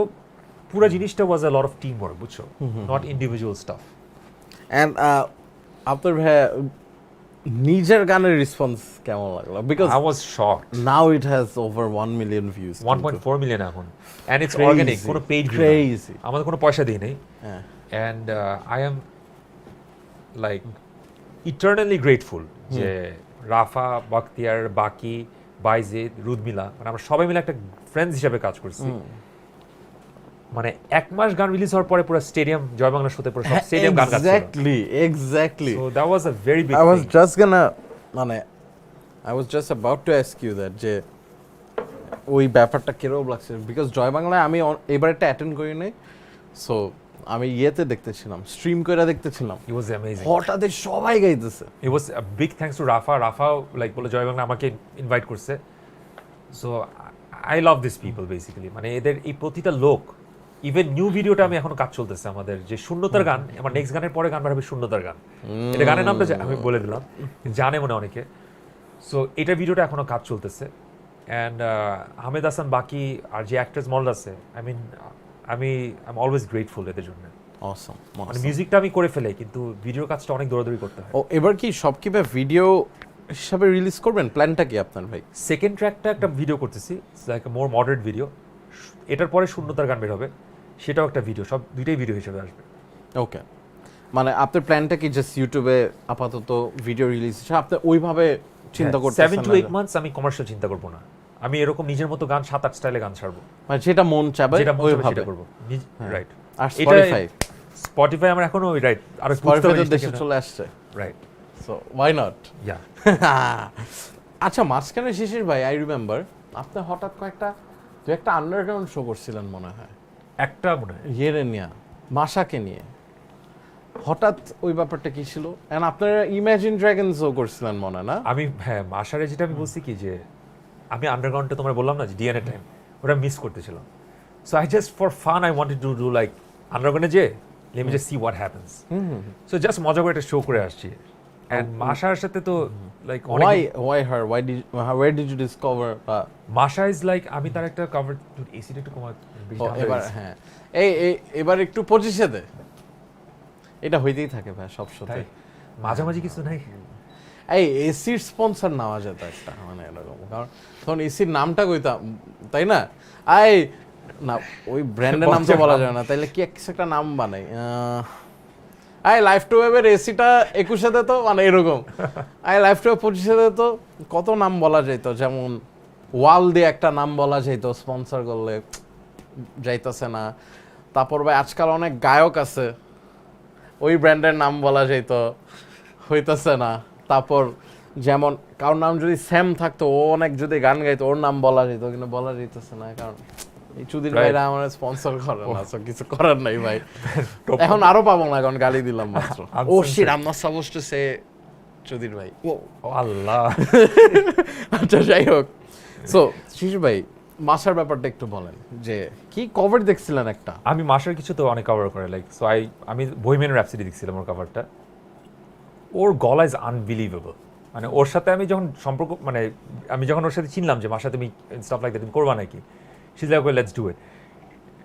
পুরো জিনিসটা ওয়াজ আ লট অফ টিম ওয়ার্ক, বুঝছো, নট ইন্ডিভিজুয়াল স্টাফ। অ্যান্ড আপনার ভাই নিজের গানের রেসপন্স কেমন লাগলো? Because I was shocked. Now it has over 1 million views, 1.4 million এখন, এন্ড ইটস Crazy. অর্গানিক, কোনো পেইড Crazy. আমাদের কোনো পয়সা দিই নেই। হ্যাঁ, and I am like eternally grateful যে রাফা, বাখতিয়ার, বাকি, বাইজিদ, রুদমিলা মানে আমরা সবাই মিলে একটা ফ্রেন্ডস হিসেবে কাজ করছি। মানে এক মাস গান রিলিজ হওয়ার পরে পুরো স্টেডিয়াম জয় বাংলা শোতে পুরো সব স্টেডিয়াম গান গাচ্ছিল। Exactly So that was a very big I was thing. just gonna মানে I was just about to ask you that যে ওই ব্যাপারটা কিরকম লাগছে, বিকজ জয় বাংলায় আমি এবার একটা অ্যাটেন্ড করি নাই। সো আমি ইয়েতে দেখতেছিলাম, স্ট্রিম করে দেখতেছিলাম, It was amazing. হঠাৎ সবাই গাইতেছে। It was a big thanks to Rafa. Rafa like বলে জয় বাংলা আমাকে ইনভাইট করছে। So I love these people basically. মানে এদের এই প্রতিটা লোক, ইভেন নিউ ভিডিওটা আমি এখনো কাজ চলতেছে আমাদের যে শূন্যতার গান, আমার নেক্সট গানের পরে গান বাড়াবে শূন্যতার গান। এটা গানের নামটা আমি বলে দিলাম, জানে মনে অনেকে। সো এটা ভিডিওটা এখনো কাজ চলতেছে। অ্যান্ড আহমেদ হাসান বাকি আর যে অ্যাক্ট্রেস মডেল আছে, আই মিন আমি অলওয়েজ গ্রেটফুল এদের জন্য। অসম। মানে মিউজিকটা আমি করে ফেলে, কিন্তু ভিডিও কাজটা অনেক দৌড়াদৌড়ি করতে হয়। ও এবার কি সব কি ভিডিও হিসাবে রিলিজ করবেন? প্ল্যানটা কি আপনার ভাই? সেকেন্ড ট্র্যাকটা একটা ভিডিও করতেছি, লাইক মোর মডারেট ভিডিও। এটার পরে শূন্যতার গান বের হবে, সেটাও একটা ভিডিও, সব দুইটাই ভিডিও হিসেবে আসবে। ওকে, মানে আপনার প্ল্যানটা কি জাস্ট ইউটিউবে আপাতত ভিডিও রিলিজ হিসেবে আপনি ওইভাবে চিন্তা করতেছেন? 7 to 8 মান্থস আমি কমার্শিয়াল চিন্তা করব না, আমি এরকম নিজের মতো গান 7-8 স্টাইলে গান ছাড়বো, মানে যেটা মন চাবে যেটা মন চাবে ওইভাবে সেটা করব। রাইট। আর এটা স্পটিফাই আমার এখনো রাইট আর স্পটিফাই তো দেশে চলে আসছে, রাইট সো ওয়াই নট। ইয়া আচ্ছা, মাঝখানে শিশির ভাই আই রিমেম্বার আপনি হঠাৎ দু একটা আন্ডারগ্রাউন্ড শো করছিলেন মনে হয়, একটা মনে হয় ইয়েরে নিয়ে, মাশাকে নিয়ে। হঠাৎ ওই ব্যাপারটা কি ছিল? এন্ড আপনারা ইমাজিন ড্রাগনসও করছিলেন মনে হয়, না? আমি হ্যাঁ আশারে যেটা আমি বলছি কি যে আমি আন্ডারগ্রাউন্ডে তোমরা বললাম না যে ডিএনএ টাইম ওটা মিস করতেছিলাম, so I just for fun I wanted to do like আন্ডারগ্রাউন্ডে যে let me just see what happens, so just মজা করে একটা শো করে আসছি। এন্ড মাশার সাথে তো like why her where did you discover মাশা ইজ লাইক আমি তার একটা কভার এসিটা একটু কমা বেশি ঠান্ডা এবার হয়েছে। হ্যাঁ এবার একটু 25 দে, এটা হইতেই থাকে ভাই সব সাথে। তাই মাঝামাঝি কিছু নাই এই এসির স্পন্সর নেওয়া যেত একটা, মানে এরকম, কারণ তখন এসির নামটা কইতাম, তাই না? না ওই ব্র্যান্ডের নাম তো বলা যায় না, তাইলে কি একটা নাম বানাই, লাইফ টু ওয়েবের এসিটা 21 দে তো, মানে এরকম লাইফ টু ওয়েব 25 দে তো, কত নাম বলা যেত, যেমন ওয়াল দিয়ে একটা নাম বলা যেত স্পন্সর করলে, যাইতেছে না। তারপর ভাই আজকাল অনেক গায়ক আছে, ওই ব্র্যান্ডের নাম বলা যেত, হইতেছে না। তারপর যেমন কারোর নাম যদি স্যাম থাকতো, ও অনেক যদি গান গাইতো, ওর নাম বলা যেত, কিন্তু বলা যেতেছে না, কারণ এই চুদির ভাইরা আমার স্পন্সর করে না, so কিছু করার নাই ভাই। এখন আরো পাবো না, কারণ গালি দিলাম মাত্র। Oh shit, I am not supposed to say চুদির ভাই। ও আল্লাহ। আচ্ছা যাই হোক, সো শিশির ভাই মাসার ব্যাপারটা একটু বলেন, যে কি কভার দেখছিলেন একটা? আমি মাসার কিছু তো অনেক কভার করে, লাইক সো আমি বহিমিয়ান র্যাপসিডি দেখছিলাম ওর কভারটা। ওর গলা ইজ আনবিলিভেবল, মানে ওর সাথে আমি যখন সম্পর্ক, মানে আমি যখন ওর সাথে চিনলাম যে মার সাথে তুমি স্টাফ লাইক দ্যাট তুমি করবা নাকি, she is like well let's do it.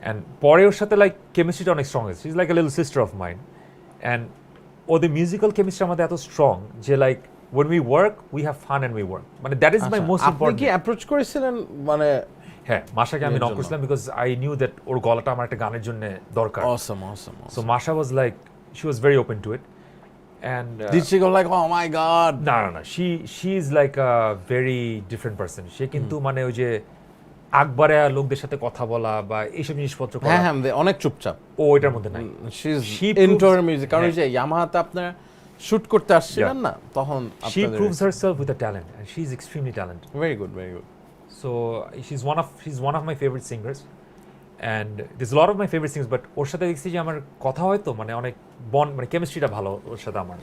And পরে ওর সাথে লাইক কেমিস্ট্রিটা অনেক স্ট্রং হয়েছে, she is like a little sister of mind. And ওদের মিউজিক্যাল কেমিস্ট্রি আমাদের এত স্ট্রং যে like when we work we have fun and we work, মানে that is my most আপনি ইম্পর্টেন্ট। কি অ্যাপ্রোচ করেছিলেন মানে? হ্যাঁ, মাশাকে আমি নক করেছিলাম বিকজ আই নিউ দ্যাট ওর গলাটা আমার একটা গানের জন্য দরকার। awesome So Masha was like, she was very open to it, and did she go like oh my god? না, she is like a very different person. সে কিন্তু মানে ওই যে আকবরে লোকদের সাথে কথা বলা বা এইসব জিনিসপত্র করা, হ্যাঁ অনেক চুপচাপ, ও এটার মধ্যে নাই। she into her music, কারণ যে ইয়ামাহাতে আপনারা শুট করতে আসছিলেন না, তখন she proves herself with a talent and she is extremely talented. very good So she's one of my favorite singers, and there's a lot of my favorite singers, but ওর সাথে দেখছি যে আমার কথা হয়তো মানে অনেক মানে কেমিস্ট্রিটা ভালো ওর সাথে আমার।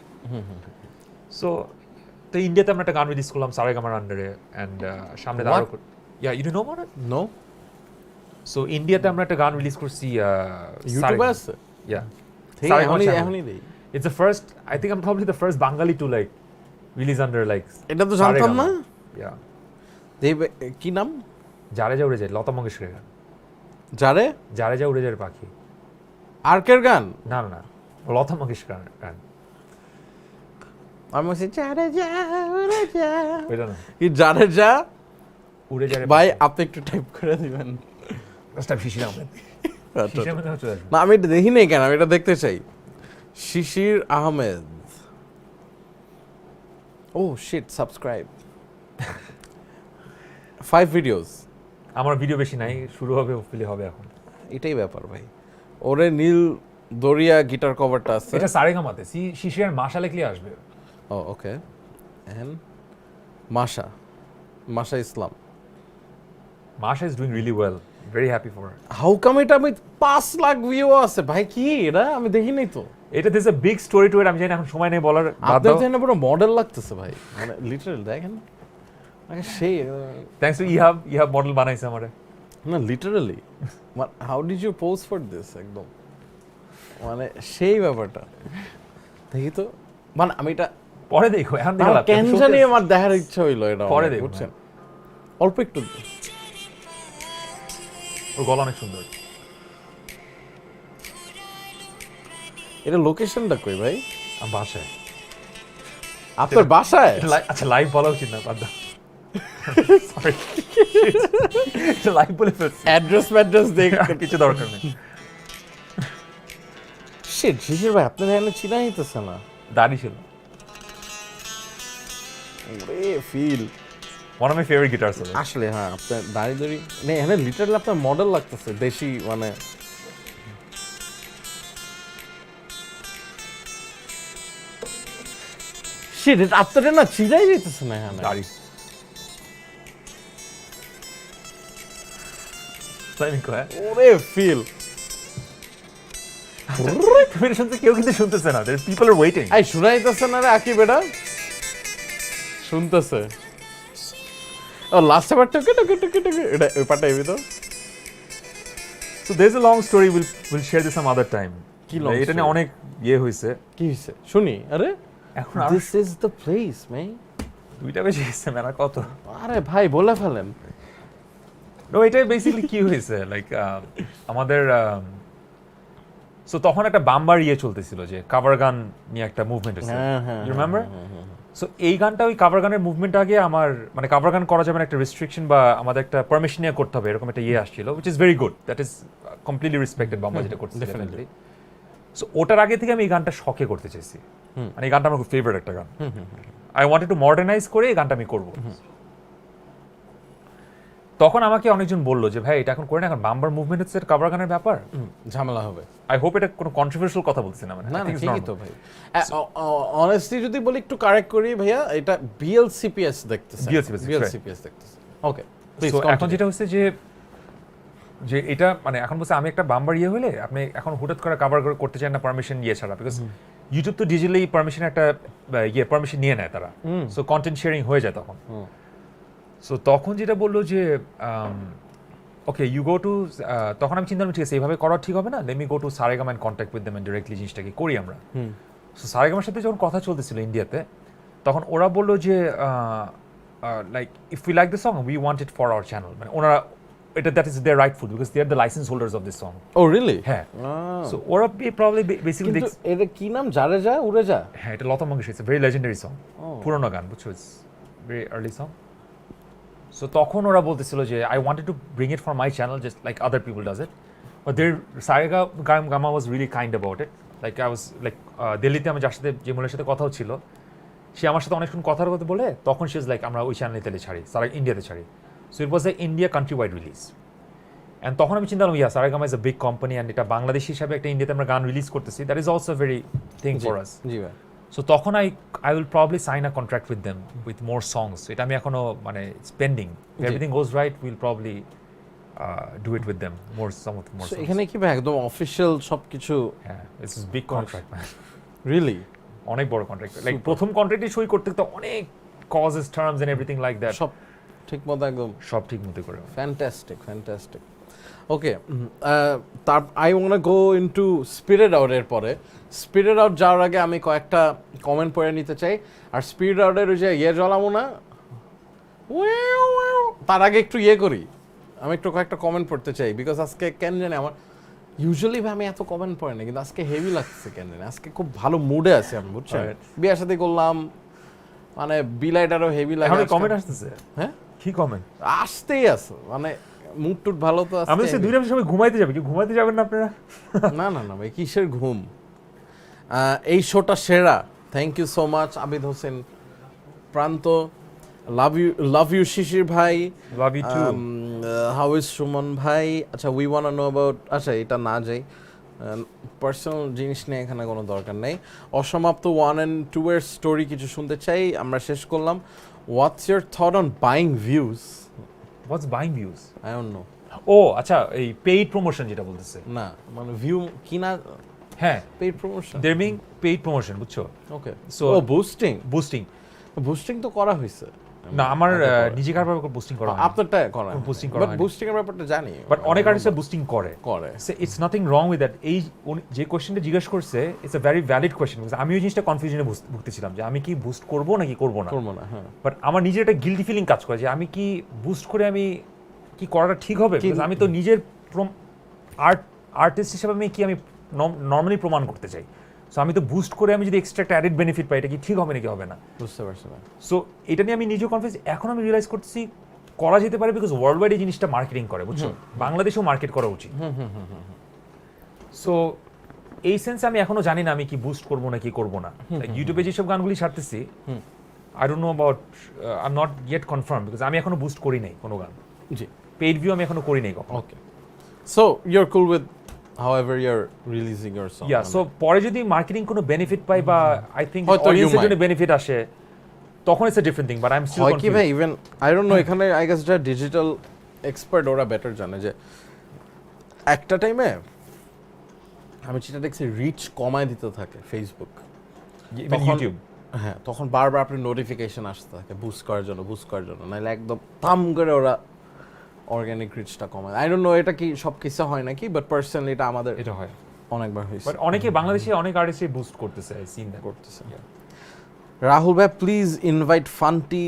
সো তো ইন্ডিয়াতে আমরা একটা গান রিলিজ করলাম সারেগামার আন্ডারে, অ্যান্ড সামনে আরো yeah you don't know about it? no so ইন্ডিয়াতে আমরা একটা গান রিলিজ করছি ইউটিউবে আছে, ইয়া এখনই দেই। It's the first, I think I'm probably the first Bengali to like release under like এটা তো জানতাম না। Yeah. কি নাম? যারে যা উড়ে যায়, লতা মঙ্গেশকরের গান। যারে যা উড়ে যায় পাখি। আর্কের গান? না লতা মঙ্গেশকরের গান। আমি বলছি যারে যা উড়ে যা, ওইটা না, কি যারে যা উড়ে যায় ভাই, আপনি একটু টাইপ করে দিবেন। ফার্স্ট শিশির আহমেদ। শিশির আহমেদ হচ্ছে না আমি এটা দেখি নাই, কেন আমি এটা দেখতে চাই। শিশির আহমেদ, ও শিট, সাবস্ক্রাইব 5 ভিডিওস। আমার ভিডিও বেশি নাই, শুরু হবে হোপফুলি হবে এখন। এটাই ব্যাপার ভাই, ওরে নীল দরিয়া গিটার কভারটা আছে, এটা সারেগামাতে শিশির আর মাশা লিখলে আসবে। ও ওকে, and Masha Islam. Masha is doing really well, very happy for her. How come এটা আমি 5 লাখ ভিউ আছে ভাই, কি এটা আমি দেখি নাই তো। এটা this a big story to it, আমি জানি এখন সময় নেই বলার। আপনার তো পুরো মডেল লাগতেছে ভাই, মানে লিটারালি দেখেন, মানে সেই থ্যাঙ্কস টু ইহাব মডেল বানাইছে আমারে। না literally, how did you pose for this, একদম মানে সেই ব্যাপারটা দেখি তো, মানে আমি এটা পরে দেখো, এখন দেখো কেন জানি আমার দেখার ইচ্ছা হইলো, এটা পরে দেখো, বুঝছেন, অল্প একটু। ওর গলা অনেক সুন্দর। এটা লোকেশনটা কই ভাই? আমার বাসায়। আপনার বাসায়? আচ্ছা লাইভ বলা উচিত না, বাদ দাও। সরি, লাইভ বলে ফেলছি। অ্যাড্রেস দেখ, কিছু দরকার নেই। শিট, শিশির ভাই আপনার এখানে চিনা হইতেছে না। দাড়ি ছিল। ওরে feel one of my favourite guitars. আসলে হ্যাঁ, আপনার দাড়ি নেই, এখানে লিটারালি আপনার মডেল লাগতেছে, দেশি মানে। শিট, এটা আপনারা না চিরাই যেতেছে না এখানে। দাড়ি ওরে ফিল তুমি এটা শুনতে কেউ কিন্তু শুনতেছে না, পিপল আর ওয়েটিং। এই শুনাইতেছে না রে আকিব, এটা শুনতেছে। ও লাস্টে বার টুকে টুকে টুকে টুকে এটা ওই পাটা এবি তো। So there is a long story, will share this some other time. কি long এটা নিয়ে story? অনেক ইয়ে হয়েছে কি হইছে শুনি। আরে এখন আর this is the place man. 2টা বেশি গেছে মেলা কত। আরে ভাই বলে ফেলেন। নো, এটাই বেসিক্যালি কি হয়েছে লাইক আমাদের সো তখন একটা বাম্বার ইয়ে চলতেছিল যে কাভার গান নিয়ে একটা মুভমেন্ট হয়েছে, ইউ রিমেম্বার? সো এই গানটা ওই কাভার গানের মুভমেন্ট আগে আমার মানে কাভার গান করা যাবে না, একটা রেস্ট্রিকশন বা আমাদের একটা পারমিশন নিয়ে করতে হবে এরকম একটা ইয়ে আসছিল, which is very good, that is completely respected Bamba যেটা করছে ডেফিনেটলি। সো ওটার আগে থেকে আমি এই গানটা শখে করতে চাইছি, মানে এই গানটা আমার খুব ফেভারিট একটা গান। আই ওয়ান্টেড টু মডার্নাইজ করে এই গানটা আমি করবো। তখন আমাকে অনেকজন বললো যে ভাই এটা এখন করে না, এখন বাম্বার মুভমেন্ট হচ্ছে কাভার গানের ব্যাপার, ঝামেলা হবে। আই হোপ এটা কোনো কন্ট্রোভার্সিয়াল কথা বলছি না, মানে না না ঠিকই তো ভাই। অনেস্টলি যদি বলি একটু কারেক্ট করি ভাইয়া, এটা বিএলসিপিএস দেখতেছে। বিএলসিপিএস দেখতেছে। Okay please. এখন যেটা হচ্ছে যে এটা মানে এখন বলছে আমি একটা বাম্বার ইয়ে হলে আপনি এখন হুঠাৎ করে কাভার করতে চান না পারমিশন ইয়ে ছাড়া, বিকজ ইউটিউব তো ডিজিটালি পারমিশন একটা ইয়ে পারমিশন নিয়ে নেয় তারা, সো কন্টেন্ট শেয়ারিং হয়ে যায় তখন। সো তখন যেটা বললো যে ওকে ইউ গো টু, তখন আমি চিন্তা করলাম ঠিক আছে এইভাবে করা ঠিক হবে না, let me go to Saregama and contact with them and directly জিনিসটাকে করি আমরা। সো সারেগামের সাথে যখন কথা চলতেছিল ইন্ডিয়াতে, তখন ওরা বললো যে like if we like the song we want it for our channel, মানে ওনারা এটা that is their rightful because they are the license holders of this song. Oh really? হ্যাঁ। সো ওরা প্রবাবলি বেসিক্যালি কিন্তু এটা কি নাম? জারে যা উড়ে যা? হ্যাঁ, এটা Lata Mangeshkar, it's very legendary song, পুরোনো গান, বুঝছো, it's very early song. So তখন ওরা বলতেছিল যে I wanted to bring it for my channel just like other people does it, but their Saregama was really kind about it. Like I was like দিল্লিতে আমি যার সাথে যে মূলের সাথে কথা হচ্ছিল, সে আমার সাথে অনেকক্ষণ কথার কথা বলে তখন সে ইজ লাইক আমরা ওই চ্যানেলে তেলে ছাড়ি, সারা ইন্ডিয়াতে ছাড়ি। So it was a India country wide release. And তখন আমি চিন্তা করলাম yeah Saregama is a big company and এটা বাংলাদেশ হিসাবে একটা ইন্ডিয়াতে আমরা গান রিলিজ করতেছি, that is also very thing for us. জি ভাই। সো তখন I will probably sign a contract with them with more songs. এটা আমি এখনো মানে pending, everything goes right will probably do it with them মোর মোর। এখানে কি ভাই একদম অফিশিয়াল সবকিছু? হ্যাঁ, it's big contract man, really অনেক বড় কন্ট্রাক্ট। লাইক প্রথম কন্ট্রাক্টে সই করতে তো অনেক causes terms and everything like that, সব ঠিক মতো একদম সব ঠিক মতো করে। ফ্যান্টাস্টিক। ওকে, তার I want go into spirit out. এর পরে স্পিরিট আউট যাওয়ার আগে আমি কয়েকটা কমেন্ট পড়ে নিতে চাই। আর স্পিরিট আউটের ওই যে ইয়ে জ্বলাবো না, তার আগে একটু ইয়ে করি, আমি একটু কয়েকটা কমেন্ট পড়তে চাই বিকজ আজকে কেন জানি আমার ইউজুয়ালি আমি এত কমেন্ট পড়ি না, কিন্তু আজকে হেভি লাগছে কেন জানি, আজকে খুব ভালো মুডে আছি আমি, বুঝছেন? বিয়ের সাথে করলাম, মানে বিলাইটারও হেভি লাগে। এখন কমেন্ট আসতেছে? হ্যাঁ, কি কমেন্ট আসতেই আছে, মানে মুড টুড ভালো তো আছে। আমি সে দুইটা সময় ঘুমাইতে যাবে, কি ঘুমাইতে যাবেন না আপনারা? না ভাই, কিসের ঘুম? এই শোটা সেরা। Thank you so much Abid Hossain Prantho. Love you Shishir ভাই। Love you too. How is Sumon ভাই? আচ্ছা, উই ওয়ান্ট নো অ্যাবাউট, আচ্ছা এটা না যাই, পার্সোনাল জিনিস নিয়ে এখানে কোনো দরকার নেই। অসমাপ্ত 1 and 2 এর স্টোরি কিছু শুনতে চাই, আমরা শেষ করলাম। What's your thought on buying views? What's buying views? I don't know. Oh আচ্ছা, এই পেইড প্রমোশন যেটা বলতেছে। না মানে ভিউ কিনা, হ্যাঁ পেইড প্রমোশন, দেয়ার বিং পেইড প্রমোশন, বুঝছো? ওকে। সো ও বুস্টিং বুস্টিং তো করা হয়েছে না, আমার নিজে কারবার বুস্টিং করা হয়, আপনারটা করা বুস্টিং করা বাট হয়, বুস্টিং এর ব্যাপারটা জানি, বাট অনেক আর্টিস্ট বুস্টিং করে। So it's nothing wrong with that. এই যে কোশ্চেনটা জিজ্ঞেস করছে, it's a very valid question, because আমি ওই জিনিসটা কনফিউশনে ভুগতেছিলাম যে আমি কি বুস্ট করবো নাকি করবো না। হ্যাঁ। বাট আমার নিজের একটা গিল্টি ফিলিং কাজ করে যে আমি কি বুস্ট করে আমি কি করাটা ঠিক হবে, because আমি তো নিজের আর্টিস্ট হিসেবে আমি নর্মালি প্রমাণ করতে চাই। সো আমি তো বুস্ট করে আমি যদি এক্সট্রা একটা অ্যাডেড বেনিফিট পাই, এটা কি ঠিক হবে নাকি হবে না? বুঝতে পারছি না। সো এটা নিয়ে আমি নিজেও কনফিউজ। এখন আমি রিয়েলাইজ করতেছি করা যেতে পারে, বিকজ ওয়ার্ল্ড ওয়াইড এই জিনিসটা মার্কেটিং করে, বুঝছো? বাংলাদেশেও মার্কেট করা উচিত। সো এই সেন্সে আমি এখনো জানি না আমি কি বুস্ট করবো না কি করবো না। ইউটিউবে যেসব গানগুলি ছাড়তেছি, I don't know about, I am not yet confirm, because আমি এখনো বুস্ট করি নাই কোনো গান। জি, পেইড ভিউ আমি এখনো করি নাই কখনো। Okay. So you are cool with however you're releasing your song. So পরে যদি মার্কেটিং কোনো বেনিফিট পাই বা আই থিংক হয়তো you অডিয়েন্সের জন্য might. বেনিফিট আসে তখন it's a different thing but I am still হয় কি ভাই ইভেন আই ডোন্ট নো এখানে আই গেস যা ডিজিটাল এক্সপার্ট ওরা বেটার জানে যে একটা টাইমে আমি যেটা দেখছি রিচ কমায় দিতে থাকে ফেসবুক তখন- ইউটিউব হ্যাঁ তখন বারবার আপনার নোটিফিকেশন আসতে থাকে বুস্ট করার জন্য নাহলে একদম থাম করে ওরা অর্গানিক রিচটা কমায় আই ডোন্ট নো এটা কি সব কিছু হয় নাকি বাট পার্সোনালি এটা আমাদের এটা হয় অনেকবার হয়েছে বাট অনেকে বাংলাদেশে অনেক আর্টিস্টই বুস্ট করতেছে আই সিন দ্যাট করতেছে রাহুল ভাই প্লিজ ইনভাইট ফান্টি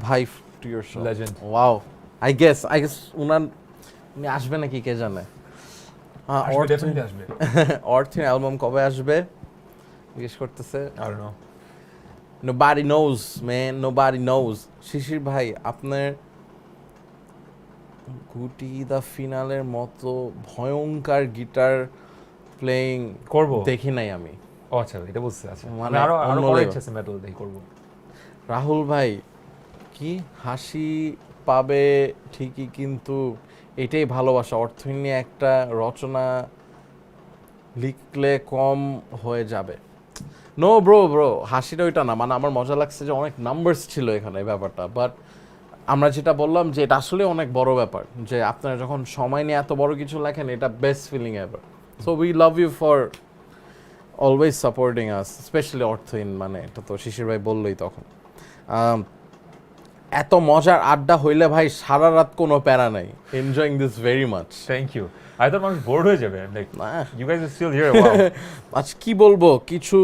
ভাই to your show Legend. Wow I guess উনি আসবে নাকি কে জানে ডেফিনেটলি আসবে অর্থিন অ্যালবাম কবে আসবে জিজ্ঞেস করতেছে I don't no Nobody knows, man. Nobody knows. শিশির ভাই আপনার গুটি দা ফিনালের মতো ভয়ঙ্কর গিটার প্লেয়িং করব দেখি নাই আমি ও আচ্ছা এটা বুঝছি আচ্ছা মানে মানে আরো অন্য করার level. ইচ্ছা আছে মেটাল দেখি করব রাহুল ভাই কি হাসি পাবে ঠিকই কিন্তু এটাই ভালোবাসা অর্থহীন নিয়ে একটা রচনা লিখলে কম হয়ে যাবে নো ব্রো হাসিটা ওইটা না মানে আমার মজা লাগছে যে অনেক নাম্বারস ছিল এখানে এই ব্যাপারটা বাট আমরা যেটা বললাম যে এটা আসলে অনেক বড় ব্যাপার যে আপনারা যখন সময় নিয়ে এত বড় কিছু লেখেন এটা best feeling ever so we love you for always supporting us specially Aurthohin মানে এটা তো শিশির ভাই বললোই তখন এত মজার আড্ডা হইলে ভাই সারা রাত কোনো প্যারা নাই enjoying this very much thank you I thought মানুষ বোর্ড হয়ে যাবে লাইক না you guys are still here wow আজ কি বলবো কিছু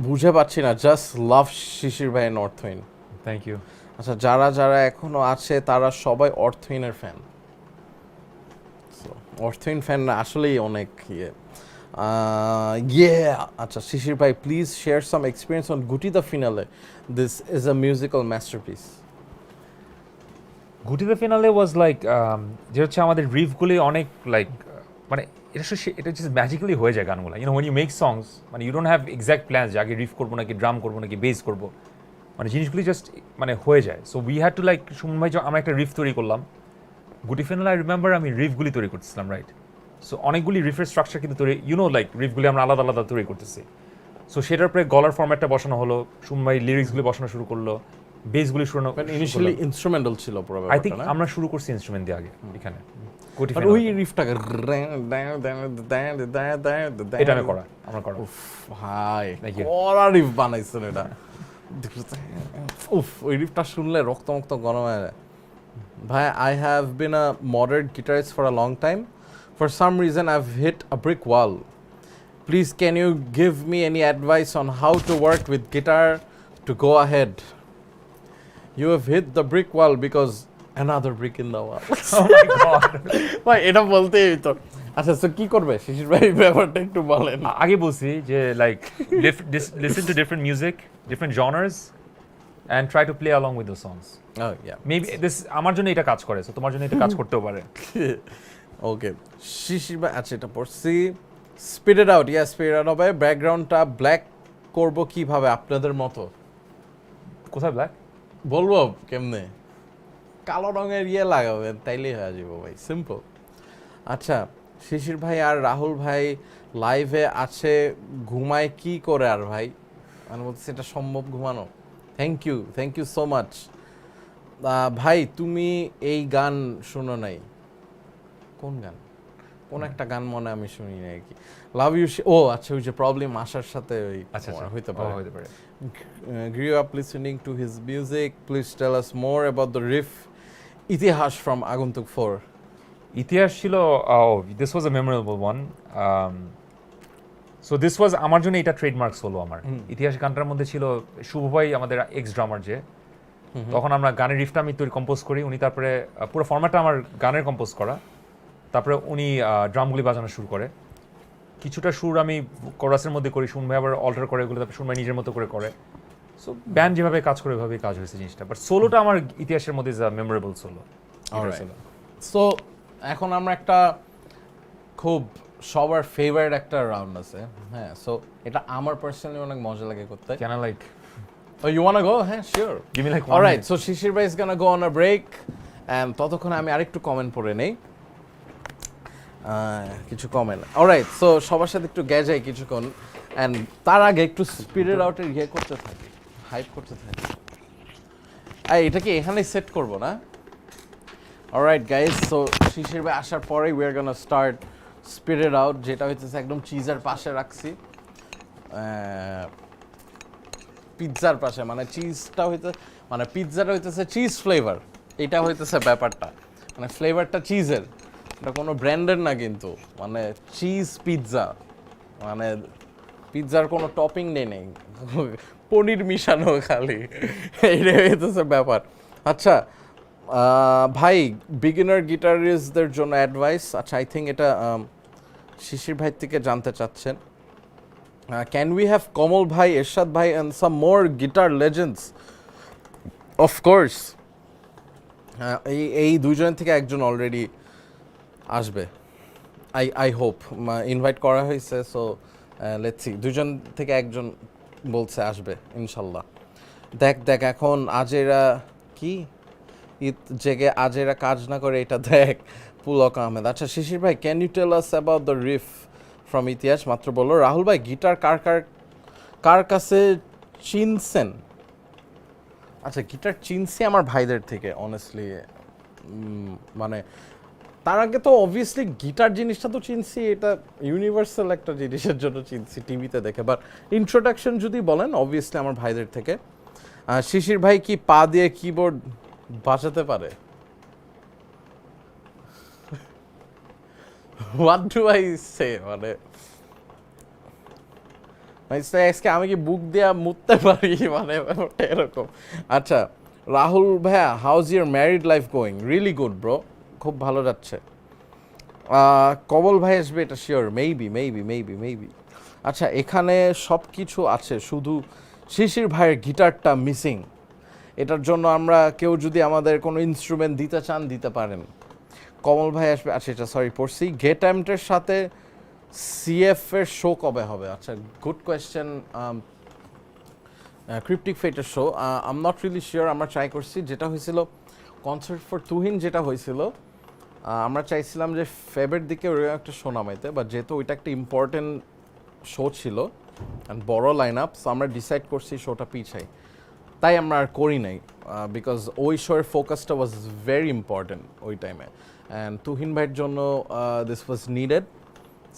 বুঝে পাচ্ছি না জাস্ট লাভ শিশির ভাই অর্থহীন থ্যাংক ইউ আচ্ছা যারা যারা এখনো আছে তারা সবাই অর্থহীনের ফ্যান অর্থহীন ফ্যান আসলেই অনেক আচ্ছা শিশির ভাই please share some experience on Guti the finale this is a musical masterpiece Guti the finale was like যে হচ্ছে আমাদের রিফগুলি অনেক লাইক মানে এটা জাস্ট ম্যাজিক্যালি হয়ে যায় গানগুলো you know when you make songs মানে you don't have exact plans যে আগে রিফ করবো নাকি ড্রাম করবো নাকি বেস করবো মানে জিনিসগুলি জাস্ট মানে হয়ে যায় so we had to like Suman ভাই আমরা একটা রিফ তৈরি করলাম গুটি ফিনালে আই রিমেম্বার আমি রিফগুলি তৈরি করতেছিলাম রাইট সো অনেকগুলি রিফের স্ট্রাকচার কিন্তু তৈরি লাইক রিফগুলি আমরা আলাদা আলাদা তৈরি করতেছি সো সেটার পরে গলার ফর্ম্যাটটা বসানো হলো সুমন ভাই লিরিক্সগুলি বসানো শুরু করলো বেসগুলি শুরু ইনিশিয়ালি ইনস্ট্রুমেন্টাল ছিল পুরো আই থিঙ্ক আমরা শুরু করছি ইনস্ট্রুমেন্ট দিয়ে আগে এখানে গুটি আর ফিনালে ওই রিফটাকে এটা আমরা করা ভাই Thank you. কড়া রিফ বানাইছেন এটা উফ ওই রিফটা শুনলে রক্ত মুক্ত গরম হয়ে যায় ভাই I have been a modern guitarist for a long time for some reason I have hit a brick wall please can you give me any advice on how to work with guitar to go ahead you have hit the brick wall because another brick in the wall Oh my god ভাই এটা বলতেই তো আচ্ছা তো কি করবে শিশির ভাই ব্যাপারটা একটু বলেন আগে বলছি যে like listen to different music different genres and try to play along with the songs oh yeah maybe this আমার জন্য এটা কাজ করে সো তোমার জন্য এটা কাজ করতেও পারে ওকে শিশির ভাই আচ্ছা এটা পড়ছি speed it out speed out হবে ব্যাকগ্রাউন্ডটা ব্ল্যাক করব কিভাবে আপনাদের মতো কোথায় ব্ল্যাক বলবো কেমনে কালো রঙের লাগাবেন তাইলেই হয়ে যাবো ভাই সিম্পল আচ্ছা শিশির ভাই আর রাহুল ভাই লাইভে আছে ঘুমায় কি করে আর ভাই মানে বলছি এটা সম্ভব ঘুমানো থ্যাংক ইউ সো মাচ ভাই তুমি এই গান শুনো নাই কোন গান কোন একটা গান মনে আমি শুনি নাই আর কি লাভ ইউ ও আচ্ছা ওই যে প্রবলেম আসার সাথে ওই আচ্ছা হইতে হতে পারে grew up listening to his music. Please tell us more about the riff ইতিহাস from Aguntuk 4. ইতিহাস ছিল this was a memorable one so this ওয়াজ আমার জন্য এটা ট্রেডমার্কস হলো আমার ইতিহাস গানটার মধ্যে ছিল শুভ ভাই আমাদের এক্স ড্রামার যে তখন আমরা গানের রিফটা আমি তৈরি কম্পোজ করি উনি তারপরে পুরো ফরম্যাটটা আমার গানের কম্পোজ করা তারপরে উনি ড্রামগুলি বাজানো শুরু করে কিছুটা সুর আমি কোরাসের মধ্যে করি শুন ভাই আবার অল্টার করে এগুলো তারপরে শুন ভাই নিজের মতো করে সো ব্যান্ড যেভাবে কাজ করে ওইভাবেই কাজ হয়েছে জিনিসটা বাট সোলোটা আমার ইতিহাসের মধ্যে is a memorable solo so এখন আমরা একটা খুব সবার ফেভারিট একটা রাউন্ড আছে হ্যাঁ সো এটা আমার পার্সোনালি অনেক মজা লাগে করতে can I like Oh, you wanna go? হ্যাঁ sure give me like alright so Shishir ভাই is gonna go on a break and ততক্ষণ আমি আরেকটু কমেন্ট পড়ে নেই কিছু কমেন্ট অলরাইট সো সবার সাথে একটু গ্যাজাই কিছুক্ষণ অ্যান্ড তার আগে একটু স্পিডের আউটের ইয়ে করতে থাকি হাইপ করতে থাকি এটা কি এখানেই সেট করবো না অলরাইট গাইজ সো শিশির ভাই আসার পরেই উই আর গোনা স্টার্ট স্পিডের আউট যেটা হইতেছে একদম চিজের পাশে রাখছি পিৎজার পাশে মানে চিজটা হইতে মানে পিৎজাটা হইতেছে চিজ ফ্লেভার এটা হইতেছে ব্যাপারটা মানে ফ্লেভারটা চিজের এটা কোনো ব্র্যান্ডের না কিন্তু মানে চিজ পিৎজা মানে পিৎজার কোনো টপিং নেই পনির মিশানো খালি এইটা হইতেছে ব্যাপার আচ্ছা ভাই বিগিনার গিটারিস্টদের জন্য অ্যাডভাইস আচ্ছা আই থিঙ্ক এটা শিশির ভাই থেকে জানতে চাচ্ছেন ক্যান উই হ্যাভ কমল ভাই এরশাদ ভাই and some more guitar legends of course এই দুইজন থেকে একজন অলরেডি আসবে আই হোপ ইনভাইট করা হয়েছে সো লেটস সি দুজন থেকে একজন বলছে আসবে ইনশাল্লাহ দেখ এখন আজেরা কি ঈদ জেগে আজেরা কাজ না করে এটা দেখ পুলক আহমেদ আচ্ছা শিশির ভাই can you tell us about the riff from Itihash মাত্র বললো রাহুল ভাই গিটার কার কাছে চিনছেন আচ্ছা গিটার চিনছি আমার ভাইদের থেকে অনেস্টলি মানে তার আগে তো অবভিয়াসলি গিটার জিনিসটা তো চিনছি এটা ইউনিভার্সাল একটা জিনিসের জন্য চিনছি টিভিতে দেখে বাট ইন্ট্রোডাকশন যদি বলেন অবভিয়াসলি আমার ভাইদের থেকে শিশির ভাই কি পা দিয়ে কিবোর্ড বাজাতে পারে হোয়াট ডু আই সে মানে আজকে আমি কি বুক দেয়া মুততে পারি মানে এরকম আচ্ছা রাহুল ভাইয়া house your married life going really good bro খুব ভালো যাচ্ছে কমল ভাই আসবে এটা শিওর মেবি আচ্ছা এখানে সব কিছু আছে শুধু শিশির ভাইয়ের গিটারটা মিসিং এটার জন্য আমরা কেউ যদি আমাদের কোনো ইনস্ট্রুমেন্ট দিতে চান দিতে পারেন কমল ভাই আসবে আচ্ছা এটা সরি পড়ছি গেট অ্যাম্পটের সাথে সিএফ এর শো কবে হবে আচ্ছা গুড কোয়েশ্চেন ক্রিপ্টিক ফেটের show I am not really sure আমরা ট্রাই করছি যেটা হয়েছিল কনসার্ট ফর তুহিন যেটা হয়েছিল আমরা চাইছিলাম যে ফেবের দিকে ওরকম একটা শো নামাইতে বাট যেহেতু ওইটা একটা ইম্পর্টেন্ট শো ছিল অ্যান্ড বড় লাইন আপ সো আমরা ডিসাইড করছি শোটা পিছাই তাই আমরা আর করি নাই বিকজ ওই শোয়ের ফোকাসটা ওয়াজ ভেরি ইম্পর্টেন্ট ওই টাইমে অ্যান্ড তুহিন ভাইয়ের জন্য দিস ওয়াজ নিডেড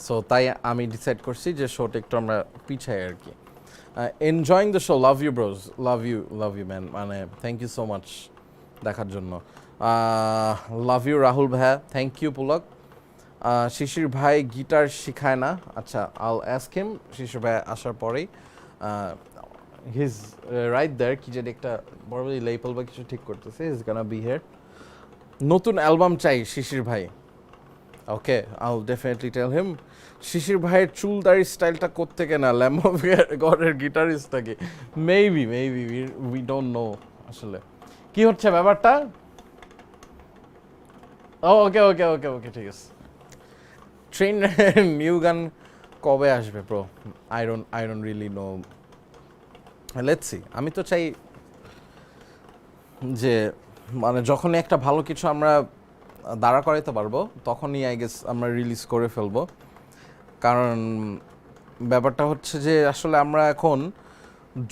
সো তাই আমি ডিসাইড করছি যে শোটা একটু আমরা পিছাই আর কি enjoying the show love you bros love you man মানে থ্যাংক ইউ সো মাচ দেখার জন্য লাভ ইউ রাহুল ভাইয়া থ্যাংক ইউ পুলক শিশির ভাই গিটার শিখায় না আচ্ছা আল অ্যাস্ক হিম শিশির ভাই আসার পরেই হিজ রাইট দেয়ার কি যে একটা বড় বড় লেপল বা কিছু ঠিক করতেছে ইজ গানা বি হিয়ার নতুন অ্যালবাম চাই শিশির ভাই ওকে আই উইল ডেফিনেটলি টেল হিম শিশির ভাইয়ের চুলদারি স্টাইলটা কোত্থেকে না ল্যাম্ব অফ গডের গিটারিস্ট নাকি মেবি উই ডোন্ট নো আসলে কি হচ্ছে ব্যাপারটা ওকে ঠিক আছে ট্রেন নিউ গান কবে আসবে bro I don't really know let's see আমি তো চাই যে মানে যখনই একটা ভালো কিছু আমরা দাঁড়া করাইতে পারবো তখনই আই গেস আমরা রিলিজ করে ফেলবো কারণ ব্যাপারটা হচ্ছে যে আসলে আমরা এখন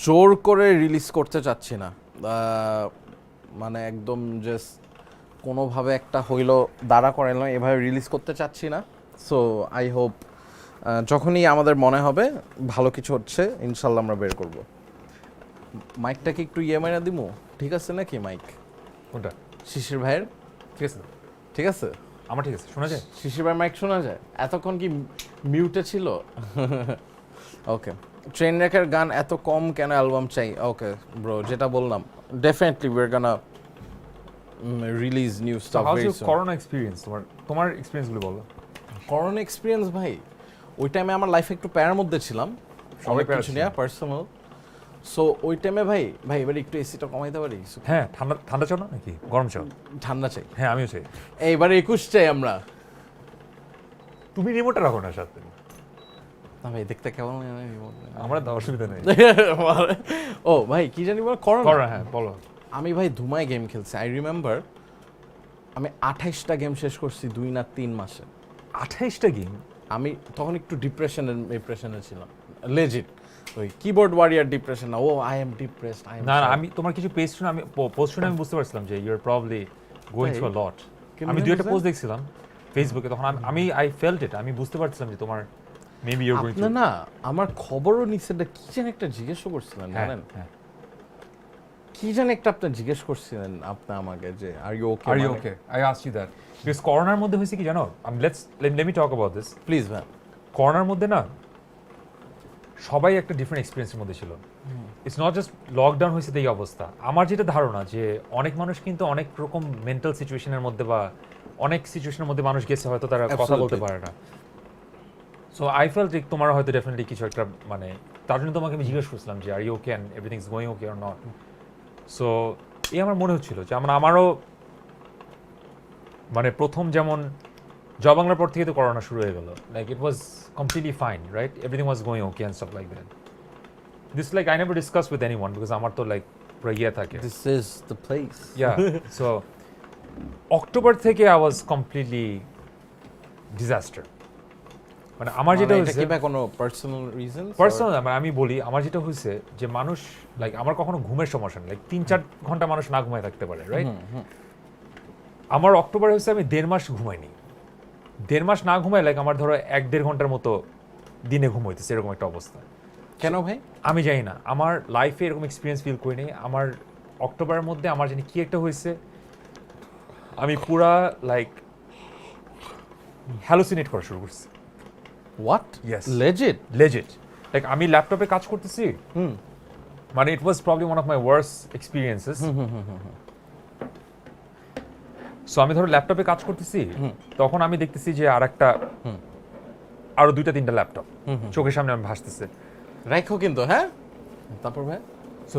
জোর করে রিলিজ করতে চাচ্ছি না মানে একদম জাস্ট কোনোভাবে একটা হইলো দাঁড়া করাইলাম এভাবে রিলিজ করতে চাচ্ছি না সো আই হোপ যখনই আমাদের মনে হবে ভালো কিছু হচ্ছে ইনশাল্লাহ আমরা বের করব মাইকটাকে একটু মাইনা দিমু ঠিক আছে নাকি মাইক কোনটা শিশির ভাইয়ের ঠিক আছে আমার ঠিক আছে শোনা যায় শিশির ভাইয়ের মাইক শোনা যায় এতক্ষণ কি মিউটে ছিল ওকে ট্রেন রেকের গান এত কম কেন অ্যালবাম চাই ওকে ব্রো যেটা বললাম definitely we are gonna release new staff how is corona experience তোমার এক্সপেরিয়েন্সগুলো বলো করোনা এক্সপিরিয়েন্স ভাই ওই টাইমে আমার লাইফে একটু প্যারার মধ্যে ছিলাম সবাই কিছু নিয়ে পার্সোনাল সো ওই টাইমে ভাই এবার একটু এসিটা কমাইতে পারি হ্যাঁ ঠান্ডা চাও না নাকি গরম চাও ঠান্ডা চাই হ্যাঁ আমিও চাই এইবার 21 চাই আমরা তুমি রিমোটটা রাখো না সাথে না ভাই দেখতে কেমন আমার অসুবিধা নেই ও ভাই কি জানি বল করোনা হ্যাঁ বলো আমি ভাই ধুমায় গেম খেলছি আই রিমেম্বার আমি 28টা গেম শেষ করছি 2 না 3 মাসে 28টা গেম আমি তখন একটু ডিপ্রেশনে ছিলাম, লেজিট ওই কিবোর্ড ওয়ারিয়ার ডিপ্রেশন না, oh I am depressed, I am না আমি তোমার কিছু পেজ শুনে আমি পোস্ট শুনে আমি বুঝতে পারছিলাম যে you are probably going through a lot. আমি দুই একটা পোস্ট দেখছিলাম ফেসবুকে, তখন আমি আই ফেল্ট ইট, আমি বুঝতে পারছিলাম যে তোমার maybe you are going through. না আমার খবরও নিচে কি যেন একটা জিজ্ঞেস করছিলেন জানেন, কি যেন একটা আপনি জিজ্ঞেস করছিলেন আপনি আমাকে যে are you okay, are you okay, I asked you that because করোনার মধ্যে হয়েছে কি জানো, let me talk about this please ভাই। করোনার মধ্যে না সবাই একটা ডিফারেন্ট এক্সপিরিয়েন্সের মধ্যে ছিল। ইটস নট জাস্ট লকডাউন হয়েছে এই অবস্থা। আমার যেটা ধারণা যে অনেক মানুষ কিন্তু অনেক রকম মেন্টাল সিচুয়েশনের মধ্যে বা অনেক সিচুয়েশনের মধ্যে মানুষ গেছে, হয়তো তারা কথা বলতে পারে না। সো আই ফেল্ট লাইক তোমার হয়তো ডেফিনেটলি কিছু একটা মানে তার জন্য তোমাকে আমি জিজ্ঞেস করছিলাম যে are you okay and everything is going okay or not. So এই আমার মনে হচ্ছিল যে আমারও মানে প্রথম যেমন জব বাংলার পর থেকে তো করোনা শুরু হয়ে গেল, like it was completely fine, right, everything was going okay and staff like that. This like I never discuss with anyone because আমার তো লাইক পুরো ইয়ে থাকে। This is the place. Yeah so October থেকে I was completely disaster. মানে আমার যেটা হয়েছে কোনো পার্সোনাল রিজন, পার্সোনাল মানে আমি বলি আমার যেটা হয়েছে যে মানুষ লাইক আমার কখনো ঘুমের সমস্যা নেই, লাইক 3-4 ঘন্টা মানুষ না ঘুমায় থাকতে পারে, রাইট। আমার অক্টোবরে হয়েছে আমি 1.5 মাস ঘুমাইনি, 1.5 মাস না ঘুমাই লাইক আমার ধরো 1-1.5 ঘন্টার মতো দিনে ঘুম হইতেছে, এরকম একটা অবস্থা। কেন ভাই আমি জানি না, আমার লাইফে এরকম এক্সপিরিয়েন্স ফিল করিনি। আমার অক্টোবরের মধ্যে আমার জানি কি একটা হয়েছে, আমি পুরা লাইক হ্যালুসিনেট করা শুরু করছি। হোয়াট? Yes. লেজিট লাইক আমি ল্যাপটপে কাজ করতেছি, মানে it was probably one of my worst experiences. So আমি ধরো ল্যাপটপে কাজ করতেছি, তখন আমি দেখতেছি যে আরো 2-3টা ল্যাপটপ চোখের সামনে আমি ভাসতেছে, রাখো কিন্তু, হ্যাঁ। তারপর ভাই সো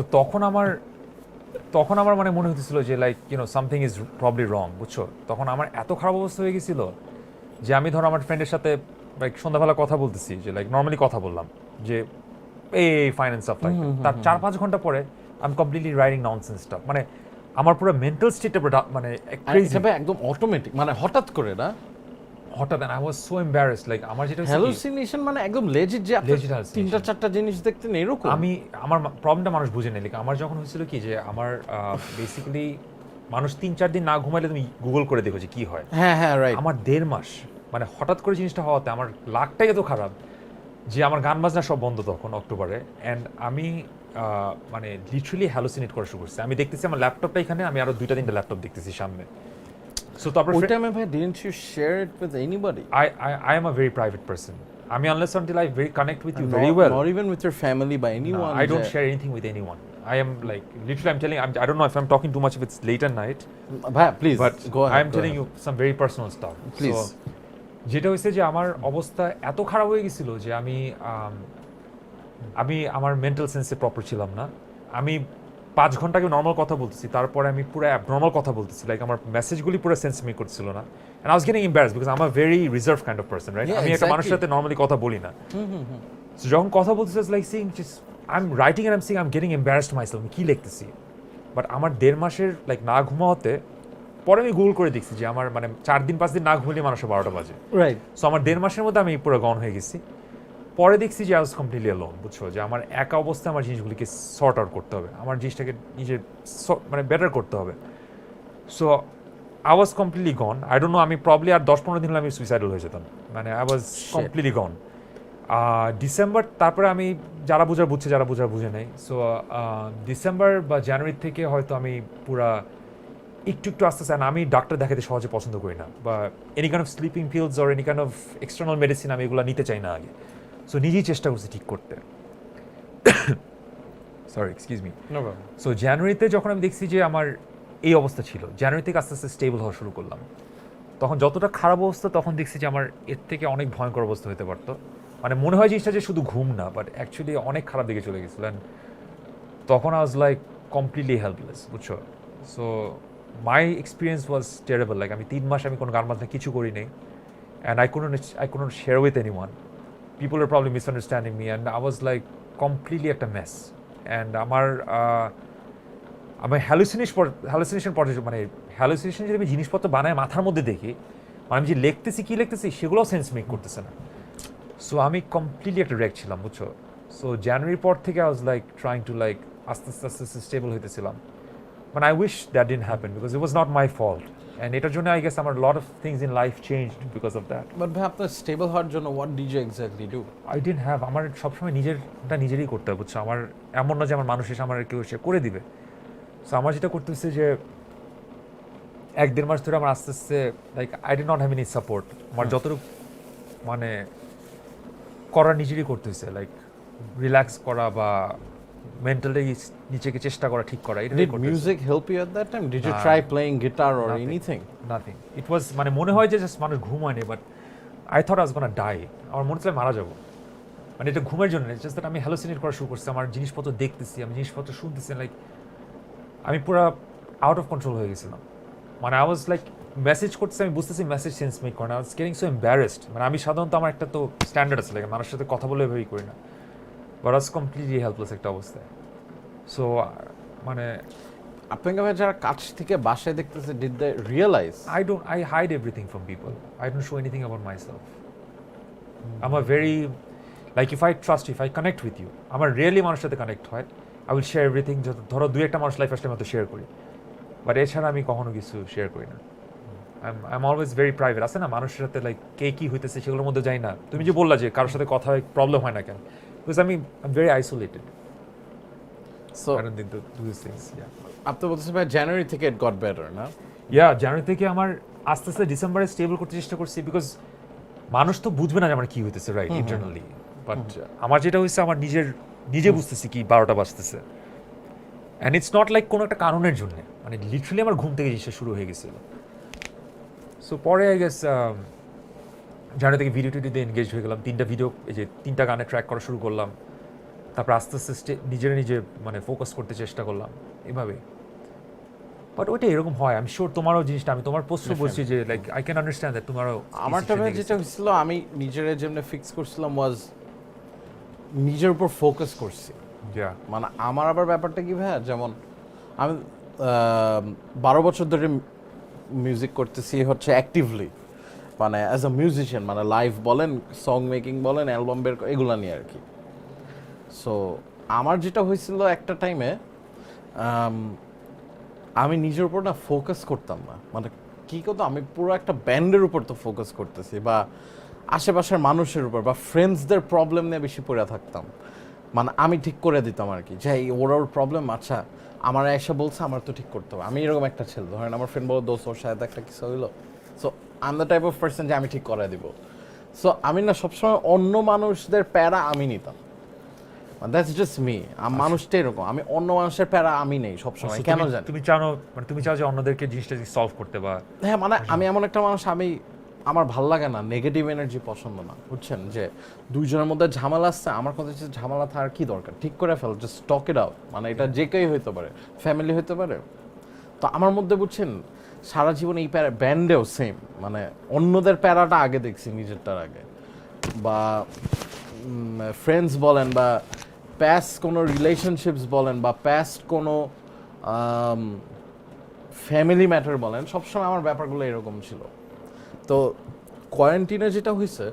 তখন আমার মানে মনে হতেছিল যে লাইক সামথিং ইজ প্রবলি রং, বুঝছো। তখন আমার এত খারাপ অবস্থা হয়ে গেছিল যে আমি ধরো আমার ফ্রেন্ডের সাথে লাইক সন্ধ্যাবেলা কথা বলতেছি, যে লাইক নর্মালি কথা বললাম যে এই ফাইন্যান্স অফ লাইক, তার 4-5 ঘন্টা পরে I M completely writing nonsense staff. মানে আমার পুরো মেন্টাল স্টেটটা মানে একদম অটোমেটিক, মানে হঠাৎ করে না, হঠাৎ I was so embarrassed. Like আমার যেটা হ্যালুসিনেশন মানে একদম লেজিট যে আপনি 3-4টা জিনিস দেখতেন এরকম। আমার প্রবলেমটা মানুষ বুঝে নেই। আমার যখন হয়েছিল কি যে আমার বেসিক্যালি মানুষ 3-4 দিন না ঘুমাইলে তুমি গুগল করে দেখো যে কি হয়। হ্যাঁ রাইট। আমার 1.5 মাস মানে হঠাৎ করে জিনিসটা হওয়াতে আমার লাকটাই এত খারাপ যে আমার গান বাজনা সব বন্ধ তখন অক্টোবরে, অ্যান্ড আমি মানে লিটারালি হ্যালুসিনেট করা শুরু করছি। আমি দেখতেছি আমার ল্যাপটপটা এখানে, আমি আরো 2-3টা ল্যাপটপ দেখতেছি সামনে। সো তারপর ওই টাইমে ভাই didn't you share it with anybody? I am a very private person. I mean, unless until I very connect with you very well. Not even with your family by anyone. No, I don't share anything with anyone. I am like literally I'm telling I don't know if I'm talking too much if it's late at night. Please but go ahead. I'm telling you some very personal stuff. Please. So, যেটা হয়েছে যে আমার অবস্থা এত খারাপ হয়ে গেছিল যে আমি আমার মেন্টাল সেন্সে প্রপার ছিলাম না। আমি 5 ঘন্টা আগে নর্মাল কথা বলতেছি, তারপরে আমি পুরো অ্যাবনর্মাল কথা বলতেছি, লাইক আমার মেসেজগুলি পুরো সেন্স মেক করছিল না। And I was getting embarrassed because I'm a very reserved kind of person, right? আমি একটা মানুষের সাথে নর্মালি কথা বলি না। So যখন কথা বলতেছি like saying just I'm writing and I'm saying I'm getting embarrassed myself, আমি কি লিখতেছি। বাট আমার 1.5 মাসের লাইক না ঘুমাতে পরে আমি গুগল করে দেখছি যে আমার মানে 4 দিন 5 দিন না ঘুমলে মানুষের 12টা বাজে, রাইট। সো আমার 1.5 মাসের মধ্যে আমি পুরো গন হয়ে গেছি। পরে দেখছি যে আই ওয়াজ কমপ্লিটলি অ্যালোন, বুঝছো, যে আমার একা অবস্থায় আমার জিনিসগুলিকে সর্ট আউট করতে হবে, আমার জিনিসটাকে নিজের মানে বেটার করতে হবে। So I was completely gone. I don't no, আমি প্রবলি আর 10-15 দিন হলে আমি সুইসাইডাল হয়ে যেতাম, মানে I was completely gone. December, তারপরে আমি যারা বুঝার বুঝছে, যারা বুঝার বুঝে নেই। সো ডিসেম্বর বা জানুয়ারি থেকে হয়তো আমি পুরা একটু আস্তে আস্তে, আমি ডাক্তার দেখাতে সহজে পছন্দ করি না, বা any kind of sleeping pills or any kind of external medicine আমি এগুলো নিতে চাই না আগে। সো নিজেই চেষ্টা করছি ঠিক করতে। Sorry, excuse me. সো জানুয়ারিতে যখন আমি দেখছি যে আমার এই অবস্থা ছিল, জানুয়ারি থেকে আস্তে আস্তে স্টেবল হওয়া শুরু করলাম। তখন যতটা খারাপ অবস্থা, তখন দেখছি যে আমার এর থেকে অনেক ভয়ঙ্কর অবস্থা হতে পারতো। মানে মনে হয় জিনিসটা যে শুধু ঘুম না, বাট অ্যাকচুয়ালি অনেক খারাপ দিকে চলে গেছিল। অ্যান্ড তখন I was like completely helpless, বুঝছো। So my experience was terrible. Like আমি 3 মাস আমি কোনো গান বাজনা কিছু করি নেই, and I couldn't share with anyone. People are probably misunderstanding me, and I was like completely একটা mess. And আমার হ্যালুসিনেশন পর্যায়ে, মানে হ্যালুসিনেশন যদি আমি জিনিসপত্র বানায় মাথার মধ্যে দেখি, আমি যে কি লিখতেছি সেগুলোও সেন্স মেক করতেছে না। সো আমি কমপ্লিটলি একটা র্যাক ছিলাম, বুঝছো। সো জানুয়ারির পর থেকে I was like trying to like আস্তে আস্তে স্টেবল হইতেছিলাম। But I wish that didn't happen because it was not my fault, and এটার জন্য আই গেস আমার lot of things in life changed because of that. But ভাই আপনার stable হওয়ার জন্য what did you exactly do? I didn't have, আমার সবসময় নিজেরটা নিজেরই করতে হবে, বুঝছো। আমার এমন না যে আমার মানুষ এসে আমার কেউ সে করে দিবে। সো আমার যেটা করতে হচ্ছে যে 1-1.5 মাস ধরে আমার আস্তে আস্তে like I D not have any support. আমার যতটুকু মানে করা নিজেরই করতে হয়েছে, লাইক রিল্যাক্স করা বা মেন্টালি নিজেকে চেষ্টা করা, ঠিক করা। এটা Did music help you at that time? Did you try playing guitar or anything? Nothing. It was মানে মনে হয় যে জাস্ট মানুষ ঘুমায়নি, but I thought I was gonna die. আমার মনে হচ্ছিল মারা যাবো। মানে এটা ঘুমের জন্য জাস্ট দ্যাট আমি হ্যালোসিনেট করা শুরু করছি, আমার জিনিসপত্র দেখতেছি, আমি জিনিসপত্র শুনতেছি, লাইক আমি পুরো আউট অফ কন্ট্রোল হয়ে গেছিলাম। মানে আই ওয়াজ লাইক মেসেজ করতেছি, আমি বুঝতেছি মেসেজ সেন্স মেক করে না। I was getting so embarrassed. মানে আমি সাধারণত আমার একটা তো স্ট্যান্ডার্ড আছে, লাইক মানুষের সাথে কথা বলে এভাবেই করি না, বাট ওয়াজ কমপ্লিটলি হেল্পলেস একটা অবস্থায়। সো মানে আপনাকে ভাই যারা কাছ থেকে বাসায় দেখতেছে, did they realize? I hide everything from people. I don't show anything about myself. I'm a very, like if I trust you, if I connect with you, আমার রিয়েলি মানুষের সাথে কানেক্ট হয়, I will share everything. ধরো 2-1টা মানুষ life আসলে আমি তো share করি, বাট এছাড়া আমি কখনো কিছু শেয়ার করি না। I'm always very private. আছে না মানুষের সাথে লাইক কে কি হইতেছে সেগুলোর মধ্যে যাই না। তুমি যে বললা যে কারোর সাথে কথা হয় প্রবলেম হয় না কেন, because I'm very isolated. So I don't think to do these things. Yeah. আপনি বলতেছেন ভাই জানুয়ারি থেকে it got better, না? জানুয়ারি থেকে আমার আস্তে আস্তে ডিসেম্বরে স্টেবল করতে চেষ্টা করছি, বিকজ মানুষ তো বুঝবে না যে আমার কি হইতেছে রাইট ইন্টারনালি, বাট আমার যেটা হয়েছে আমার নিজে বুঝতেছি কি 12টা বাজতেছে, অ্যান্ড ইটস নট লাইক কোনো একটা কারণের জন্য, মানে লিটারালি আমার ঘুম থেকে জিনিসটা শুরু হয়ে গেছিল। সো পরে আই গেস জানুয়ারি থেকে ভিডিও টিডিওতে এনগেজ হয়ে গেলাম, 3টা ভিডিও, এই যে 3টা গানে ট্র্যাক করা শুরু করলাম, তারপর আস্তে আস্তে নিজে মানে ফোকাস করতে চেষ্টা করলাম এভাবে। বাট ওইটা এরকম হয়, আমি শিওর তোমারও জিনিসটা, আমি তোমার পোস্টও বলছি যে like I can understand that তোমারও। আমারটা ভাই যেটা হয়েছিল, আমি নিজের যেমনি ফিক্স করছিলাম ওয়াজ নিজের উপর ফোকাস করছি। মানে আমার আবার ব্যাপারটা কি ভাই, যেমন আমি 12 বছর ধরে মিউজিক করতেছি হচ্ছে অ্যাক্টিভলি, মানে অ্যাজ আ মিউজিশিয়ান, মানে লাইভ বলেন, সং মেকিং বলেন, অ্যালবাম বের এগুলো নিয়ে আর কি। সো আমার যেটা হয়েছিল একটা টাইমে, আমি নিজের উপর না ফোকাস করতাম না। মানে কী করতো, আমি পুরো একটা ব্যান্ডের উপর তো ফোকাস করতেছি, বা আশেপাশের মানুষের উপর বা ফ্রেন্ডসদের প্রবলেম নিয়ে বেশি পড়ে থাকতাম। মানে আমি ঠিক করে দিতাম আর কি, যে ওর প্রবলেম, আচ্ছা আমার এসে বলছে আমার তো ঠিক করতে হবে। আমি এরকম একটা ছেলে, ধরেন আমার ফ্রেন্ড বলো দোস্ত ওর সাথে একটা কিছু হইলো, so I am the type of person যে আমি ঠিক করে দিব। সো আমি না সবসময় অন্য মানুষদের প্যারা আমি নিতাম, দ্যাটস জাস্ট মি। মানুষটা এরকম, আমি অন্য মানুষের প্যারা আমি নেই সবসময়, কেন জানি। তুমি চাও যে অন্যদেরকে জিনিসটা সলভ করতে, বা হ্যাঁ, মানে আমি এমন একটা মানুষ, আমার ভাল লাগে না নেগেটিভ এনার্জি, পছন্দ না, বুঝছেন। যে দুইজনের মধ্যে ঝামেলা আসছে, আমার কথা হচ্ছে ঝামেলা থাকার কি দরকার, ঠিক করে fail, just talk it out. মানে এটা যে কেউই হইতে পারে, ফ্যামিলি হইতে পারে। তো আমার মধ্যে বুঝছেন সারা জীবন এই প্যারা, ব্যান্ডেও সেম, মানে অন্যদের প্যারাটা আগে দেখছি নিজেরটার আগে, বা ফ্রেন্ডস বলেন, বা প্যাস্ট কোনো রিলেশনশিপস বলেন, বা প্যাস্ট কোনো ফ্যামিলি ম্যাটার বলেন, সবসময় আমার ব্যাপারগুলো এরকম ছিল। তো কোয়ারেন্টিনে যেটা হয়েছে,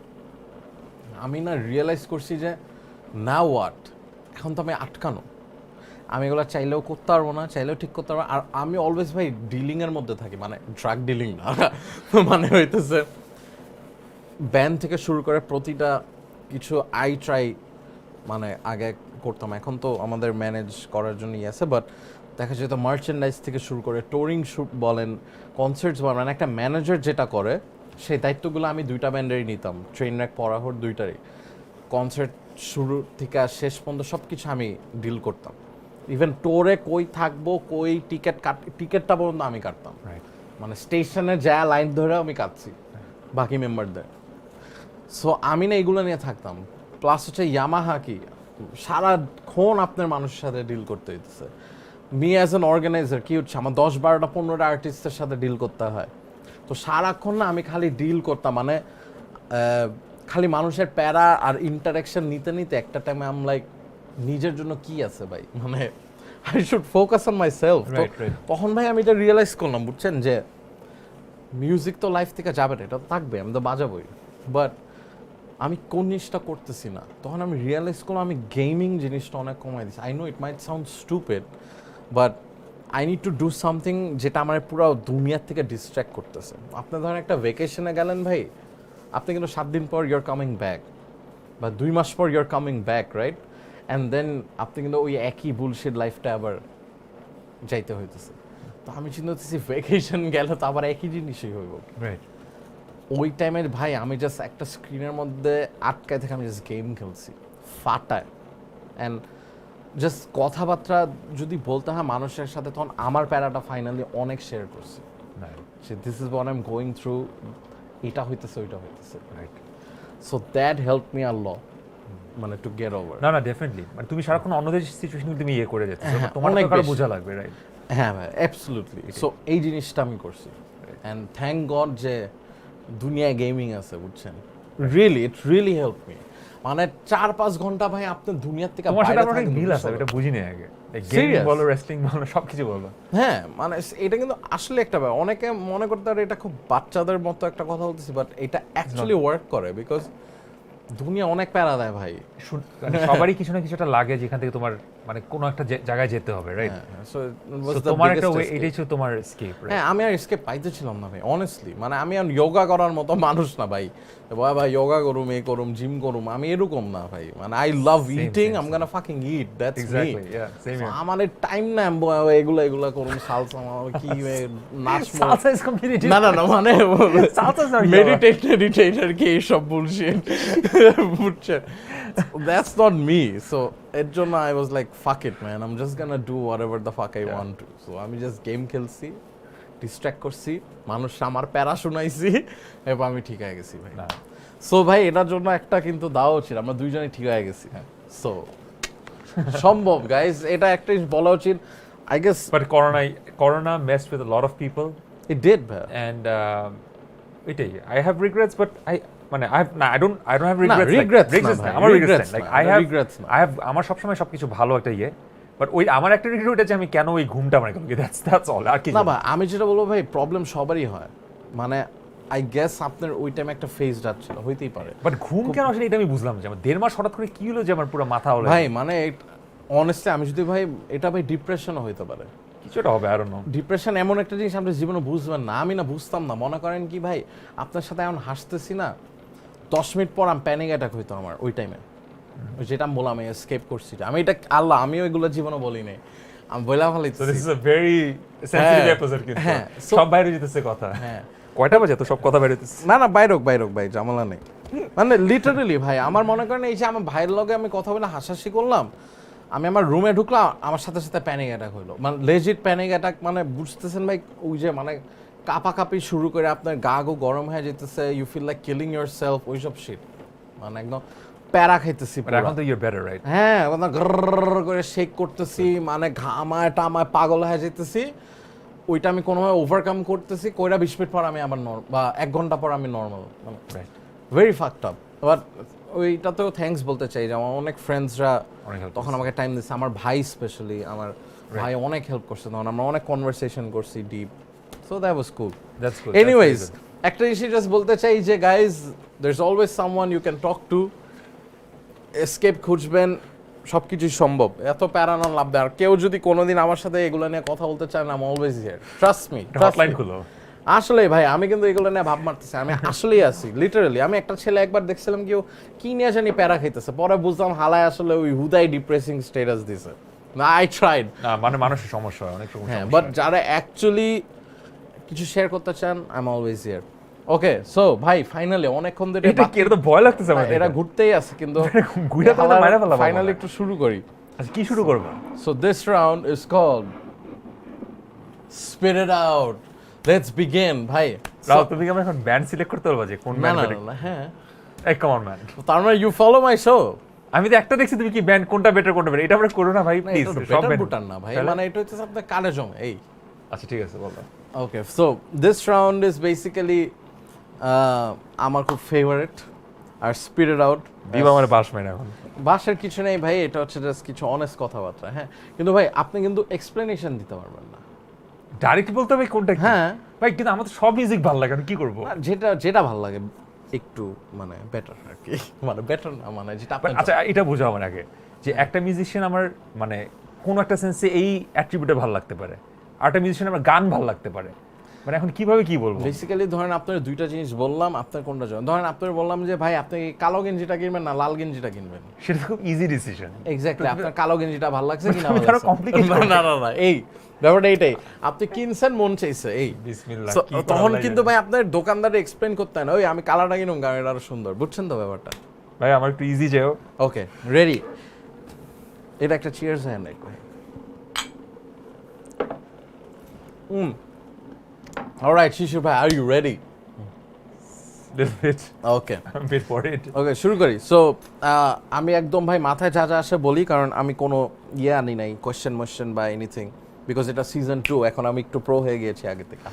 আমি না রিয়েলাইজ করছি যে না হোয়াট, এখন তো আমি আটকানো, আমি এগুলো চাইলেও করতে পারবো না, চাইলেও ঠিক করতে পারবো। আর আমি অলওয়েজ ভাই ডিলিংয়ের মধ্যে থাকি, মানে ড্রাগ ডিলিং না, মানে হইতেছে ব্যান্ড থেকে শুরু করে প্রতিটা কিছু আই ট্রাই, মানে আগে করতাম, এখন তো আমাদের ম্যানেজ করার জন্য আছে, বাট দেখা যেত মার্চেন্ডাইজ থেকে শুরু করে টোরিং শুট বলেন, কনসার্টস বলেন, মানে একটা ম্যানেজার যেটা করে সেই দায়িত্বগুলো আমি 2টা ব্যান্ডেরই নিতাম, ট্রেন র্যাক, পরাহর, 2টারই। কনসার্ট শুরু থেকে শেষ পর্যন্ত সব কিছু আমি ডিল করতাম। ইভেন টোরে কই থাকবো, কই টিকিটটা পর্যন্ত আমি কাটতাম, মানে স্টেশনে যা লাইন ধরে আমি কাটছি বাকি মেম্বারদের। সো আমি না এগুলো নিয়ে থাকতাম। প্লাস হচ্ছে ইয়ামাহা কি সারাক্ষণ আপনার মানুষের সাথে ডিল করতে হইতেছে। মি অ্যাজ অ্যান অর্গানাইজার কি হচ্ছে, আমার 10-12-15টা আর্টিস্টের সাথে ডিল করতে হয়। তো সারাক্ষণ না আমি খালি ডিল করতাম, মানে খালি মানুষের প্যারা আর ইন্টারাকশন নিতে নিতে একটা টাইমে আম লাইক নিজের জন্য কি আছে ভাই, মানে I should focus on my self. তখন ভাই আমি এটা রিয়েলাইজ করলাম, বুঝছেন, যে মিউজিক তো লাইফ থেকে যাবে না, এটা তো থাকবে, আমি তো বাজাবোই, বাট আমি কোন জিনিসটা করতেছি না, তখন আমি রিয়েলাইজ করলাম আমি গেমিং জিনিসটা অনেক কমাই দিচ্ছি। I know it might sound stupid, but I need to do something যেটা আমার পুরো দুনিয়ার থেকে ডিস্ট্র্যাক্ট করতেছে। আপনি ধরেন একটা ভেকেশনে গেলেন ভাই, আপনি কিন্তু 7 দিন পর ইউর কামিং ব্যাক, বা 2 মাস পর you're coming back, right? And then আপনি কিন্তু ওই একই বুলশিট লাইফটা আবার যাইতে হইতেছে। তো আমি চিন্তা করতেছি ভেকেশন গেলে তো আবার একই জিনিসই হইব। রাইট। ওই টাইমের ভাই আমি জাস্ট একটা স্ক্রিনের মধ্যে আটকায় থেকে আমি জাস্ট গেম খেলছি ফাটায়, অ্যান্ড জাস্ট কথাবার্তা যদি বলতে হয় মানুষের সাথে, তখন আমার প্যারাটা ফাইনালি অনেক শেয়ার করছি যে this is what I am going through, এটা হইতেছে ওইটা হইতেছে, right. So that help me a lot, মানে টু গেট ওভার। না না, ডেফিনেটলি, মানে তুমি সারাক্ষণ অন্যদের সিচুয়েশন তুমি ইয়ে করে যাচ্ছ, হ্যাঁ, তোমার অনেক তো কারো বেশি। বোঝা লাগবে, রাইট? হ্যাঁ ভাই, অ্যাবসলিউটলি। সো এই জিনিসটা আমি করছি, অ্যান্ড থ্যাংক গড যে দুনিয়ায় গেমিং আছে, বুঝছেন? Really it really help me. মানে 4-5 ঘন্টা ভাই আপনি দুনিয়ার থেকে তোমার সাথে বাইরে আমার অনেক থাকেন, মিল আছে, বুঝছো? এটা বুঝিনি আগে। Gaming Serious? বলো, রেসলিং বলো, সবকিছু বলো। হ্যাঁ, মানে এটা কিন্তু আসলে একটা ব্যাপার। অনেকে মনে করতে পারে এটা খুব বাচ্চাদের মতো একটা কথা বলতেছি, বাট এটা অ্যাকচুয়ালি ওয়ার্ক করে, বিকজ দুনিয়া অনেক প্যারা দেয় ভাই। মানে সবারই কিছু না কিছু একটা লাগে যেখান থেকে তোমার মানে কোনো একটা জায়গায় যেতে হবে, right? So it was So the তোমার biggest একটা escape. এটাই ছিল তোমার এসকেপ, রাইট? হ্যাঁ, আমি আর এসকেপ পাইতেছিলাম না ভাই, অনেস্টলি। মানে আমি আর যোগা করার মতো মানুষ না ভাই, ভাই যোগা করুম, এ করুম, জিম করুম, আমি এরকম না ভাই। মানে I love eating, I am gonna fucking it, that's me. Exactly, yeah, same here. আমার টাইম না এগুলা করুম, সালসা কি নাচমো। সালসা ইজ কমপ্লিটলি না না না, মানে সালসা ইজ মেডিটেট আর কি এইসব বুলশিট, বুঝছেন? That's not me. So এর জন্য I was like fuck it man, I'm just gonna do whatever the fuck I want to. So আমি just গেম খেলছি, ডিস্ট্র্যাক্ট করছি, মানুষ আমার প্যারা শুনাইছি, এবার আমি ঠিক হয়ে গেছি ভাই। সো ভাই এটার জন্য একটা কিন্তু দাও ছিল, আমরা দুইজনই ঠিক হয়ে গেছি। সো সম্ভব গাইজ, এটা একটা বলা উচিত, I guess. But corona messed with a lot of people, It did ভাই। and এটাই I have regrets, but মানে I don't have না, regrets, regrets না regrets ভাই, আমার regrets regrets like না, I have regrets না। আমার সবসময় সবকিছু ভালো একটা ইয়ে, বাট ওই আমার একটা রিগ্রেট ওইটা যে আমি কেন ওই ঘুমটা মানে that's all, আর কি না ভাই, আমি যেটা বলবো ভাই, প্রবলেম সবারই হয়। মানে আই গেস আপনার ওই টাইম একটা ফেজ যাচ্ছিল, হইতেই পারে। বাট ঘুম কেন আসলে এটা আমি বুঝলাম যে আমার 1.5 মাস হঠাৎ করে কি হলো যে আমার পুরো মাথা হলো ভাই মানে অনেস্টলি আমি যদি ভাই এটা ভাই ডিপ্রেশনও হইতে পারে, কিছুটা হবে, I don't know. ডিপ্রেশন এমন একটা জিনিস আপনি জীবনে বুঝবেন না, আমি না বুঝতাম না। মনে করেন কি ভাই, আপনার সাথে এখন হাসতেছি না, 10 মিনিট পর আমি প্যানিক অ্যাটাক হইতো আমার ওই টাইমে, যেটা আমি বললাম এসকেপ করছি। আমি এটা আল্লাহ, আমি ওইগুলো জীবনে বলি নাই, আমি বইলা So ফেলাইছি। this is a very sensitive হ্যাঁ, episode কিন্তু হ্যাঁ, সব বাইরে যেতেছে কথা। হ্যাঁ, কয়টা বাজে তো সব কথা বাইরে যেতেছে? না না, বাইরক ভাই, ঝামেলা নেই। মানে লিটারালি ভাই আমার মনে করেন এই যে আমার ভাইয়ের লগে আমি কথা বলে হাসাহাসি করলাম, আমি আমার রুমে ঢুকলাম, আমার সাথে সাথে প্যানিক অ্যাটাক হইলো। মানে লেজিট প্যানিক অ্যাটাক, মানে বুঝতেছেন ভাই, ওই যে মানে কাঁপাকাঁপি শুরু করে আপনার গা গো গরম হয়ে যেতেছে, you feel like killing yourself, ওইসব শিট, মানে একদম প্যারা খাইতেছি But এখন তো you're better, right? হ্যাঁ, করে শেক করতেছি, মানে ঘামায় টামায় পাগল হয়ে যেতেছি। ওইটা আমি কোনোভাবে ওভারকাম করতেছি, কইরা 20 মিনিট পর আমি আবার বা 1 ঘন্টা পর আমি নর্মাল, মানে Right. Very fucked up. But ওইটাতেও থ্যাঙ্কস বলতে চাই যে আমার অনেক ফ্রেন্ডসরা অনেক help তখন আমাকে টাইম দিচ্ছে, আমার ভাই স্পেশালি, আমার ভাই অনেক হেল্প করছে, তখন আমরা অনেক কনভারসেশন করছি deep. So that was cool. That's good. Anyways, একটা জিনিস জাস্ট বলতে চাই যে guys, there is always someone you can talk to. Escape খুঁজবেন, সব কিছুই সম্ভব, এত প্যারানোর লাভ দেয়। আর কেউ যদি কোনোদিন আমার সাথে এগুলো নিয়ে কথা বলতে চান, I am always here, trust me. Hotline খুলো। আসলে ভাই আমি কিন্তু এগুলো নিয়ে ভাব মারতেছি, আমি আসলেই আছি লিটারালি। আমি একটা ছেলে একবার দেখছিলাম কেউ কি নিয়ে জানি প্যারা খাইতেছে, পরে বুঝলাম হালায় আসলে ওই হুদাই ডিপ্রেসিং স্ট্যাটাস দিছে। না, আই ট্রাইড। না মানে মানুষের সমস্যা হয়, অনেক সমস্যা। হ্যাঁ, বাট যারা অ্যাকচুয়ালি কিছু শেয়ার করতে চান, I am always here. Okay, so ভাই ফাইনালি অনেকক্ষণ ধরে এটা কি, এটা তো ভয় লাগতেছে আমার। এরা ঘুরতেই আছে, কিন্তু ঘুরে তো মারা ফেলাবো। ফাইনালি একটু শুরু করি। আচ্ছা, কি শুরু করব? So this round is called Spit It Out. Let's begin, ভাই। রাও, তুমি কি আমরা এখন ব্যান্ড সিলেক্ট করতে পারবো যে কোন না ব্যান্ড? না না, হ্যাঁ, এই কাম অন ম্যান, তার মানে ইউ ফলো মাই শো। আমি তো একটা দেখছি, তুমি কি ব্যান্ড কোনটা বেটার কোনটা বেটার, এটা আমরা করো না ভাই প্লিজ। সব বেটার ব্যান্ড বুটার না ভাই, মানে এটা হচ্ছে আপনার কানে জমে এই। আচ্ছা ঠিক আছে, বলো। Okay, so this round is basically আমার খুব ফেভারিট, আর স্পিড ইট আউট। দিবা মানে বাস মেরে এখন। বাসের কিছু নেই ভাই, এটা হচ্ছে জাস্ট কিছু অনেস্ট কথাবার্তা। হ্যাঁ, কিন্তু ভাই আপনি কিন্তু এক্সপ্লেনেশন দিতে পারবেন না। ডাইরেক্ট বলতে হবে কোনটা কি? হ্যাঁ। ভাই কিন্তু আমার তো সব মিউজিক ভালো লাগে, আমি কি করবো? আর যেটা ভালো লাগে একটু মানে বেটার আর কি, মানে বেটার না মানে যেটা আপনার আচ্ছা এটা বোঝাও আমার আগে, যে একটা মিউজিশিয়ান আমার মানে কোন একটা সেন্সে এই অ্যাট্রিবিউটে ভালো লাগতে পারে, আর একটা মিউজিশিয়ান আমার গান ভালো লাগতে পারে, মানে এখন কিভাবে কি বলবো? বেসিক্যালি ধরেন আপনার দুইটা জিনিস বললাম, আপনার কোনটা জন্য ধরেন আপনার বললাম যে ভাই আপনি কালো গেঞ্জিটা কিনবেন না লাল গেঞ্জিটা কিনবেন, সেটা খুব ইজি ডিসিশন। এক্স্যাক্টলি আপনার কালো গেঞ্জিটা ভালো লাগছে কিনা তুমি ভালো আরো লাগছে complicate না, না না না এই ব্যাপারটা এইটাই, আপনি কিনছেন মন চাইছে এই বিসমিল্লাহ, So, কি করা তখন লাগে? কিন্তু ভাই আপনার দোকানদারে এক্সপ্লেন করতে হয় না, ওই আমি কালারটা কিনুম কারণ এটা আরো সুন্দর, বুঝছেন তো ব্যাপারটা? ভাই আমার একটু ইজি যাও। ওকে রেডি, এটা একটা চিয়ার্স হ্যান্ড এক ভাই। অলরাইট শিশু ভাই, আর ইউ রেডি? ওকে ওকে শুরু করি। সো আমি একদম ভাই মাথায় যা যা আসে বলি, কারণ আমি কোনো ইয়ে আনি নাই কোয়েশ্চেন মোয়েশ্চেন বা এনিথিং, বিকজ এটা সিজন 2, এখন আমি একটু প্রো হয়ে গিয়েছি আগে থেকে।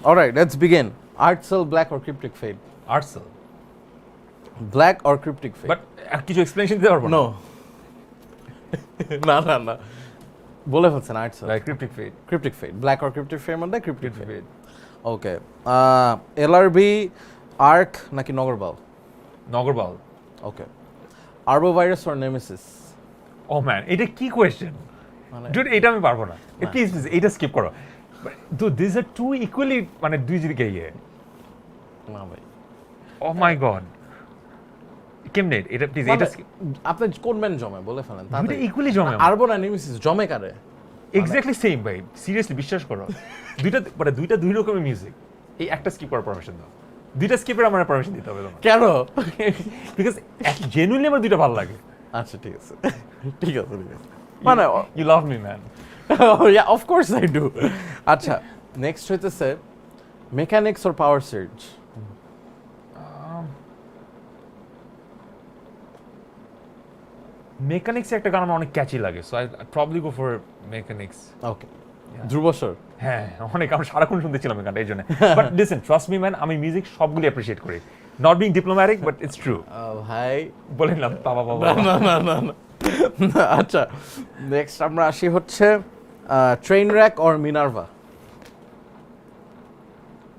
Alright let's begin. Artcell, Black or Cryptic Fate? Artcell. Black or Cryptic Fate? But কিছু এক্সপ্লেনেশন দিতে পারবো নো না না না বলে ফেলছেন আর্টসেল। ক্রিপ্টিক ফেড। ক্রিপ্টিক ফেড, ব্ল্যাক অর ক্রিপ্টিক ফেড মধ্যে ক্রিপ্টিক ফেড। ফেড। ওকে এলআরবি, আর্ক নাকি Nagarbaul? Nagarbaul. Okay Arbovirus or Nemesis? Oh man, এটা কি কোয়েশ্চেন? মানে ডুড এটা আমি পারবো না, প্লিজ প্লিজ এটা স্কিপ করো। দুড দিস আর টু ইকুয়ালি, মানে দুই দিকে ইয়ে। না ভাই, ও মাই গড, কেমনে এটা? প্লিজ মানে এটা আপনি কোন ম্যান জমে বলে ফেলেন দুইটা ইকুয়ালি জমে। আরবো না নেমেসিস জমে কারে? এক্স্যাক্টলি সেম ভাই, সিরিয়াসলি বিশ্বাস করো। দুইটা দুই রকমের মিউজিক, এই একটা স্কিপ করার পারমিশন দাও। দুইটা স্কিপের আমার পারমিশন দিতে হবে তোমার, কেন? বিকজ জেনুইনলি আমার দুইটা ভালো লাগে। আচ্ছা ঠিক আছে ঠিক আছে ঠিক আছে, মানে you love me man. Yeah of course I do. আচ্ছা নেক্সট হইতেছে মেকানিক্স অর পাওয়ার সার্জ? মেকানিক্স একটা গান আমার অনেক ক্যাচি লাগে, so I probably go for Mechanics. Okay Dhrubo Shor? হ্যাঁ অনেক, আমি সারাক্ষণ শুনতেছিলাম এই গানটা এই জন্য। But listen, trust me man, আমি মিউজিক সবগুলি অ্যাপ্রিশিয়েট করি, not being diplomatic but it's true. ভাই বললাম বাবা বাবা। না না না না না। আচ্ছা নেক্সট আমরা আসি হচ্ছে train rack or Minerva?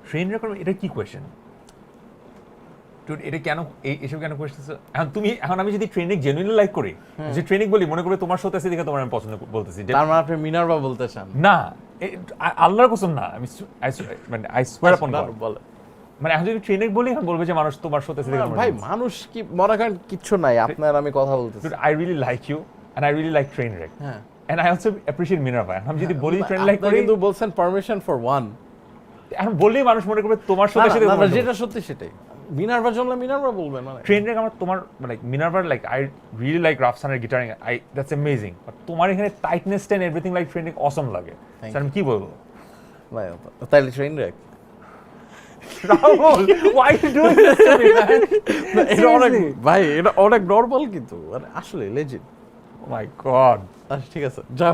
Train record, এটা কি কোয়েশ্চেন? এটা কেন এসব কেন কোয়েশ্চেন? এখন আমি যদি ট্রেনিং জেনুইনলি লাইক করি, যে ট্রেনিং বলি মনে করে তোমার সাথে আছে দেখে তোমার আমি পছন্দ বলতেছি, তার মানে আপনি মিনার্ভা বলতে চান? না আল্লাহর কসম না, আমি মানে আই সোয়ার আপন গড, বলে মানে এখন যদি ট্রেনিং বলি এখন বলবে যে মানুষ তোমার সাথে আছে দেখে। ভাই মানুষ কি মনে করেন কিচ্ছু নাই, আপনার আমি কথা বলতেছি। I really like you and I really like Train Wreck হ্যাঁ and I also appreciate Minerva. আমি যদি বলি ট্রেন লাইক করি, কিন্তু বলছেন পারমিশন ফর ওয়ান, এখন বললেই মানুষ মনে করবে তোমার সাথে সাথে। যেটা সত্যি সেটাই, মিনার্ভা জন্য মিনার্ভা বলবেন মানে ট্রেন রেক আমার তোমার মানে মিনার্ভার লাইক আই রিয়েলি লাইক রাফসানের guitaring, I that's amazing, but তোমার এখানে tightness and everything like Train Wreck awesome লাগে। Thank আমি কি বলবো? ভাই তাইলে Train Wreck. Rahul, why you doing this to me, man? এটা অনেক Seriously? ভাই এটা অনেক নরমাল কিন্তু মানে আসলে লেজিট। Oh my god. আচ্ছা ঠিক আছে যাও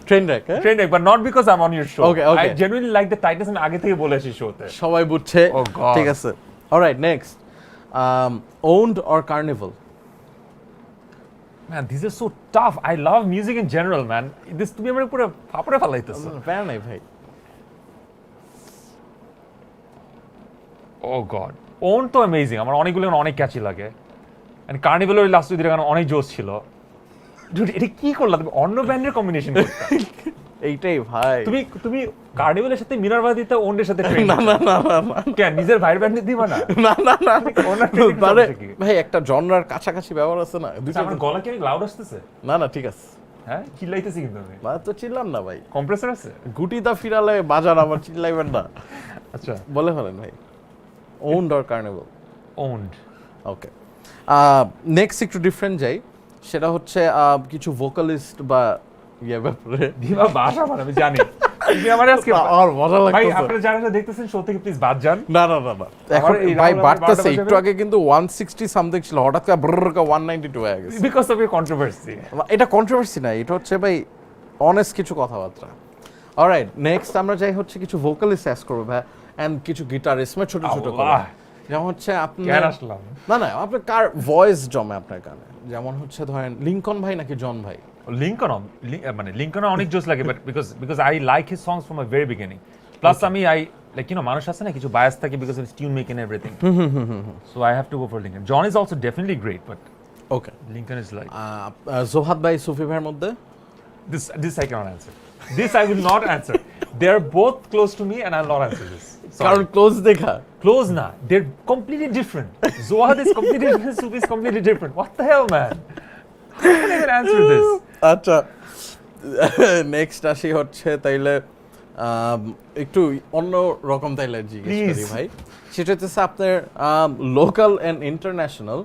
ট্রেন র্যাক। হ্যাঁ Train wreck, but not because I'm on your show. Okay, okay. I genuinely like the tightness, আমি আগে থেকে বলে আসি শোতে। সবাই বুঝছে। Oh God. ঠিক আছে alright next owned or carnival? Man, these are so tough. I love music in general, man. This তুমি আমার পুরো ফাপড়ে ফেলাইতেছো। প্যারা নাই ভাই। Oh god. Own তো amazing, আমার অনেকগুলো গান অনেক ক্যাচি লাগে। And Carnival এর লাস্ট দুইটা গান অনেক জোশ ছিল। Dude, এটা কি করলা তুমি? অন্য ব্যান্ডের কম্বিনেশন করতে। এইটাই ভাই। তুমি কার্নিভালের সাথে মিনার্ভা দিতে, ওন্ডের সাথে ট্রেন। না না না না না কেন নিজের ভাইয়ের ব্যান্ডে দিবা না? না না না ওনার ট্রেনিং মানে সমস্যা কি? ভাই একটা জনরার কাছাকাছি ব্যবহার আছে না দুইটা। আমার গলা কি লাউড আসতেছে? না না ঠিক আছে, হ্যাঁ চিল্লাইতেছি কিন্তু আমি। মানে তো চিল্লান না ভাই, কম্প্রেসর আছে? গুটিটা ফিরালে বাজার আবার চিল্লাইবেন না। আচ্ছা বলে ফেলেন ভাই owned or carnival? Owned. Okay next একটু ডিফারেন্ট যাই, সেটা হচ্ছে কিছু ভোকালিস্ট বা ইয়ে ব্যাপারে। দিবা বাসা মানে আমি জানি তুমি আমার আজকে আর মজা ভাই লাগতেছে। আপনারা যারা দেখতেছেন শো থেকে প্লিজ বাদ যান। না না না না এখন এই ভাই রাহুল বাড়তেছে, বারোটা একটু বাজে। আগে কিন্তু 160 সামথিং ছিল, হঠাৎ করে ব্রর করে 192 হয়ে গেছে। Because of your controversy. এটা কন্ট্রোভার্সি না, এটা হচ্ছে ভাই অনেস্ট কিছু কথাবার্তা। অলরাইট নেক্সট আমরা যাই হচ্ছে কিছু ভোকালিস্ট অ্যাস করব ভাই, এন্ড কিছু গিটারিস্ট ছোট ছোট করে, আল্লাহ। যেমন হচ্ছে আপনি কেন আসলাম? না না আপনার কার ভয়েস জমে আপনার কানে, যেমন হচ্ছে ধরেন লিংকন ভাই নাকি জন ভাই? লিঙ্কন মানে লিঙ্কন অনেক জোস লাগে but because I like his songs from a very beginning plus আমি আই লাইক মানুষ আছে না কিছু বায়াস থাকে because of tune making everything so I have to go for Lincoln John is also definitely great but okay Lincoln is like Johad ভাই সুফি ভাইয়ের মধ্যে this I cannot answer. This I will not answer. They are both close to me and I will not answer this. কারণ close দেখা Close na. They're completely different. Zohad is completely different. Sufi is completely different. What the hell, man? How can I even answer this? আচ্ছা next আসি হচ্ছে তাইলে একটু অন্য রকম তাইলে জিজ্ঞেস করি Please. ভাই সেটা হচ্ছে আপনার লোকাল অ্যান্ড ইন্টারন্যাশনাল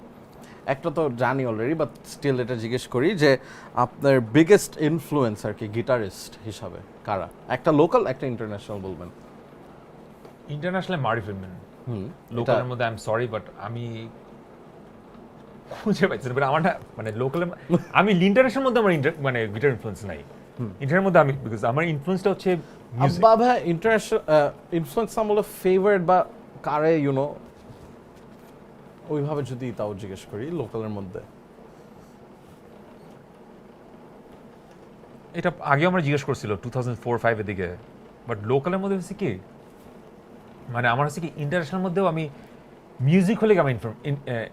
একটা তো জানি অলরেডি বাট স্টিল এটা জিজ্ঞেস করি যে আপনার বিগেস্ট ইনফ্লুয়েন্স আর কি গিটারিস্ট হিসাবে কারা একটা লোকাল একটা ইন্টারন্যাশনাল বলবেন International Mari Filman. হুম লোকালের মধ্যে আই এম সরি বাট আমি খুঁজে পাইছি না। But আমার না মানে লোকাল আমি ইন্টারন্যাশনাল মধ্যে আমার মানে গিটার ইনফ্লুয়েন্স নাই ইন্টারন্যাশনাল মধ্যে আমি বিকজ আমার ইনফ্লুয়েন্সটা হচ্ছে মিউজিক বা ভাই ইন্টারন্যাশনাল ইনফ্লুয়েন্স আমলে ফেভারিট বা কারে ইউনো ওইভাবে যদি তাও জিজ্ঞেস করি লোকালের মধ্যে এটা আগে আমরা জিজ্ঞেস করছিল 2004-05 এর দিকে বাট লোকালের মধ্যে হচ্ছে কি মানে আমার হচ্ছে কি ইন্টারন্যাশনাল মধ্যেও আমি মিউজিক হলে আমার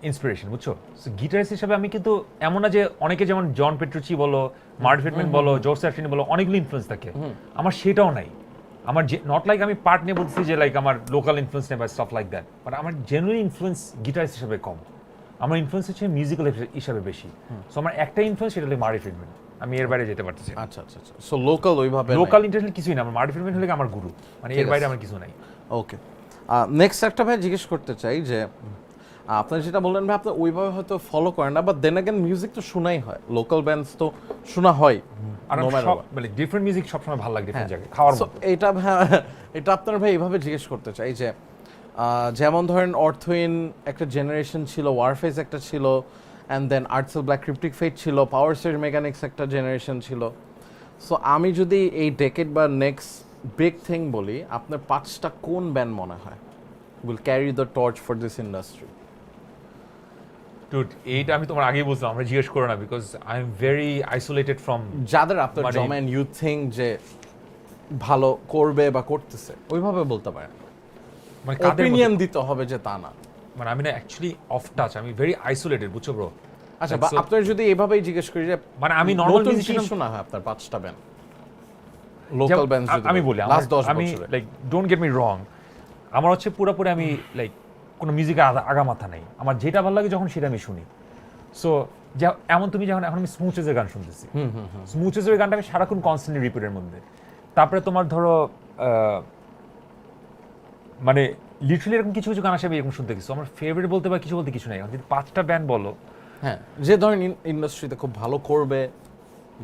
ইন্সপিরেশন বুঝছো সো গিটারিস্ট হিসাবে আমি কিন্তু এমন না যে অনেকে যেমন জন পেট্রুচি বলো মার্ট ফিটম্যান বলো জর্জ স্যাফরিন বলো অনেকগুলো ইনফ্লুয়েন্স থাকে আমার সেটাও নাই আমার নট লাইক আমি পার্ট নিয়ে বলছি যে লাইক আমার লোকাল ইনফ্লুয়েন্স নেই বা স্টাফ লাইক দ্যাট বাট আমার জেনুইন ইনফ্লুয়েন্স গিটারিস্ট হিসাবে কম আমার ইনফ্লুয়েন্স হচ্ছে মিউজিক্যাল হিসাবে বেশি সো আমার একটা ইনফ্লুয়েন্স সেটা হলো মার্ট ফিটম্যান আমি এর বাইরে যেতে পারতেছি আচ্ছা আচ্ছা আচ্ছা সো লোকাল ওইভাবে লোকাল ইন্টারন্যাশনাল কিছুই না আমার মার্ট ফিটম্যান হলে আমার গুরু মানে এর বাইরে আমার কিছু নাই ওকে নেক্সট একটা ভাই জিজ্ঞেস করতে চাই যে আপনি যেটা বললেন ভাই আপনি ওইভাবে হয়তো ফলো করেন না বাট দেন অ্যাগেন মিউজিক তো শোনাই হয় লোকাল ব্যান্ডস তো শোনা হয় আর no matter সব what. মানে ডিফারেন্ট মিউজিক সবসময় ভালো লাগে ডিফারেন্ট জায়গায় খাওয়ার So, মতো এটা এটা আপনার ভাই এইভাবে জিজ্ঞেস করতে চাই যে যেমন ধরেন অর্থহীন একটা জেনারেশন ছিল ওয়ারফেজ একটা ছিল অ্যান্ড দেন আর্টসেল ব্ল্যাক ক্রিপ্টিক ফেট ছিল পাওয়ার স্টেজ মেকানিক্স একটা জেনারেশন ছিল সো আমি যদি এই ডেকেড বা নেক্সট বিগ থিং বলি আপনার পাঁচটা কোন ব্যান্ড মনে হয় will carry the torch for this industry dude এইটা আমি তোমার আগেই বলছিলাম আমরা জিজ্ঞেস করো না because I am very isolated from যাদের আপনার মানে- জমেন ইউ থিঙ্ক যে ভালো করবে বা করতেছে ওইভাবে বলতে পারেন মানে কাদের অপিনিয়ন দিতে হবে যে তা না মানে আমি না অ্যাকচুয়ালি অফ টাচ আমি ভেরি আইসোলেটেড বুঝছো ব্রো আচ্ছা বা আপনার যদি এভাবেই জিজ্ঞেস করি যে মানে আমি নরমাল নতুন কি মিউজিশিয়ান শোনা হয় আপনার পাঁচটা ব্যান্ড লোকাল ব্যান্ড আমি বলি লাস্ট 10 আমি বছরে লাইক ডোন্ট গেট মি রং আমার হচ্ছে পুরোপুরি আমি লাইক কোনো মিউজিকে আগা মাথা নেই আমার যেটা ভালো লাগে যখন সেটা আমি শুনি সো এমন তুমি যখন এখন আমি স্মুচেসের গান শুনতেছি স্মুচেসের গানটা আমি সারাক্ষণ কনস্ট্যান্টলি রিপিটের মধ্যে তারপরে তোমার ধরো মানে লিটারালি এরকম কিছু কিছু গান আসে আমি এরকম শুনতে গেছি আমার ফেভারিট বলতে বা কিছু বলতে কিছু নাই যদি পাঁচটা ব্যান্ড বলো হ্যাঁ যে ধরেন ইন্ডাস্ট্রিতে খুব ভালো করবে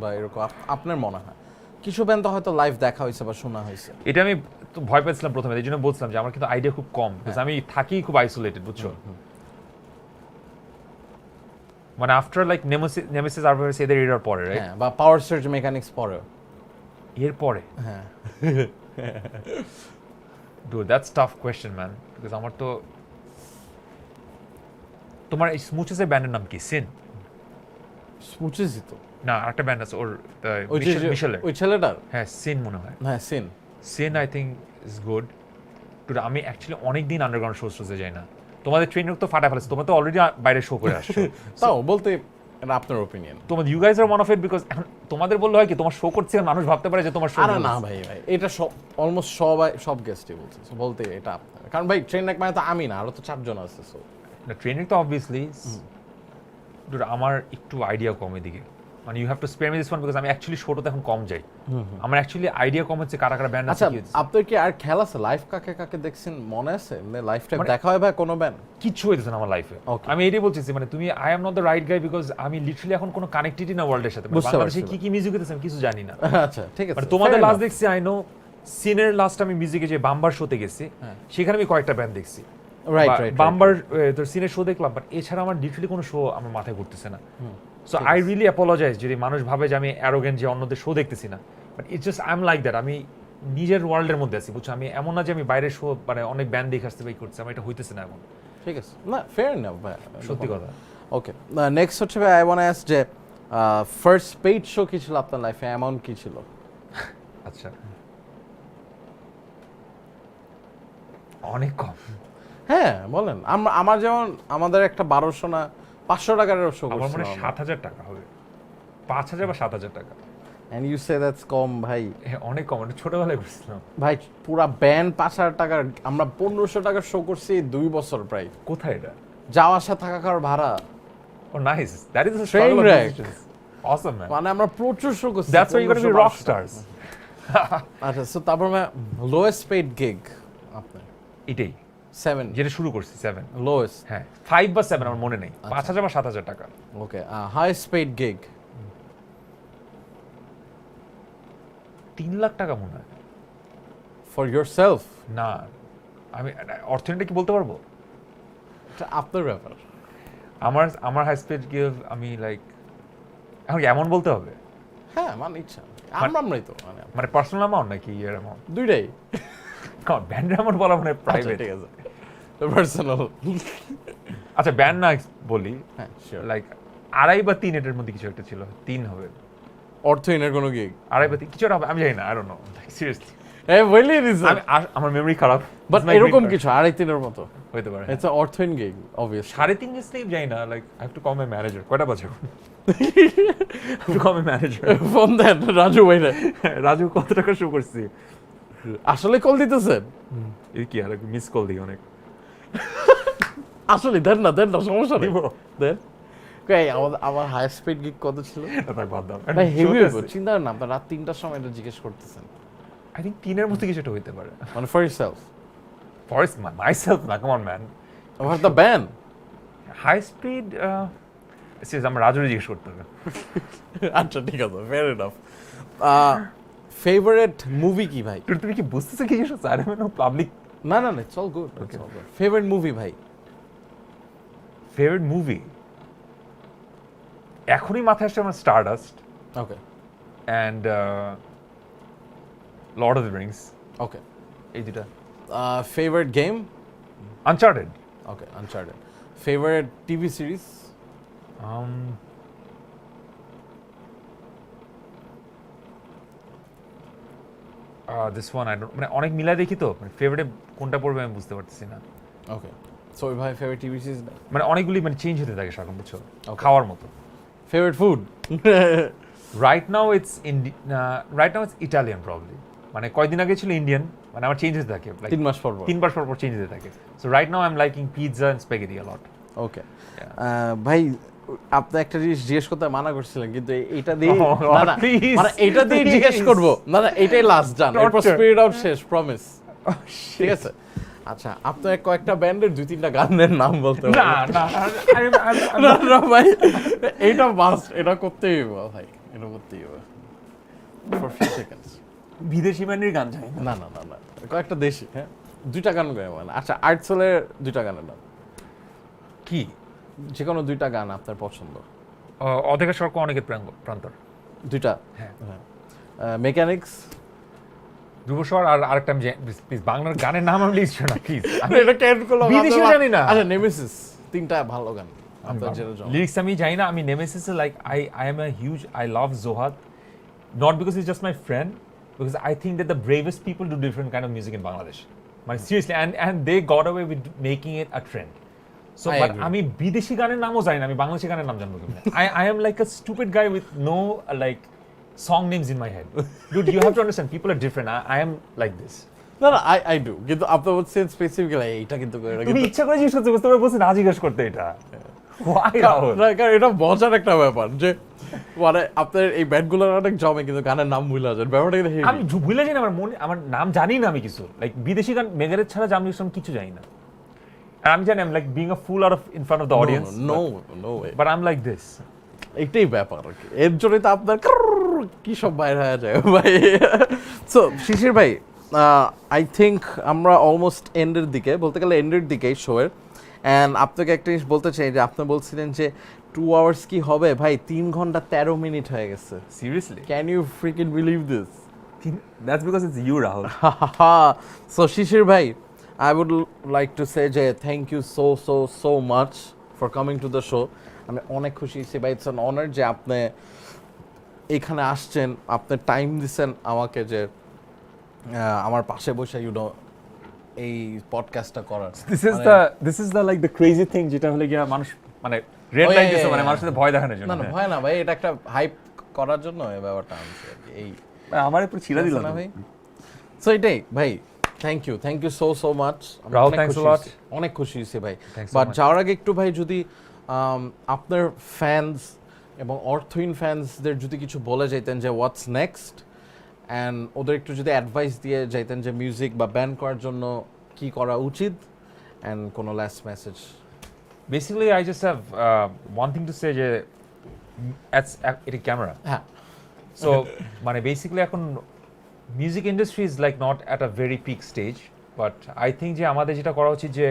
বা এরকম আপনার মনে হয় কিছু ব্যান্ড তো হয়তো লাইভ দেখা হয়েছে বা শোনা হয়েছে এটা আমি তো ভয় পেয়েছিলাম প্রথমে এই জন্য বলছিলাম যে আমার কিন্তু আইডিয়া খুব কম বিকজ আমি থাকি খুব আইসোলেটেড বুঝছো মানে আফটার লাইক নেমেসিস আরভার্স এদের এর পরে রাইট হ্যাঁ বা পাওয়ার সার্জ মেকানিক্স পরে এর পরে হ্যাঁ dude that's tough question man because আমার তো তোমার এই স্মুচেসের ব্যান্ডের নাম কি সিন স্মুচেসই তো না আরেকটা ব্যান্ড আছে ওর ওই যে মিশেলের ওই ছেলেটার হ্যাঁ সিন মনে হয় হ্যাঁ scene scene I think is good too আমি অ্যাকচুয়ালি অনেক দিন আন্ডারগ্রাউন্ড শোতে যাই না তোমাদের ট্রেনিং তো ফাটা ফেলেছে তোমরা তো অলরেডি বাইরে শো করে আসছো তাও বলতে এটা আপনার ওপিনিয়ন তোমাদের you guys are one of it because এখন তোমাদের বললে হয় কি তোমার শো করছে আর মানুষ ভাবতে পারে যে তোমার শো আরে না ভাই ভাই এটা সব অলমোস্ট সব গেস্টই বলছে So, বলতে এটা আপনার কারণ ভাই ট্রেন এক মানে তো আমি না আরো তো চারজন আছে সো ট্রেনিং তো অবভিয়াসলি আমার একটু আইডিয়া কম এদিকে মানে you have to spare me this one because আমি অ্যাকচুয়ালি শোটাতে এখন কম যাই আমার অ্যাকচুয়ালি আইডিয়া কম হচ্ছে কারা কারা ব্যান্ড আছে আচ্ছা কি হচ্ছে। আপনার কি আর খেলা আছে লাইভ কাকে কাকে দেখছেন মনে আছে লাইভ টাইম মানে- দেখা হয় ভাই কোনো ব্যান্ড কিচ্ছু হইতেছে না আমার লাইফে Okay. আমি এটাই বলতেছি মানে তুমি I am not the right guy because আমি লিটারালি এখন কোনো কানেক্টিভিটি না ওয়ার্ল্ডের সাথে মানে বুঝতে বাংলাদেশে পারছি কি কি মিউজিক হইতেছে আমি কিছু জানি না আচ্ছা ঠিক আছে মানে তোমাদের fair লাস্ট enough. দেখছি আই নো সিনের লাস্ট আমি মিউজিকে যে বাম্বার শোতে গেছি সেখানে আমি কয়েকটা ব্যান্ড দেখছি রাইট রাইট বাম্বার তোর সিনের শো দেখলাম বাট এছাড়া আমার লিটারালি কোনো শো আমার মাথায় ঘুরতেছে না সো আই রিয়েলি অ্যাপোলজাইজ যদি মানুষ ভাবে যে আমি অ্যারোগেন্ট যে অন্যদের শো দেখতেছি না but it's just I am like that আমি নিজের ওয়ার্ল্ডের মধ্যে আছি বুঝছো আমি এমন না যে আমি বাইরের শো মানে অনেক ব্যান্ড দেখে আসতে পাই করছি আমার এটা হইতেছে না এখন ঠিক আছে না ফেয়ার এনাফ ভাই সত্যি কথা ওকে নেক্সট হচ্ছে ভাই আই ওয়ান্ট আস্ক যে ফার্স্ট পেইড শো কি ছিল আপনার লাইফে, অ্যামাউন্ট কি ছিল? আচ্ছা, অনেক কম। হ্যাঁ বলেন। আমার যেমন আমাদের একটা 1200 না 500 টাকার শো আমার মনে করছিল। 7,000 টাকা হবে, 5,000 বা 7,000 টাকা। এন্ড ইউ সে দ্যাটস কম ভাই। হ্যাঁ, অনেক কম, আমি ছোটবেলায় করছিলাম। ভাই পুরা ব্যান্ড 5,000 টাকার, আমরা 1500 টাকার শো করছি 2 বছর প্রায়। কোথায় এটা? যাওয়া আসা থাকা খাওয়ার ভাড়া। Oh nice, that is a Train struggle wreck. Of awesome man. মানে আমরা প্রচুর শো করছি। That's why you got to be 1500 rock stars. আচ্ছা, সো তারপর লোয়েস্ট পেইড গিগ আপনার? এটাই 7 যেটা শুরু করছি, 7। লোয়েস্ট। হ্যাঁ, 5 বা 7 আমার মনে নেই, 5,000 বা 7,000 টাকা। ওকে, হাইয়েস্ট পেইড গিগ? 3 লাখ টাকা মনে হয়। For yourself? না, আমি অর্থনীতি কি বলতে পারবো? এটা আপনার ব্যাপার। আমার হাই স্পিড গিভ আমি লাইক, এখন কি এমন বলতে হবে? হ্যাঁ, মানে ইচ্ছা আমরাই তো মানে পার্সোনাল অ্যামাউন্ট নাকি ইয়ার অ্যামাউন্ট? দুইটাই। কারণ ব্যান্ড অ্যামাউন্ট বলা মানে আচ্ছা, প্রাইভেট। ঠিক আছে, পার্সোনাল। আচ্ছা, ব্যান্ড না বলি, হ্যাঁ শিওর। লাইক 2.5 বা 3 এটার মধ্যে কিছু একটা ছিল, 3 হবে, অর্থহীনের কোনো গিগ? 2.5 বা 3 কিছু একটা হবে, আমি জানি না, আই ডোন্ট নো, সিরিয়াসলি। বলি দিছে। আমার মেমরি খারাপ, বাট এরকম কিছু 2.5-3 মতো হইতে পারে। এটা অর্থহীন গিগ অবভিয়াস। 3.5 স্লিপ যাই না, like I have to call my manager. কয়টা বাজে? To call my manager. Phone দেন রাজু ভাইরে। রাজু কত টাকা শো করছি? আসলে কল দিতেছেন? এই কি আর মিস কল দিই অনেক। আসলে দেন না সমস্যা নেই, দিব। দেন। কই আমার হাই স্পিড গিগ কত ছিল? তাই বাদ দাও। ভাই হেভি চিন্তা করেন না, আপনার রাত 3টার সময় এটা জিজ্ঞেস করতেছেন। আই থিংক 3 এর মধ্যে কিছু একটা হইতে পারে। মানে ফর ইয়োরসেলফ? ফর মাইসেলফ না, come on man. For the band? High speed আমার রাজুরে জিজ্ঞেস করতে হবে। আচ্ছা ঠিক আছে, ফেয়ার এনাফ। ফেভারিট মুভি কি ভাই? তুমি কি বুঝতেছো কি জিজ্ঞেস করছো? I don't know public. না it's all good, it's all good. Favourite movie ভাই? ফেভারিট মুভি এখনই মাথায় আসছে আমার Stardust okay and Lord of the Rings, okay. এই দুটা। Favourite game? Uncharted. Okay, Uncharted. Favourite TV series? This one I don't, মানে অনেক মিলাই দেখি তো, মানে ফেভারিট কোনটা পড়বে আমি বুঝতে পারতেছি না। ওকে, সো ভাই ফেভারিট টিভি সিরিজ? মানে অনেকগুলি মানে চেঞ্জ হতে থাকে সারাক্ষণ, বুঝছো, Okay. খাওয়ার মতো। Favourite food? Right now it's Italian probably. মানে কয়েকদিন আগে ছিল ইন্ডিয়ান, মানে আমার চেঞ্জ হতে থাকে, 3 মাস পর পর? 3 মাস পর চেঞ্জ হতে থাকে। So right now I am liking pizza and spaghetti a lot. Okay. ভাই আপনি একটা জিনিস জিজ্ঞেস করতে মানা করছিলেন, কিন্তু এইটা দিয়ে Oh, না please, মানে এইটা দিয়ে please. জিজ্ঞেস করব না, এটাই লাস্ট জান, এরপর Torture. স্পিরিট আউট শেষ, প্রমিস। ঠিক আছে, আচ্ছা আপনার কয়েকটা ব্যান্ডের 2-3টা গানের নাম বলতে হবে? না ভাই, এইটা মাস্ট, এটা করতেই হবে ভাই, এটা করতেই হবে ফর ফিউ সেকেন্ডস। বিদেশি ব্যান্ডের গান চাই না কয়েকটা দেশি, হ্যাঁ 2টা গান গায় মানে। আচ্ছা আর্টসোলের 2টা গানের নাম কি? যে কোনো 2টা গান আপনার পছন্দ। অধেকা সর্ক অনেকের প্রান্তর, 2টা? হ্যাঁ। মেকানিক্স? ধ্রুবস্বর আর আরেকটা আমি প্লিজ বাংলার গানের নাম আমি লিখছি না প্লিজ। এটা কেন করলাম? বিদেশিও জানি না। আচ্ছা নেমেসিস, 3টা ভালো গান আপনার যেটা জন্য। লিরিক্স আমি জানি না। আমি Nemesis like I am a huge, I love Johad, not because is just my friend, because I think that the bravest people do different kind of music in Bangladesh, মানে seriously, and they got away with making it a trend. So I but agree. আমি বিদেশি গানের নামও জানি না, আমি বাংলাদেশি গানের নাম জানবো কেমনে? I am like a stupid guy with no like song names in my head. Dude, you have to understand, people are different. I am like this. না আই ডু, কিন্তু আপনি বলছেন স্পেসিফিক্যালি এটা কিন্তু এটা তুমি কিন্তু ইচ্ছা করে জিজ্ঞেস করতে বুঝতে পারবো না জিজ্ঞেস করতে এটা। Why Rahul? না, কারণ এটা মজার একটা ব্যাপার যে মানে আপনার এই ব্যান্ডগুলোর অনেক জমে কিন্তু গানের নাম ভুলে যান, ব্যাপারটা কিন্তু heavy। আমি ভুলে যাই না, আমার নাম জানি না আমি কিছু, লাইক বিদেশি গান মেগারেট ছাড়া জানি কিছু জানি না। আর আমি জানি I'm like being a fool out of in front of the audience. No way, But I'm like this. এইটাই ব্যাপার আর কি, এর জন্যই তো আপনার কি সব বাইরে হয়ে যায় ভাই। সো শিশির ভাই, আই থিঙ্ক আমরা অলমোস্ট এন্ডের দিকে, বলতে গেলে এন্ডের দিকেই শোয়ের। অ্যান্ড আপনাকে একটা জিনিস বলতে চাই যে আপনি বলছিলেন যে 2 আওয়ার্স কি হবে, ভাই 3 ঘন্টা 13 মিনিট হয়ে গেছে। Seriously? Can you freaking believe this? That's because it's you, Rahul. So Shishir ভাই, I would like to say যে thank you so much for coming to the show. আমি অনেক খুশি হয়েছি ভাই, ইটস অ্যান অনার যে আপনি এখানে আসছেন, আপনি টাইম দিচ্ছেন আমাকে যে আমার পাশে বসে এই পডকাস্টটা করার। This is the like the crazy thing, যেটা হলে গিয়া মানুষ মানে রেড Oh, লাইট yeah, দিছে yeah, মানে yeah. মানুষের ভয় দেখানোর জন্য। না না ভয় না ভাই, এটা একটা হাইপ করার জন্য এই ব্যাপারটা আনছি আর কি। এই আমার উপর ছিড়া দিল না ভাই, সো এটাই ভাই, thank you so much. Rahul, thanks a lot. অনেক খুশি হয়েছি ভাই। Thanks so but much. যাওয়ার আগে একটু ভাই যদি আপনার ফ্যান্স এবং অর্থহীন ফ্যান্সদের যদি কিছু বলে যাইতেন যে হোয়াটস নেক্সট, অ্যান্ড ওদের একটু যদি অ্যাডভাইস দিয়ে যাইতেন যে মিউজিক বা ব্যান্ড করার জন্য কি করা উচিত, অ্যান্ড কোনো last message. Basically, I just have one thing to say যে এটা ক্যামেরা। হ্যাঁ, সো মানে বেসিক্যালি এখন music industry is like not at a very peak stage, but I think যে আমাদের যেটা করা উচিত যে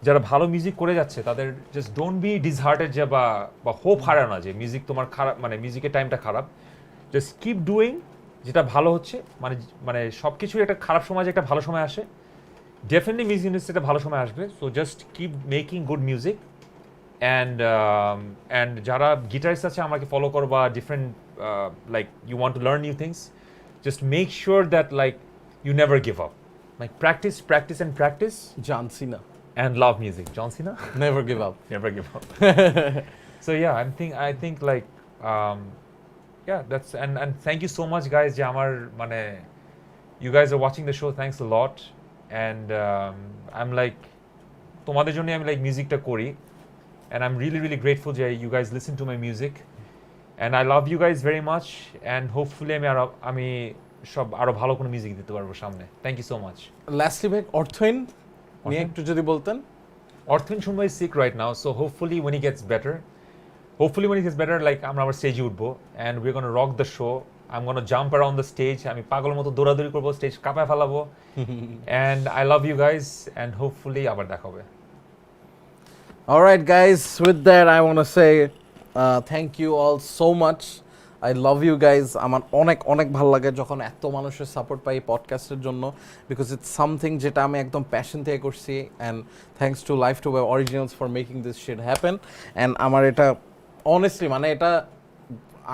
যারা ভালো মিউজিক করে যাচ্ছে তাদের জাস্ট ডোন্ট বি ডিসহার্টেড যে বা হোপ হারায় না যে মিউজিক তোমার খারাপ, মানে মিউজিকের টাইমটা খারাপ। জাস্ট কিপ ডুইং যেটা ভালো হচ্ছে, মানে মানে সব কিছুর একটা খারাপ সময় যে একটা ভালো সময় আসে, ডেফিনেটলি মিউজিক ইন্ডাস্ট্রিতে ভালো সময় আসবে। So just keep making good music, and যারা গিটারিস্ট আছে আমাকে ফলো করো বা different like you want to learn new things, just make sure that like you never give up, like practice জানছি না, and love music. John Cena. Never give up. Never give up. So yeah, I think like yeah, that's and thank you so much guys যে আমার মানে you guys are watching the show, thanks a lot, and I'm like তোমাদের জন্য আমি like মিউজিকটা করি, and I'm really grateful যে you guys listen to my music, and I love you guys very much, and hopefully আমি সব আরো ভালো কোনো মিউজিক দিতে পারবো সামনে। Thank you so much. Lastly ভাই অর্থহীন নিয়ে একটু যদি বলতেন। অর্থহীন শুনবো is sick right now, so hopefully when he gets better, like আমরা আবার স্টেজে উঠবো, and we're gonna rock the show. I'm gonna jump around the stage, আমি পাগলের মতো দৌড়াদৌড়ি করবো, stage কাঁপায় ফেলাবো, and I love you guys, and hopefully আবার দেখা হবে। All right, guys, with that, I want to say thank you all so much. I love you guys. আমার অনেক ভালো লাগে যখন এত মানুষের সাপোর্ট পাই পডকাস্টের জন্য, বিকজ ইটস সামথিং যেটা আমি একদম প্যাশন থেকে করছি, and thanks to life to originals for making this shit happen. And আমার এটা অনেস্টলি মানে এটা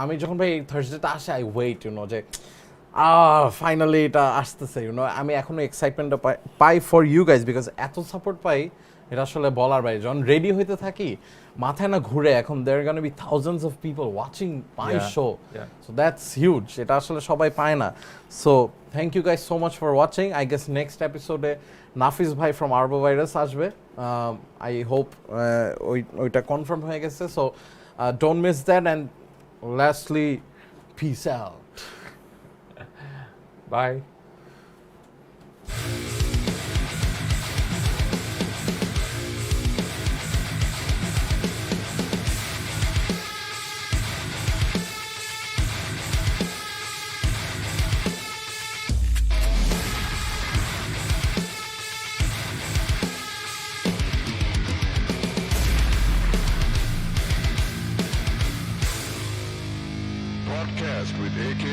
আমি যখন ভাই থার্সডেটা আসে আই ওয়েট যে ফাইনালি এটা আসতেছে, আমি এখনো এক্সাইটমেন্টটা পাই ফর ইউ গাইজ, বিকজ এত সাপোর্ট পাই এটা আসলে বলার বাইরে। যখন রেডি হইতে থাকি মাথায় না ঘুরে, এখন there gonna be thousands of people watching my show, so that's huge, এটা আসলে সবাই পায় না। So thank you guys so much for watching. I guess next এপিসোডে নাফিস ভাই ফ্রম আরবো ভাইরাস আসবে, আই হোপ ওইটা কনফার্ম হয়ে গেছে। So don't miss that, and lastly peace out, bye. Podcast with AK